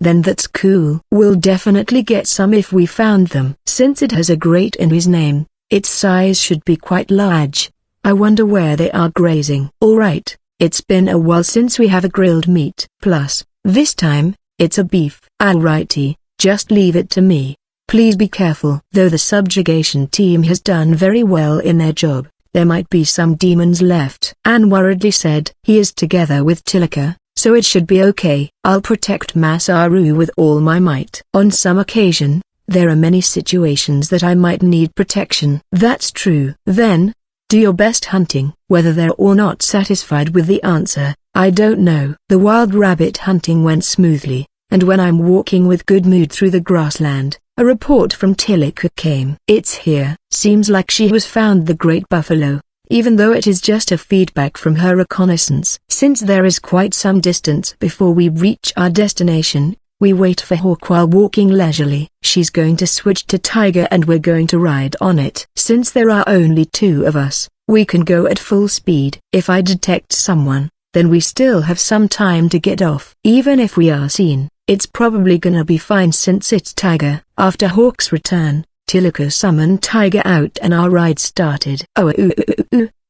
Then that's cool. We'll definitely get some if we found them. Since it has a great in his name, its size should be quite large. I wonder where they are grazing. Alright, it's been a while since we have a grilled meat. Plus, this time, it's a beef. Alrighty, just leave it to me. Please be careful. Though the subjugation team has done very well in their job, there might be some demons left. Anne worriedly said. He is together with Tilaka, so it should be okay. I'll protect Masaru with all my might. On some occasion, there are many situations that I might need protection. That's true. Then, do your best hunting. Whether they're or not satisfied with the answer, I don't know. The wild rabbit hunting went smoothly, and when I'm walking with good mood through the grassland, a report from Tilaka came. It's here. Seems like she has found the great buffalo, even though it is just a feedback from her reconnaissance. Since there is quite some distance before we reach our destination, we wait for Hawk while walking leisurely. She's going to switch to Tiger and we're going to ride on it. Since there are only 2 of us, we can go at full speed. If I detect someone, then we still have some time to get off. Even if we are seen, it's probably gonna be fine since it's Tiger. After Hawk's return, Tilaka summoned Tiger out and our ride started.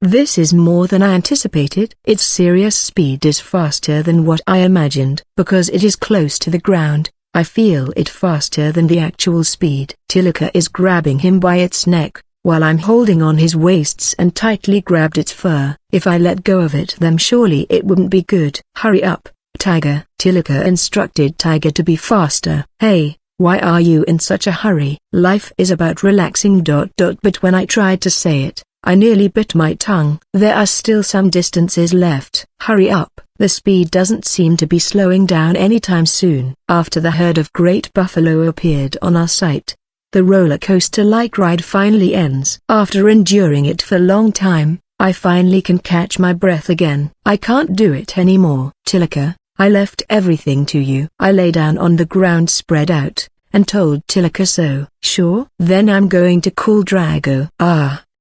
This is more than I anticipated. Its serious speed is faster than what I imagined. Because it is close to the ground, I feel it faster than the actual speed. Tilaka is grabbing him by its neck, while I'm holding on his waists and tightly grabbed its fur. If I let go of it then surely it wouldn't be good. Hurry up, Tiger. Tilaka instructed Tiger to be faster. Hey, why are you in such a hurry? Life is about relaxing. But when I tried to say it, I nearly bit my tongue. There are still some distances left. Hurry up. The speed doesn't seem to be slowing down anytime soon. After the herd of great buffalo appeared on our sight, the roller coaster-like ride finally ends. After enduring it for a long time, I finally can catch my breath again. I can't do it anymore. Tilaka, I left everything to you. I lay down on the ground spread out, and told Tilaka so. Sure? Then I'm going to call Drago.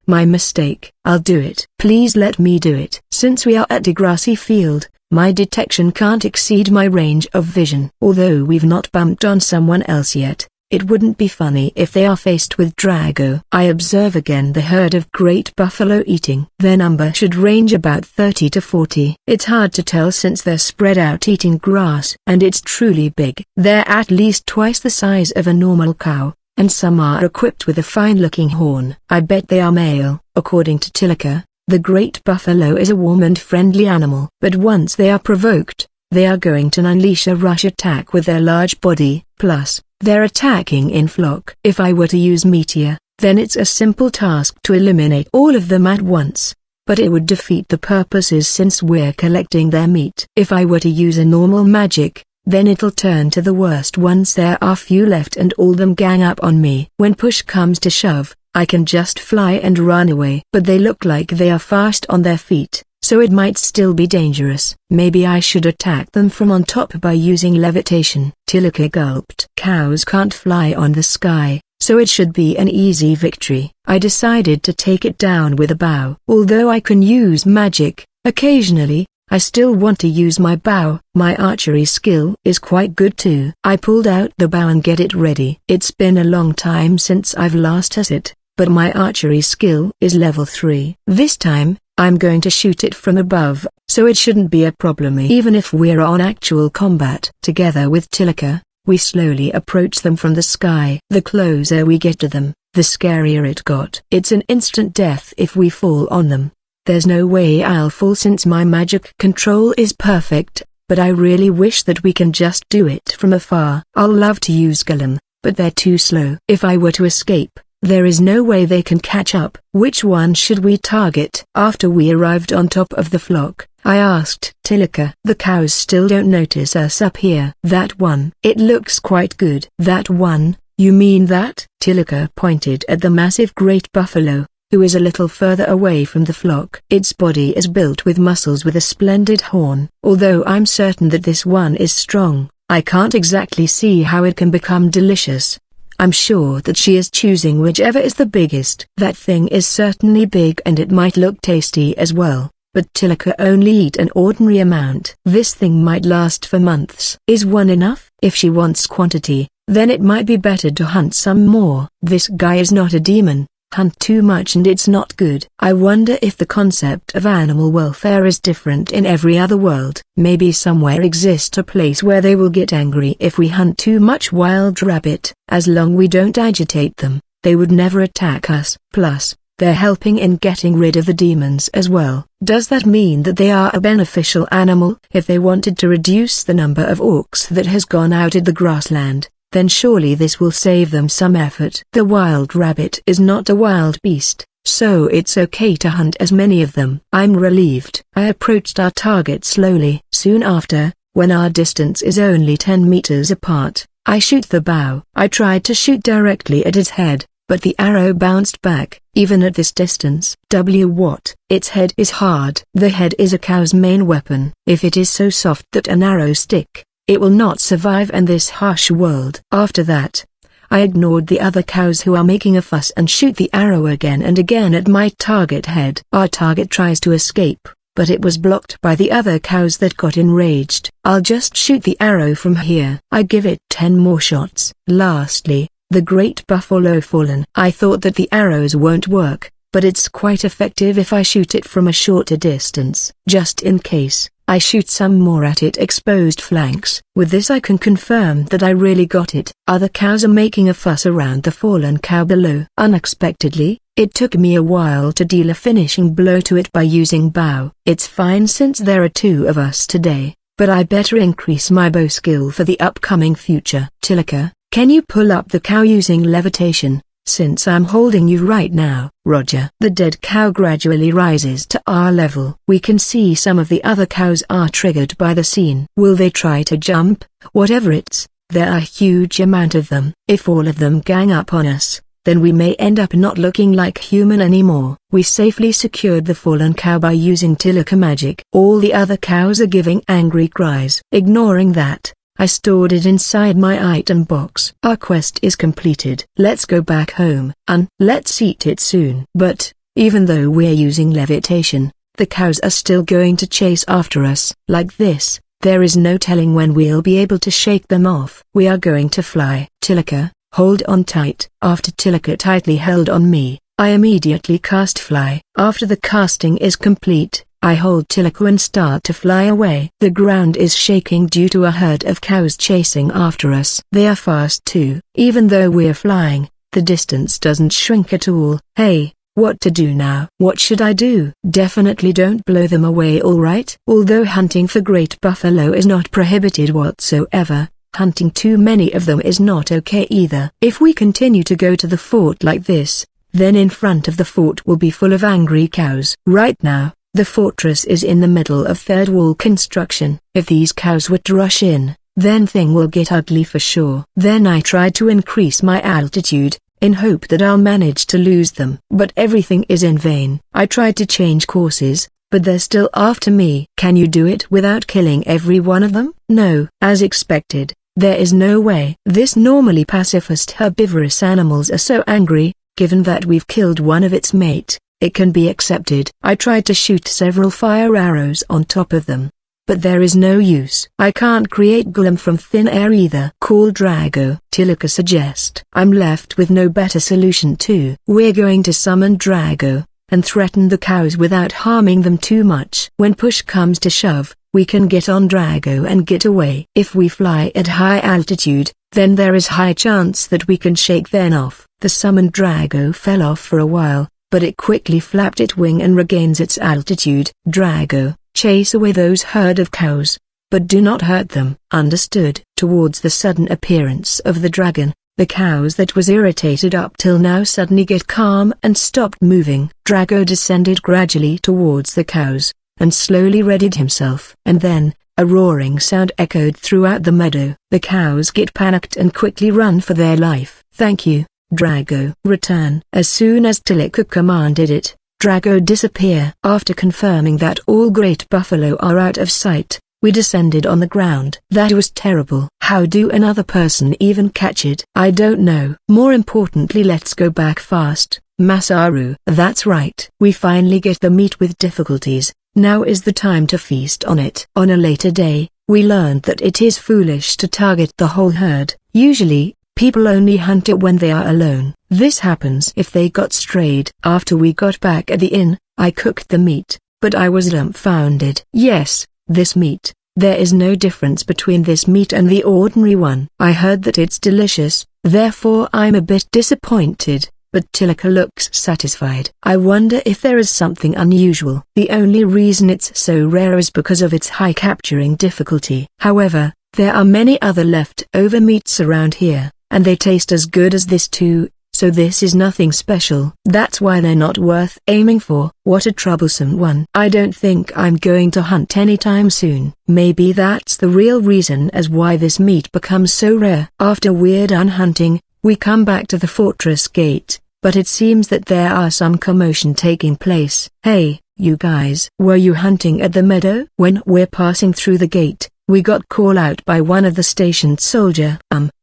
My mistake. I'll do it. Please let me do it. Since we are at a grassy field, my detection can't exceed my range of vision. Although we've not bumped on someone else yet, it wouldn't be funny if they are faced with Drago. I observe again the herd of great buffalo eating. Their number should range about 30 to 40. It's hard to tell since they're spread out eating grass. And it's truly big. They're at least twice the size of a normal cow, and some are equipped with a fine-looking horn. I bet they are male. According to Tilaka, the great buffalo is a warm and friendly animal. But once they are provoked, they are going to unleash a rush attack with their large body. Plus, they're attacking in flock. If I were to use Meteor, then it's a simple task to eliminate all of them at once. But it would defeat the purposes since we're collecting their meat. If I were to use a normal magic, then it'll turn to the worst once there are few left and all them gang up on me. When push comes to shove, I can just fly and run away. But they look like they are fast on their feet, so it might still be dangerous. Maybe I should attack them from on top by using levitation. Tilaka gulped. Cows can't fly on the sky, so it should be an easy victory. I decided to take it down with a bow. Although I can use magic, occasionally, I still want to use my bow. My archery skill is quite good too. I pulled out the bow and get it ready. It's been a long time since I've last used it, but my archery skill is level 3. This time, I'm going to shoot it from above, so it shouldn't be a problem even if we're on actual combat. Together with Tilika, we slowly approach them from the sky. The closer we get to them, the scarier it got. It's an instant death if we fall on them. There's no way I'll fall since my magic control is perfect, but I really wish that we can just do it from afar. I'll love to use Golem, but they're too slow. If I were to escape, there is no way they can catch up. Which one should we target? After we arrived on top of the flock, I asked Tilika. The cows still don't notice us up here. That one. It looks quite good. That one, you mean that? Tilika pointed at the massive great buffalo, who is a little further away from the flock. Its body is built with muscles with a splendid horn. Although I'm certain that this one is strong, I can't exactly see how it can become delicious. I'm sure that she is choosing whichever is the biggest. That thing is certainly big and it might look tasty as well, but Tilika only eat an ordinary amount. This thing might last for months. Is one enough? If she wants quantity, then it might be better to hunt some more. This guy is not a demon. Hunt too much and it's not good. I wonder if the concept of animal welfare is different in every other world. Maybe somewhere exists a place where they will get angry if we hunt too much wild rabbit. As long we don't agitate them, they would never attack us. Plus, they're helping in getting rid of the demons as well. Does that mean that they are a beneficial animal? If they wanted to reduce the number of orcs that has gone out at the grassland, then surely this will save them some effort. The wild rabbit is not a wild beast, so it's okay to hunt as many of them. I'm relieved. I approached our target slowly. Soon after, when our distance is only 10 meters apart, I shoot the bow. I tried to shoot directly at its head, but the arrow bounced back, even at this distance. What? Its head is hard. The head is a cow's main weapon. If it is so soft that an arrow stick, it will not survive in this harsh world. After that, I ignored the other cows who are making a fuss and shoot the arrow again and again at my target head. Our target tries to escape, but it was blocked by the other cows that got enraged. I'll just shoot the arrow from here. I give it 10 more shots. Lastly, the great buffalo fallen. I thought that the arrows won't work, but it's quite effective if I shoot it from a shorter distance. Just in case, I shoot some more at its exposed flanks. With this I can confirm that I really got it. Other cows are making a fuss around the fallen cow below. Unexpectedly, it took me a while to deal a finishing blow to it by using bow. It's fine since there are 2 of us today, but I better increase my bow skill for the upcoming future. Tilika, can you pull up the cow using levitation, since I'm holding you right now? Roger. The dead cow gradually rises to our level. We can see some of the other cows are triggered by the scene. Will they try to jump? Whatever it's, there are a huge amount of them. If all of them gang up on us, then we may end up not looking like human anymore. We safely secured the fallen cow by using Tilika magic. All the other cows are giving angry cries. Ignoring that, I stored it inside my item box. Our quest is completed. Let's go back home, and let's eat it soon. But, even though we're using levitation, the cows are still going to chase after us. Like this, there is no telling when we'll be able to shake them off. We are going to fly. Tilika, hold on tight. After Tilika tightly held on me, I immediately cast fly. After the casting is complete, I hold Tilika and start to fly away. The ground is shaking due to a herd of cows chasing after us. They are fast too. Even though we're flying, the distance doesn't shrink at all. Hey, what to do now? What should I do? Definitely don't blow them away, alright? Although hunting for great buffalo is not prohibited whatsoever, hunting too many of them is not okay either. If we continue to go to the fort like this, then in front of the fort will be full of angry cows. Right now, the fortress is in the middle of third wall construction. If these cows were to rush in, then thing will get ugly for sure. Then I tried to increase my altitude, in hope that I'll manage to lose them. But everything is in vain. I tried to change courses, but they're still after me. Can you do it without killing every one of them? No. As expected, there is no way. This normally pacifist herbivorous animals are so angry, given that we've killed one of its mate. it can be accepted. I tried to shoot several fire arrows on top of them, but there is no use. I can't create golem from thin air either. Call Drago, Tilika suggest. I'm left with no better solution too. We're going to summon Drago, and threaten the cows without harming them too much. When push comes to shove, we can get on Drago and get away. If we fly at high altitude, then there is high chance that we can shake them off. The summoned Drago fell off for a while, but it quickly flapped its wing and regains its altitude. Drago, chase away those herd of cows, but do not hurt them. Understood. Towards the sudden appearance of the dragon, the cows that was irritated up till now suddenly get calm and stopped moving. Drago descended gradually towards the cows, and slowly readied himself. And then, a roaring sound echoed throughout the meadow. The cows get panicked and quickly run for their life. Thank you, Drago. Return. As soon as Tilika commanded it, Drago disappear. After confirming that all great buffalo are out of sight, we descended on the ground. That was terrible. How do another person even catch it? I don't know. More importantly, let's go back fast, Masaru. That's right. We finally get the meat with difficulties. Now is the time to feast on it. On a later day, we learned that it is foolish to target the whole herd. Usually, people only hunt it when they are alone. This happens if they got strayed. After we got back at the inn, I cooked the meat, but I was dumbfounded. Yes, this meat. There is no difference between this meat and the ordinary one. I heard that it's delicious, therefore I'm a bit disappointed. But Tilika looks satisfied. I wonder if there is something unusual. The only reason it's so rare is because of its high capturing difficulty. However, there are many other leftover meats around here, and they taste as good as this too, so this is nothing special. That's why they're not worth aiming for. What a troublesome one. I don't think I'm going to hunt anytime soon. Maybe that's the real reason as why this meat becomes so rare. After we're done hunting, we come back to the fortress gate. But it seems that there are some commotion taking place. Hey, you guys. Were you hunting at the meadow? When we're passing through the gate, we got call out by one of the stationed soldier.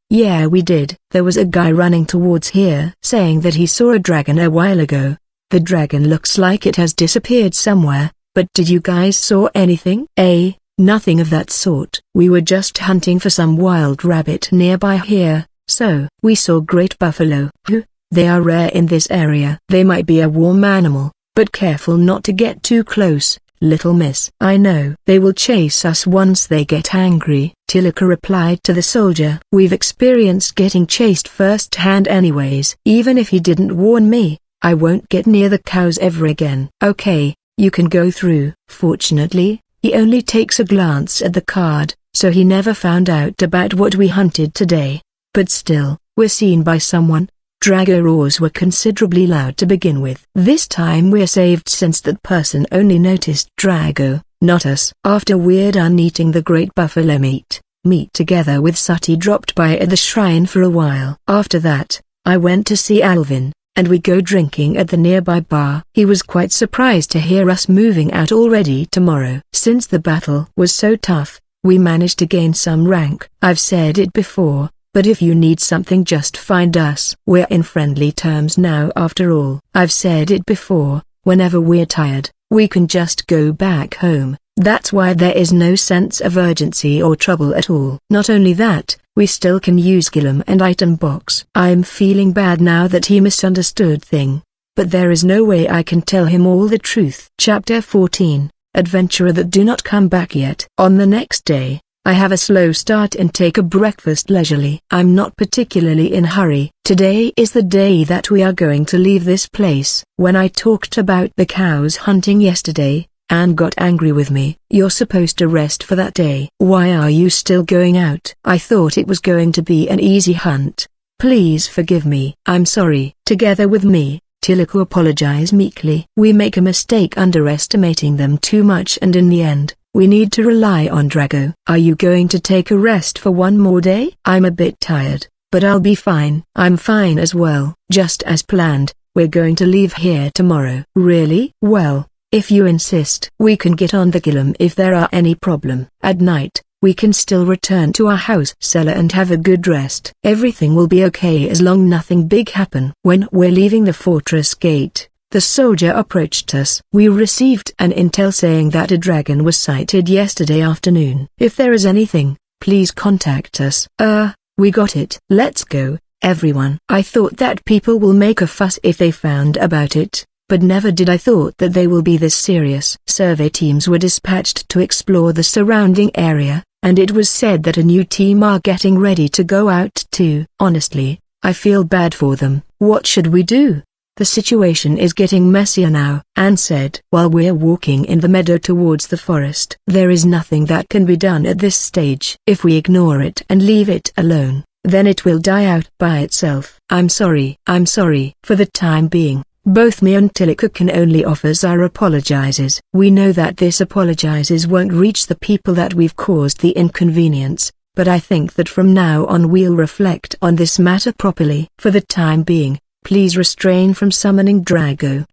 Yeah we did. There was a guy running towards here saying that he saw a dragon a while ago. The dragon looks like it has disappeared somewhere, but did you guys saw anything? Nothing of that sort. We were just hunting for some wild rabbit nearby here, so we saw great buffalo. They are rare in this area. They might be a warm animal, but careful not to get too close, little miss. I know. They will chase us once they get angry. Tilika replied to the soldier. We've experienced getting chased firsthand anyways. Even if he didn't warn me, I won't get near the cows ever again. Okay, you can go through. Fortunately, he only takes a glance at the card, so he never found out about what we hunted today. But still, we're seen by someone. Drago roars were considerably loud to begin with. This time we're saved since that person only noticed Drago, not us. After we're done eating the great buffalo meat together with Sati dropped by at the shrine for a while. After that, I went to see Alvin, and we go drinking at the nearby bar. He was quite surprised to hear us moving out already tomorrow. Since the battle was so tough, we managed to gain some rank. I've said it before, but if you need something just find us. We're in friendly terms now after all. I've said it before, whenever we're tired, we can just go back home. That's why there is no sense of urgency or trouble at all. Not only that, we still can use Gilum and item box. I'm feeling bad now that he misunderstood thing, but there is no way I can tell him all the truth. Chapter 14, Adventurer that do not come back yet. On the next day, I have a slow start and take a breakfast leisurely. I'm not particularly in a hurry. Today is the day that we are going to leave this place. When I talked about the cows hunting yesterday, Anne got angry with me. You're supposed to rest for that day. Why are you still going out? I thought it was going to be an easy hunt. Please forgive me. I'm sorry. Together with me, Tilika apologized meekly. We make a mistake underestimating them too much and in the end, we need to rely on Drago. Are you going to take a rest for one more day? I'm a bit tired, but I'll be fine. I'm fine as well. Just as planned, we're going to leave here tomorrow. Really? Well, if you insist. We can get on the Gilum if there are any problem. At night, we can still return to our house cellar and have a good rest. Everything will be okay as long nothing big happen. When we're leaving the fortress gate, The soldier approached us. We received an intel saying that a dragon was sighted yesterday afternoon. If there is anything, please contact us. We got it. Let's go, everyone. I thought that people will make a fuss if they found about it, but never did I thought that they will be this serious. Survey teams were dispatched to explore the surrounding area, and it was said that a new team are getting ready to go out too. Honestly, I feel bad for them. What should we do? The situation is getting messier now, Anne said. While we're walking in the meadow towards the forest, there is nothing that can be done at this stage. If we ignore it and leave it alone, then it will die out by itself. I'm sorry. For the time being, both me and Tilika can only offer our apologizes. We know that this apologizes won't reach the people that we've caused the inconvenience, but I think that from now on we'll reflect on this matter properly. For the time being, please refrain from summoning Drago.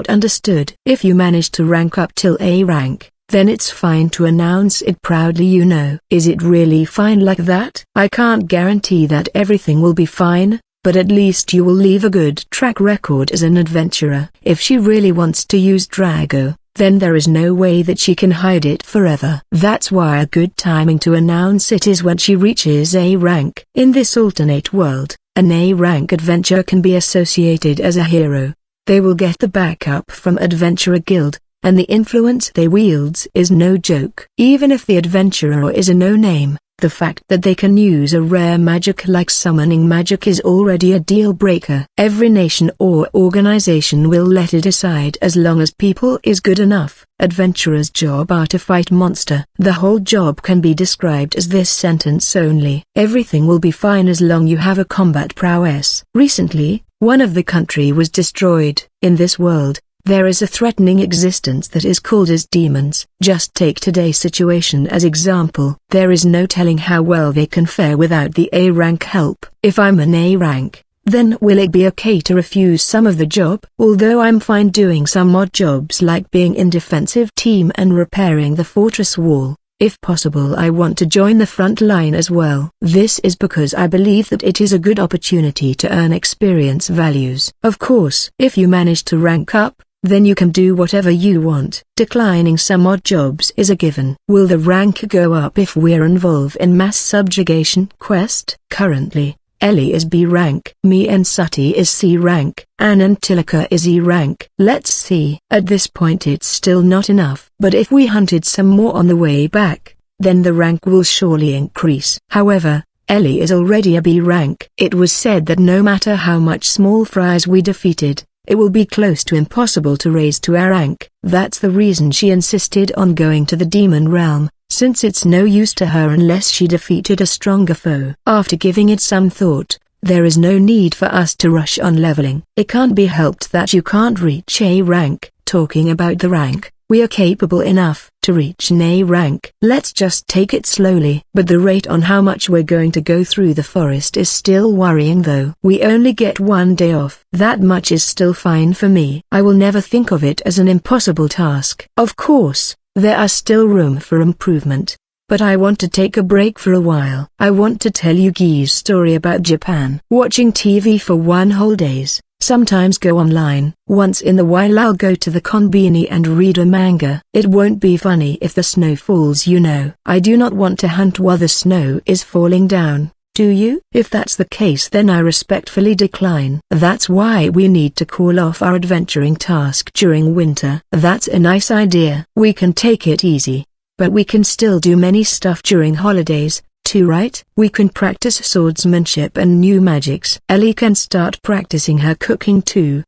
Understood. If you manage to rank up till A rank, then it's fine to announce it proudly, you know. Is it really fine like that? I can't guarantee that everything will be fine, but at least you will leave a good track record as an adventurer. If she really wants to use Drago, then there is no way that she can hide it forever. That's why a good timing to announce it is when she reaches A rank. In this alternate world, an A-rank adventurer can be associated as a hero. They will get the backup from Adventurer Guild, and the influence they wields is no joke. Even if the adventurer is a no-name, the fact that they can use a rare magic like summoning magic is already a deal-breaker. Every nation or organization will let it aside as long as people is good enough. Adventurer's job are to fight monster. The whole job can be described as this sentence only. Everything will be fine as long you have a combat prowess. Recently, one of the country was destroyed. In this world, there is a threatening existence that is called as demons. Just take today's situation as example. There is no telling how well they can fare without the A-rank help. If I'm an A-rank, then will it be okay to refuse some of the job? Although I'm fine doing some odd jobs like being in defensive team and repairing the fortress wall, if possible I want to join the front line as well. This is because I believe that it is a good opportunity to earn experience values. Of course, if you manage to rank up, then you can do whatever you want. Declining some odd jobs is a given. Will the rank go up if we're involved in mass subjugation quest? Currently, Ellie is B rank. Me and Sati is C rank. Anne and Tilika is E rank. Let's see. At this point it's still not enough. But if we hunted some more on the way back, then the rank will surely increase. However, Ellie is already a B rank. It was said that no matter how much small fries we defeated, it will be close to impossible to raise to our rank. That's the reason she insisted on going to the demon realm, since it's no use to her unless she defeated a stronger foe. After giving it some thought, there is no need for us to rush on leveling. It can't be helped that you can't reach A rank. Talking about the rank, we are capable enough to reach an A rank. Let's just take it slowly. But the rate on how much we're going to go through the forest is still worrying though. We only get one day off. That much is still fine for me. I will never think of it as an impossible task. Of course, there are still room for improvement, but I want to take a break for a while. I want to tell you Guy's story about Japan. Watching TV for one whole days. Sometimes go online. Once in a while I'll go to the konbini and read a manga. It won't be funny if the snow falls, you know. I do not want to hunt while the snow is falling down, do you? If that's the case then I respectfully decline. That's why we need to call off our adventuring task during winter. That's a nice idea. We can take it easy, but we can still do many stuff during holidays. Right? We can practice swordsmanship and new magics. Ellie can start practicing her cooking too.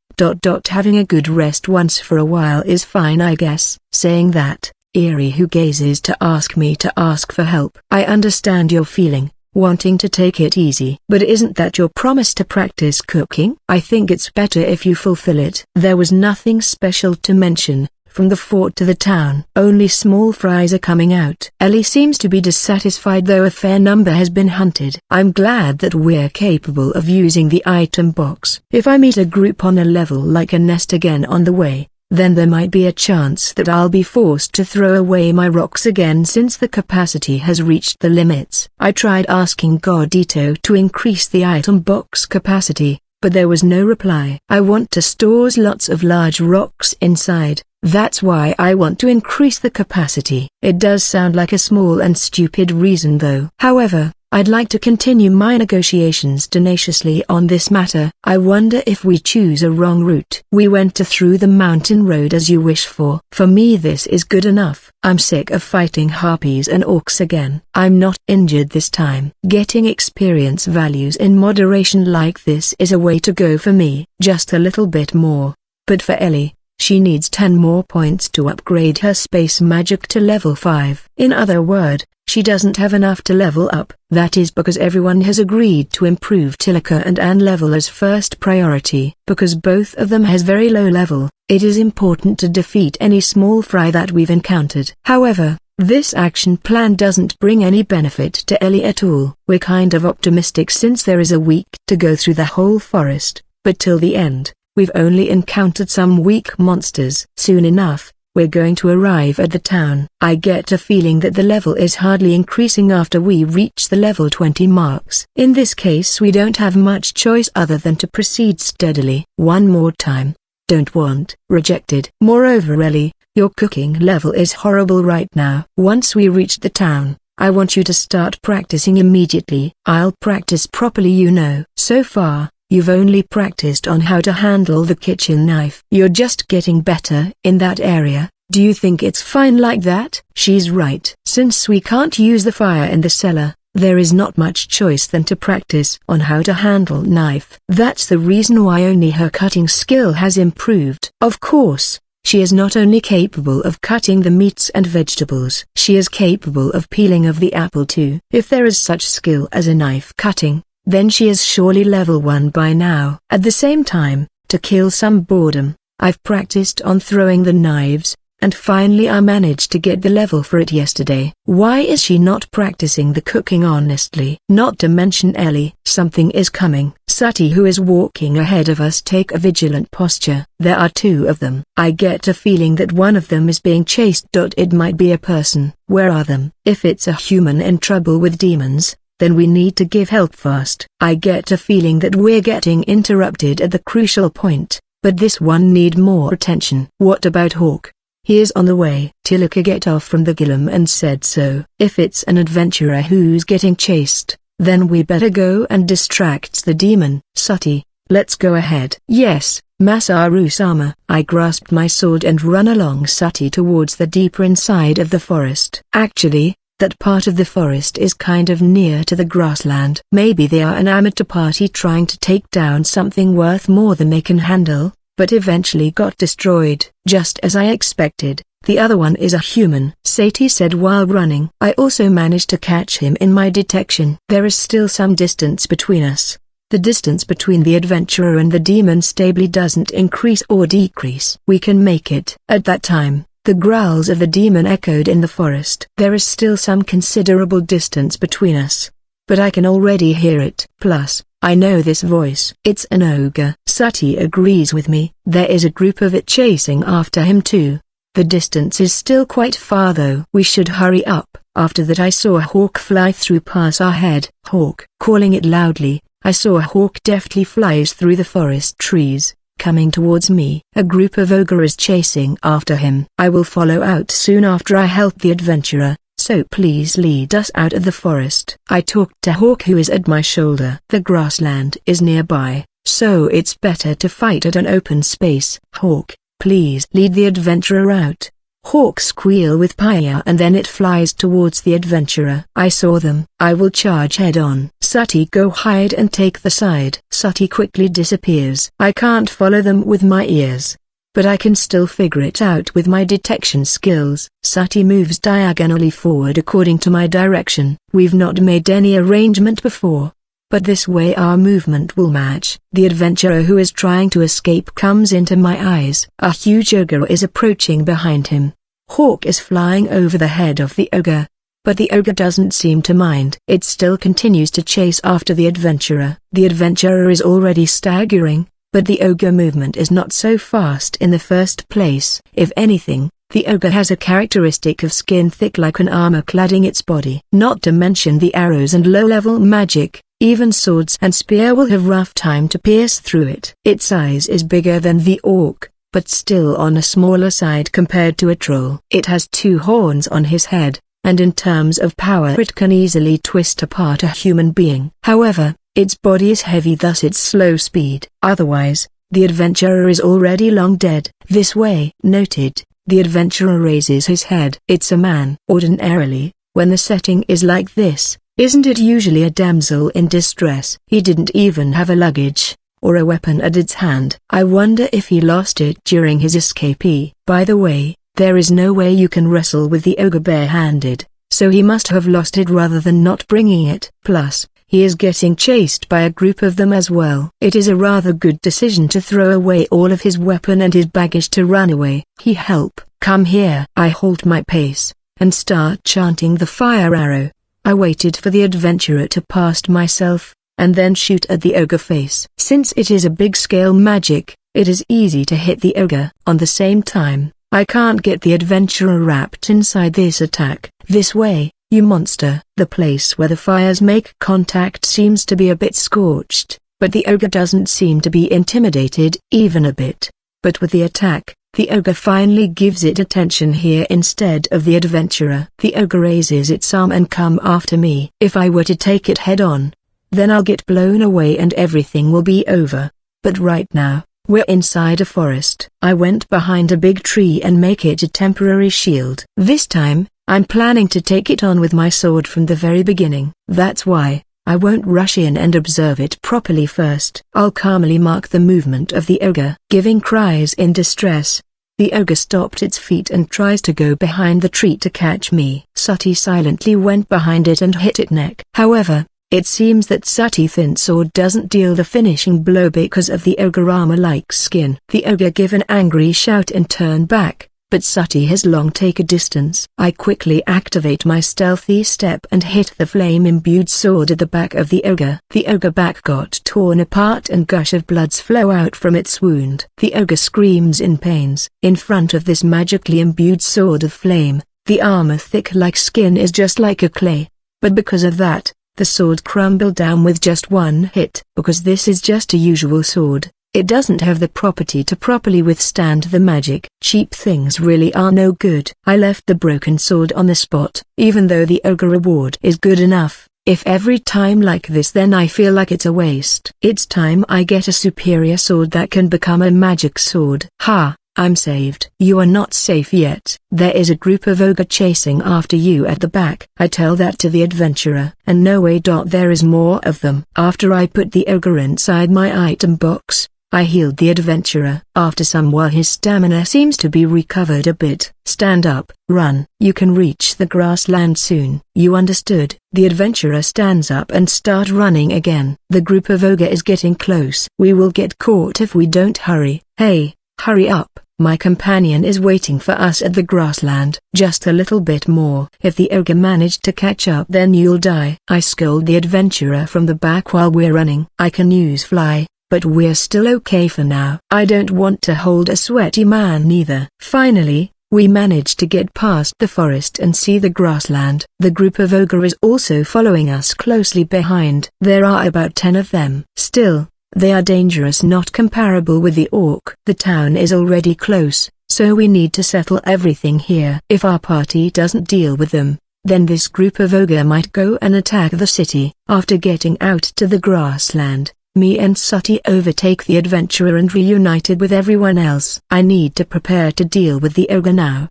Having a good rest once for a while is fine I guess. Saying that, Eerie who gazes to ask me to ask for help. I understand your feeling, wanting to take it easy. But isn't that your promise to practice cooking? I think it's better if you fulfill it. There was nothing special to mention. From the fort to the town, only small fries are coming out. Ellie seems to be dissatisfied though a fair number has been hunted. I'm glad that we're capable of using the item box. If I meet a group on a level like a nest again on the way, then there might be a chance that I'll be forced to throw away my rocks again since the capacity has reached the limits. I tried asking Godito to increase the item box capacity, but there was no reply. I want to store lots of large rocks inside. That's why I want to increase the capacity. It does sound like a small and stupid reason though. However, I'd like to continue my negotiations tenaciously on this matter. I wonder if we choose a wrong route. We went through the mountain road as you wish for. For me this is good enough. I'm sick of fighting harpies and orcs again. I'm not injured this time. Getting experience values in moderation like this is a way to go for me. Just a little bit more. But for Ellie, she needs 10 more points to upgrade her space magic to level 5. In other words, she doesn't have enough to level up. That is because everyone has agreed to improve Tilika and Anne level as first priority. Because both of them has very low level, it is important to defeat any small fry that we've encountered. However, this action plan doesn't bring any benefit to Ellie at all. We're kind of optimistic since there is a week to go through the whole forest, but till the end, we've only encountered some weak monsters. Soon enough, we're going to arrive at the town. I get a feeling that the level is hardly increasing after we reach the level 20 marks. In this case we don't have much choice other than to proceed steadily. One more time. Don't want. Rejected. Moreover Ellie, your cooking level is horrible right now. Once we reach the town, I want you to start practicing immediately. I'll practice properly you know. So far, you've only practiced on how to handle the kitchen knife. You're just getting better in that area. Do you think it's fine like that? She's right. Since we can't use the fire in the cellar, there is not much choice than to practice on how to handle knife. That's the reason why only her cutting skill has improved. Of course, she is not only capable of cutting the meats and vegetables. She is capable of peeling of the apple too. If there is such skill as a knife cutting, then she is surely level 1 by now. At the same time, to kill some boredom, I've practiced on throwing the knives, and finally I managed to get the level for it yesterday. Why is she not practicing the cooking honestly? Not to mention Ellie. Something is coming. Sati who is walking ahead of us take a vigilant posture. There are 2 of them. I get a feeling that one of them is being chased. It might be a person. Where are them? If it's a human in trouble with demons, then we need to give help fast. I get a feeling that we're getting interrupted at the crucial point, but this one need more attention. What about Hawk? He is on the way. Tilika get off from the Gillam and said so. If it's an adventurer who's getting chased, then we better go and distract the demon. Sati, let's go ahead. Yes, Masaru-sama. I grasped my sword and run along Sati towards the deeper inside of the forest. Actually, that part of the forest is kind of near to the grassland. Maybe they are an amateur party trying to take down something worth more than they can handle, but eventually got destroyed. Just as I expected, the other one is a human, Sati said while running. I also managed to catch him in my detection. There is still some distance between us. The distance between the adventurer and the demon stably doesn't increase or decrease. We can make it. At that time, the growls of the demon echoed in the forest. There is still some considerable distance between us, but I can already hear it. Plus, I know this voice. It's an ogre. Sati agrees with me. There is a group of it chasing after him too. The distance is still quite far though. We should hurry up. After that I saw a hawk fly through past our head. Hawk. Calling it loudly, I saw a hawk deftly flies through the forest trees, coming towards me. A group of ogre is chasing after him. I will follow out soon after I help the adventurer, so please lead us out of the forest. I talked to Hawk who is at my shoulder. The grassland is nearby, so it's better to fight at an open space. Hawk, please lead the adventurer out. Hawk squeal with fire and then it flies towards the adventurer. I saw them. I will charge head on. Sati go hide and take the side. Sati quickly disappears. I can't follow them with my ears, but I can still figure it out with my detection skills. Sati moves diagonally forward according to my direction. We've not made any arrangement before, but this way our movement will match. The adventurer who is trying to escape comes into my eyes. A huge ogre is approaching behind him. Hawk is flying over the head of the ogre, but the ogre doesn't seem to mind. It still continues to chase after the adventurer. The adventurer is already staggering, but the ogre movement is not so fast in the first place. If anything, the ogre has a characteristic of skin thick like an armor cladding its body. Not to mention the arrows and low-level magic, Even swords and spear will have rough time to pierce through it. Its size is bigger than the orc, but still on a smaller side compared to a troll. It has 2 horns on his head, and in terms of power it can easily twist apart a human being. However, its body is heavy, thus its slow speed. Otherwise, the adventurer is already long dead. This way. Noted, the adventurer raises his head. It's a man. Ordinarily, when the setting is like this, isn't it usually a damsel in distress? He didn't even have a luggage, or a weapon at its hand. I wonder if he lost it during his escape. By the way, there is no way you can wrestle with the ogre bare-handed, so he must have lost it rather than not bringing it. Plus, he is getting chased by a group of them as well. It is a rather good decision to throw away all of his weapon and his baggage to run away. Help, come here. I halt my pace, and start chanting the fire arrow. I waited for the adventurer to pass myself, and then shoot at the ogre face. Since it is a big-scale magic, it is easy to hit the ogre. On the same time, I can't get the adventurer wrapped inside this attack. This way, you monster. The place where the fires make contact seems to be a bit scorched, but the ogre doesn't seem to be intimidated even a bit. But with the attack, the ogre finally gives it attention here instead of the adventurer. The ogre raises its arm and come after me. If I were to take it head on, then I'll get blown away and everything will be over. But right now, we're inside a forest. I went behind a big tree and make it a temporary shield. This time, I'm planning to take it on with my sword from the very beginning. That's why I won't rush in and observe it properly first. I'll calmly mark the movement of the ogre. Giving cries in distress, the ogre stopped its feet and tries to go behind the tree to catch me. Sati silently went behind it and hit it neck. However, it seems that Sati thin sword doesn't deal the finishing blow because of the ogre armor-like skin. The ogre give an angry shout and turn back, but Sati has long taken distance. I quickly activate my stealthy step and hit the flame-imbued sword at the back of the ogre. The ogre back got torn apart and gush of bloods flow out from its wound. The ogre screams in pains. In front of this magically imbued sword of flame, the armor thick like skin is just like a clay. But because of that, the sword crumbled down with just one hit. Because this is just a usual sword, it doesn't have the property to properly withstand the magic. Cheap things really are no good. I left the broken sword on the spot. Even though the ogre reward is good enough, if every time like this, then I feel like it's a waste. It's time I get a superior sword that can become a magic sword. Ha! I'm saved. You are not safe yet. There is a group of ogre chasing after you at the back. I tell that to the adventurer. And no way. There is more of them. After I put the ogre inside my item box, I healed the adventurer. After some while his stamina seems to be recovered a bit. Stand up, run. You can reach the grassland soon. You understood? The adventurer stands up and start running again. The group of ogre is getting close. We will get caught if we don't hurry. Hey, hurry up. My companion is waiting for us at the grassland. Just a little bit more. If the ogre managed to catch up, then you'll die. I scold the adventurer from the back while we're running. I can use fly, but we're still okay for now. I don't want to hold a sweaty man neither. Finally, we manage to get past the forest and see the grassland. The group of ogre is also following us closely behind. There are about 10 of them. Still, they are dangerous, not comparable with the orc. The town is already close, so we need to settle everything here. If our party doesn't deal with them, then this group of ogre might go and attack the city. After getting out to the grassland, me and Sati overtake the adventurer and reunited with everyone else. I need to prepare to deal with the ogre now.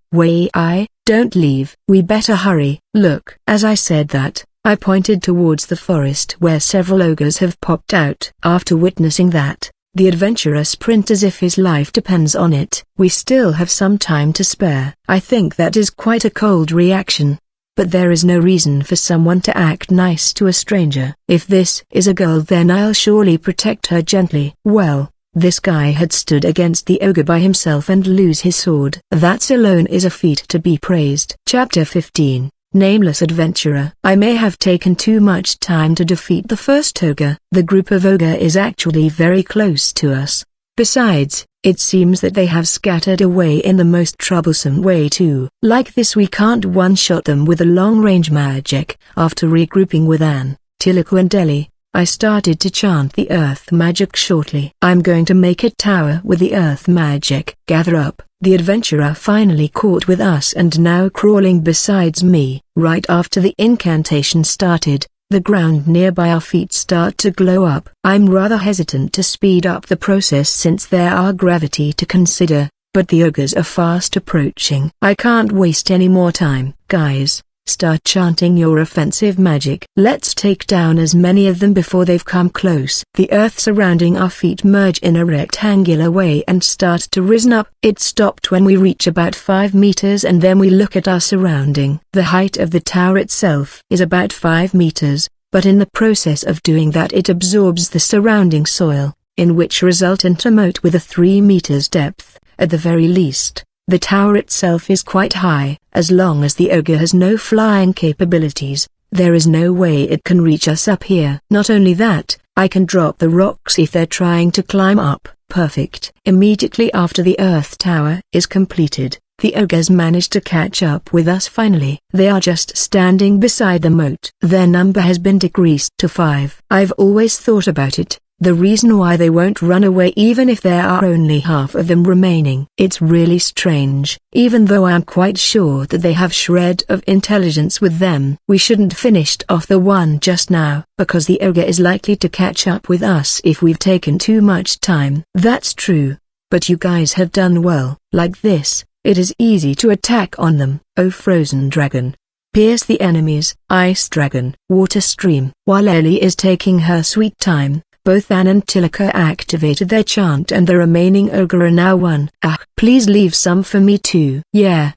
Don't leave. We better hurry. Look. As I said that, I pointed towards the forest where several ogres have popped out. After witnessing that, the adventurer sprints as if his life depends on it. We still have some time to spare. I think that is quite a cold reaction. But there is no reason for someone to act nice to a stranger. If this is a girl, then I'll surely protect her gently. Well, this guy had stood against the ogre by himself and lose his sword. That alone is a feat to be praised. Chapter 15. Nameless Adventurer. I may have taken too much time to defeat the first ogre. The group of ogre is actually very close to us. Besides, it seems that they have scattered away in the most troublesome way too. Like this, we can't one-shot them with a long-range magic. After regrouping with Anne, Tiliku and Ellie, I started to chant the earth magic shortly. I'm going to make it tower with the earth magic. Gather up. The adventurer finally caught with us and now crawling besides me. Right after the incantation started, the ground nearby our feet start to glow up. I'm rather hesitant to speed up the process since there are gravity to consider, but the ogres are fast approaching. I can't waste any more time. Guys, start chanting your offensive magic. Let's take down as many of them before they've come close. The earth surrounding our feet merge in a rectangular way and start to risen up. It stopped when we reach about 5 meters and then we look at our surrounding. The height of the tower itself is about 5 meters, but in the process of doing that it absorbs the surrounding soil, in which resultant a moat with a 3 meters depth, at the very least. The tower itself is quite high. As long as the ogre has no flying capabilities, there is no way it can reach us up here. Not only that, I can drop the rocks if they're trying to climb up. Perfect. Immediately after the earth tower is completed, the ogres manage to catch up with us finally. They are just standing beside the moat. Their number has been decreased to 5. I've always thought about it. The reason why they won't run away even if there are only half of them remaining. It's really strange, even though I am quite sure that they have shred of intelligence with them. We shouldn't finished off the one just now, because the ogre is likely to catch up with us if we've taken too much time. That's true, but you guys have done well. Like this, it is easy to attack on them. Oh frozen dragon, pierce the enemies. Ice dragon, water stream. While Ellie is taking her sweet time, both Anne and Tilika activated their chant and the remaining ogre are now one. Please leave some for me too. Yeah,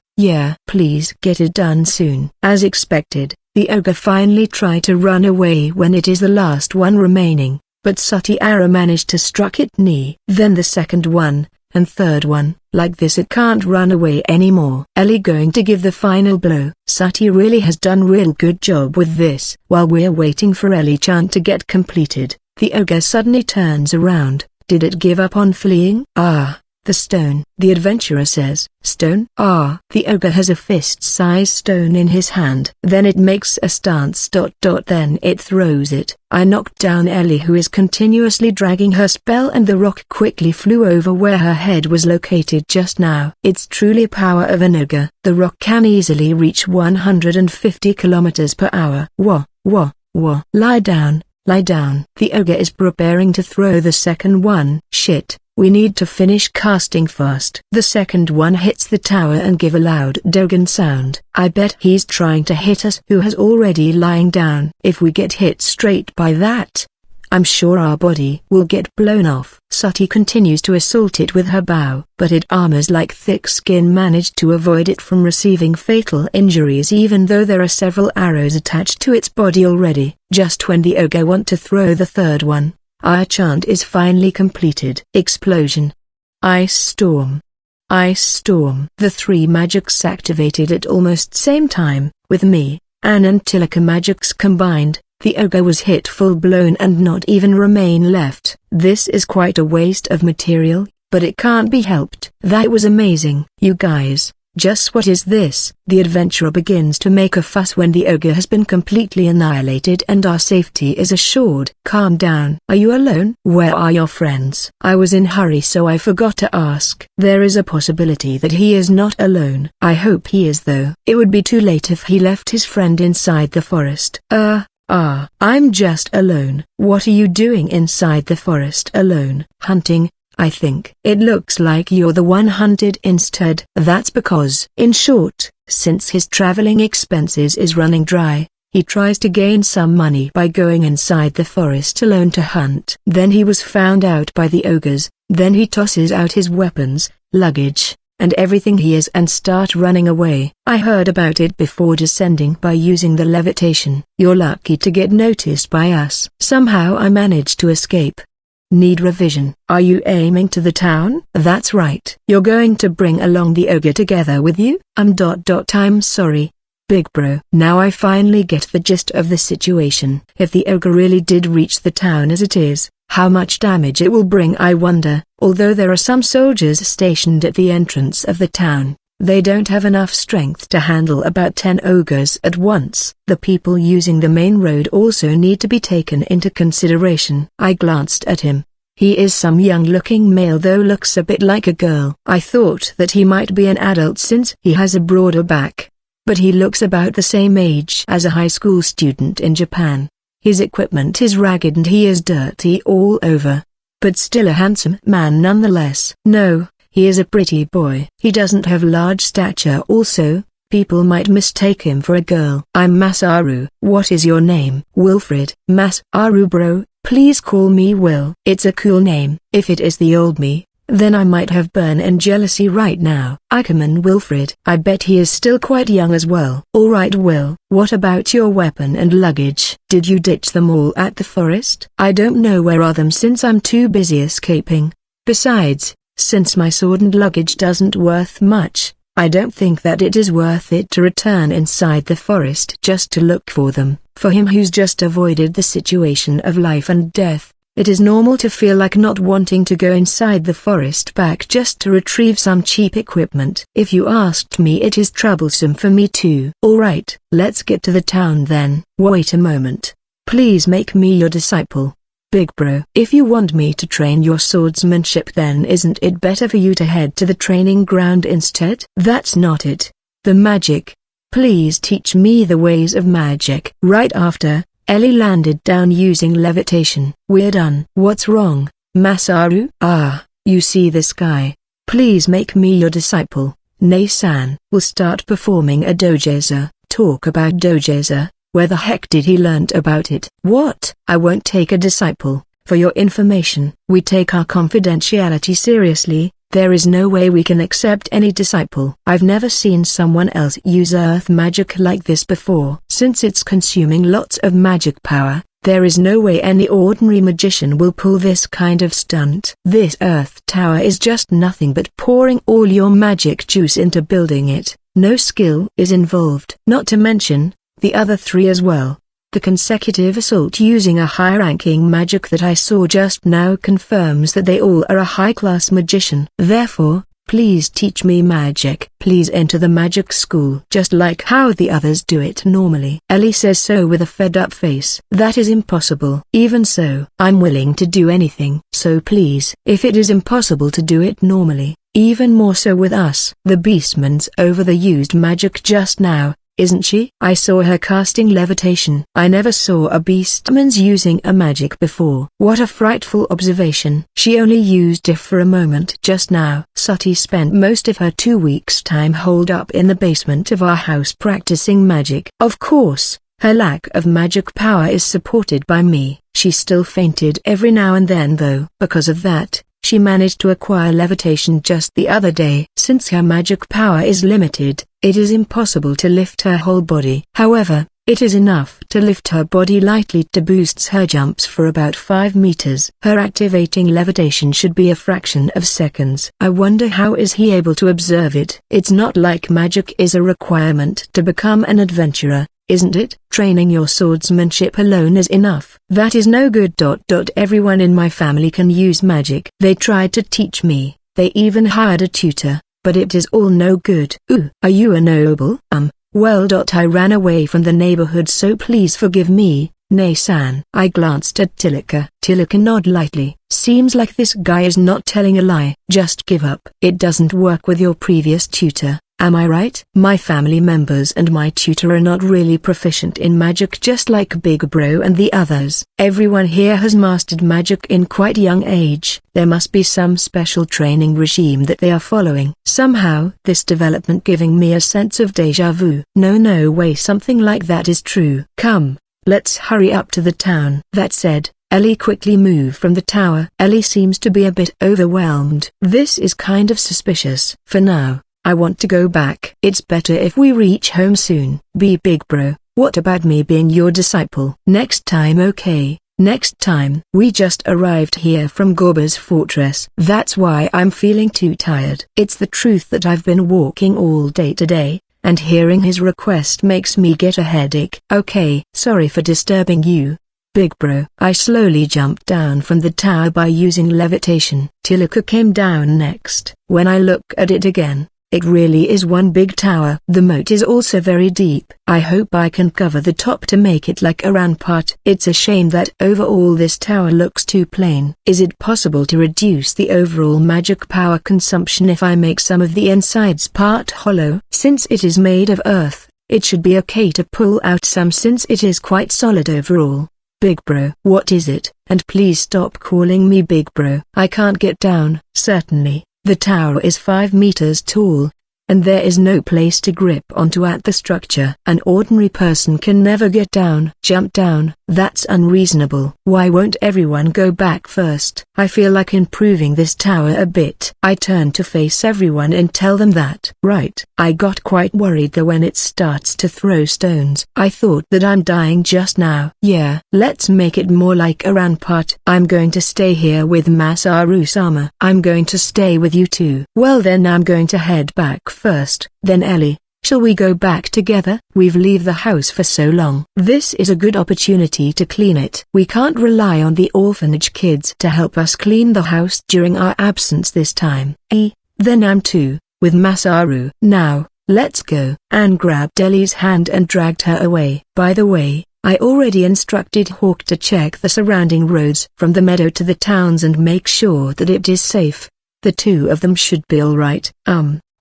please get it done soon. As expected, the ogre finally tried to run away when it is the last one remaining, but Sati arrow managed to struck it knee. Then the second one, and third one. Like this it can't run away anymore. Ellie going to give the final blow. Sati really has done real good job with this. While we're waiting for Ellie chant to get completed, the ogre suddenly turns around. Did it give up on fleeing? The stone. The adventurer says. Stone? The ogre has a fist-sized stone in his hand. Then it makes a stance. Then it throws it. I knocked down Ellie who is continuously dragging her spell and the rock quickly flew over where her head was located just now. It's truly power of an ogre. The rock can easily reach 150 kilometers per hour. Whoa. Lie down. Lie down. The ogre is preparing to throw the second one. Shit, we need to finish casting fast. The second one hits the tower and give a loud dogan sound. I bet he's trying to hit us who has already lying down. If we get hit straight by that, I'm sure our body will get blown off. Sati continues to assault it with her bow, but its armors like thick skin managed to avoid it from receiving fatal injuries even though there are several arrows attached to its body already. Just when the ogre want to throw the third one, our chant is finally completed. Explosion. Ice storm. Ice storm. The 3 magics activated at almost same time, with me, Anne and Tilika magics combined. The ogre was hit full-blown and not even remain left. This is quite a waste of material, but it can't be helped. That was amazing. You guys, just what is this? The adventurer begins to make a fuss when the ogre has been completely annihilated and our safety is assured. Calm down. Are you alone? Where are your friends? I was in hurry so I forgot to ask. There is a possibility that he is not alone. I hope he is though. It would be too late if he left his friend inside the forest. I'm just alone. What are you doing inside the forest alone? Hunting, I think. It looks like you're the one hunted instead. That's because, in short, since his traveling expenses is running dry, he tries to gain some money by going inside the forest alone to hunt. Then he was found out by the ogres, then he tosses out his weapons, luggage, and everything he is and start running away. I heard about it before descending by using the levitation. You're lucky to get noticed by us. Somehow I managed to escape. Need revision. Are you aiming to the town? That's right. You're going to bring along the ogre together with you? I'm sorry, big bro. Now I finally get the gist of the situation. If the ogre really did reach the town as it is, how much damage it will bring I wonder. Although there are some soldiers stationed at the entrance of the town, They don't have enough strength to handle about 10 ogres at once. The people using the main road also need to be taken into consideration. I glanced at him. He is some young-looking male, though looks a bit like a girl. I thought that he might be an adult since he has a broader back. But he looks about the same age as a high school student in Japan. His equipment is ragged and he is dirty all over. But still a handsome man nonetheless. No, he is a pretty boy. He doesn't have large stature also. People might mistake him for a girl. I'm Masaru. What is your name? Wilfred. Masaru bro, please call me Will. It's a cool name. If it is the old me, then I might have burn and jealousy right now. Ikeman Wilfred. I bet he is still quite young as well. Alright Will, what about your weapon and luggage? Did you ditch them all at the forest? I don't know where are them since I'm too busy escaping. Besides, since my sword and luggage doesn't worth much, I don't think that it is worth it to return inside the forest just to look for them. For him who's just avoided the situation of life and death, it is normal to feel like not wanting to go inside the forest back just to retrieve some cheap equipment. If you asked me, it is troublesome for me too. Alright, let's get to the town then. Wait a moment. Please make me your disciple. Big bro. If you want me to train your swordsmanship, then isn't it better for you to head to the training ground instead? That's not it. The magic. Please teach me the ways of magic. Right after, Ellie landed down using levitation. We're done. What's wrong, Masaru? Ah, you see this guy. Please make me your disciple. Nei-san will start performing a doujutsu. Talk about doujutsu. Where the heck did he learnt about it? What? I won't take a disciple. For your information, we take our confidentiality seriously. There is no way we can accept any disciple. I've never seen someone else use earth magic like this before. Since it's consuming lots of magic power, there is no way any ordinary magician will pull this kind of stunt. This earth tower is just nothing but pouring all your magic juice into building it. No skill is involved. Not to mention the other three as well. The consecutive assault using a high-ranking magic that I saw just now confirms that they all are a high-class magician. Therefore, please teach me magic. Please enter the magic school just like how the others do it normally. Ellie says so with a fed-up face. That is impossible. Even so, I'm willing to do anything. So please, if it is impossible to do it normally, even more so with us. The beastman's over the used magic just now, isn't she? I saw her casting levitation. I never saw a beastman's using a magic before. What a frightful observation. She only used it for a moment just now. Sati spent most of her 2 weeks' time holed up in the basement of our house practicing magic. Of course, her lack of magic power is supported by me. She still fainted every now and then though. Because of that, she managed to acquire levitation just the other day. Since her magic power is limited, it is impossible to lift her whole body. However, it is enough to lift her body lightly to boost her jumps for about 5 meters. Her activating levitation should be a fraction of seconds. I wonder how is he able to observe it. It's not like magic is a requirement to become an adventurer, isn't it? Training your swordsmanship alone is enough. That is no good. Everyone in my family can use magic. They tried to teach me, they even hired a tutor, but it is all no good. Ooh, are you a noble? Well. I ran away from the neighborhood, so please forgive me, Nei-san. I glanced at Tilika. Tilika nodded lightly. Seems like this guy is not telling a lie. Just give up. It doesn't work with your previous tutor. Am I right? My family members and my tutor are not really proficient in magic, just like Big Bro and the others. Everyone here has mastered magic in quite young age. There must be some special training regime that they are following. Somehow, this development giving me a sense of déjà vu. No way something like that is true. Come, let's hurry up to the town. That said, Ellie quickly moved from the tower. Ellie seems to be a bit overwhelmed. This is kind of suspicious. For now, I want to go back. It's better if we reach home soon. Big Bro, what about me being your disciple? Next time, okay? Next time. We just arrived here from Gorba's fortress. That's why I'm feeling too tired. It's the truth that I've been walking all day today, and hearing his request makes me get a headache. Okay, sorry for disturbing you, Big Bro. I slowly jumped down from the tower by using levitation. Tilika came down next. When I look at it again, It really is one big tower. The moat is also very deep. I hope I can cover the top to make it like a rampart. It's a shame that overall this tower looks too plain. Is it possible to reduce the overall magic power consumption if I make some of the insides part hollow? Since it is made of earth, it should be okay to pull out some since it is quite solid overall. Big bro. What is it? And please stop calling me big bro. I can't get down. Certainly, the tower is 5 meters tall, and there is no place to grip onto at the structure. An ordinary person can never get down. Jump down. That's unreasonable. Why won't everyone go back first? I feel like improving this tower a bit. I turn to face everyone and tell them that. Right. I got quite worried though when it starts to throw stones. I thought that I'm dying just now. Yeah. Let's make it more like a rampart. I'm going to stay here with Masaru-sama. I'm going to stay with you too. Well then I'm going to head back first. Then Ellie, shall we go back together? We've leave the house for so long. This is a good opportunity to clean it. We can't rely on the orphanage kids to help us clean the house during our absence this time. Then I'm too, with Masaru. Now, let's go. Anne grabbed Ellie's hand and dragged her away. By the way, I already instructed Hawk to check the surrounding roads from the meadow to the towns and make sure that it is safe. The two of them should be alright.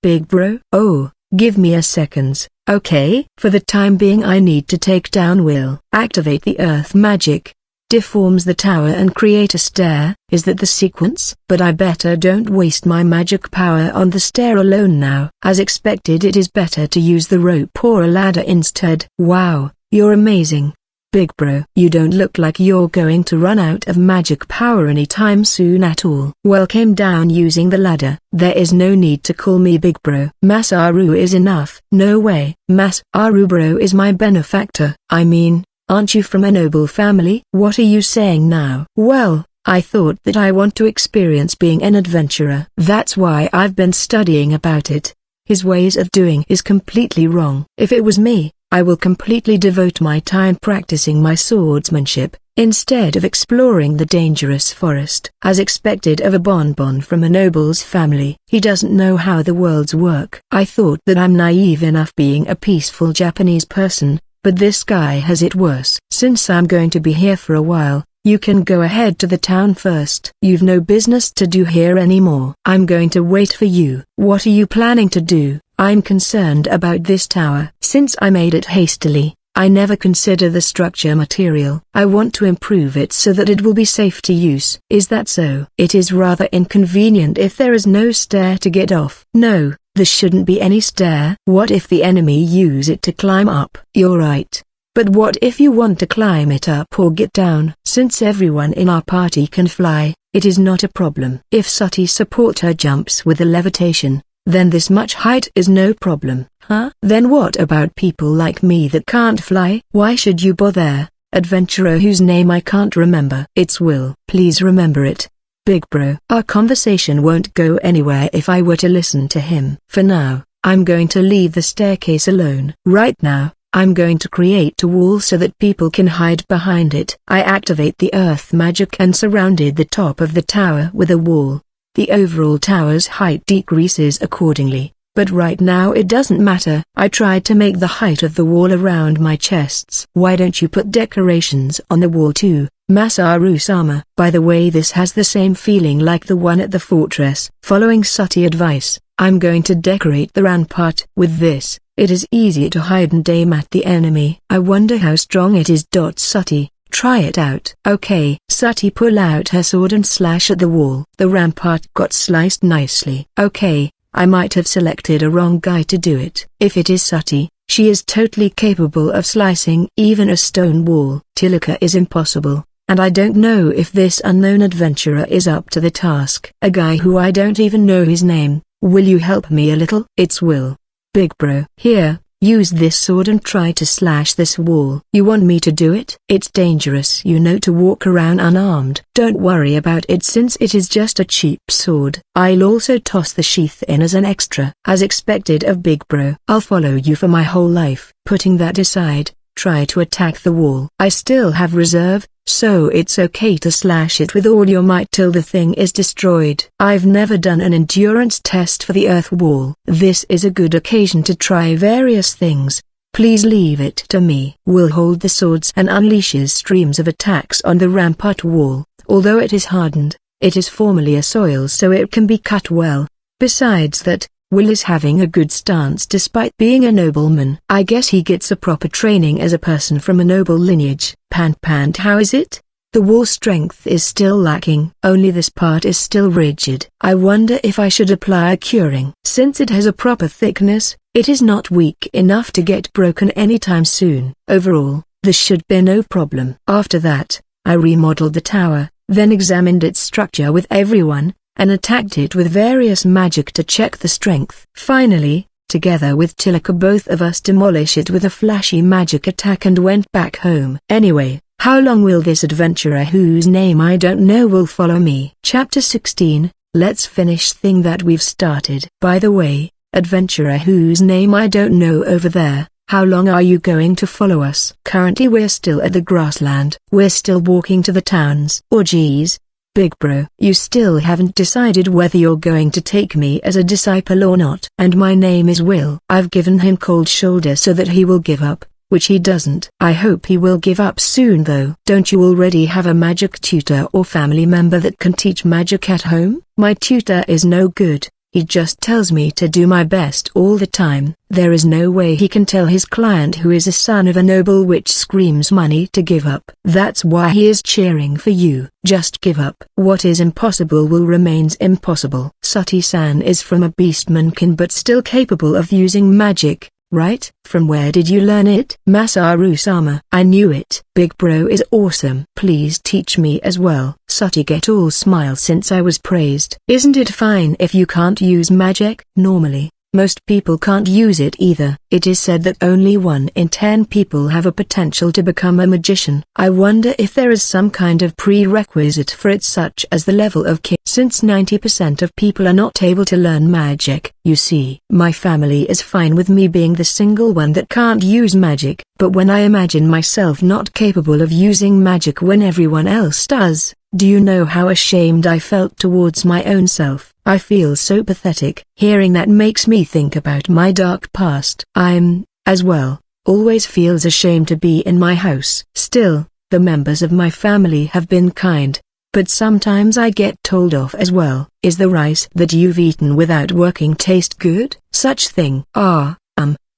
Big bro? Oh, give me a seconds, okay? For the time being I need to take down Will. Activate the earth magic. Deforms the tower and create a stair. Is that the sequence? But I better don't waste my magic power on the stair alone now. As expected it is better to use the rope or a ladder instead. Wow, you're amazing. Big bro, you don't look like you're going to run out of magic power anytime soon at all. Well, came down using the ladder. There is no need to call me big bro. Masaru is enough. No way. Masaru bro is my benefactor. I mean, aren't you from a noble family? What are you saying now? Well, I thought that I want to experience being an adventurer. That's why I've been studying about it. His ways of doing is completely wrong. If it was me, I will completely devote my time practicing my swordsmanship, instead of exploring the dangerous forest. As expected of a bonbon from a noble's family, he doesn't know how the worlds work. I thought that I'm naive enough being a peaceful Japanese person, but this guy has it worse. Since I'm going to be here for a while, you can go ahead to the town first. You've no business to do here anymore. I'm going to wait for you. What are you planning to do? I'm concerned about this tower. Since I made it hastily, I never consider the structure material. I want to improve it so that it will be safe to use. Is that so? It is rather inconvenient if there is no stair to get off. No, there shouldn't be any stair. What if the enemy use it to climb up? You're right. But what if you want to climb it up or get down? Since everyone in our party can fly, it is not a problem. If Sati support her jumps with the levitation, then this much height is no problem. Huh? Then what about people like me that can't fly? Why should you bother, adventurer whose name I can't remember? It's Will. Please remember it. Big bro. Our conversation won't go anywhere if I were to listen to him. For now, I'm going to leave the staircase alone. Right now, I'm going to create a wall so that people can hide behind it. I activate the earth magic and surrounded the top of the tower with a wall. The overall tower's height decreases accordingly, but right now it doesn't matter. I tried to make the height of the wall around my chests. Why don't you put decorations on the wall too, Masaru-sama? By the way, this has the same feeling like the one at the fortress. Following Sati advice, I'm going to decorate the rampart. With this, it is easier to hide and aim at the enemy. I wonder how strong it is. Sati, try it out. Okay. Sati pull out her sword and slash at the wall. The rampart got sliced nicely. Okay, I might have selected a wrong guy to do it. If it is Sati, she is totally capable of slicing even a stone wall. Tilaka is impossible, and I don't know if this unknown adventurer is up to the task. A guy who I don't even know his name. Will you help me a little? It's Will. Big bro. Here. Use this sword and try to slash this wall. You want me to do it? It's dangerous, to walk around unarmed. Don't worry about it since it is just a cheap sword. I'll also toss the sheath in as an extra. As expected of Big Bro. I'll follow you for my whole life. Putting that aside, try to attack the wall. I still have reserve, so it's okay to slash it with all your might till the thing is destroyed. I've never done an endurance test for the earth wall. This is a good occasion to try various things. Please leave it to me. Will hold the swords and unleashes streams of attacks on the rampart wall. Although it is hardened, it is formerly a soil so it can be cut well. Besides that, Will is having a good stance despite being a nobleman. I guess he gets a proper training as a person from a noble lineage. Pant, how is it? The wall strength is still lacking. Only this part is still rigid. I wonder if I should apply a curing. Since it has a proper thickness, it is not weak enough to get broken anytime soon. Overall, this should be no problem. After that, I remodeled the tower, then examined its structure with everyone, and attacked it with various magic to check the strength. Finally, together with Tilaka, both of us demolish it with a flashy magic attack and went back home. Anyway, how long will this adventurer whose name I don't know will follow me? Chapter 16, let's finish thing that we've started. By the way, adventurer whose name I don't know over there, how long are you going to follow us? Currently we're still at the grassland. We're still walking to the towns. Oh geez. Big bro, you still haven't decided whether you're going to take me as a disciple or not. And my name is Will. I've given him cold shoulder so that he will give up, which he doesn't. I hope he will give up soon though. Don't you already have a magic tutor or family member that can teach magic at home? My tutor is no good. He just tells me to do my best all the time. There is no way he can tell his client who is a son of a noble witch screams money to give up. That's why he is cheering for you. Just give up. What is impossible will remains impossible. Sati-san is from a beastmankin but still capable of using magic, right? From where did you learn it? Masaru-sama. I knew it. Big bro is awesome. Please teach me as well. Sati get all smile since I was praised. Isn't it fine if you can't use magic? Normally, most people can't use it either. It is said that only 1 in 10 people have a potential to become a magician. I wonder if there is some kind of prerequisite for it, such as the level of king. Since 90% of people are not able to learn magic. You see, my family is fine with me being the single one that can't use magic, but when I imagine myself not capable of using magic when everyone else does, do you know how ashamed I felt towards my own self? I feel so pathetic. Hearing that makes me think about my dark past. I'm, as well, always feels ashamed to be in my house. Still, the members of my family have been kind, but sometimes I get told off as well. Is the rice that you've eaten without working taste good? Such thing.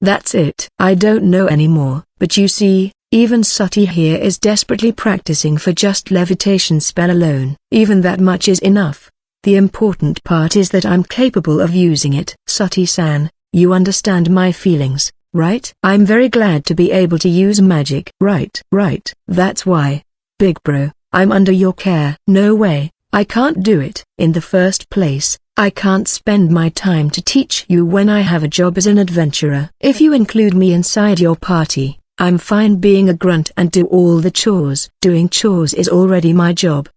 That's it. I don't know anymore, but you see, even Sati here is desperately practicing for just levitation spell alone. Even that much is enough. The important part is that I'm capable of using it. Sati-san, you understand my feelings, right? I'm very glad to be able to use magic. Right. That's why. Big bro, I'm under your care. No way, I can't do it. In the first place, I can't spend my time to teach you when I have a job as an adventurer. If you include me inside your party, I'm fine being a grunt and do all the chores. Doing chores is already my job.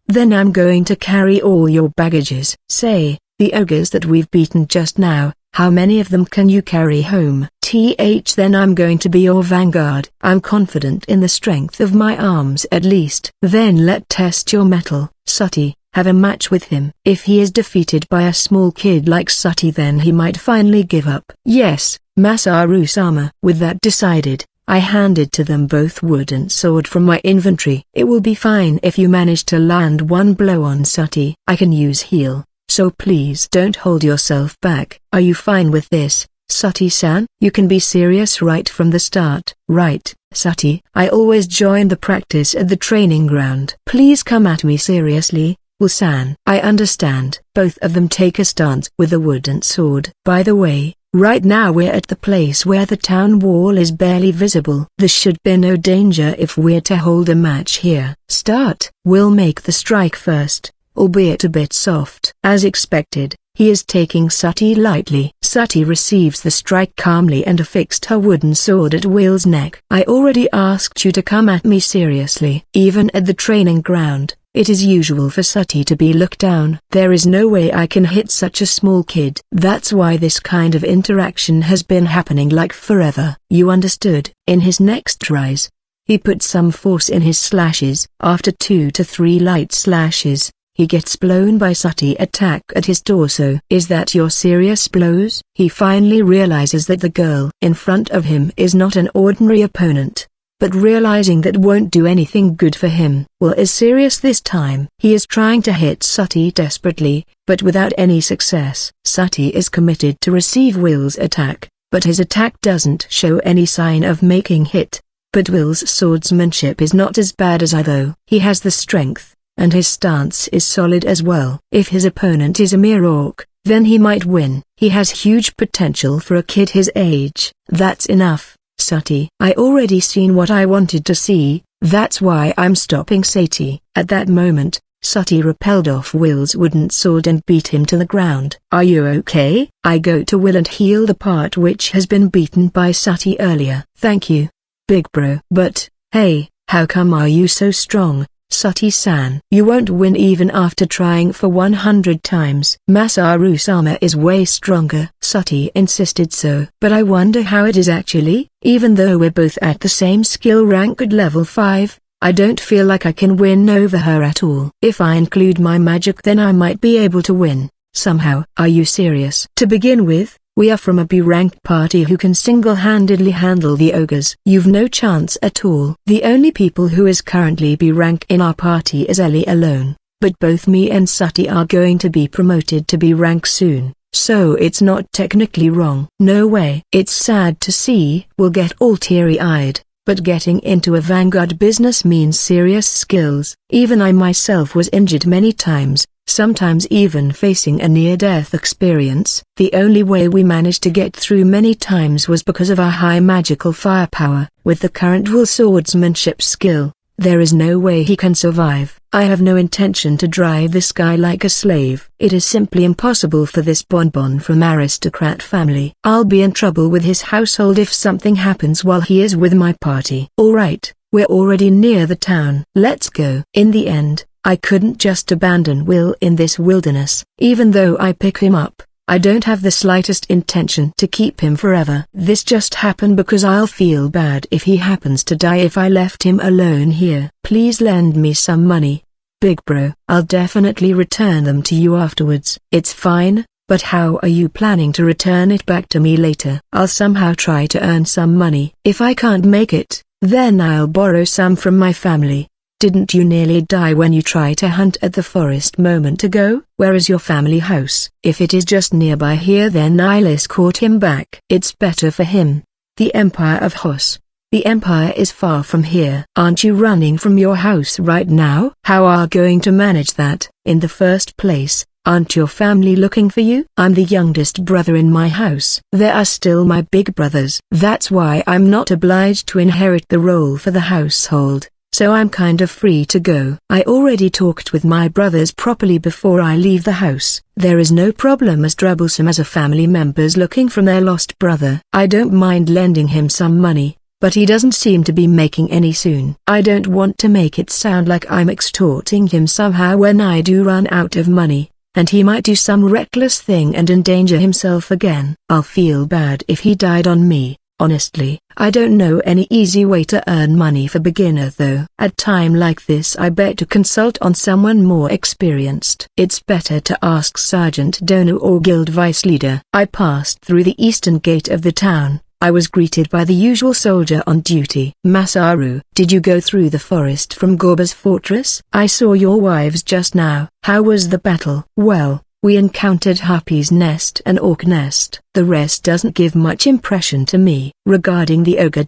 Then I'm going to carry all your baggages. Say, the ogres that we've beaten just now, how many of them can you carry home? Then I'm going to be your vanguard. I'm confident in the strength of my arms at least. Then let's test your mettle. Sati, have a match with him. If he is defeated by a small kid like Sati, then he might finally give up. Yes, Masaru-sama. With that decided, I handed to them both wooden sword from my inventory. It will be fine if you manage to land one blow on Sati. I can use heal, so please don't hold yourself back. Are you fine with this, Sati-san? You can be serious right from the start. Right, Sati. I always join the practice at the training ground. Please come at me seriously, Will-san. I understand. Both of them take a stance with the wooden sword. By the way, right now we're at the place where the town wall is barely visible. There should be no danger if we're to hold a match here. Start. We'll make the strike first, albeit a bit soft. As expected, he is taking Sati lightly. Sati receives the strike calmly and affixed her wooden sword at Will's neck. I already asked you to come at me seriously. Even at the training ground, it is usual for Sati to be looked down. There is no way I can hit such a small kid. That's why this kind of interaction has been happening like forever. You understood? In his next rise, He put some force in his slashes. After 2 to 3 light slashes, he gets blown by Sati attack at his torso. Is that your serious blows? He finally realizes that the girl in front of him is not an ordinary opponent, but realizing that won't do anything good for him. Will is serious this time. He is trying to hit Sati desperately, but without any success. Sati is committed to receive Will's attack, but his attack doesn't show any sign of making hit. But Will's swordsmanship is not as bad as though. He has the strength, and his stance is solid as well. If his opponent is a mere orc, then he might win. He has huge potential for a kid his age. That's enough, Sati. I already seen what I wanted to see, that's why I'm stopping Sati. At that moment, Sati repelled off Will's wooden sword and beat him to the ground. Are you okay? I go to Will and heal the part which has been beaten by Sati earlier. Thank you, big bro. But, hey, how come are you so strong, Sati-san? You won't win even after trying for 100 times. Masaru's armor is way stronger. Sati insisted so. But I wonder how it is actually. Even though we're both at the same skill rank at level 5, I don't feel like I can win over her at all. If I include my magic then I might be able to win, somehow. Are you serious? To begin with, we are from a B-rank party who can single-handedly handle the ogres. You've no chance at all. The only people who is currently B-rank in our party is Ellie alone, but both me and Sati are going to be promoted to B-rank soon, so it's not technically wrong. No way. It's sad to see. We'll get all teary-eyed, but getting into a vanguard business means serious skills. Even I myself was injured many times, sometimes even facing a near-death experience. The only way we managed to get through many times was because of our high magical firepower. With the current Will swordsmanship skill, there is no way he can survive. I have no intention to drive this guy like a slave. It is simply impossible for this bonbon from aristocrat family. I'll be in trouble with his household if something happens while he is with my party. Alright, we're already near the town. Let's go. In the end, I couldn't just abandon Will in this wilderness. Even though I pick him up, I don't have the slightest intention to keep him forever. This just happened because I'll feel bad if he happens to die if I left him alone here. Please lend me some money, big bro. I'll definitely return them to you afterwards. It's fine, but how are you planning to return it back to me later? I'll somehow try to earn some money. If I can't make it, then I'll borrow some from my family. Didn't you nearly die when you tried to hunt at the forest moment ago? Where is your family house? If it is just nearby here then I'll escort him back. It's better for him. The Empire of Hos. The Empire is far from here. Aren't you running from your house right now? How are you going to manage that? In the first place, aren't your family looking for you? I'm the youngest brother in my house. There are still my big brothers. That's why I'm not obliged to inherit the role for the household. So I'm kind of free to go. I already talked with my brothers properly before I leave the house. There is no problem as troublesome as a family member's looking for their lost brother. I don't mind lending him some money, but he doesn't seem to be making any soon. I don't want to make it sound like I'm extorting him somehow when I do run out of money, and he might do some reckless thing and endanger himself again. I'll feel bad if he died on me. Honestly, I don't know any easy way to earn money for beginner though. At time like this I bet to consult on someone more experienced. It's better to ask Sergeant Dono or guild vice leader. I passed through the eastern gate of the town. I was greeted by the usual soldier on duty. Masaru, did you go through the forest from Gorba's fortress? I saw your wives just now. How was the battle? Well, we encountered Harpy's nest and Orc nest. The rest doesn't give much impression to me. Regarding the ogre ...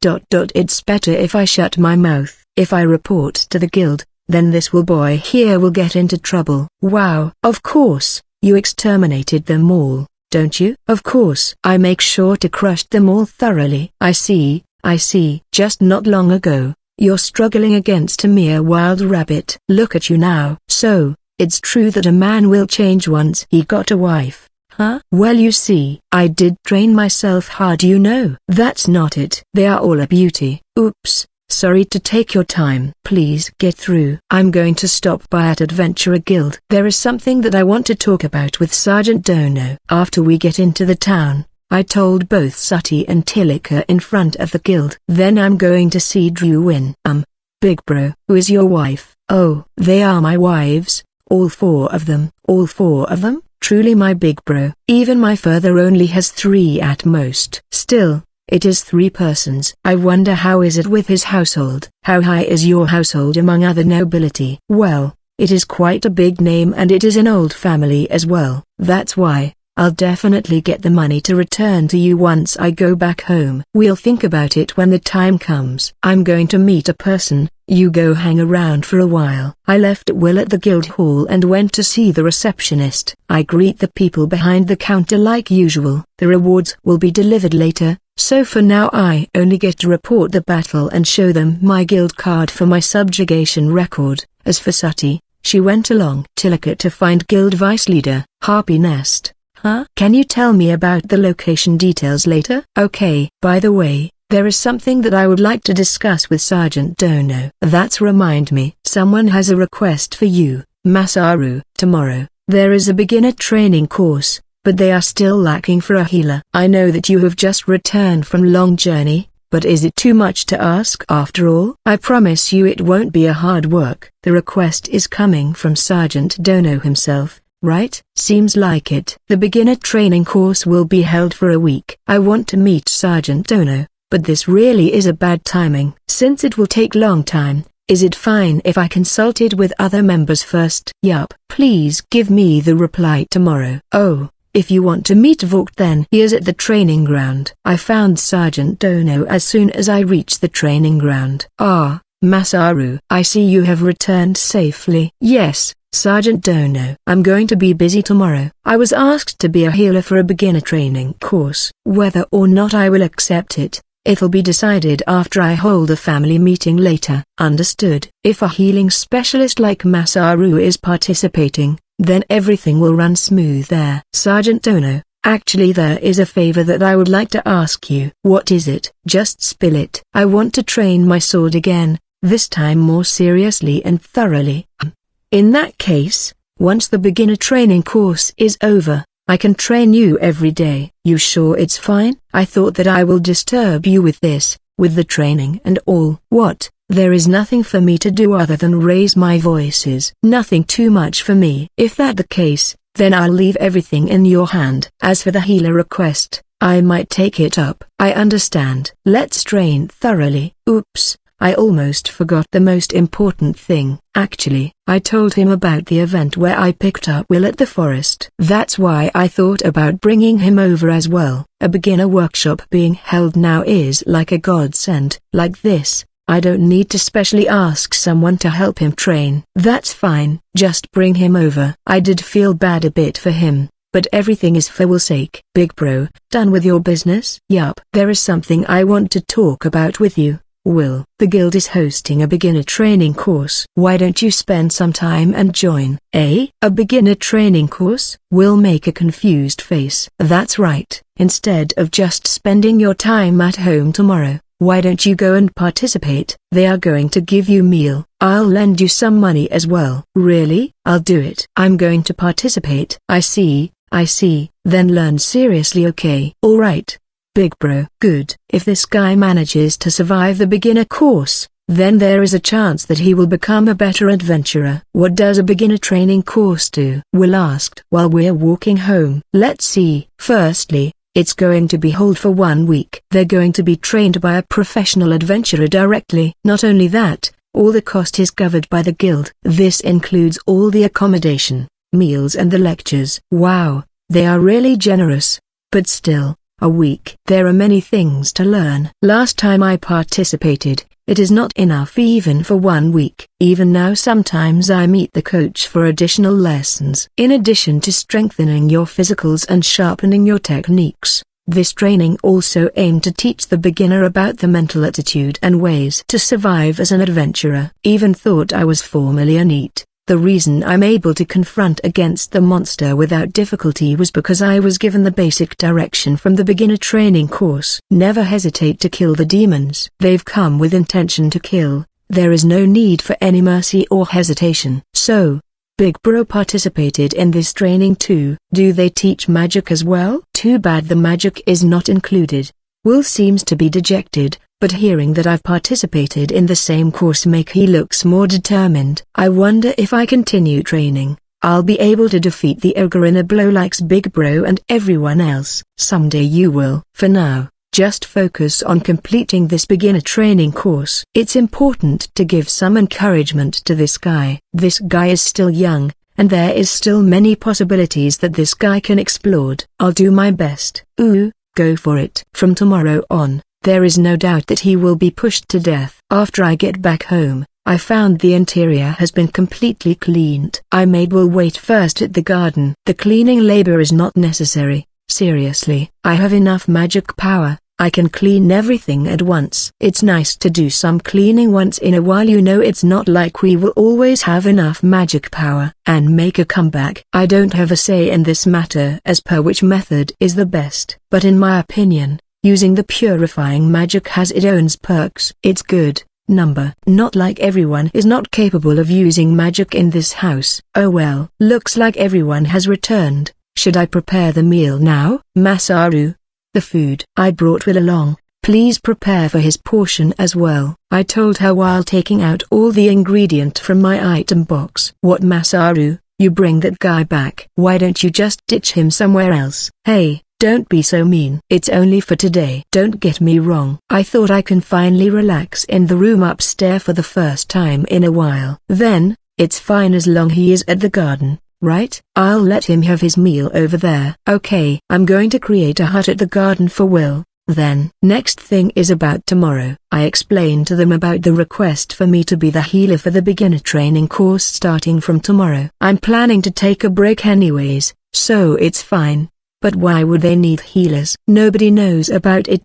it's better if I shut my mouth. If I report to the guild, then this boy here will get into trouble. Wow. Of course, you exterminated them all, don't you? Of course. I make sure to crush them all thoroughly. I see. Just not long ago, you're struggling against a mere wild rabbit. Look at you now. So, it's true that a man will change once he got a wife, huh? Well, you see, I did train myself hard, you know. That's not it. They are all a beauty. Oops, sorry to take your time. Please get through. I'm going to stop by at Adventurer Guild. There is something that I want to talk about with Sergeant Dono. After we get into the town, I told both Sati and Tilika in front of the guild. Then I'm going to see Drew win. Big bro, who is your wife? Oh, they are my wives, all four of them. All four of them? Truly my big bro. Even my father only has 3 at most. Still, it is 3 persons. I wonder how is it with his household? How high is your household among other nobility? Well, it is quite a big name and it is an old family as well. That's why, I'll definitely get the money to return to you once I go back home. We'll think about it when the time comes. I'm going to meet a person, you go hang around for a while. I left Will at the guild hall and went to see the receptionist. I greet the people behind the counter like usual. The rewards will be delivered later, so for now I only get to report the battle and show them my guild card for my subjugation record. As for Sati, she went along Tilika to find guild vice leader, Harpy Nest. Huh? Can you tell me about the location details later? Okay. By the way, there is something that I would like to discuss with Sergeant Dono. That's remind me. Someone has a request for you, Masaru. Tomorrow, there is a beginner training course, but they are still lacking for a healer. I know that you have just returned from long journey, but is it too much to ask after all? I promise you it won't be a hard work. The request is coming from Sergeant Dono himself. Right? Seems like it. The beginner training course will be held for a week. I want to meet Sergeant Dono, but this really is a bad timing. Since it will take long time, is it fine if I consulted with other members first? Yup. Please give me the reply tomorrow. Oh, if you want to meet Vogt then he is at the training ground. I found Sergeant Dono as soon as I reached the training ground. Ah, Masaru. I see you have returned safely. Yes, Sergeant Dono. I'm going to be busy tomorrow. I was asked to be a healer for a beginner training course. Whether or not I will accept it, it'll be decided after I hold a family meeting later. Understood. If a healing specialist like Masaru is participating, then everything will run smooth there. Sergeant Dono, actually there is a favor that I would like to ask you. What is it? Just spill it. I want to train my sword again, this time more seriously and thoroughly. In that case, once the beginner training course is over, I can train you every day. You sure it's fine? I thought that I will disturb you with this, with the training and all. What? There is nothing for me to do other than raise my voices. Nothing too much for me. If that the case, then I'll leave everything in your hand. As for the healer request, I might take it up. I understand. Let's train thoroughly. Oops. I almost forgot the most important thing. Actually, I told him about the event where I picked up Will at the forest. That's why I thought about bringing him over as well. A beginner workshop being held now is like a godsend. Like this, I don't need to specially ask someone to help him train. That's fine, just bring him over. I did feel bad a bit for him, but everything is for Will's sake. Big bro, done with your business? Yup. There is something I want to talk about with you. Will, the guild is hosting a beginner training course. Why don't you spend some time and join? A beginner training course? Will make a confused face. That's right. Instead of just spending your time at home tomorrow, why don't you go and participate? They are going to give you meal. I'll lend you some money as well. Really? I'll do it. I'm going to participate. I see. Then learn seriously. Okay. Alright. Big bro. Good. If this guy manages to survive the beginner course, then there is a chance that he will become a better adventurer. What does a beginner training course do? Will asked while we're walking home. Let's see. Firstly, it's going to be held for 1 week. They're going to be trained by a professional adventurer directly. Not only that, all the cost is covered by the guild. This includes all the accommodation, meals and the lectures. Wow, they are really generous. But still, a week. There are many things to learn. Last time I participated, it is not enough even for 1 week. Even now sometimes I meet the coach for additional lessons. In addition to strengthening your physicals and sharpening your techniques, this training also aimed to teach the beginner about the mental attitude and ways to survive as an adventurer. Even thought I was formerly a NEET. The reason I'm able to confront against the monster without difficulty was because I was given the basic direction from the beginner training course. Never hesitate to kill the demons. They've come with intention to kill. There is no need for any mercy or hesitation. So, Big Bro participated in this training too. Do they teach magic as well? Too bad the magic is not included. Will seems to be dejected, but hearing that I've participated in the same course he looks more determined. I wonder if I continue training, I'll be able to defeat the ogre in a blow like Big Bro and everyone else. Someday you will. For now, just focus on completing this beginner training course. It's important to give some encouragement to this guy. This guy is still young, and there is still many possibilities that this guy can explore. I'll do my best. Ooh, go for it. From tomorrow on, there is no doubt that he will be pushed to death. After I get back home, I found the interior has been completely cleaned. I made Will wait first at the garden. The cleaning labor is not necessary. Seriously, I have enough magic power. I can clean everything at once. It's nice to do some cleaning once in a while. It's not like we will always have enough magic power and make a comeback. I don't have a say in this matter as per which method is the best. But in my opinion, using the purifying magic has its own perks. It's good. Not like everyone is not capable of using magic in this house. Oh well. Looks like everyone has returned. Should I prepare the meal now? Masaru, the food I brought Will along. Please prepare for his portion as well. I told her while taking out all the ingredient from my item box. What, Masaru, you bring that guy back? Why don't you just ditch him somewhere else? Hey, don't be so mean. It's only for today. Don't get me wrong. I thought I can finally relax in the room upstairs for the first time in a while. Then, it's fine as long he is at the garden. Right? I'll let him have his meal over there. Okay. I'm going to create a hut at the garden for Will. Then, next thing is about tomorrow. I explained to them about the request for me to be the healer for the beginner training course starting from tomorrow. I'm planning to take a break anyways, so it's fine. But why would they need healers? Nobody knows about it.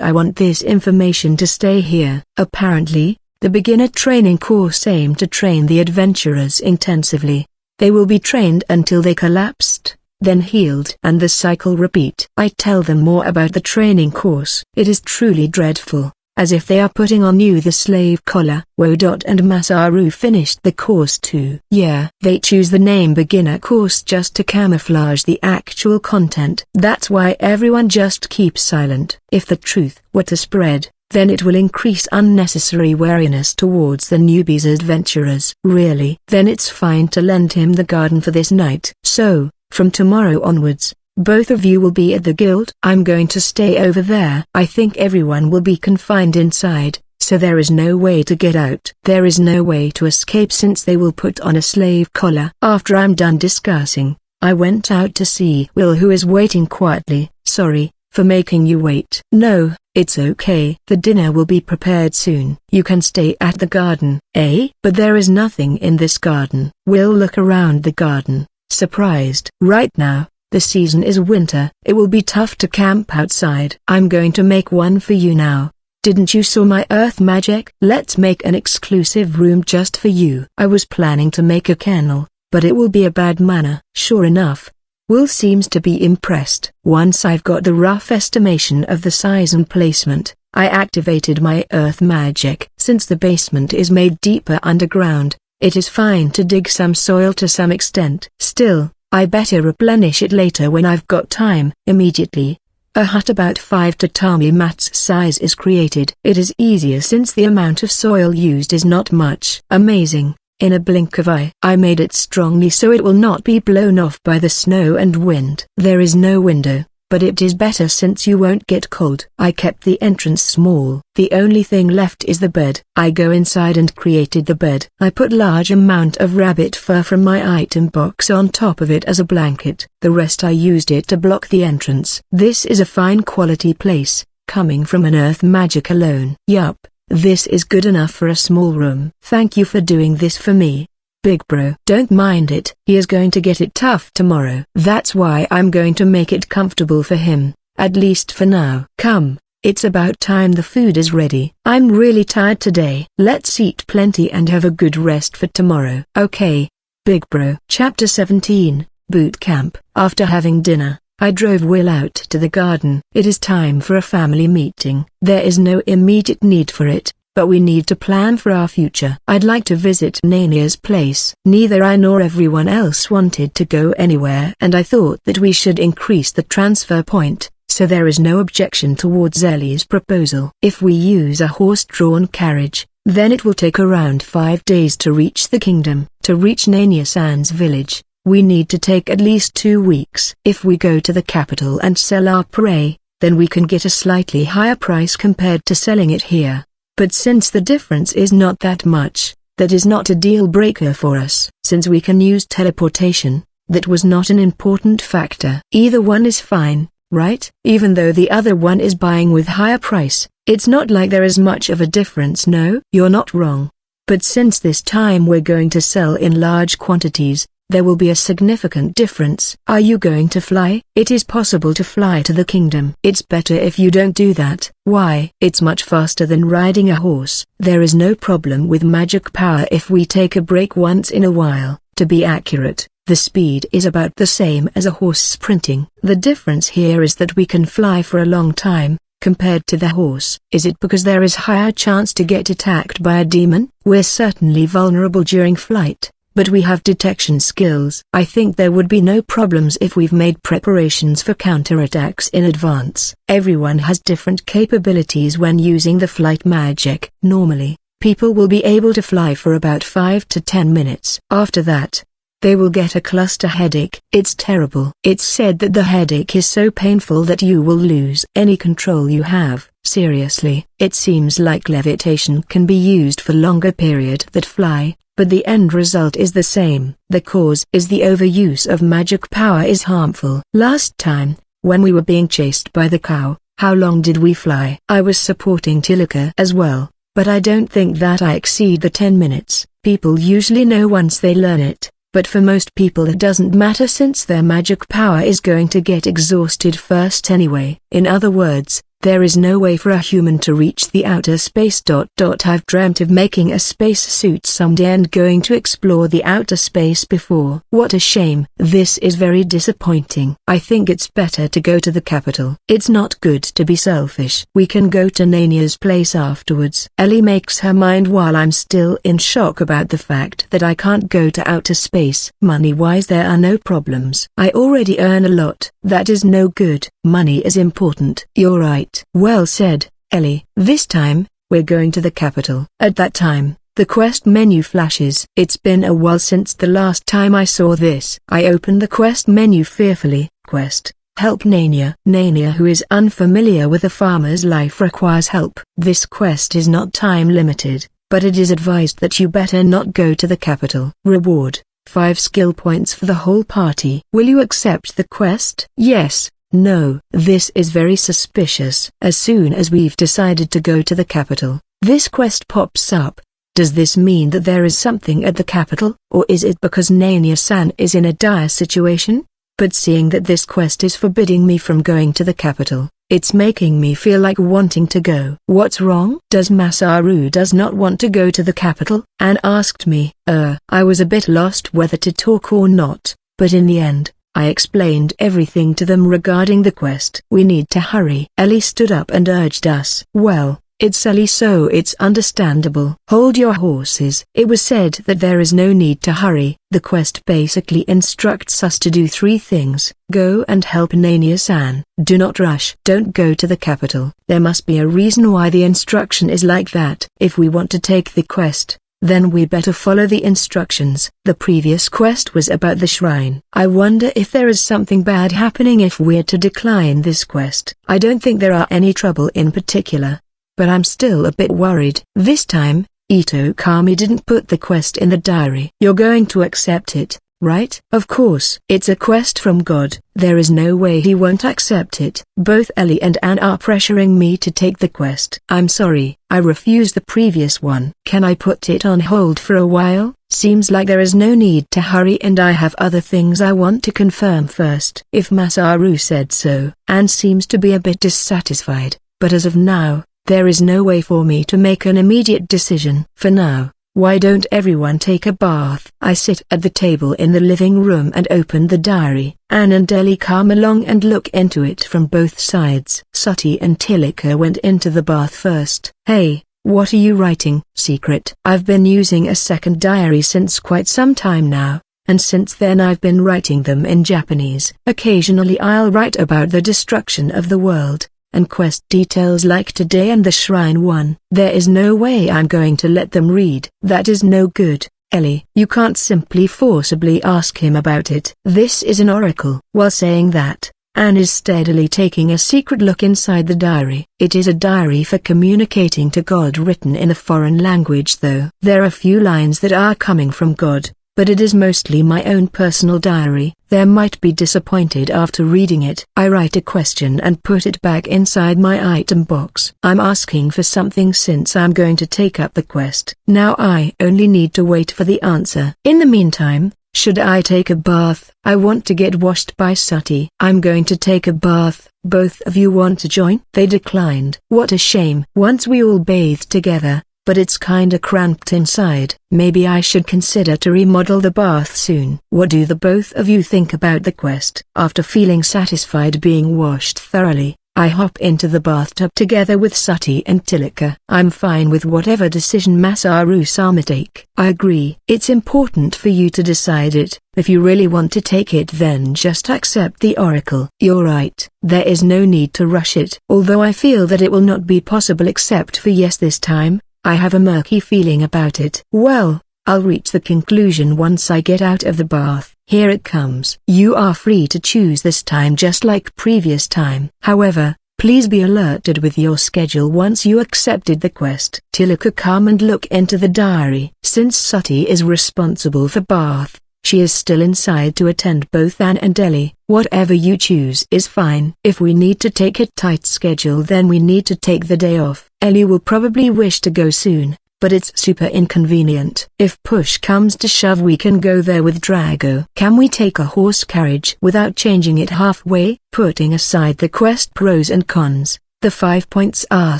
I want this information to stay here. Apparently, the beginner training course aimed to train the adventurers intensively. They will be trained until they collapsed, then healed, and the cycle repeat. I tell them more about the training course. It is truly dreadful, as if they are putting on you the slave collar. Wodot and Masaru finished the course too. Yeah, they choose the name beginner course just to camouflage the actual content. That's why everyone just keeps silent. If the truth were to spread, then it will increase unnecessary wariness towards the newbies adventurers. Really? Then it's fine to lend him the garden for this night. So, from tomorrow onwards, both of you will be at the guild. I'm going to stay over there. I think everyone will be confined inside, so there is no way to get out. There is no way to escape since they will put on a slave collar. After I'm done discussing, I went out to see Will, who is waiting quietly. Sorry for making you wait. No, it's okay. The dinner will be prepared soon. You can stay at the garden. Eh? But there is nothing in this garden. Will look around the garden, surprised. Right now, the season is winter. It will be tough to camp outside. I'm going to make one for you now. Didn't you saw my earth magic? Let's make an exclusive room just for you. I was planning to make a kennel, but it will be a bad manner. Sure enough, Will seems to be impressed. Once I've got the rough estimation of the size and placement, I activated my earth magic. Since the basement is made deeper underground, it is fine to dig some soil to some extent. Still, I better replenish it later when I've got time. Immediately, a hut about 5 tatami mats size is created. It is easier since the amount of soil used is not much. Amazing. In a blink of eye, I made it strongly so it will not be blown off by the snow and wind. There is no window, but it is better since you won't get cold. I kept the entrance small. The only thing left is the bed. I go inside and created the bed. I put large amount of rabbit fur from my item box on top of it as a blanket. The rest I used it to block the entrance. This is a fine quality place, coming from an earth magic alone. Yup. This is good enough for a small room. Thank you for doing this for me, Big Bro. Don't mind it. He is going to get it tough tomorrow. That's why I'm going to make it comfortable for him, at least for now. Come, it's about time the food is ready. I'm really tired today. Let's eat plenty and have a good rest for tomorrow. Okay, Big Bro. Chapter 17, Boot Camp. After having dinner, I drove Will out to the garden. It is time for a family meeting. There is no immediate need for it, but we need to plan for our future. I'd like to visit Nania's place. Neither I nor everyone else wanted to go anywhere, and I thought that we should increase the transfer point, so there is no objection towards Ellie's proposal. If we use a horse-drawn carriage, then it will take around 5 days to reach the kingdom. To reach Nania-san's village, we need to take at least 2 weeks. If we go to the capital and sell our prey, then we can get a slightly higher price compared to selling it here. But since the difference is not that much, that is not a deal breaker for us. Since we can use teleportation, that was not an important factor. Either one is fine, right? Even though the other one is buying with higher price, it's not like there is much of a difference. No, you're not wrong. But since this time we're going to sell in large quantities, there will be a significant difference. Are you going to fly? It is possible to fly to the kingdom. It's better if you don't do that. Why? It's much faster than riding a horse. There is no problem with magic power if we take a break once in a while. To be accurate, the speed is about the same as a horse sprinting. The difference here is that we can fly for a long time, compared to the horse. Is it because there is higher chance to get attacked by a demon? We're certainly vulnerable during flight, but we have detection skills. I think there would be no problems if we've made preparations for counterattacks in advance. Everyone has different capabilities when using the flight magic. Normally, people will be able to fly for about 5 to 10 minutes. After that, they will get a cluster headache. It's terrible. It's said that the headache is so painful that you will lose any control you have. Seriously, it seems like levitation can be used for longer period than fly, but the end result is the same. The cause is the overuse of magic power is harmful. Last time, when we were being chased by the cow, how long did we fly? I was supporting Tilika as well, but I don't think that I exceed the 10 minutes. People usually know once they learn it, but for most people it doesn't matter since their magic power is going to get exhausted first anyway. In other words, there is no way for a human to reach the outer space. I've dreamt of making a space suit someday and going to explore the outer space before. What a shame. This is very disappointing. I think it's better to go to the capital. It's not good to be selfish. We can go to Nania's place afterwards. Ellie makes her mind while I'm still in shock about the fact that I can't go to outer space. Money-wise there are no problems. I already earn a lot. That is no good. Money is important. You're right. Well said, Ellie. This time, we're going to the capital. At that time, the quest menu flashes. It's been a while since the last time I saw this. I opened the quest menu fearfully. Quest: help Nania. Nania, who is unfamiliar with a farmer's life, requires help. This quest is not time limited, but it is advised that you better not go to the capital. Reward: 5 skill points for the whole party. Will you accept the quest? Yes. No. This is very suspicious. As soon as we've decided to go to the capital, this quest pops up. Does this mean that there is something at the capital, or is it because Nania-san is in a dire situation? But seeing that this quest is forbidding me from going to the capital, it's making me feel like wanting to go. What's wrong? Does Masaru does not want to go to the capital? Anne asked me. I was a bit lost whether to talk or not, but in the end, I explained everything to them regarding the quest. We need to hurry. Ellie stood up and urged us. Well, it's Ellie, so it's understandable. Hold your horses. It was said that there is no need to hurry. The quest basically instructs us to do 3 things. Go and help Nania-san. Do not rush. Don't go to the capital. There must be a reason why the instruction is like that. If we want to take the quest, then we better follow the instructions. The previous quest was about the shrine. I wonder if there is something bad happening if we're to decline this quest. I don't think there are any trouble in particular, but I'm still a bit worried. This time, Ito Kami didn't put the quest in the diary. You're going to accept it, right? Of course. It's a quest from God. There is no way he won't accept it. Both Ellie and Anne are pressuring me to take the quest. I'm sorry, I refused the previous one. Can I put it on hold for a while? Seems like there is no need to hurry and I have other things I want to confirm first. If Masaru said so. Anne seems to be a bit dissatisfied, but as of now, there is no way for me to make an immediate decision. For now, why don't everyone take a bath? I sit at the table in the living room and open the diary. Anne and Ellie come along and look into it from both sides. Sati and Tilika went into the bath first. Hey, What are you writing? Secret. I've been using a second diary since quite some time now, and since then I've been writing them in Japanese. Occasionally I'll write about the destruction of the world, and quest details like today and the shrine one. There is no way I'm going to let them read. That is no good, Ellie. You can't simply forcibly ask him about it. This is an oracle. While saying that, Anne is steadily taking a secret look inside the diary. It is a diary for communicating to God written in a foreign language though. There are few lines that are coming from God, but it is mostly my own personal diary. There might be disappointed after reading it. I write a question and put it back inside my item box. I'm asking for something since I'm going to take up the quest. Now I only need to wait for the answer. In the meantime, should I take a bath? I want to get washed by Sati. I'm going to take a bath. Both of you want to join? They declined. What a shame. Once we all bathe together, but it's kinda cramped inside. Maybe I should consider to remodel the bath soon. What do the both of you think about the quest? After feeling satisfied being washed thoroughly, I hop into the bathtub together with Sati and Tilika. I'm fine with whatever decision Masaru-sama take. I agree. It's important for you to decide it. If you really want to take it then just accept the oracle. You're right. There is no need to rush it. Although I feel that it will not be possible except for yes this time, I have a murky feeling about it. Well, I'll reach the conclusion once I get out of the bath. Here it comes. You are free to choose this time just like previous time. However, please be alerted with your schedule once you accepted the quest. Tilika, come and look into the diary. Since Sati is responsible for bath, she is still inside to attend both Anne and Ellie. Whatever you choose is fine. If we need to take a tight schedule then we need to take the day off. Ellie will probably wish to go soon, but it's super inconvenient. If push comes to shove we can go there with Drago. Can we take a horse carriage without changing it halfway? Putting aside the quest pros and cons, the 5 points are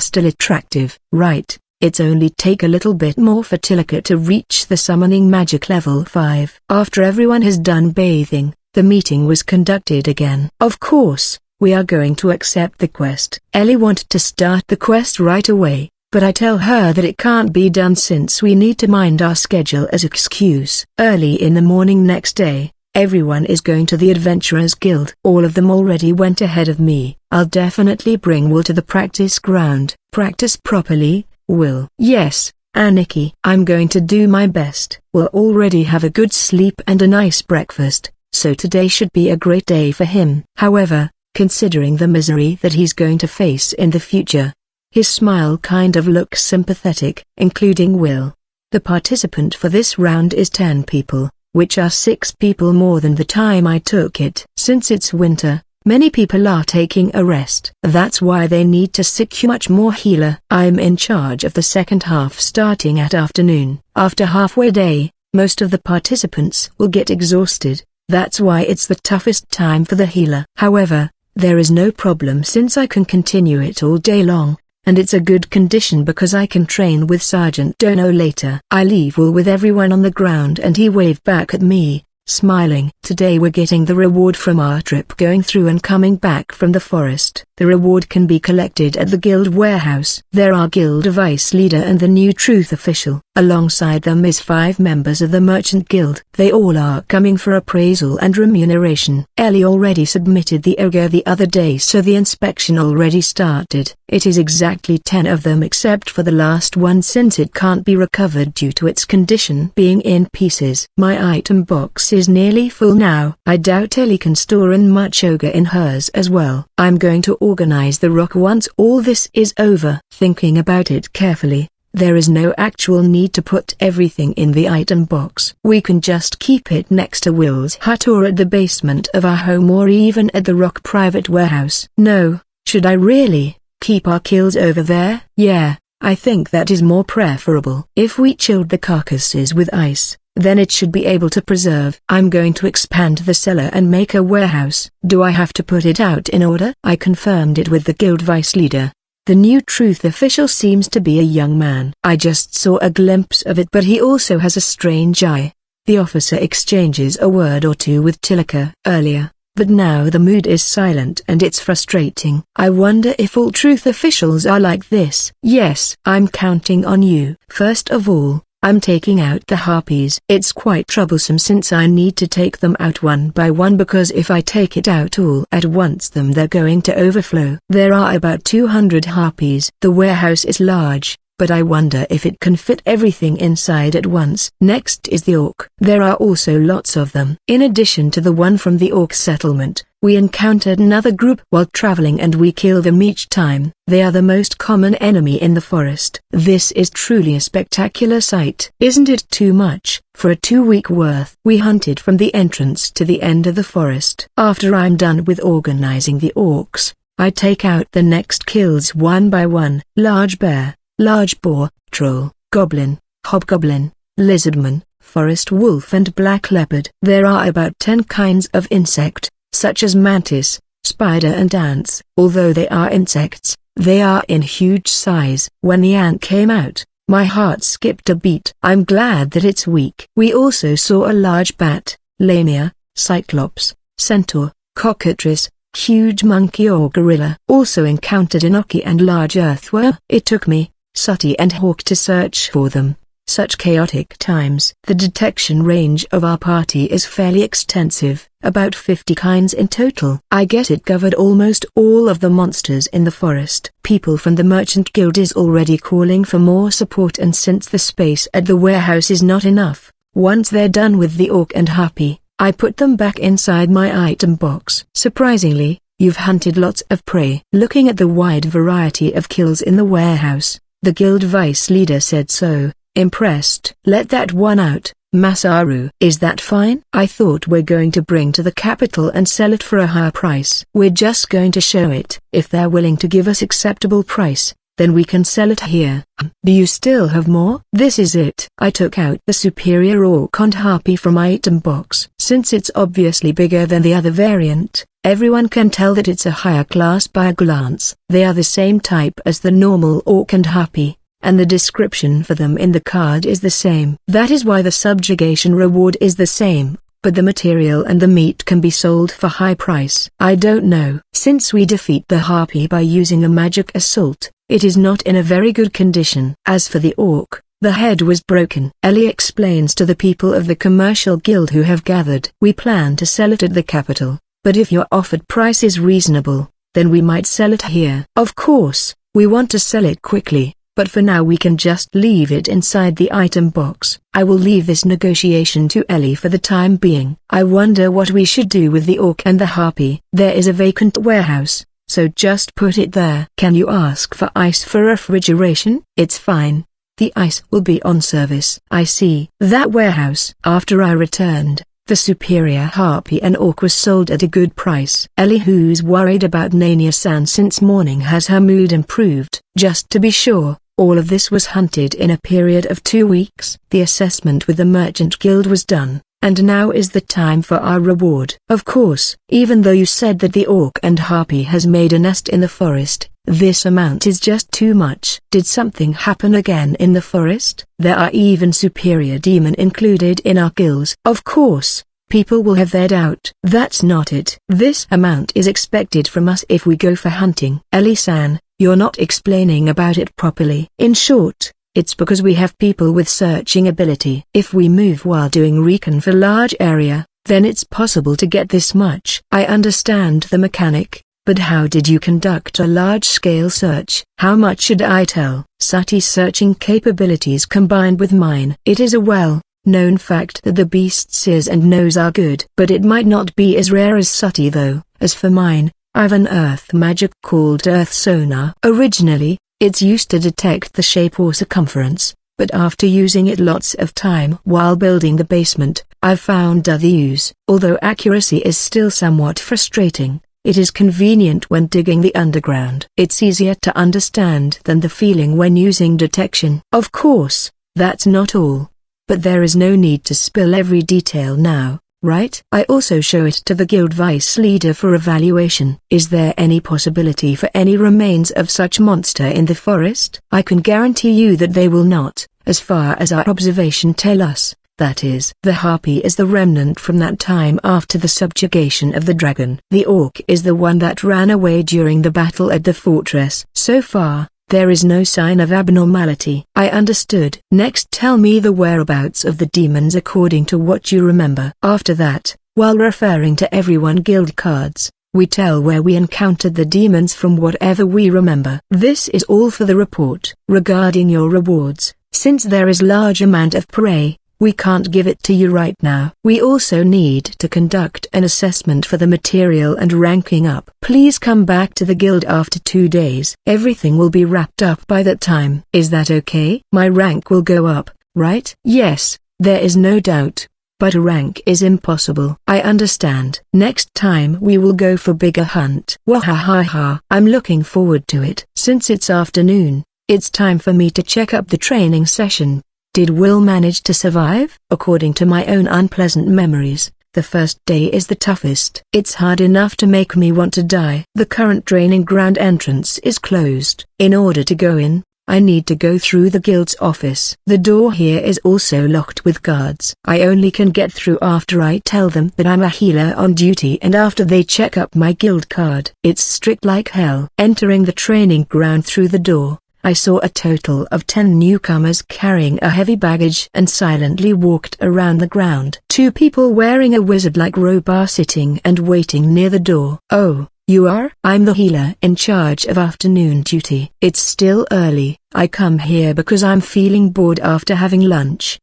still attractive. Right, it's only take a little bit more for Tilika to reach the summoning magic level 5. After everyone has done bathing, the meeting was conducted again. Of course, we are going to accept the quest. Ellie wanted to start the quest right away, but I tell her that it can't be done since we need to mind our schedule as excuse. Early in the morning next day, everyone is going to the Adventurers Guild. All of them already went ahead of me. I'll definitely bring Will to the practice ground. Practice properly, Will. Yes, Aniki. I'm going to do my best. We'll already have a good sleep and a nice breakfast, so today should be a great day for him. However, considering the misery that he's going to face in the future, his smile kind of looks sympathetic, including Will. The participant for this round is 10 people, which are 6 people more than the time I took it. Since it's winter, many people are taking a rest. That's why they need to secure much more healer. I'm in charge of the second half starting at afternoon. After halfway day, most of the participants will get exhausted. That's why it's the toughest time for the healer. However, there is no problem since I can continue it all day long, and it's a good condition because I can train with Sergeant Dono later. I leave Will with everyone on the ground and he waved back at me, smiling. Today we're getting the reward from our trip going through and coming back from the forest. The reward can be collected at the guild warehouse. There are guild vice leader and the new truth official. Alongside them is 5 members of the merchant guild. They all are coming for appraisal and remuneration. Ellie already submitted the ogre the other day so the inspection already started. It is exactly 10 of them except for the last one since it can't be recovered due to its condition being in pieces. My item box is nearly full now. I doubt Ellie can store in much ogre in hers as well. I'm going to organize the rock once all this is over. Thinking about it carefully, there is no actual need to put everything in the item box. We can just keep it next to Will's hut or at the basement of our home or even at the rock private warehouse. No, should I really keep our kills over there? Yeah, I think that is more preferable. If we chilled the carcasses with ice, then it should be able to preserve. I'm going to expand the cellar and make a warehouse. Do I have to put it out in order? I confirmed it with the guild vice leader. The new truth official seems to be a young man. I just saw a glimpse of it, but he also has a strange eye. The officer exchanges a word or two with Tilika. Earlier, But now the mood is silent and it's frustrating. I wonder if all truth officials are like this. Yes, I'm counting on you. First of all, I'm taking out the harpies. It's quite troublesome since I need to take them out one by one, because if I take it out all at once they're going to overflow. There are about 200 harpies. The warehouse is large, but I wonder if it can fit everything inside at once. Next is the orc. There are also lots of them. In addition to the one from the orc settlement, we encountered another group while traveling and we kill them each time. They are the most common enemy in the forest. This is truly a spectacular sight. Isn't it too much for a 2-week worth? We hunted from the entrance to the end of the forest. After I'm done with organizing the orcs, I take out the next kills one by one. Large bear, large boar, troll, goblin, hobgoblin, lizardman, forest wolf and black leopard. There are about 10 kinds of insect, such as mantis, spider and ants. Although they are insects, they are in huge size. When the ant came out, my heart skipped a beat. I'm glad that it's weak. We also saw a large bat, lamia, cyclops, centaur, cockatrice, huge monkey or gorilla. Also encountered inoki and large earthworm. It took me, Sooty and Hawk to search for them. Such chaotic times. The detection range of our party is fairly extensive, about 50 kinds in total. I guess it covered almost all of the monsters in the forest. People from the merchant guild is already calling for more support, and since the space at the warehouse is not enough, once they're done with the orc and harpy, I put them back inside my item box. Surprisingly, you've hunted lots of prey. Looking at the wide variety of kills in the warehouse, the guild vice leader said so. Impressed. Let that one out, Masaru. Is that fine? I thought we're going to bring to the capital and sell it for a higher price. We're just going to show it. If they're willing to give us acceptable price, then we can sell it here. Do you still have more? This is it. I took out the superior orc and harpy from item box. Since it's obviously bigger than the other variant, everyone can tell that it's a higher class by a glance. They are the same type as the normal orc and harpy, and the description for them in the card is the same. That is why the subjugation reward is the same, but the material and the meat can be sold for high price. I don't know. Since we defeat the harpy by using a magic assault, it is not in a very good condition. As for the orc, the head was broken. Ellie explains to the people of the commercial guild who have gathered. We plan to sell it at the capital, but if your offered price is reasonable, then we might sell it here. Of course, we want to sell it quickly, but for now we can just leave it inside the item box. I will leave this negotiation to Ellie for the time being. I wonder what we should do with the orc and the harpy. There is a vacant warehouse, so just put it there. Can you ask for ice for refrigeration? It's fine. The ice will be on service. I see. That warehouse. After I returned, the superior harpy and orc was sold at a good price. Ellie, who's worried about Nania-san since morning, has her mood improved. Just to be sure, all of this was hunted in a period of 2 weeks. The assessment with the merchant guild was done, and now is the time for our reward. Of course, even though you said that the orc and harpy has made a nest in the forest, this amount is just too much. Did something happen again in the forest? There are even superior demon included in our kills. Of course, people will have their doubt. That's not it. This amount is expected from us if we go for hunting. Ellie-san, you're not explaining about it properly. In short, it's because we have people with searching ability. If we move while doing recon for large area, then it's possible to get this much. I understand the mechanic, but how did you conduct a large-scale search? How much should I tell? Sati's searching capabilities combined with mine. It is a well-known fact that the beast's ears and nose are good. But it might not be as rare as Sati though. As for mine, I've an earth magic called Earth Sonar. Originally, it's used to detect the shape or circumference, but after using it lots of time while building the basement, I've found other use. Although accuracy is still somewhat frustrating, it is convenient when digging the underground. It's easier to understand than the feeling when using detection. Of course, that's not all. But there is no need to spill every detail now, right? I also show it to the guild vice leader for evaluation. Is there any possibility for any remains of such monster in the forest? I can guarantee you that they will not. As far as our observation tell us, that is. The harpy is the remnant from that time after the subjugation of the dragon. The orc is the one that ran away during the battle at the fortress. So far, there is no sign of abnormality. I understood. Next, tell me the whereabouts of the demons according to what you remember. After that, while referring to everyone guild cards, we tell where we encountered the demons from whatever we remember. This is all for the report. Regarding your rewards, since there is large amount of prey, we can't give it to you right now. We also need to conduct an assessment for the material and ranking up. Please come back to the guild after 2 days. Everything will be wrapped up by that time. Is that okay? My rank will go up, right? Yes, there is no doubt. But a rank is impossible. I understand. Next time we will go for bigger hunt. Wahahaha. I'm looking forward to it. Since it's afternoon, it's time for me to check up the training session. Did Will manage to survive? According to my own unpleasant memories, the first day is the toughest. It's hard enough to make me want to die. The current training ground entrance is closed. In order to go in, I need to go through the guild's office. The door here is also locked with guards. I only can get through after I tell them that I'm a healer on duty and after they check up my guild card. It's strict like hell. Entering the training ground through the door, I saw a total of 10 newcomers carrying a heavy baggage and silently walked around the ground. 2 people wearing a wizard-like robe are sitting and waiting near the door. Oh, you are? I'm the healer in charge of afternoon duty. It's still early. I come here because I'm feeling bored after having lunch.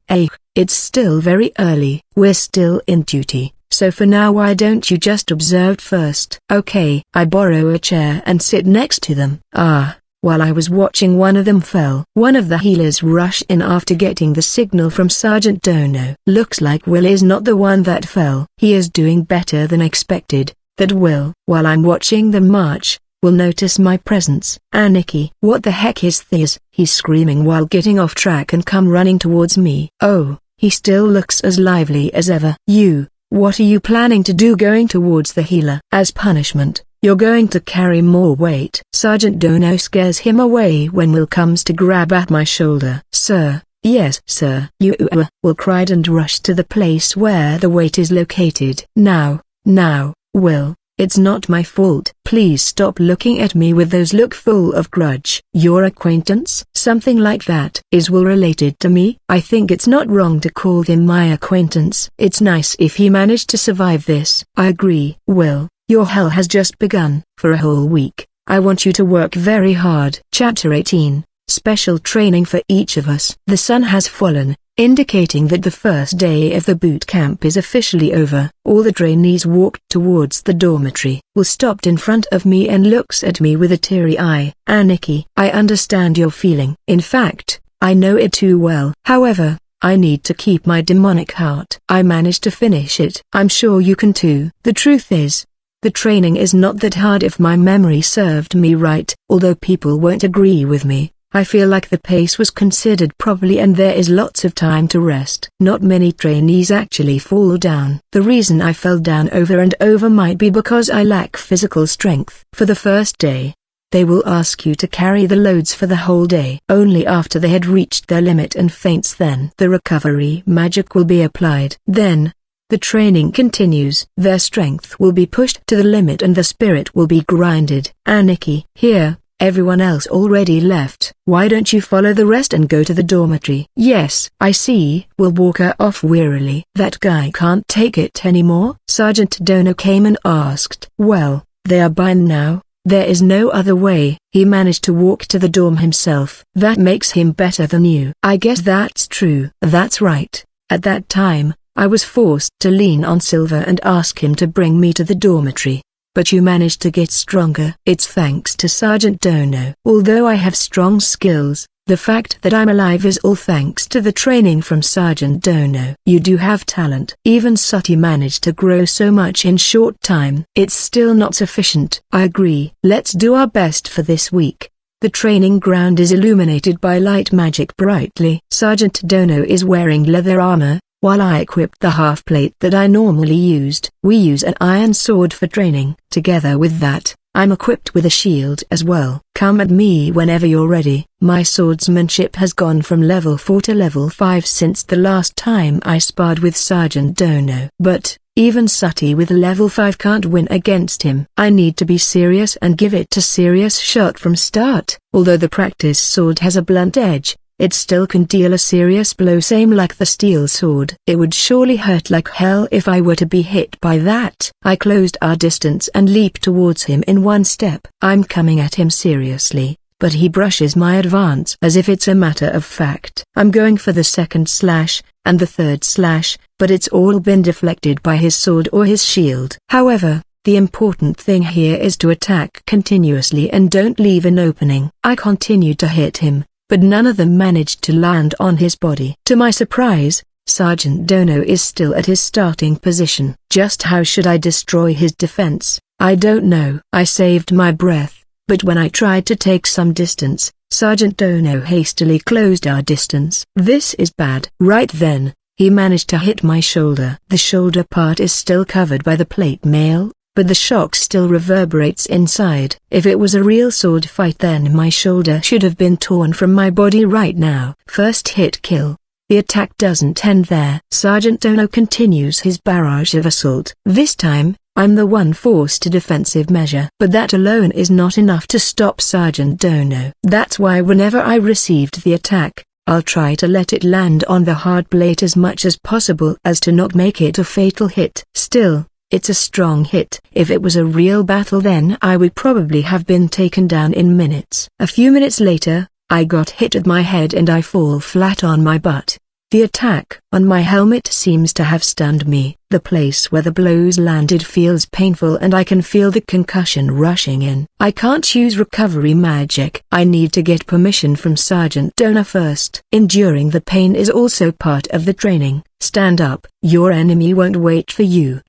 It's still very early. We're still in duty, so for now why don't you just observe first? Okay. I borrow a chair and sit next to them. While I was watching, one of them fell. One of the healers rushed in after getting the signal from Sergeant Dono. Looks like Will is not the one that fell. He is doing better than expected. That Will, while I'm watching them march, will notice my presence. Aniki. What the heck is this? He's screaming while getting off track and come running towards me. Oh, he still looks as lively as ever. What are you planning to do going towards the healer? As punishment, you're going to carry more weight. Sergeant Dono scares him away when Will comes to grab at my shoulder. Sir, yes sir. Will cried and rushed to the place where the weight is located. Now, Will, it's not my fault. Please stop looking at me with those look full of grudge. Your acquaintance? Something like that. Is Will related to me? I think it's not wrong to call him my acquaintance. It's nice if he managed to survive this. I agree. Will, your hell has just begun. For a whole week, I want you to work very hard. Chapter 18, Special Training for Each of Us. The sun has fallen, indicating that the first day of the boot camp is officially over. All the trainees walked towards the dormitory. Will stopped in front of me and looks at me with a teary eye. Aniki, I understand your feeling. In fact, I know it too well. However, I need to keep my demonic heart. I managed to finish it. I'm sure you can too. The truth is, the training is not that hard if my memory served me right. Although people won't agree with me, I feel like the pace was considered properly and there is lots of time to rest. Not many trainees actually fall down. The reason I fell down over and over might be because I lack physical strength. For the first day, they will ask you to carry the loads for the whole day. Only after they had reached their limit and faints then the recovery magic will be applied. Then, the training continues. Their strength will be pushed to the limit and the spirit will be grinded. Aniki. Here, everyone else already left. Why don't you follow the rest and go to the dormitory? Yes, I see. Will walk off wearily. That guy can't take it anymore? Sergeant Dono came and asked. Well, they are bind now. There is no other way. He managed to walk to the dorm himself. That makes him better than you. I guess that's true. That's right. At that time, I was forced to lean on Silver and ask him to bring me to the dormitory. But you managed to get stronger. It's thanks to Sergeant Dono. Although I have strong skills, the fact that I'm alive is all thanks to the training from Sergeant Dono. You do have talent. Even Sati managed to grow so much in short time. It's still not sufficient. I agree. Let's do our best for this week. The training ground is illuminated by light magic brightly. Sergeant Dono is wearing leather armor, while I equipped the half plate that I normally used. We use an iron sword for training. Together with that, I'm equipped with a shield as well. Come at me whenever you're ready. My swordsmanship has gone from level 4 to level 5 since the last time I sparred with Sergeant Dono. But even Sutty with level 5 can't win against him. I need to be serious and give it a serious shot from start. Although the practice sword has a blunt edge, it still can deal a serious blow, same like the steel sword. It would surely hurt like hell if I were to be hit by that. I closed our distance and leaped towards him in one step. I'm coming at him seriously, but he brushes my advance as if it's a matter of fact. I'm going for the second slash, and the third slash, but it's all been deflected by his sword or his shield. However, the important thing here is to attack continuously and don't leave an opening. I continued to hit him, but none of them managed to land on his body. To my surprise, Sergeant Dono is still at his starting position. Just how should I destroy his defense? I don't know. I saved my breath, but when I tried to take some distance, Sergeant Dono hastily closed our distance. This is bad. Right then, he managed to hit my shoulder. The shoulder part is still covered by the plate mail, but the shock still reverberates inside. If it was a real sword fight, then my shoulder should have been torn from my body right now. First hit kill. The attack doesn't end there. Sergeant Dono continues his barrage of assault. This time, I'm the one forced to defensive measure. But that alone is not enough to stop Sergeant Dono. That's why whenever I received the attack, I'll try to let it land on the hard plate as much as possible as to not make it a fatal hit. Still, it's a strong hit. If it was a real battle, then I would probably have been taken down in minutes. A few minutes later, I got hit at my head and I fall flat on my butt. The attack on my helmet seems to have stunned me. The place where the blows landed feels painful and I can feel the concussion rushing in. I can't use recovery magic. I need to get permission from Sergeant Dono first. Enduring the pain is also part of the training. Stand up. Your enemy won't wait for you.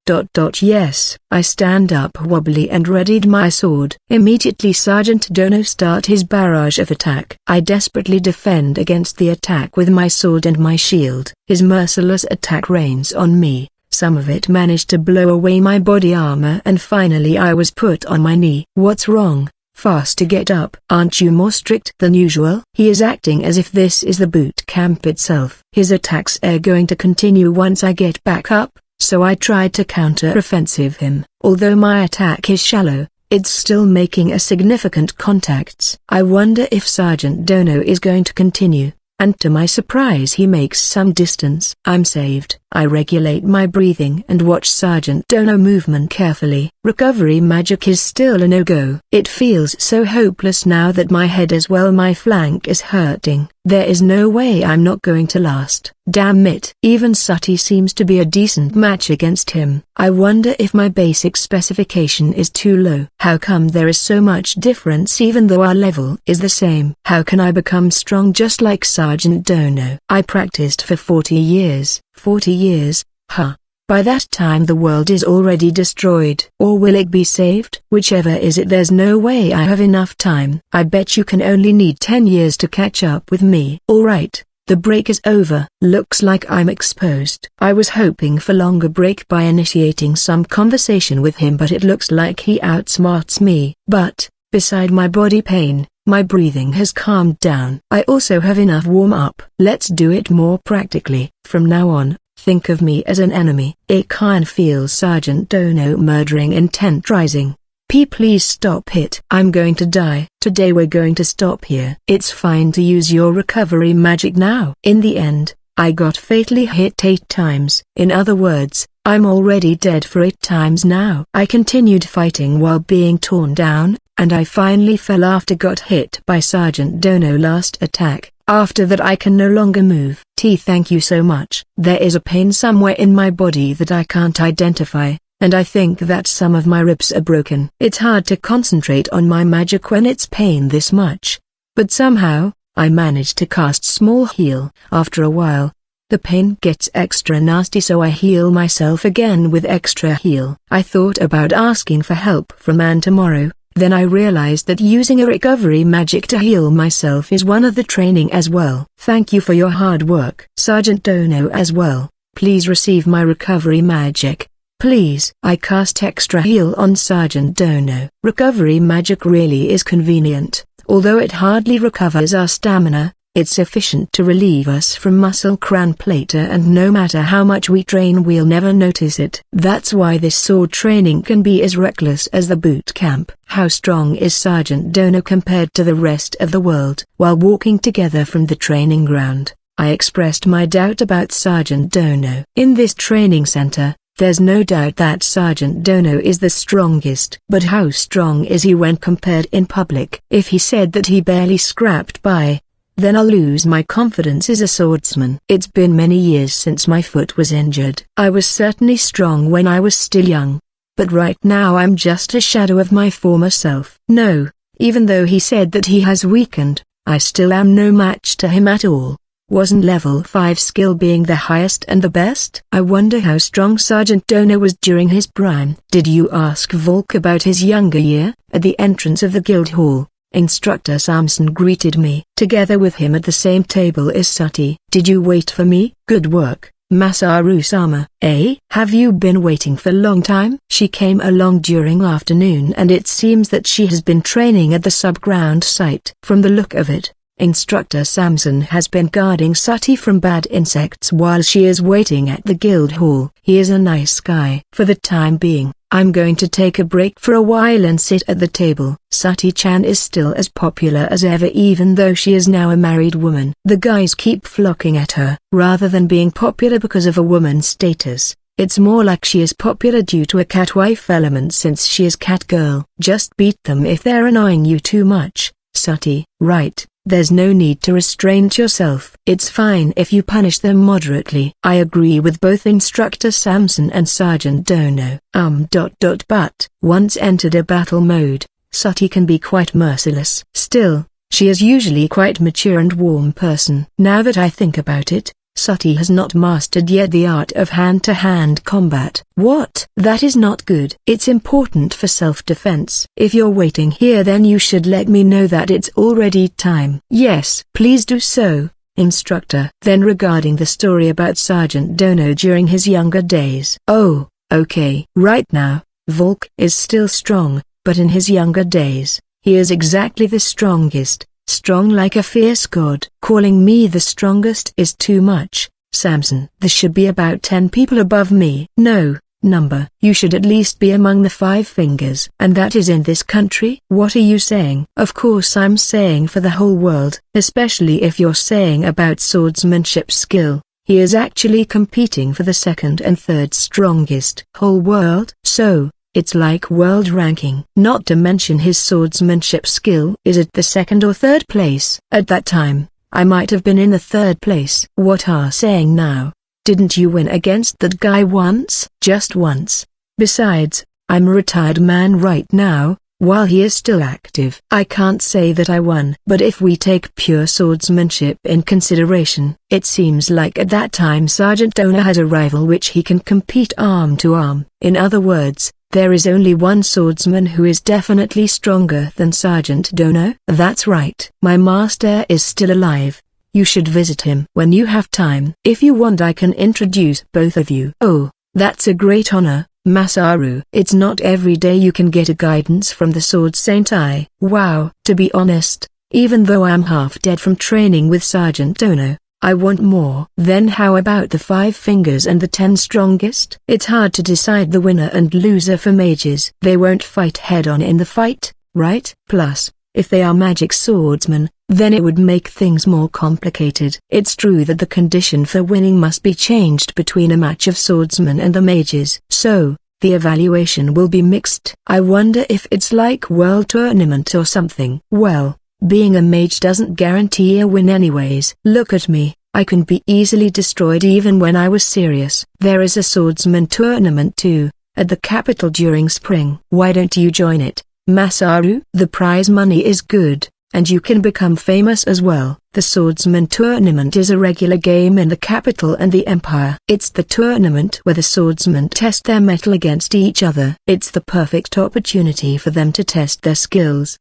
Yes. I stand up wobbly and readied my sword. Immediately Sergeant Dono start his barrage of attack. I desperately defend against the attack with my sword and my shield. His merciless attack rains on me. Some of it managed to blow away my body armor and finally I was put on my knee. What's wrong? Fast to get up. Aren't you more strict than usual? He is acting as if this is the boot camp itself. His attacks are going to continue once I get back up, so I tried to counter-offensive him. Although my attack is shallow, it's still making a significant contacts. I wonder if Sergeant Dono is going to continue. And to my surprise he makes some distance. I'm saved. I regulate my breathing and watch Sergeant Dono movement carefully. Recovery magic is still a no-go. It feels so hopeless now that my head as well my flank is hurting. There is no way I'm not going to last. Damn it. Even Sutty seems to be a decent match against him. I wonder if my basic specification is too low. How come there is so much difference even though our level is the same? How can I become strong just like Sergeant Dono? I practiced for 40 years. 40 years, huh? By that time the world is already destroyed. Or will it be saved? Whichever is it, there's no way I have enough time. I bet you can only need 10 years to catch up with me. Alright, the break is over. Looks like I'm exposed. I was hoping for longer break by initiating some conversation with him, but it looks like he outsmarts me. But, beside my body pain, my breathing has calmed down. I also have enough warm-up. Let's do it more practically. From now on, think of me as an enemy. I can feel Sergeant Dono murdering intent rising. Please stop it. I'm going to die. Today we're going to stop here. It's fine to use your recovery magic now. In the end, I got fatally hit 8 times. In other words, I'm already dead for 8 times now. I continued fighting while being torn down, and I finally fell after got hit by Sergeant Dono last attack. After that I can no longer move. Thank you so much. There is a pain somewhere in my body that I can't identify, and I think that some of my ribs are broken. It's hard to concentrate on my magic when it's pain this much. But somehow, I managed to cast small heal. After a while, the pain gets extra nasty, so I heal myself again with extra heal. I thought about asking for help from Anne tomorrow. Then I realized that using a recovery magic to heal myself is one of the training as well. Thank you for your hard work. Sergeant Dono as well. Please receive my recovery magic. please. I cast extra heal on Sergeant Dono. Recovery magic really is convenient. Although it hardly recovers our stamina, it's sufficient to relieve us from muscle cramp later, and no matter how much we train we'll never notice it. That's why this sword training can be as reckless as the boot camp. How strong is Sergeant Dono compared to the rest of the world? While walking together from the training ground, I expressed my doubt about Sergeant Dono. In this training center, there's no doubt that Sergeant Dono is the strongest. But how strong is he when compared in public? If he said that he barely scraped by, then I'll lose my confidence as a swordsman. It's been many years since my foot was injured. I was certainly strong when I was still young. But right now I'm just a shadow of my former self. No, even though he said that he has weakened, I still am no match to him at all. Wasn't level 5 skill being the highest and the best? I wonder how strong Sergeant Dono was during his prime. Did you ask Volk about his younger year? At the entrance of the guild hall, Instructor Samson greeted me. Together with him at the same table is Sati. Did you wait for me? Good work, Masaru-sama. Have you been waiting for a long time? She came along during afternoon and it seems that she has been training at the subground site. From the look of it, Instructor Samson has been guarding Sati from bad insects while she is waiting at the guild hall. He is a nice guy. For the time being, I'm going to take a break for a while and sit at the table. Sati-chan is still as popular as ever even though she is now a married woman. The guys keep flocking at her. Rather than being popular because of a woman's status, it's more like she is popular due to a catwife element since she is cat girl. Just beat them if they're annoying you too much, Sati. Right, there's no need to restrain yourself. It's fine if you punish them moderately. I agree with both Instructor Samson and Sergeant Dono. But once entered a battle mode, Sati can be quite merciless. Still, she is usually quite mature and warm person. Now that I think about it, Sati has not mastered yet the art of hand-to-hand combat. What? That is not good. It's important for self-defense. If you're waiting here then you should let me know that it's already time. Yes, please do so, Instructor. Then regarding the story about Sergeant Dono during his younger days. Oh, okay. Right now, Volk is still strong, but in his younger days, he is exactly the strongest. Strong like a fierce god. Calling me the strongest is too much, Samson. There should be about 10 people above me. No, number. You should at least be among the 5 fingers. And that is in this country? What are you saying? Of course I'm saying for the whole world, especially if you're saying about swordsmanship skill. He is actually competing for the 2nd and 3rd strongest. Whole world? So, it's like world ranking. Not to mention his swordsmanship skill is at the 2nd or 3rd place. At that time, I might have been in the 3rd place. What are saying now? Didn't you win against that guy once? Just once. Besides, I'm a retired man right now, while he is still active. I can't say that I won. But if we take pure swordsmanship in consideration, it seems like at that time Sergeant Dono has a rival which he can compete arm to arm. In other words, there is only one swordsman who is definitely stronger than Sergeant Dono. That's right. My master is still alive. You should visit him when you have time. If you want I can introduce both of you. Oh, that's a great honor, Masaru. It's not every day you can get a guidance from the Sword Saint. Wow. To be honest, even though I'm half dead from training with Sergeant Dono, I want more. Then how about the 5 fingers and the 10 strongest? It's hard to decide the winner and loser for mages. They won't fight head-on in the fight, right? Plus, if they are magic swordsmen, then it would make things more complicated. It's true that the condition for winning must be changed between a match of swordsmen and the mages. So, the evaluation will be mixed. I wonder if it's like World Tournament or something. Well, being a mage doesn't guarantee a win anyways. Look at me, I can be easily destroyed even when I was serious. There is a swordsman tournament too, at the capital during spring. Why don't you join it, Masaru? The prize money is good, and you can become famous as well. The swordsman tournament is a regular game in the capital and the empire. It's the tournament where the swordsmen test their mettle against each other. It's the perfect opportunity for them to test their skills.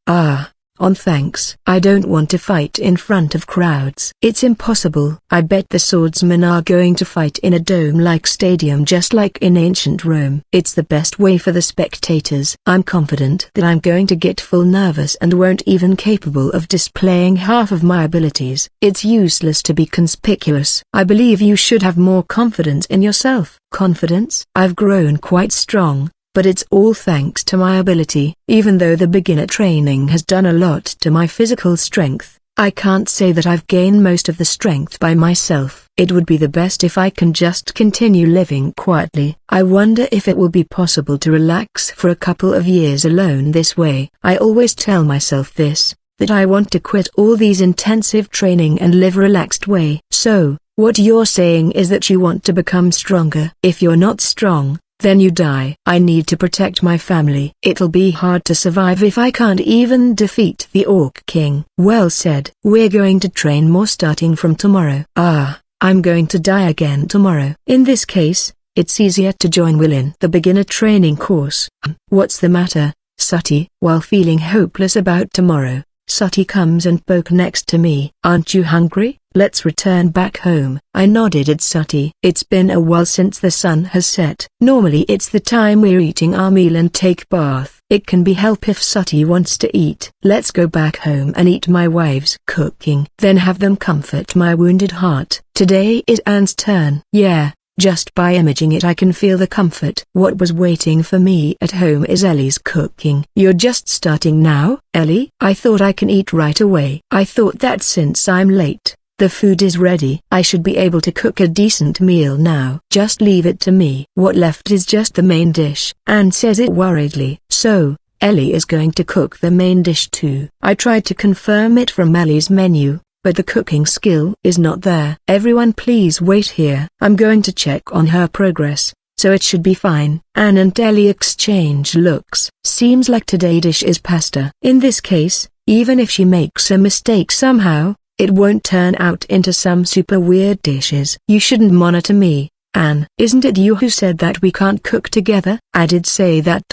on thanks. I don't want to fight in front of crowds. It's impossible. I bet the swordsmen are going to fight in a dome-like stadium just like in ancient Rome. It's the best way for the spectators. I'm confident that I'm going to get full nervous and won't even capable of displaying half of my abilities. It's useless to be conspicuous. I believe you should have more confidence in yourself. Confidence? I've grown quite strong, but it's all thanks to my ability. Even though the beginner training has done a lot to my physical strength, I can't say that I've gained most of the strength by myself. It would be the best if I can just continue living quietly. I wonder if it will be possible to relax for a couple of years alone this way. I always tell myself this, that I want to quit all these intensive training and live a relaxed way. So, what you're saying is that you want to become stronger. If you're not strong, then you die. I need to protect my family. It'll be hard to survive if I can't even defeat the Orc King. Well said. We're going to train more starting from tomorrow. I'm going to die again tomorrow. In this case, it's easier to join Will in the beginner training course. What's the matter, Sati? While feeling hopeless about tomorrow, Sati comes and poke next to me. Aren't you hungry? Let's return back home. I nodded at Sati. It's been a while since the sun has set. Normally it's the time we're eating our meal and take bath. It can be help if Sati wants to eat. Let's go back home and eat my wife's cooking. Then have them comfort my wounded heart. Today is Anne's turn. Yeah. Just by imaging it I can feel the comfort. What was waiting for me at home is Ellie's cooking. You're just starting now, Ellie? I thought I can eat right away. I thought that since I'm late, the food is ready. I should be able to cook a decent meal now. Just leave it to me. What left is just the main dish. Anne says it worriedly. So, Ellie is going to cook the main dish too. I tried to confirm it from Ellie's menu, but the cooking skill is not there. Everyone please wait here. I'm going to check on her progress, so it should be fine. Anne and Ellie exchange looks. Seems like today's dish is pasta. In this case, even if she makes a mistake somehow, it won't turn out into some super weird dishes. You shouldn't monitor me, Anne. Isn't it you who said that we can't cook together? I did say that.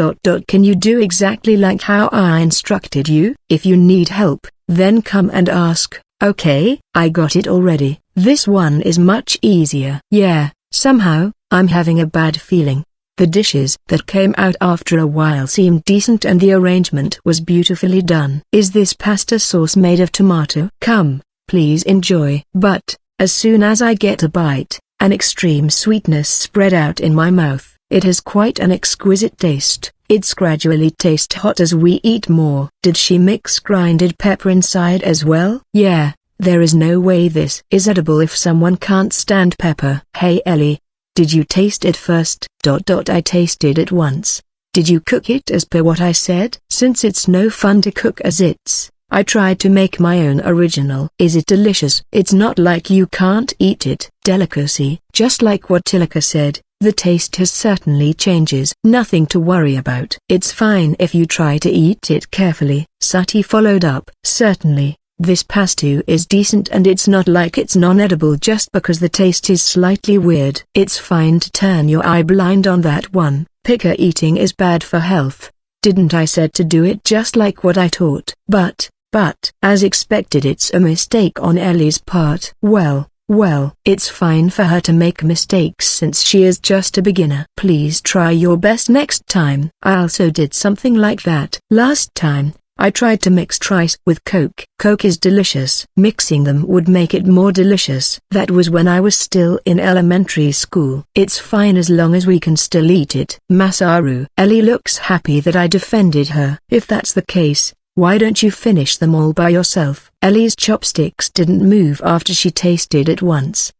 Can you do exactly like how I instructed you? If you need help, then come and ask. Okay, I got it already. This one is much easier. Yeah, somehow, I'm having a bad feeling. The dishes that came out after a while seemed decent and the arrangement was beautifully done. Is this pasta sauce made of tomato? Come, please enjoy. But, as soon as I get a bite, an extreme sweetness spread out in my mouth. It has quite an exquisite taste. It's gradually taste hot as we eat more. Did she mix grinded pepper inside as well? Yeah, there is no way this is edible if someone can't stand pepper. Hey Ellie, did you taste it first? I tasted it once. Did you cook it as per what I said? Since it's no fun to cook as it's, I tried to make my own original. Is it delicious? It's not like you can't eat it. Delicacy. Just like what Tilaka said, the taste has certainly changes. Nothing to worry about. It's fine if you try to eat it carefully. Sati followed up. Certainly, this pasta is decent and it's not like it's non-edible just because the taste is slightly weird. It's fine to turn your eye blind on that one. Picker eating is bad for health. Didn't I said to do it just like what I taught? But, as expected it's a mistake on Ellie's part. Well, it's fine for her to make mistakes since she is just a beginner. Please try your best next time. I also did something like that. Last time, I tried to mix rice with Coke. Coke is delicious. Mixing them would make it more delicious. That was when I was still in elementary school. It's fine as long as we can still eat it. Masaru. Ellie looks happy that I defended her. If that's the case, why don't you finish them all by yourself? Ellie's chopsticks didn't move after she tasted it once.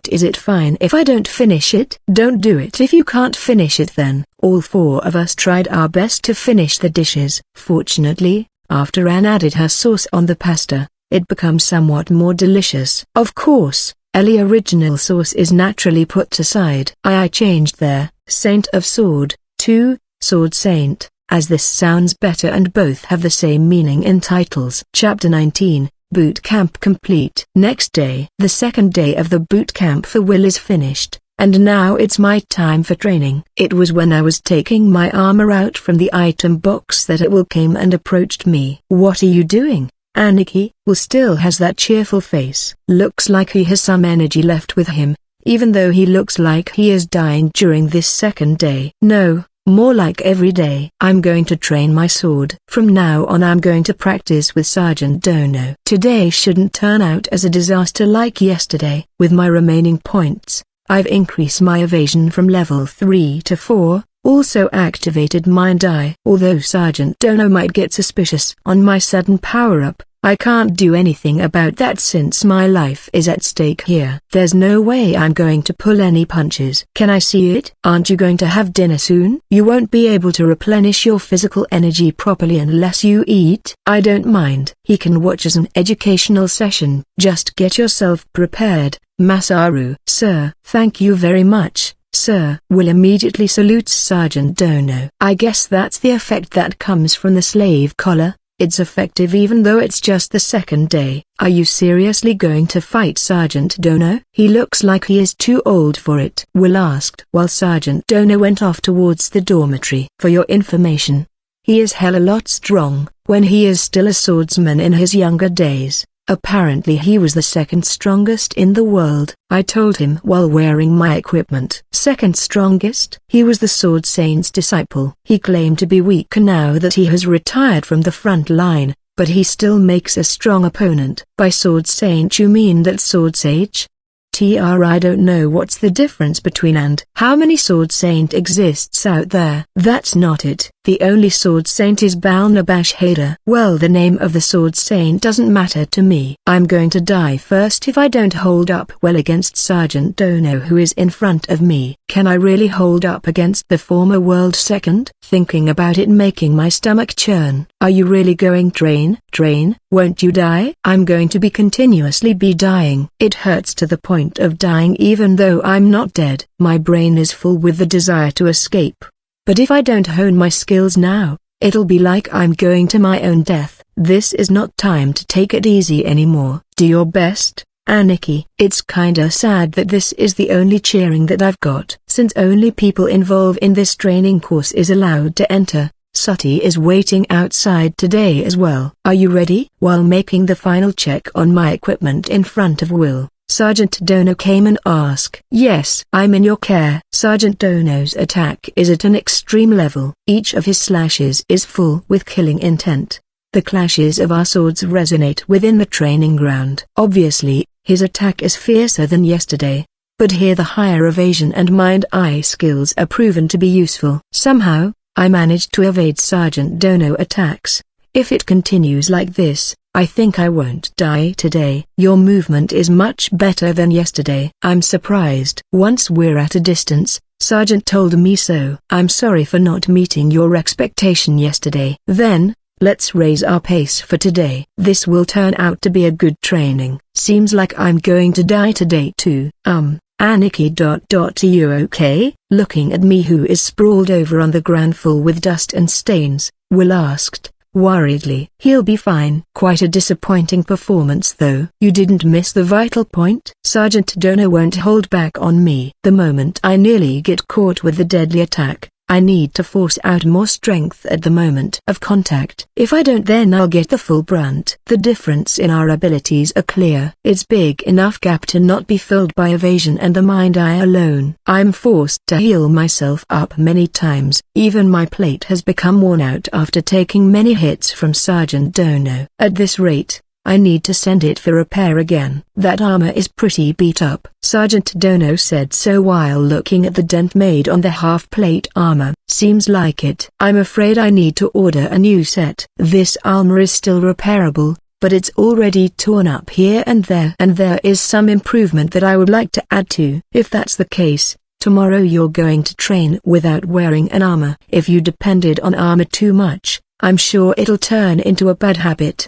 Is it fine if I don't finish it? Don't do it if you can't finish it then. All four of us tried our best to finish the dishes. Fortunately, after Anne added her sauce on the pasta, it becomes somewhat more delicious. Of course, Ellie's original sauce is naturally put aside. I changed their Saint of Sword to Sword Saint, as this sounds better and both have the same meaning in titles. Chapter 19. Boot camp complete. Next day. The second day of the boot camp for Will is finished. and now it's my time for training. It was when I was taking my armor out from the item box that it will came and approached me. What are you doing? Aniki will still has that cheerful face. Looks like he has some energy left with him, even though he looks like he is dying during this second day. No, more like every day. I'm going to train my sword. From now on I'm going to practice with Sergeant Dono. Today shouldn't turn out as a disaster like yesterday. With my remaining points, I've increased my evasion from level 3 to 4, also activated Mind Eye. Although Sergeant Dono might get suspicious on my sudden power-up, I can't do anything about that since my life is at stake here. There's no way I'm going to pull any punches. Can I see it? Aren't you going to have dinner soon? You won't be able to replenish your physical energy properly unless you eat. I don't mind. He can watch as an educational session. Just get yourself prepared, Masaru. Sir. Thank you very much, sir. Will immediately salutes Sergeant Dono. I guess that's the effect that comes from the slave collar. It's effective even though it's just the second day. Are you seriously going to fight Sergeant Dono? He looks like he is too old for it, Will asked while Sergeant Dono went off towards the dormitory. For your information, he is hell a lot strong. When he is still a swordsman in his younger days, apparently he was the second strongest in the world. I told him while wearing my equipment. Second strongest? He was the Sword Saint's disciple. He claimed to be weaker now that he has retired from the front line, but he still makes a strong opponent. By Sword Saint you mean that Sword Sage? I don't know what's the difference between and how many Sword Saint exists out there. That's not it. The only Sword Saint is Balnabash Hader. Well, the name of the Sword Saint doesn't matter to me. I'm going to die first if I don't hold up well against Sergeant Dono who is in front of me. Can I really hold up against the former world second? Thinking about it making my stomach churn. Are you really going train? Won't you die? I'm going to be continuously dying. It hurts to the point of dying even though I'm not dead. My brain is full with the desire to escape. But if I don't hone my skills now, it'll be like I'm going to my own death. This is not time to take it easy anymore. Do your best, Aniki. It's kinda sad that this is the only cheering that I've got. Since only people involved in this training course is allowed to enter, Sati is waiting outside today as well. Are you ready? While making the final check on my equipment in front of Will, Sergeant Dono came and asked. Yes, I'm in your care. Sergeant Dono's attack is at an extreme level. Each of his slashes is full with killing intent. The clashes of our swords resonate within the training ground. Obviously, his attack is fiercer than yesterday, but here the higher evasion and mind-eye skills are proven to be useful. Somehow, I managed to evade Sergeant Dono attacks. If it continues like this, I think I won't die today. Your movement is much better than yesterday. I'm surprised. Once we're at a distance, Sergeant told me so. I'm sorry for not meeting your expectation yesterday. Then, let's raise our pace for today. This will turn out to be a good training. Seems like I'm going to die today too. Aniki. Are you okay? Looking at me who is sprawled over on the ground full with dust and stains, Will asked, worriedly. He'll be fine. Quite a disappointing performance though. You didn't miss the vital point? Sergeant Dono won't hold back on me. The moment I nearly get caught with the deadly attack, I need to force out more strength at the moment of contact. If I don't then I'll get the full brunt. The difference in our abilities are clear. It's big enough gap to not be filled by evasion and the mind-eye alone. I'm forced to heal myself up many times. Even my plate has become worn out after taking many hits from Sergeant Dono. At this rate, I need to send it for repair again. That armor is pretty beat up. Sergeant Dono said so while looking at the dent made on the half-plate armor. Seems like it. I'm afraid I need to order a new set. This armor is still repairable, but it's already torn up here and there is some improvement that I would like to add to. If that's the case, tomorrow you're going to train without wearing an armor. If you depended on armor too much, I'm sure it'll turn into a bad habit.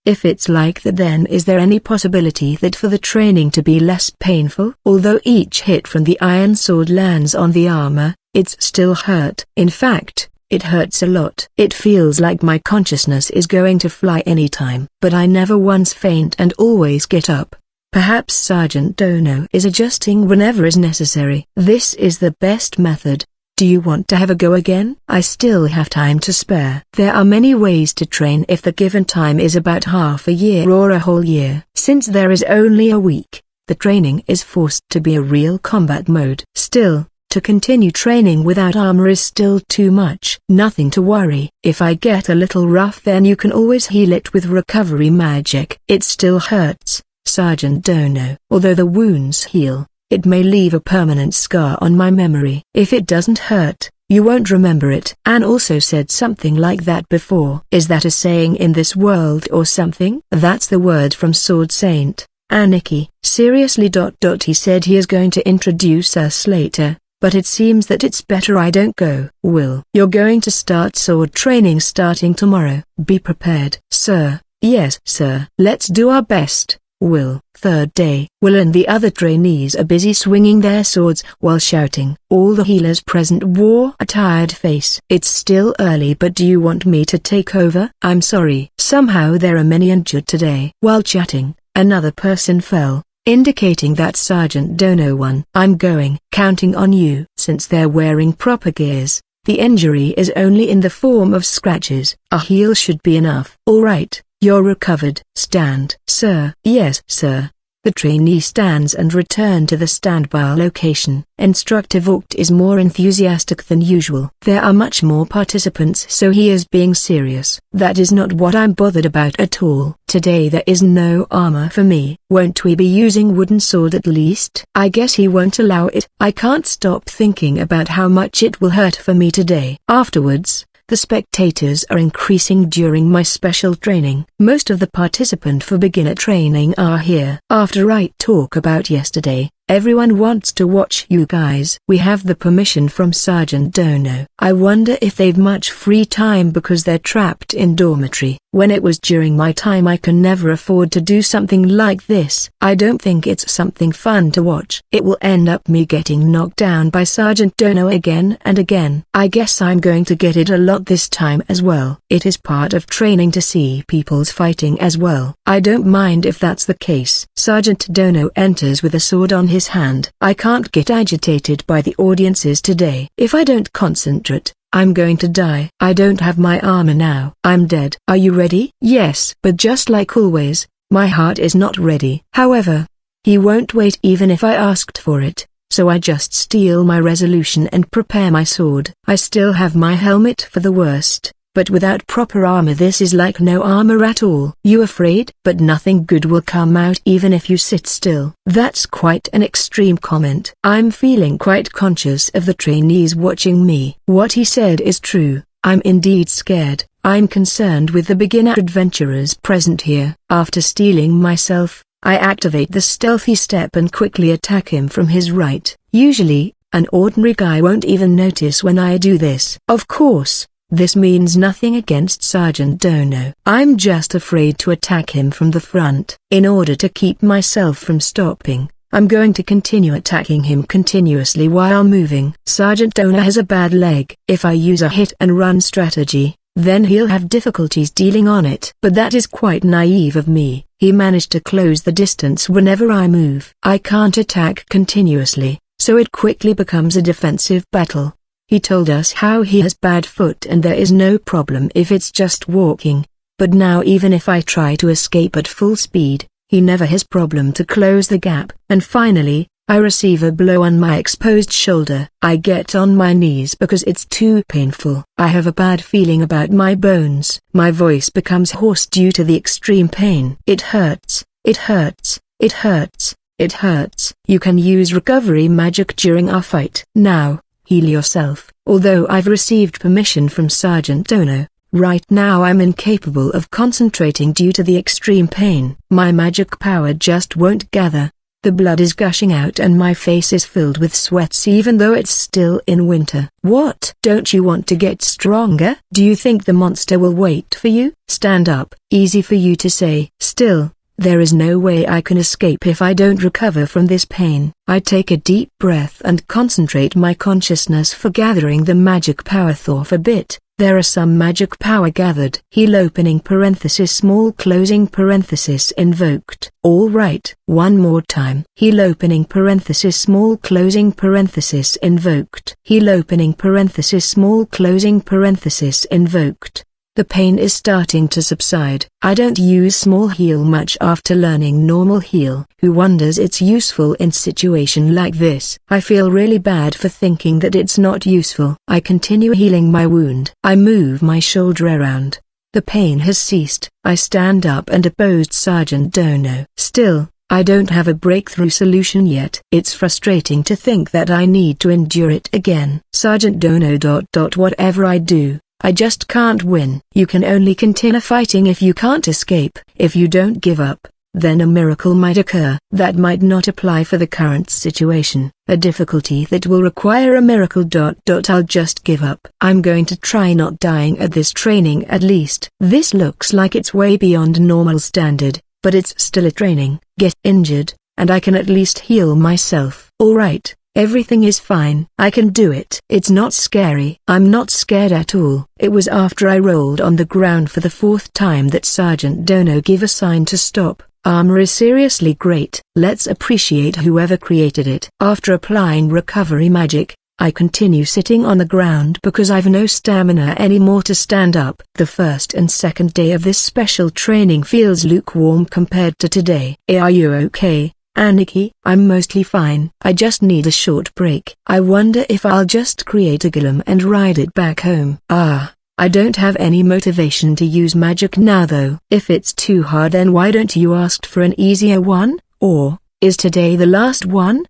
If it's like that, then is there any possibility that for the training to be less painful? Although each hit from the iron sword lands on the armor, it's still hurt. In fact, it hurts a lot. It feels like my consciousness is going to fly anytime. But I never once faint and always get up. Perhaps Sergeant Dono is adjusting whenever is necessary. This is the best method. Do you want to have a go again? I still have time to spare. There are many ways to train if the given time is about half a year or a whole year. Since there is only a week, the training is forced to be a real combat mode. Still, to continue training without armor is still too much. Nothing to worry. If I get a little rough, then you can always heal it with recovery magic. It still hurts, Sergeant Dono. Although the wounds heal, it may leave a permanent scar on my memory. If it doesn't hurt, you won't remember it. Anne also said something like that before. Is that a saying in this world or something? That's the word from Sword Saint. Aniki. Seriously. He said he is going to introduce us later, but it seems that it's better I don't go. Will, you're going to start sword training starting tomorrow. Be prepared. Sir. Yes, sir. Let's do our best. Will. Third day. Will and the other trainees are busy swinging their swords while shouting. All the healers present wore a tired face. It's still early, but do you want me to take over? I'm sorry. Somehow there are many injured today. While chatting, another person fell, indicating that Sergeant Dono won. I'm going. Counting on you. Since they're wearing proper gears, the injury is only in the form of scratches. A heal should be enough. All right. You're recovered. Stand. Sir. Yes, sir. The trainee stands and return to the standby location. Instructor Vogt is more enthusiastic than usual. There are much more participants, so he is being serious. That is not what I'm bothered about at all. Today there is no armor for me. Won't we be using wooden sword at least? I guess he won't allow it. I can't stop thinking about how much it will hurt for me today. Afterwards, the spectators are increasing during my special training. Most of the participants for beginner training are here. After I talk about yesterday, everyone wants to watch you guys. We have the permission from Sergeant Dono. I wonder if they've much free time because they're trapped in dormitory. When it was during my time, I can never afford to do something like this. I don't think it's something fun to watch. It will end up me getting knocked down by Sergeant Dono again and again. I guess I'm going to get it a lot this time as well. It is part of training to see people's fighting as well. I don't mind if that's the case. Sergeant Dono enters with a sword on his hand. I can't get agitated by the audiences today. If I don't concentrate, I'm going to die. I don't have my armor now. I'm dead. Are you ready? Yes. But just like always, my heart is not ready. However, he won't wait even if I asked for it, so I just steal my resolution and prepare my sword. I still have my helmet for the worst, but without proper armor this is like no armor at all. You afraid? But nothing good will come out even if you sit still. That's quite an extreme comment. I'm feeling quite conscious of the trainees watching me. What he said is true. I'm indeed scared. I'm concerned with the beginner adventurers present here. After stealing myself, I activate the stealthy step and quickly attack him from his right. Usually, an ordinary guy won't even notice when I do this. Of course, this means nothing against Sergeant Dono. I'm just afraid to attack him from the front. In order to keep myself from stopping, I'm going to continue attacking him continuously while moving. Sergeant Dono has a bad leg. If I use a hit and run strategy, then he'll have difficulties dealing on it. But that is quite naive of me. He managed to close the distance whenever I move. I can't attack continuously, so it quickly becomes a defensive battle. He told us how he has bad foot and there is no problem if it's just walking, but now even if I try to escape at full speed, he never has problem to close the gap. And finally, I receive a blow on my exposed shoulder. I get on my knees because it's too painful. I have a bad feeling about my bones. My voice becomes hoarse due to the extreme pain. It hurts, it hurts, it hurts, it hurts. You can use recovery magic during our fight. Now, heal yourself. Although I've received permission from Sergeant Dono, right now I'm incapable of concentrating due to the extreme pain. My magic power just won't gather. The blood is gushing out and my face is filled with sweats even though it's still in winter. What? Don't you want to get stronger? Do you think the monster will wait for you? Stand up. Easy for you to say. Still, there is no way I can escape if I don't recover from this pain. I take a deep breath and concentrate my consciousness for gathering the magic power for a bit. There are some magic power gathered. Heal opening parenthesis small closing parenthesis invoked. Alright. One more time. Heal opening parenthesis small closing parenthesis invoked. Heal opening parenthesis small closing parenthesis invoked. The pain is starting to subside. I don't use small heal much after learning normal heal. Who wonders it's useful in situation like this? I feel really bad for thinking that it's not useful. I continue healing my wound. I move my shoulder around. The pain has ceased. I stand up and opposed Sergeant Dono. Still, I don't have a breakthrough solution yet. It's frustrating to think that I need to endure it again. Sergeant Dono. Whatever I do, I just can't win. You can only continue fighting if you can't escape. If you don't give up, then a miracle might occur. That might not apply for the current situation. A difficulty that will require a miracle. I'll just give up. I'm going to try not dying at this training at least. This looks like it's way beyond normal standard, but it's still a training. Get injured, and I can at least heal myself. Alright. Everything is fine. I can do it. It's not scary. I'm not scared at all. It was after I rolled on the ground for the fourth time that Sergeant Dono gave a sign to stop. Armor is seriously great. Let's appreciate whoever created it. After applying recovery magic, I continue sitting on the ground because I've no stamina anymore to stand up. The first and second day of this special training feels lukewarm compared to today. Are you okay, Aniki? I'm mostly fine. I just need a short break. I wonder if I'll just create a golem and ride it back home. I don't have any motivation to use magic now though. If it's too hard, then why don't you ask for an easier one? Or, is today the last one?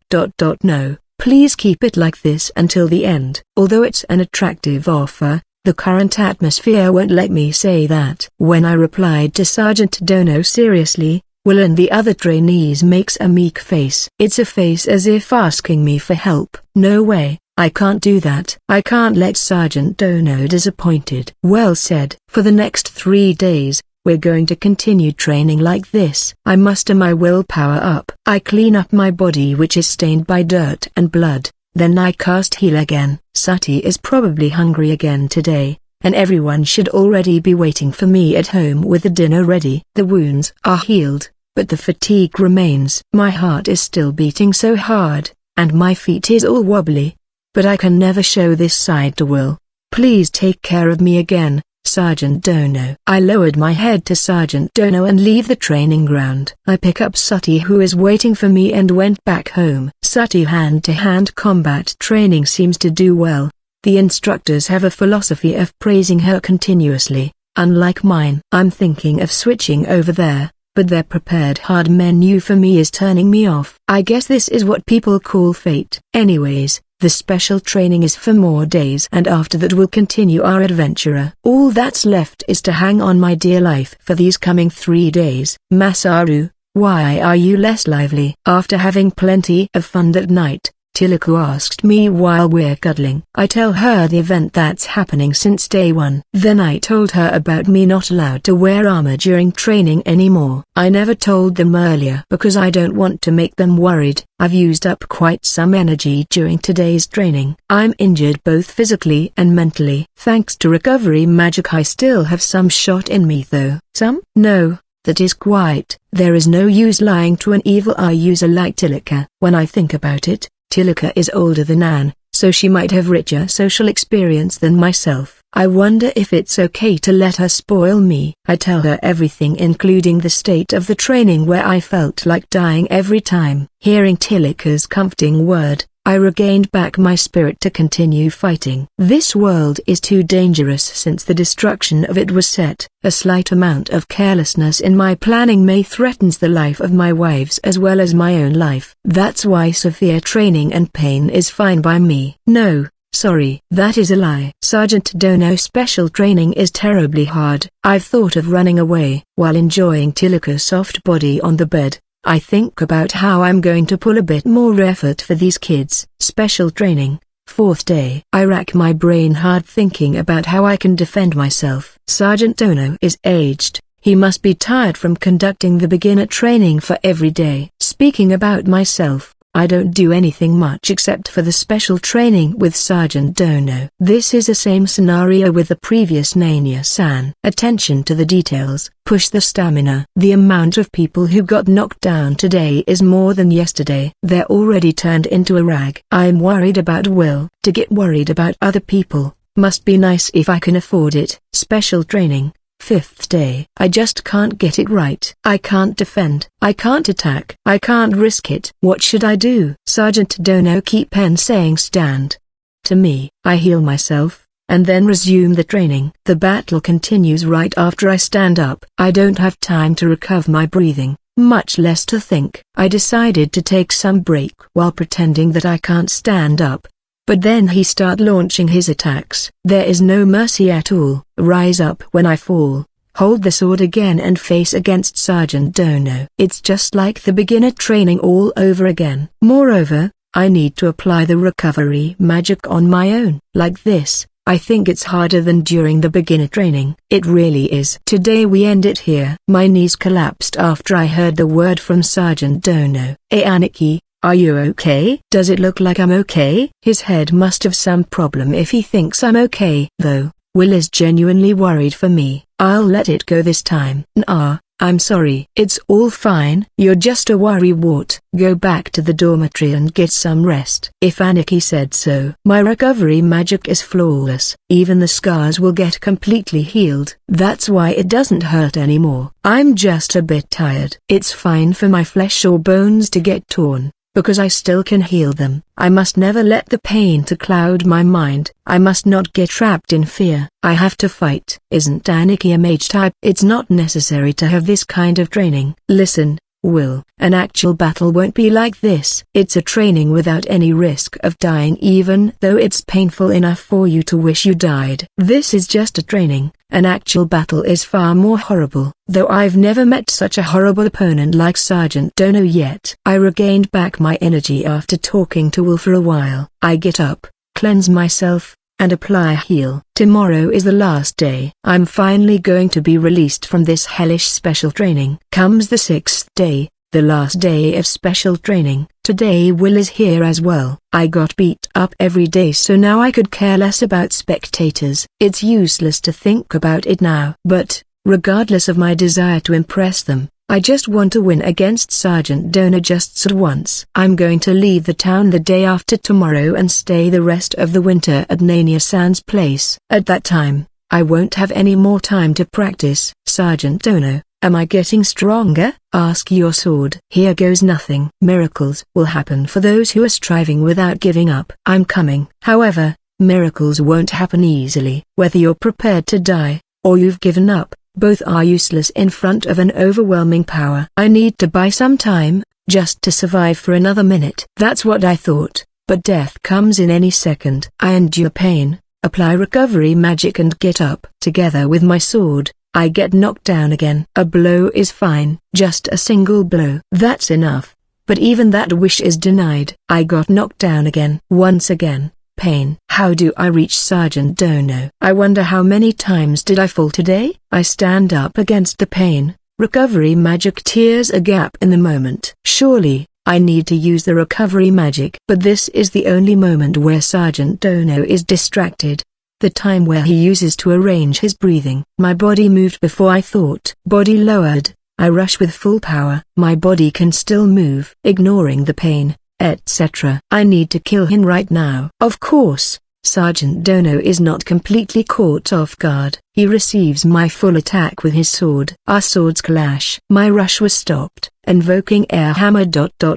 No, please keep it like this until the end. Although it's an attractive offer, the current atmosphere won't let me say that. When I replied to Sergeant Dono seriously, Will and the other trainees makes a meek face. It's a face as if asking me for help. No way, I can't do that. I can't let Sergeant Dono disappointed. Well said. For the next 3 days, we're going to continue training like this. I muster my willpower up. I clean up my body which is stained by dirt and blood. Then I cast heal again. Sati is probably hungry again today, and everyone should already be waiting for me at home with the dinner ready. The wounds are healed, but the fatigue remains. My heart is still beating so hard, and my feet is all wobbly. But I can never show this side to Will. Please take care of me again, Sergeant Dono. I lowered my head to Sergeant Dono and leave the training ground. I pick up Sati who is waiting for me and went back home. Sati hand-to-hand combat training seems to do well. The instructors have a philosophy of praising her continuously, unlike mine. I'm thinking of switching over there, but their prepared hard menu for me is turning me off. I guess this is what people call fate. Anyways, the special training is for more days and after that we'll continue our adventure. All that's left is to hang on my dear life for these coming 3 days. Masaru, why are you less lively? After having plenty of fun that night, Tiliku asked me while we're cuddling. I tell her the event that's happening since day one. Then I told her about me not allowed to wear armor during training anymore. I never told them earlier because I don't want to make them worried. I've used up quite some energy during today's training. I'm injured both physically and mentally. Thanks to recovery magic I still have some shot in me though. Some? No. That is quite. There is no use lying to an evil eye user like Tilika. When I think about it, Tilika is older than Anne, so she might have richer social experience than myself. I wonder if it's okay to let her spoil me. I tell her everything including the state of the training where I felt like dying every time. Hearing Tilika's comforting word, I regained back my spirit to continue fighting. This world is too dangerous since the destruction of it was set. A slight amount of carelessness in my planning may threatens the life of my wives as well as my own life. That's why severe training and pain is fine by me. No, sorry, that is a lie. Sergeant Dono's special training is terribly hard. I've thought of running away. While enjoying Tilika's soft body on the bed, I think about how I'm going to pull a bit more effort for these kids. Special training, 4th day. I rack my brain hard thinking about how I can defend myself. Sergeant Dono is aged. He must be tired from conducting the beginner training for every day. Speaking about myself, I don't do anything much except for the special training with Sergeant Dono. This is the same scenario with the previous Nania-san. Attention to the details, push the stamina. The amount of people who got knocked down today is more than yesterday. They're already turned into a rag. I'm worried about Will. To get worried about other people, must be nice if I can afford it. Special training. 5th day. I just can't get it right. I can't defend. I can't attack. I can't risk it. What should I do? Sergeant Dono keep on saying stand. To me, I heal myself, and then resume the training. The battle continues right after I stand up. I don't have time to recover my breathing, much less to think. I decided to take some break while pretending that I can't stand up. But then he start launching his attacks. There is no mercy at all. Rise up when I fall, hold the sword again and face against Sergeant Dono. It's just like the beginner training all over again. Moreover, I need to apply the recovery magic on my own. Like this, I think it's harder than during the beginner training. It really is. Today we end it here. My knees collapsed after I heard the word from Sergeant Dono. Hey Aniki, are you okay? Does it look like I'm okay? His head must have some problem if he thinks I'm okay. Though, Will is genuinely worried for me. I'll let it go this time. Nah, I'm sorry. It's all fine. You're just a worrywart. Go back to the dormitory and get some rest. If Aniki said so. My recovery magic is flawless. Even the scars will get completely healed. That's why it doesn't hurt anymore. I'm just a bit tired. It's fine for my flesh or bones to get torn, because I still can heal them. I must never let the pain to cloud my mind. I must not get trapped in fear. I have to fight. Isn't Aniki a mage type? It's not necessary to have this kind of training. Listen, Will, an actual battle won't be like this. It's a training without any risk of dying, even though it's painful enough for you to wish you died. This is just a training. An actual battle is far more horrible, though I've never met such a horrible opponent like Sergeant Dono yet. I regained back my energy after talking to Will for a while. I get up, cleanse myself, and apply heal. Tomorrow is the last day. I'm finally going to be released from this hellish special training. Comes the 6th day, the last day of special training. Today Will is here as well. I got beat up every day, so now I could care less about spectators. It's useless to think about it now. But, regardless of my desire to impress them, I just want to win against Sergeant Dono just once. I'm going to leave the town the day after tomorrow and stay the rest of the winter at Nania-san's place. At that time, I won't have any more time to practice. Sergeant Dono, am I getting stronger? Ask your sword. Here goes nothing. Miracles will happen for those who are striving without giving up. I'm coming. However, miracles won't happen easily. Whether you're prepared to die, or you've given up, both are useless in front of an overwhelming power. I need to buy some time, just to survive for another minute. That's what I thought, but death comes in any second. I endure pain, apply recovery magic and get up. Together with my sword, I get knocked down again. A blow is fine, just a single blow. That's enough, but even that wish is denied. I got knocked down again. Once again. Pain. How do I reach Sergeant Dono? I wonder how many times did I fall today? I stand up against the pain. Recovery magic tears a gap in the moment. Surely, I need to use the recovery magic. But this is the only moment where Sergeant Dono is distracted. The time where he uses to arrange his breathing. My body moved before I thought. Body lowered. I rush with full power. My body can still move. Ignoring the pain, etc. I need to kill him right now. Of course, Sergeant Dono is not completely caught off guard. He receives my full attack with his sword. Our swords clash. My rush was stopped. Invoking air hammer.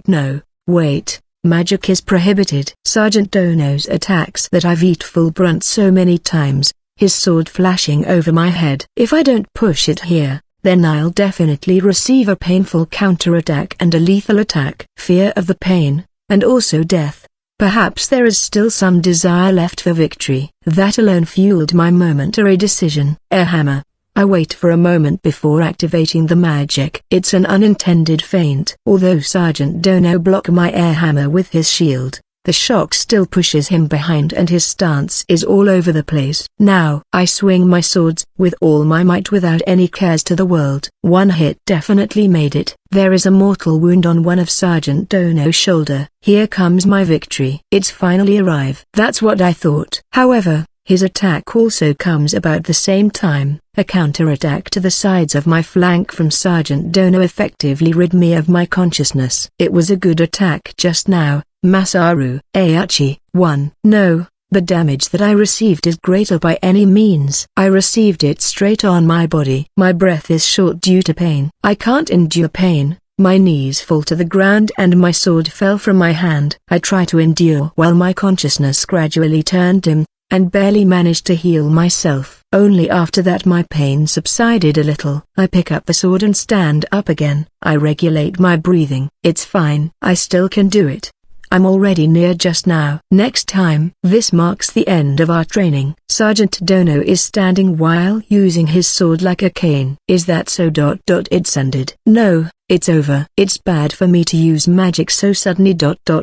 No, wait, magic is prohibited. Sergeant Dono's attacks that I've eat full brunt so many times, his sword flashing over my head. If I don't push it here, then I'll definitely receive a painful counterattack and a lethal attack. Fear of the pain, and also death. Perhaps there is still some desire left for victory. That alone fueled my momentary decision. Air hammer. I wait for a moment before activating the magic. It's an unintended feint. Although Sergeant Dono blocked my air hammer with his shield, The shock still pushes him behind and his stance is all over the place. Now I swing my swords with all my might without any cares to the world. One hit definitely made it. There is a mortal wound on one of Sergeant Dono's shoulder. Here comes my victory. It's finally arrived. That's what I thought. However, his attack also comes about the same time. A counterattack to the sides of my flank from Sergeant Dono effectively rid me of my consciousness. It was a good attack just now, Masaru. Heihachi. 1. No, the damage that I received is greater by any means. I received it straight on my body. My breath is short due to pain. I can't endure pain. My knees fall to the ground and my sword fell from my hand. I try to endure while my consciousness gradually turned dim, and barely managed to heal myself. Only after that my pain subsided a little. I pick up the sword and stand up again. I regulate my breathing. It's fine. I still can do it. I'm already near just now. Next time. This marks the end of our training. Sergeant Dono is standing while using his sword like a cane. Is that so? It's ended. No, it's over. It's bad for me to use magic so suddenly.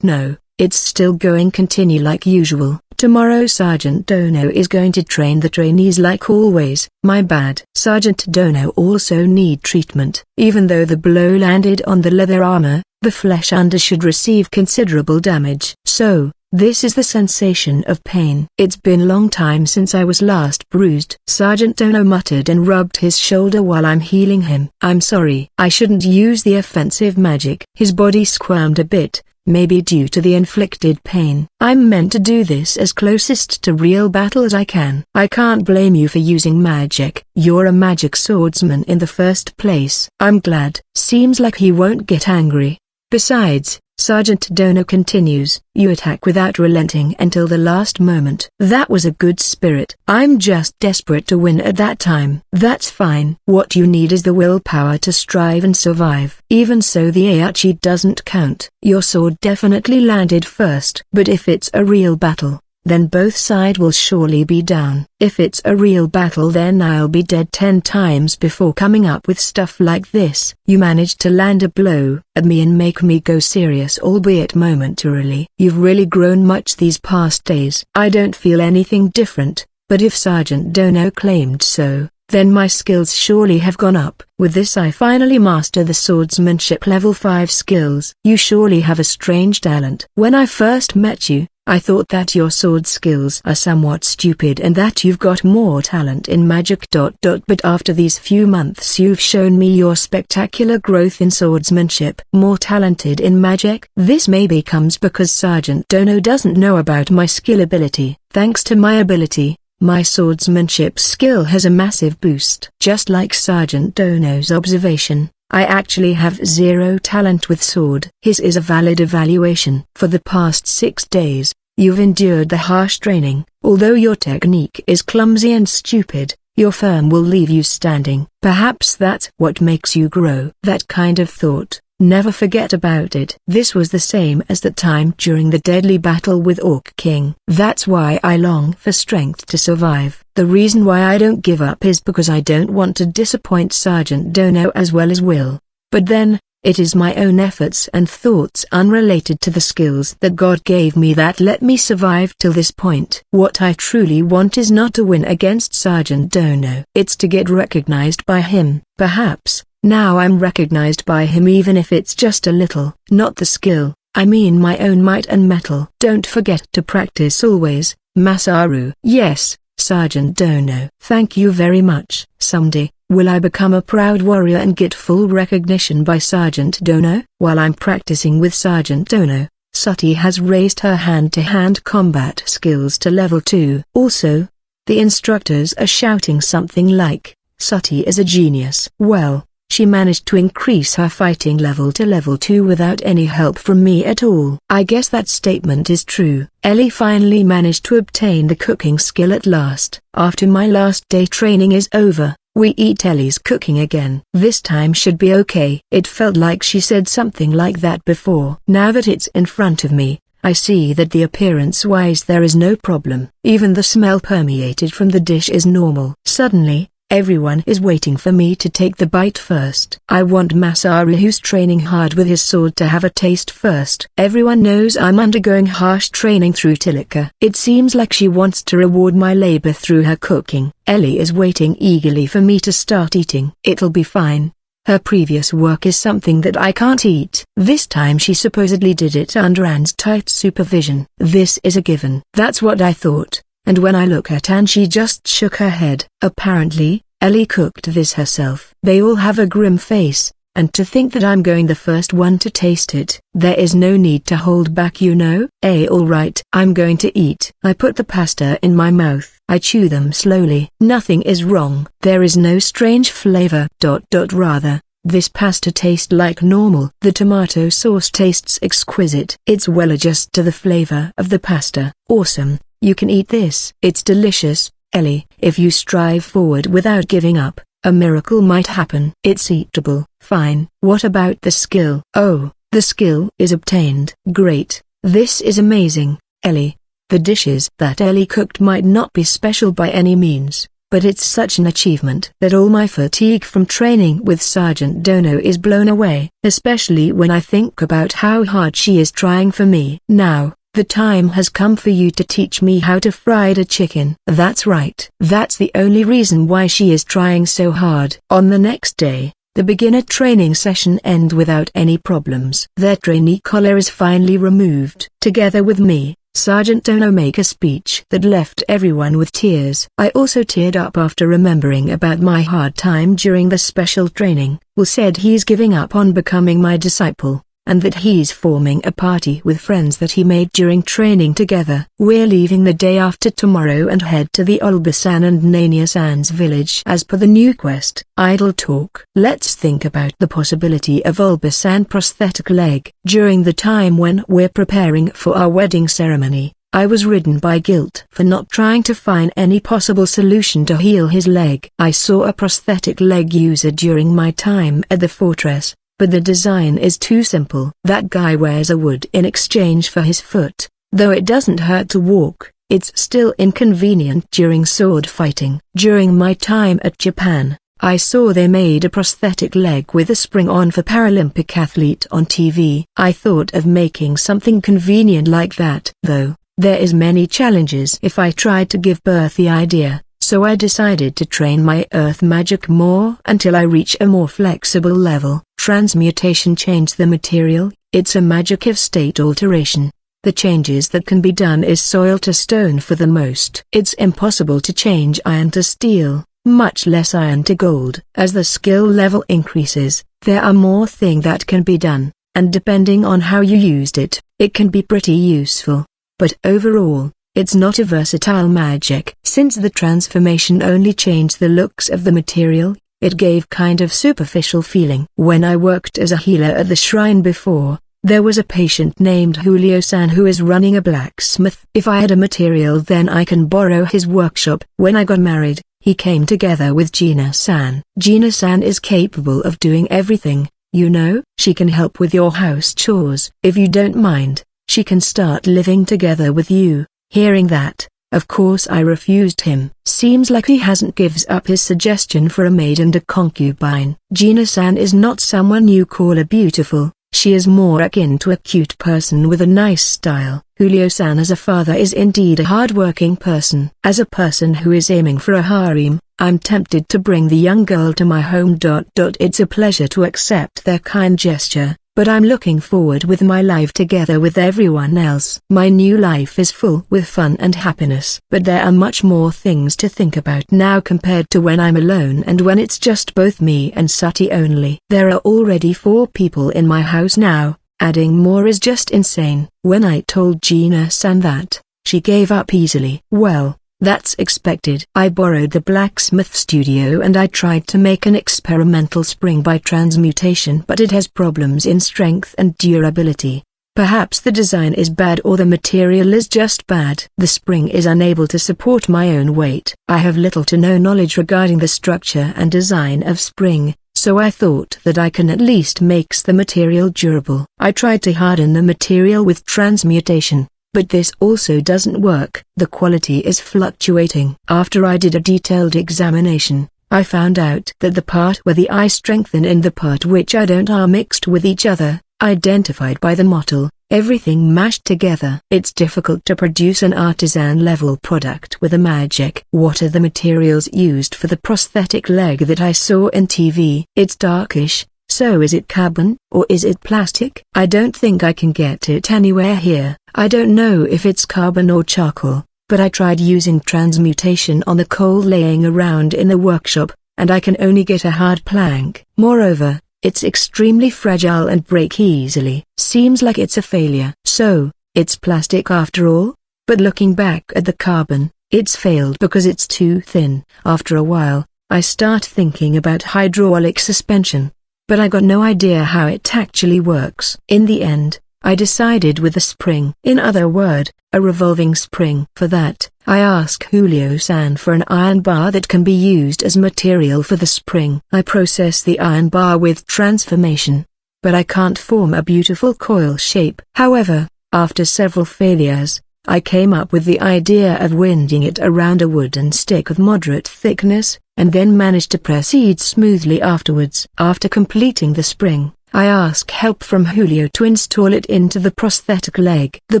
No, it's still going. Continue like usual. Tomorrow Sergeant Dono is going to train the trainees like always. My bad. Sergeant Dono also need treatment. Even though the blow landed on the leather armor, the flesh under should receive considerable damage. So, this is the sensation of pain. It's been long time since I was last bruised. Sergeant Dono muttered and rubbed his shoulder while I'm healing him. I'm sorry. I shouldn't use the offensive magic. His body squirmed a bit. Maybe due to the inflicted pain. I'm meant to do this as closest to real battle as I can. I can't blame you for using magic. You're a magic swordsman in the first place. I'm glad. Seems like he won't get angry. Besides, Sergeant Dono continues, you attack without relenting until the last moment. That was a good spirit. I'm just desperate to win at that time. That's fine. What you need is the willpower to strive and survive. Even so, the Heihachi doesn't count. Your sword definitely landed first. But if it's a real battle, then both sides will surely be down. If it's a real battle, then I'll be dead 10 times before coming up with stuff like this. You managed to land a blow at me and make me go serious, albeit momentarily. You've really grown much these past days. I don't feel anything different, but if Sergeant Dono claimed so, then my skills surely have gone up. With this I finally master the swordsmanship level 5 skills. You surely have a strange talent. When I first met you, I thought that your sword skills are somewhat stupid and that you've got more talent in magic. But after these few months you've shown me your spectacular growth in swordsmanship. More talented in magic? This maybe comes because Sergeant Dono doesn't know about my skill ability. Thanks to my ability, my swordsmanship skill has a massive boost. Just like Sergeant Dono's observation, I actually have zero talent with sword. His is a valid evaluation. For the past 6 days, you've endured the harsh training. Although your technique is clumsy and stupid, your firm will leave you standing. Perhaps that's what makes you grow. That kind of thought, never forget about it. This was the same as the time during the deadly battle with Orc King. That's why I long for strength to survive. The reason why I don't give up is because I don't want to disappoint Sergeant Dono as well as Will. But then, it is my own efforts and thoughts unrelated to the skills that God gave me that let me survive till this point. What I truly want is not to win against Sergeant Dono. It's to get recognized by him. Perhaps, now I'm recognized by him even if it's just a little. Not the skill, I mean my own might and mettle. Don't forget to practice always, Masaru. Yes, Sergeant Dono. Thank you very much. Someday, will I become a proud warrior and get full recognition by Sergeant Dono? While I'm practicing with Sergeant Dono, Sati has raised her hand-to-hand combat skills to level 2. Also, the instructors are shouting something like, Sati is a genius. Well, she managed to increase her fighting level to level 2 without any help from me at all. I guess that statement is true. Ellie finally managed to obtain the cooking skill at last. After my last day training is over, we eat Ellie's cooking again. This time should be okay. It felt like she said something like that before. Now that it's in front of me, I see that the appearance-wise there is no problem. Even the smell permeated from the dish is normal. Suddenly, Everyone is waiting for me to take the bite first. I want Masaru, who's training hard with his sword, to have a taste first. Everyone knows I'm undergoing harsh training through Tilika. It seems like she wants to reward my labor through her cooking. Ellie is waiting eagerly for me to start eating. It'll be fine. Her previous work is something that I can't eat. This time she supposedly did it under Anne's tight supervision. This is a given. That's what I thought. And when I look at Anne, she just shook her head. Apparently, Ellie cooked this herself. They all have a grim face, and to think that I'm going the first one to taste it. There is no need to hold back, you know. Alright, I'm going to eat. I put the pasta in my mouth. I chew them slowly. Nothing is wrong. There is no strange flavor. Rather, this pasta tastes like normal. The tomato sauce tastes exquisite. It's well adjusted to the flavor of the pasta. Awesome. You can eat this. It's delicious, Ellie. If you strive forward without giving up, a miracle might happen. It's eatable. Fine. What about the skill? Oh, the skill is obtained. Great. This is amazing, Ellie. The dishes that Ellie cooked might not be special by any means, but it's such an achievement that all my fatigue from training with Sergeant Dono is blown away, especially when I think about how hard she is trying for me. Now, the time has come for you to teach me how to fry a chicken. That's right. That's the only reason why she is trying so hard. On the next day, the beginner training session ended without any problems. Their trainee collar is finally removed. Together with me, Sergeant Dono make a speech that left everyone with tears. I also teared up after remembering about my hard time during the special training. Will said he's giving up on becoming my disciple, and that he's forming a party with friends that he made during training together. We're leaving the day after tomorrow and head to the Olbasan and Nania-san's village as per the new quest. Idle talk. Let's think about the possibility of Olbasan prosthetic leg. During the time when we're preparing for our wedding ceremony, I was ridden by guilt for not trying to find any possible solution to heal his leg. I saw a prosthetic leg user during my time at the fortress, but the design is too simple. That guy wears a wood in exchange for his foot. Though it doesn't hurt to walk, it's still inconvenient during sword fighting. During my time at Japan, I saw they made a prosthetic leg with a spring on for Paralympic athlete on TV. I thought of making something convenient like that. Though, there is many challenges if I tried to give birth the idea. So I decided to train my earth magic more until I reach a more flexible level. Transmutation change the material. It's a magic of state alteration. The changes that can be done is soil to stone for the most. It's impossible to change iron to steel, much less iron to gold. As the skill level increases, there are more things that can be done, and depending on how you used it, it can be pretty useful. But overall, it's not a versatile magic. Since the transformation only changed the looks of the material, it gave kind of superficial feeling. When I worked as a healer at the shrine before, there was a patient named Julio-san who is running a blacksmith. If I had a material, then I can borrow his workshop. When I got married, he came together with Gina-san. Gina-san is capable of doing everything, you know. She can help with your house chores. If you don't mind, she can start living together with you. Hearing that, of course I refused him. Seems like he hasn't gives up his suggestion for a maid and a concubine. Gina-san is not someone you call a beautiful, she is more akin to a cute person with a nice style. Julio-san as a father is indeed a hard-working person. As a person who is aiming for a harem, I'm tempted to bring the young girl to my home. It's a pleasure to accept their kind gesture, but I'm looking forward with my life together with everyone else. My new life is full with fun and happiness. But there are much more things to think about now compared to when I'm alone and when it's just both me and Sati only. There are already 4 people in my house now, adding more is just insane. When I told Gina-san that, she gave up easily. Well, that's expected. I borrowed the blacksmith studio and I tried to make an experimental spring by transmutation, but it has problems in strength and durability. Perhaps the design is bad or the material is just bad. The spring is unable to support my own weight. I have little to no knowledge regarding the structure and design of spring, so I thought that I can at least make the material durable. I tried to harden the material with transmutation, but this also doesn't work. The quality is fluctuating. After I did a detailed examination, I found out that the part where the I strengthen and the part which I don't are mixed with each other, identified by the mottle, everything mashed together. It's difficult to produce an artisan-level product with a magic. What are the materials used for the prosthetic leg that I saw in TV? It's darkish, so is it carbon, or is it plastic? I don't think I can get it anywhere here. I don't know if it's carbon or charcoal, but I tried using transmutation on the coal laying around in the workshop, and I can only get a hard plank. Moreover, it's extremely fragile and break easily. Seems like it's a failure. So, it's plastic after all? But looking back at the carbon, it's failed because it's too thin. After a while, I start thinking about hydraulic suspension, but I got no idea how it actually works. In the end, I decided with a spring. In other words, a revolving spring. For that, I ask Julio-san for an iron bar that can be used as material for the spring. I process the iron bar with transformation, but I can't form a beautiful coil shape. However, after several failures, I came up with the idea of winding it around a wooden stick of moderate thickness, and then managed to proceed smoothly afterwards. After completing the spring, I ask help from Julio to install it into the prosthetic leg. The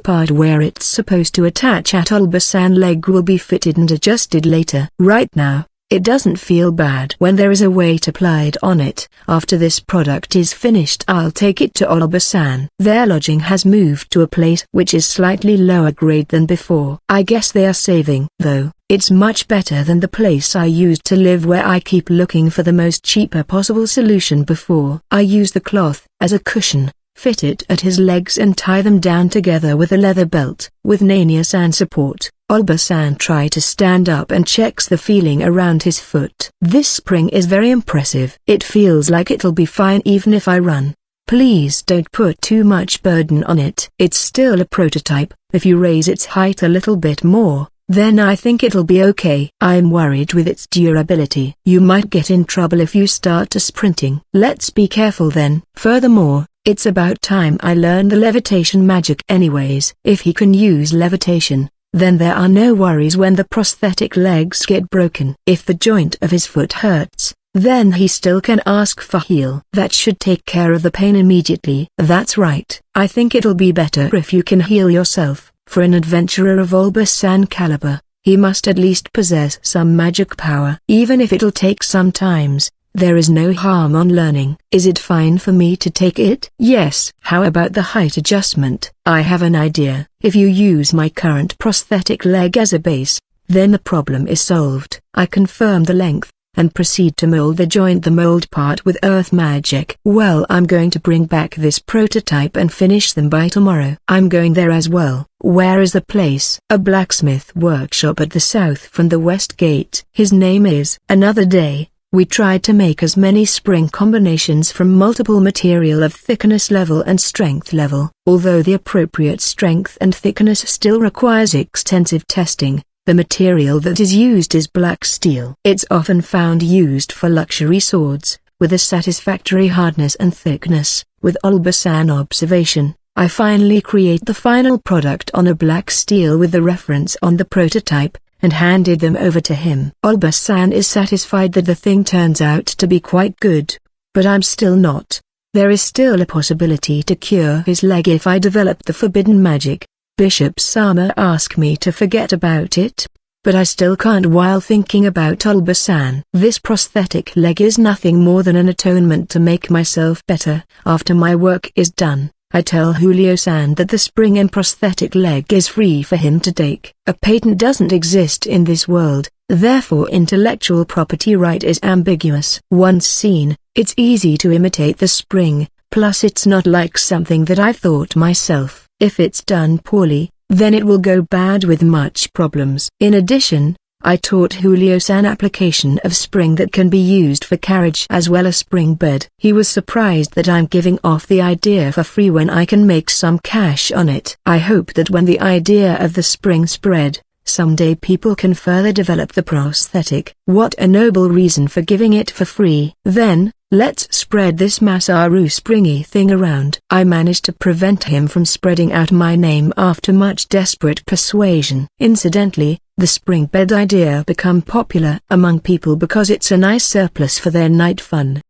part where it's supposed to attach at Ulbasan leg will be fitted and adjusted later. Right now, it doesn't feel bad. When there is a weight applied on it, after this product is finished I'll take it to Ulbasan. Their lodging has moved to a place which is slightly lower grade than before. I guess they are saving. Though, it's much better than the place I used to live where I keep looking for the most cheaper possible solution before. I use the cloth as a cushion, fit it at his legs and tie them down together with a leather belt. With Nania-san support, Ulba-san try to stand up and checks the feeling around his foot. This spring is very impressive. It feels like it'll be fine even if I run. Please don't put too much burden on it. It's still a prototype. If you raise its height a little bit more, then I think it'll be okay. I'm worried with its durability. You might get in trouble if you start sprinting. Let's be careful then. Furthermore, it's about time I learn the levitation magic anyways. If he can use levitation, then there are no worries when the prosthetic legs get broken. If the joint of his foot hurts, then he still can ask for heal. That should take care of the pain immediately. That's right. I think it'll be better if you can heal yourself. For an adventurer of Ulbasan caliber, he must at least possess some magic power. Even if it'll take some times, there is no harm on learning. Is it fine for me to take it? Yes. How about the height adjustment? I have an idea. If you use my current prosthetic leg as a base, then the problem is solved. I confirm the length, and proceed to mold the mold part with earth magic. Well, I'm going to bring back this prototype and finish them by tomorrow. I'm going there as well. Where is the place? A blacksmith workshop at the south from the west gate. His name is. Another day, we tried to make as many spring combinations from multiple material of thickness level and strength level. Although the appropriate strength and thickness still requires extensive testing, the material that is used is black steel. It's often found used for luxury swords, with a satisfactory hardness and thickness. With Ulbasan observation, I finally create the final product on a black steel with the reference on the prototype, and handed them over to him. Ulbasan is satisfied that the thing turns out to be quite good, but I'm still not. There is still a possibility to cure his leg if I develop the forbidden magic. Bishop Sama asked me to forget about it, but I still can't while thinking about Ulbasan. This prosthetic leg is nothing more than an atonement to make myself better. After my work is done, I tell Julio-san that the spring and prosthetic leg is free for him to take. A patent doesn't exist in this world, therefore intellectual property right is ambiguous. Once seen, it's easy to imitate the spring, plus it's not like something that I thought myself. If it's done poorly, then it will go bad with much problems. In addition, I taught Julio-san application of spring that can be used for carriage as well as spring bed. He was surprised that I'm giving off the idea for free when I can make some cash on it. I hope that when the idea of the spring spread, someday people can further develop the prosthetic. What a noble reason for giving it for free. Then, let's spread this Masaru springy thing around. I managed to prevent him from spreading out my name after much desperate persuasion. Incidentally, The spring bed idea become popular among people because it's a nice surplus for their night fun.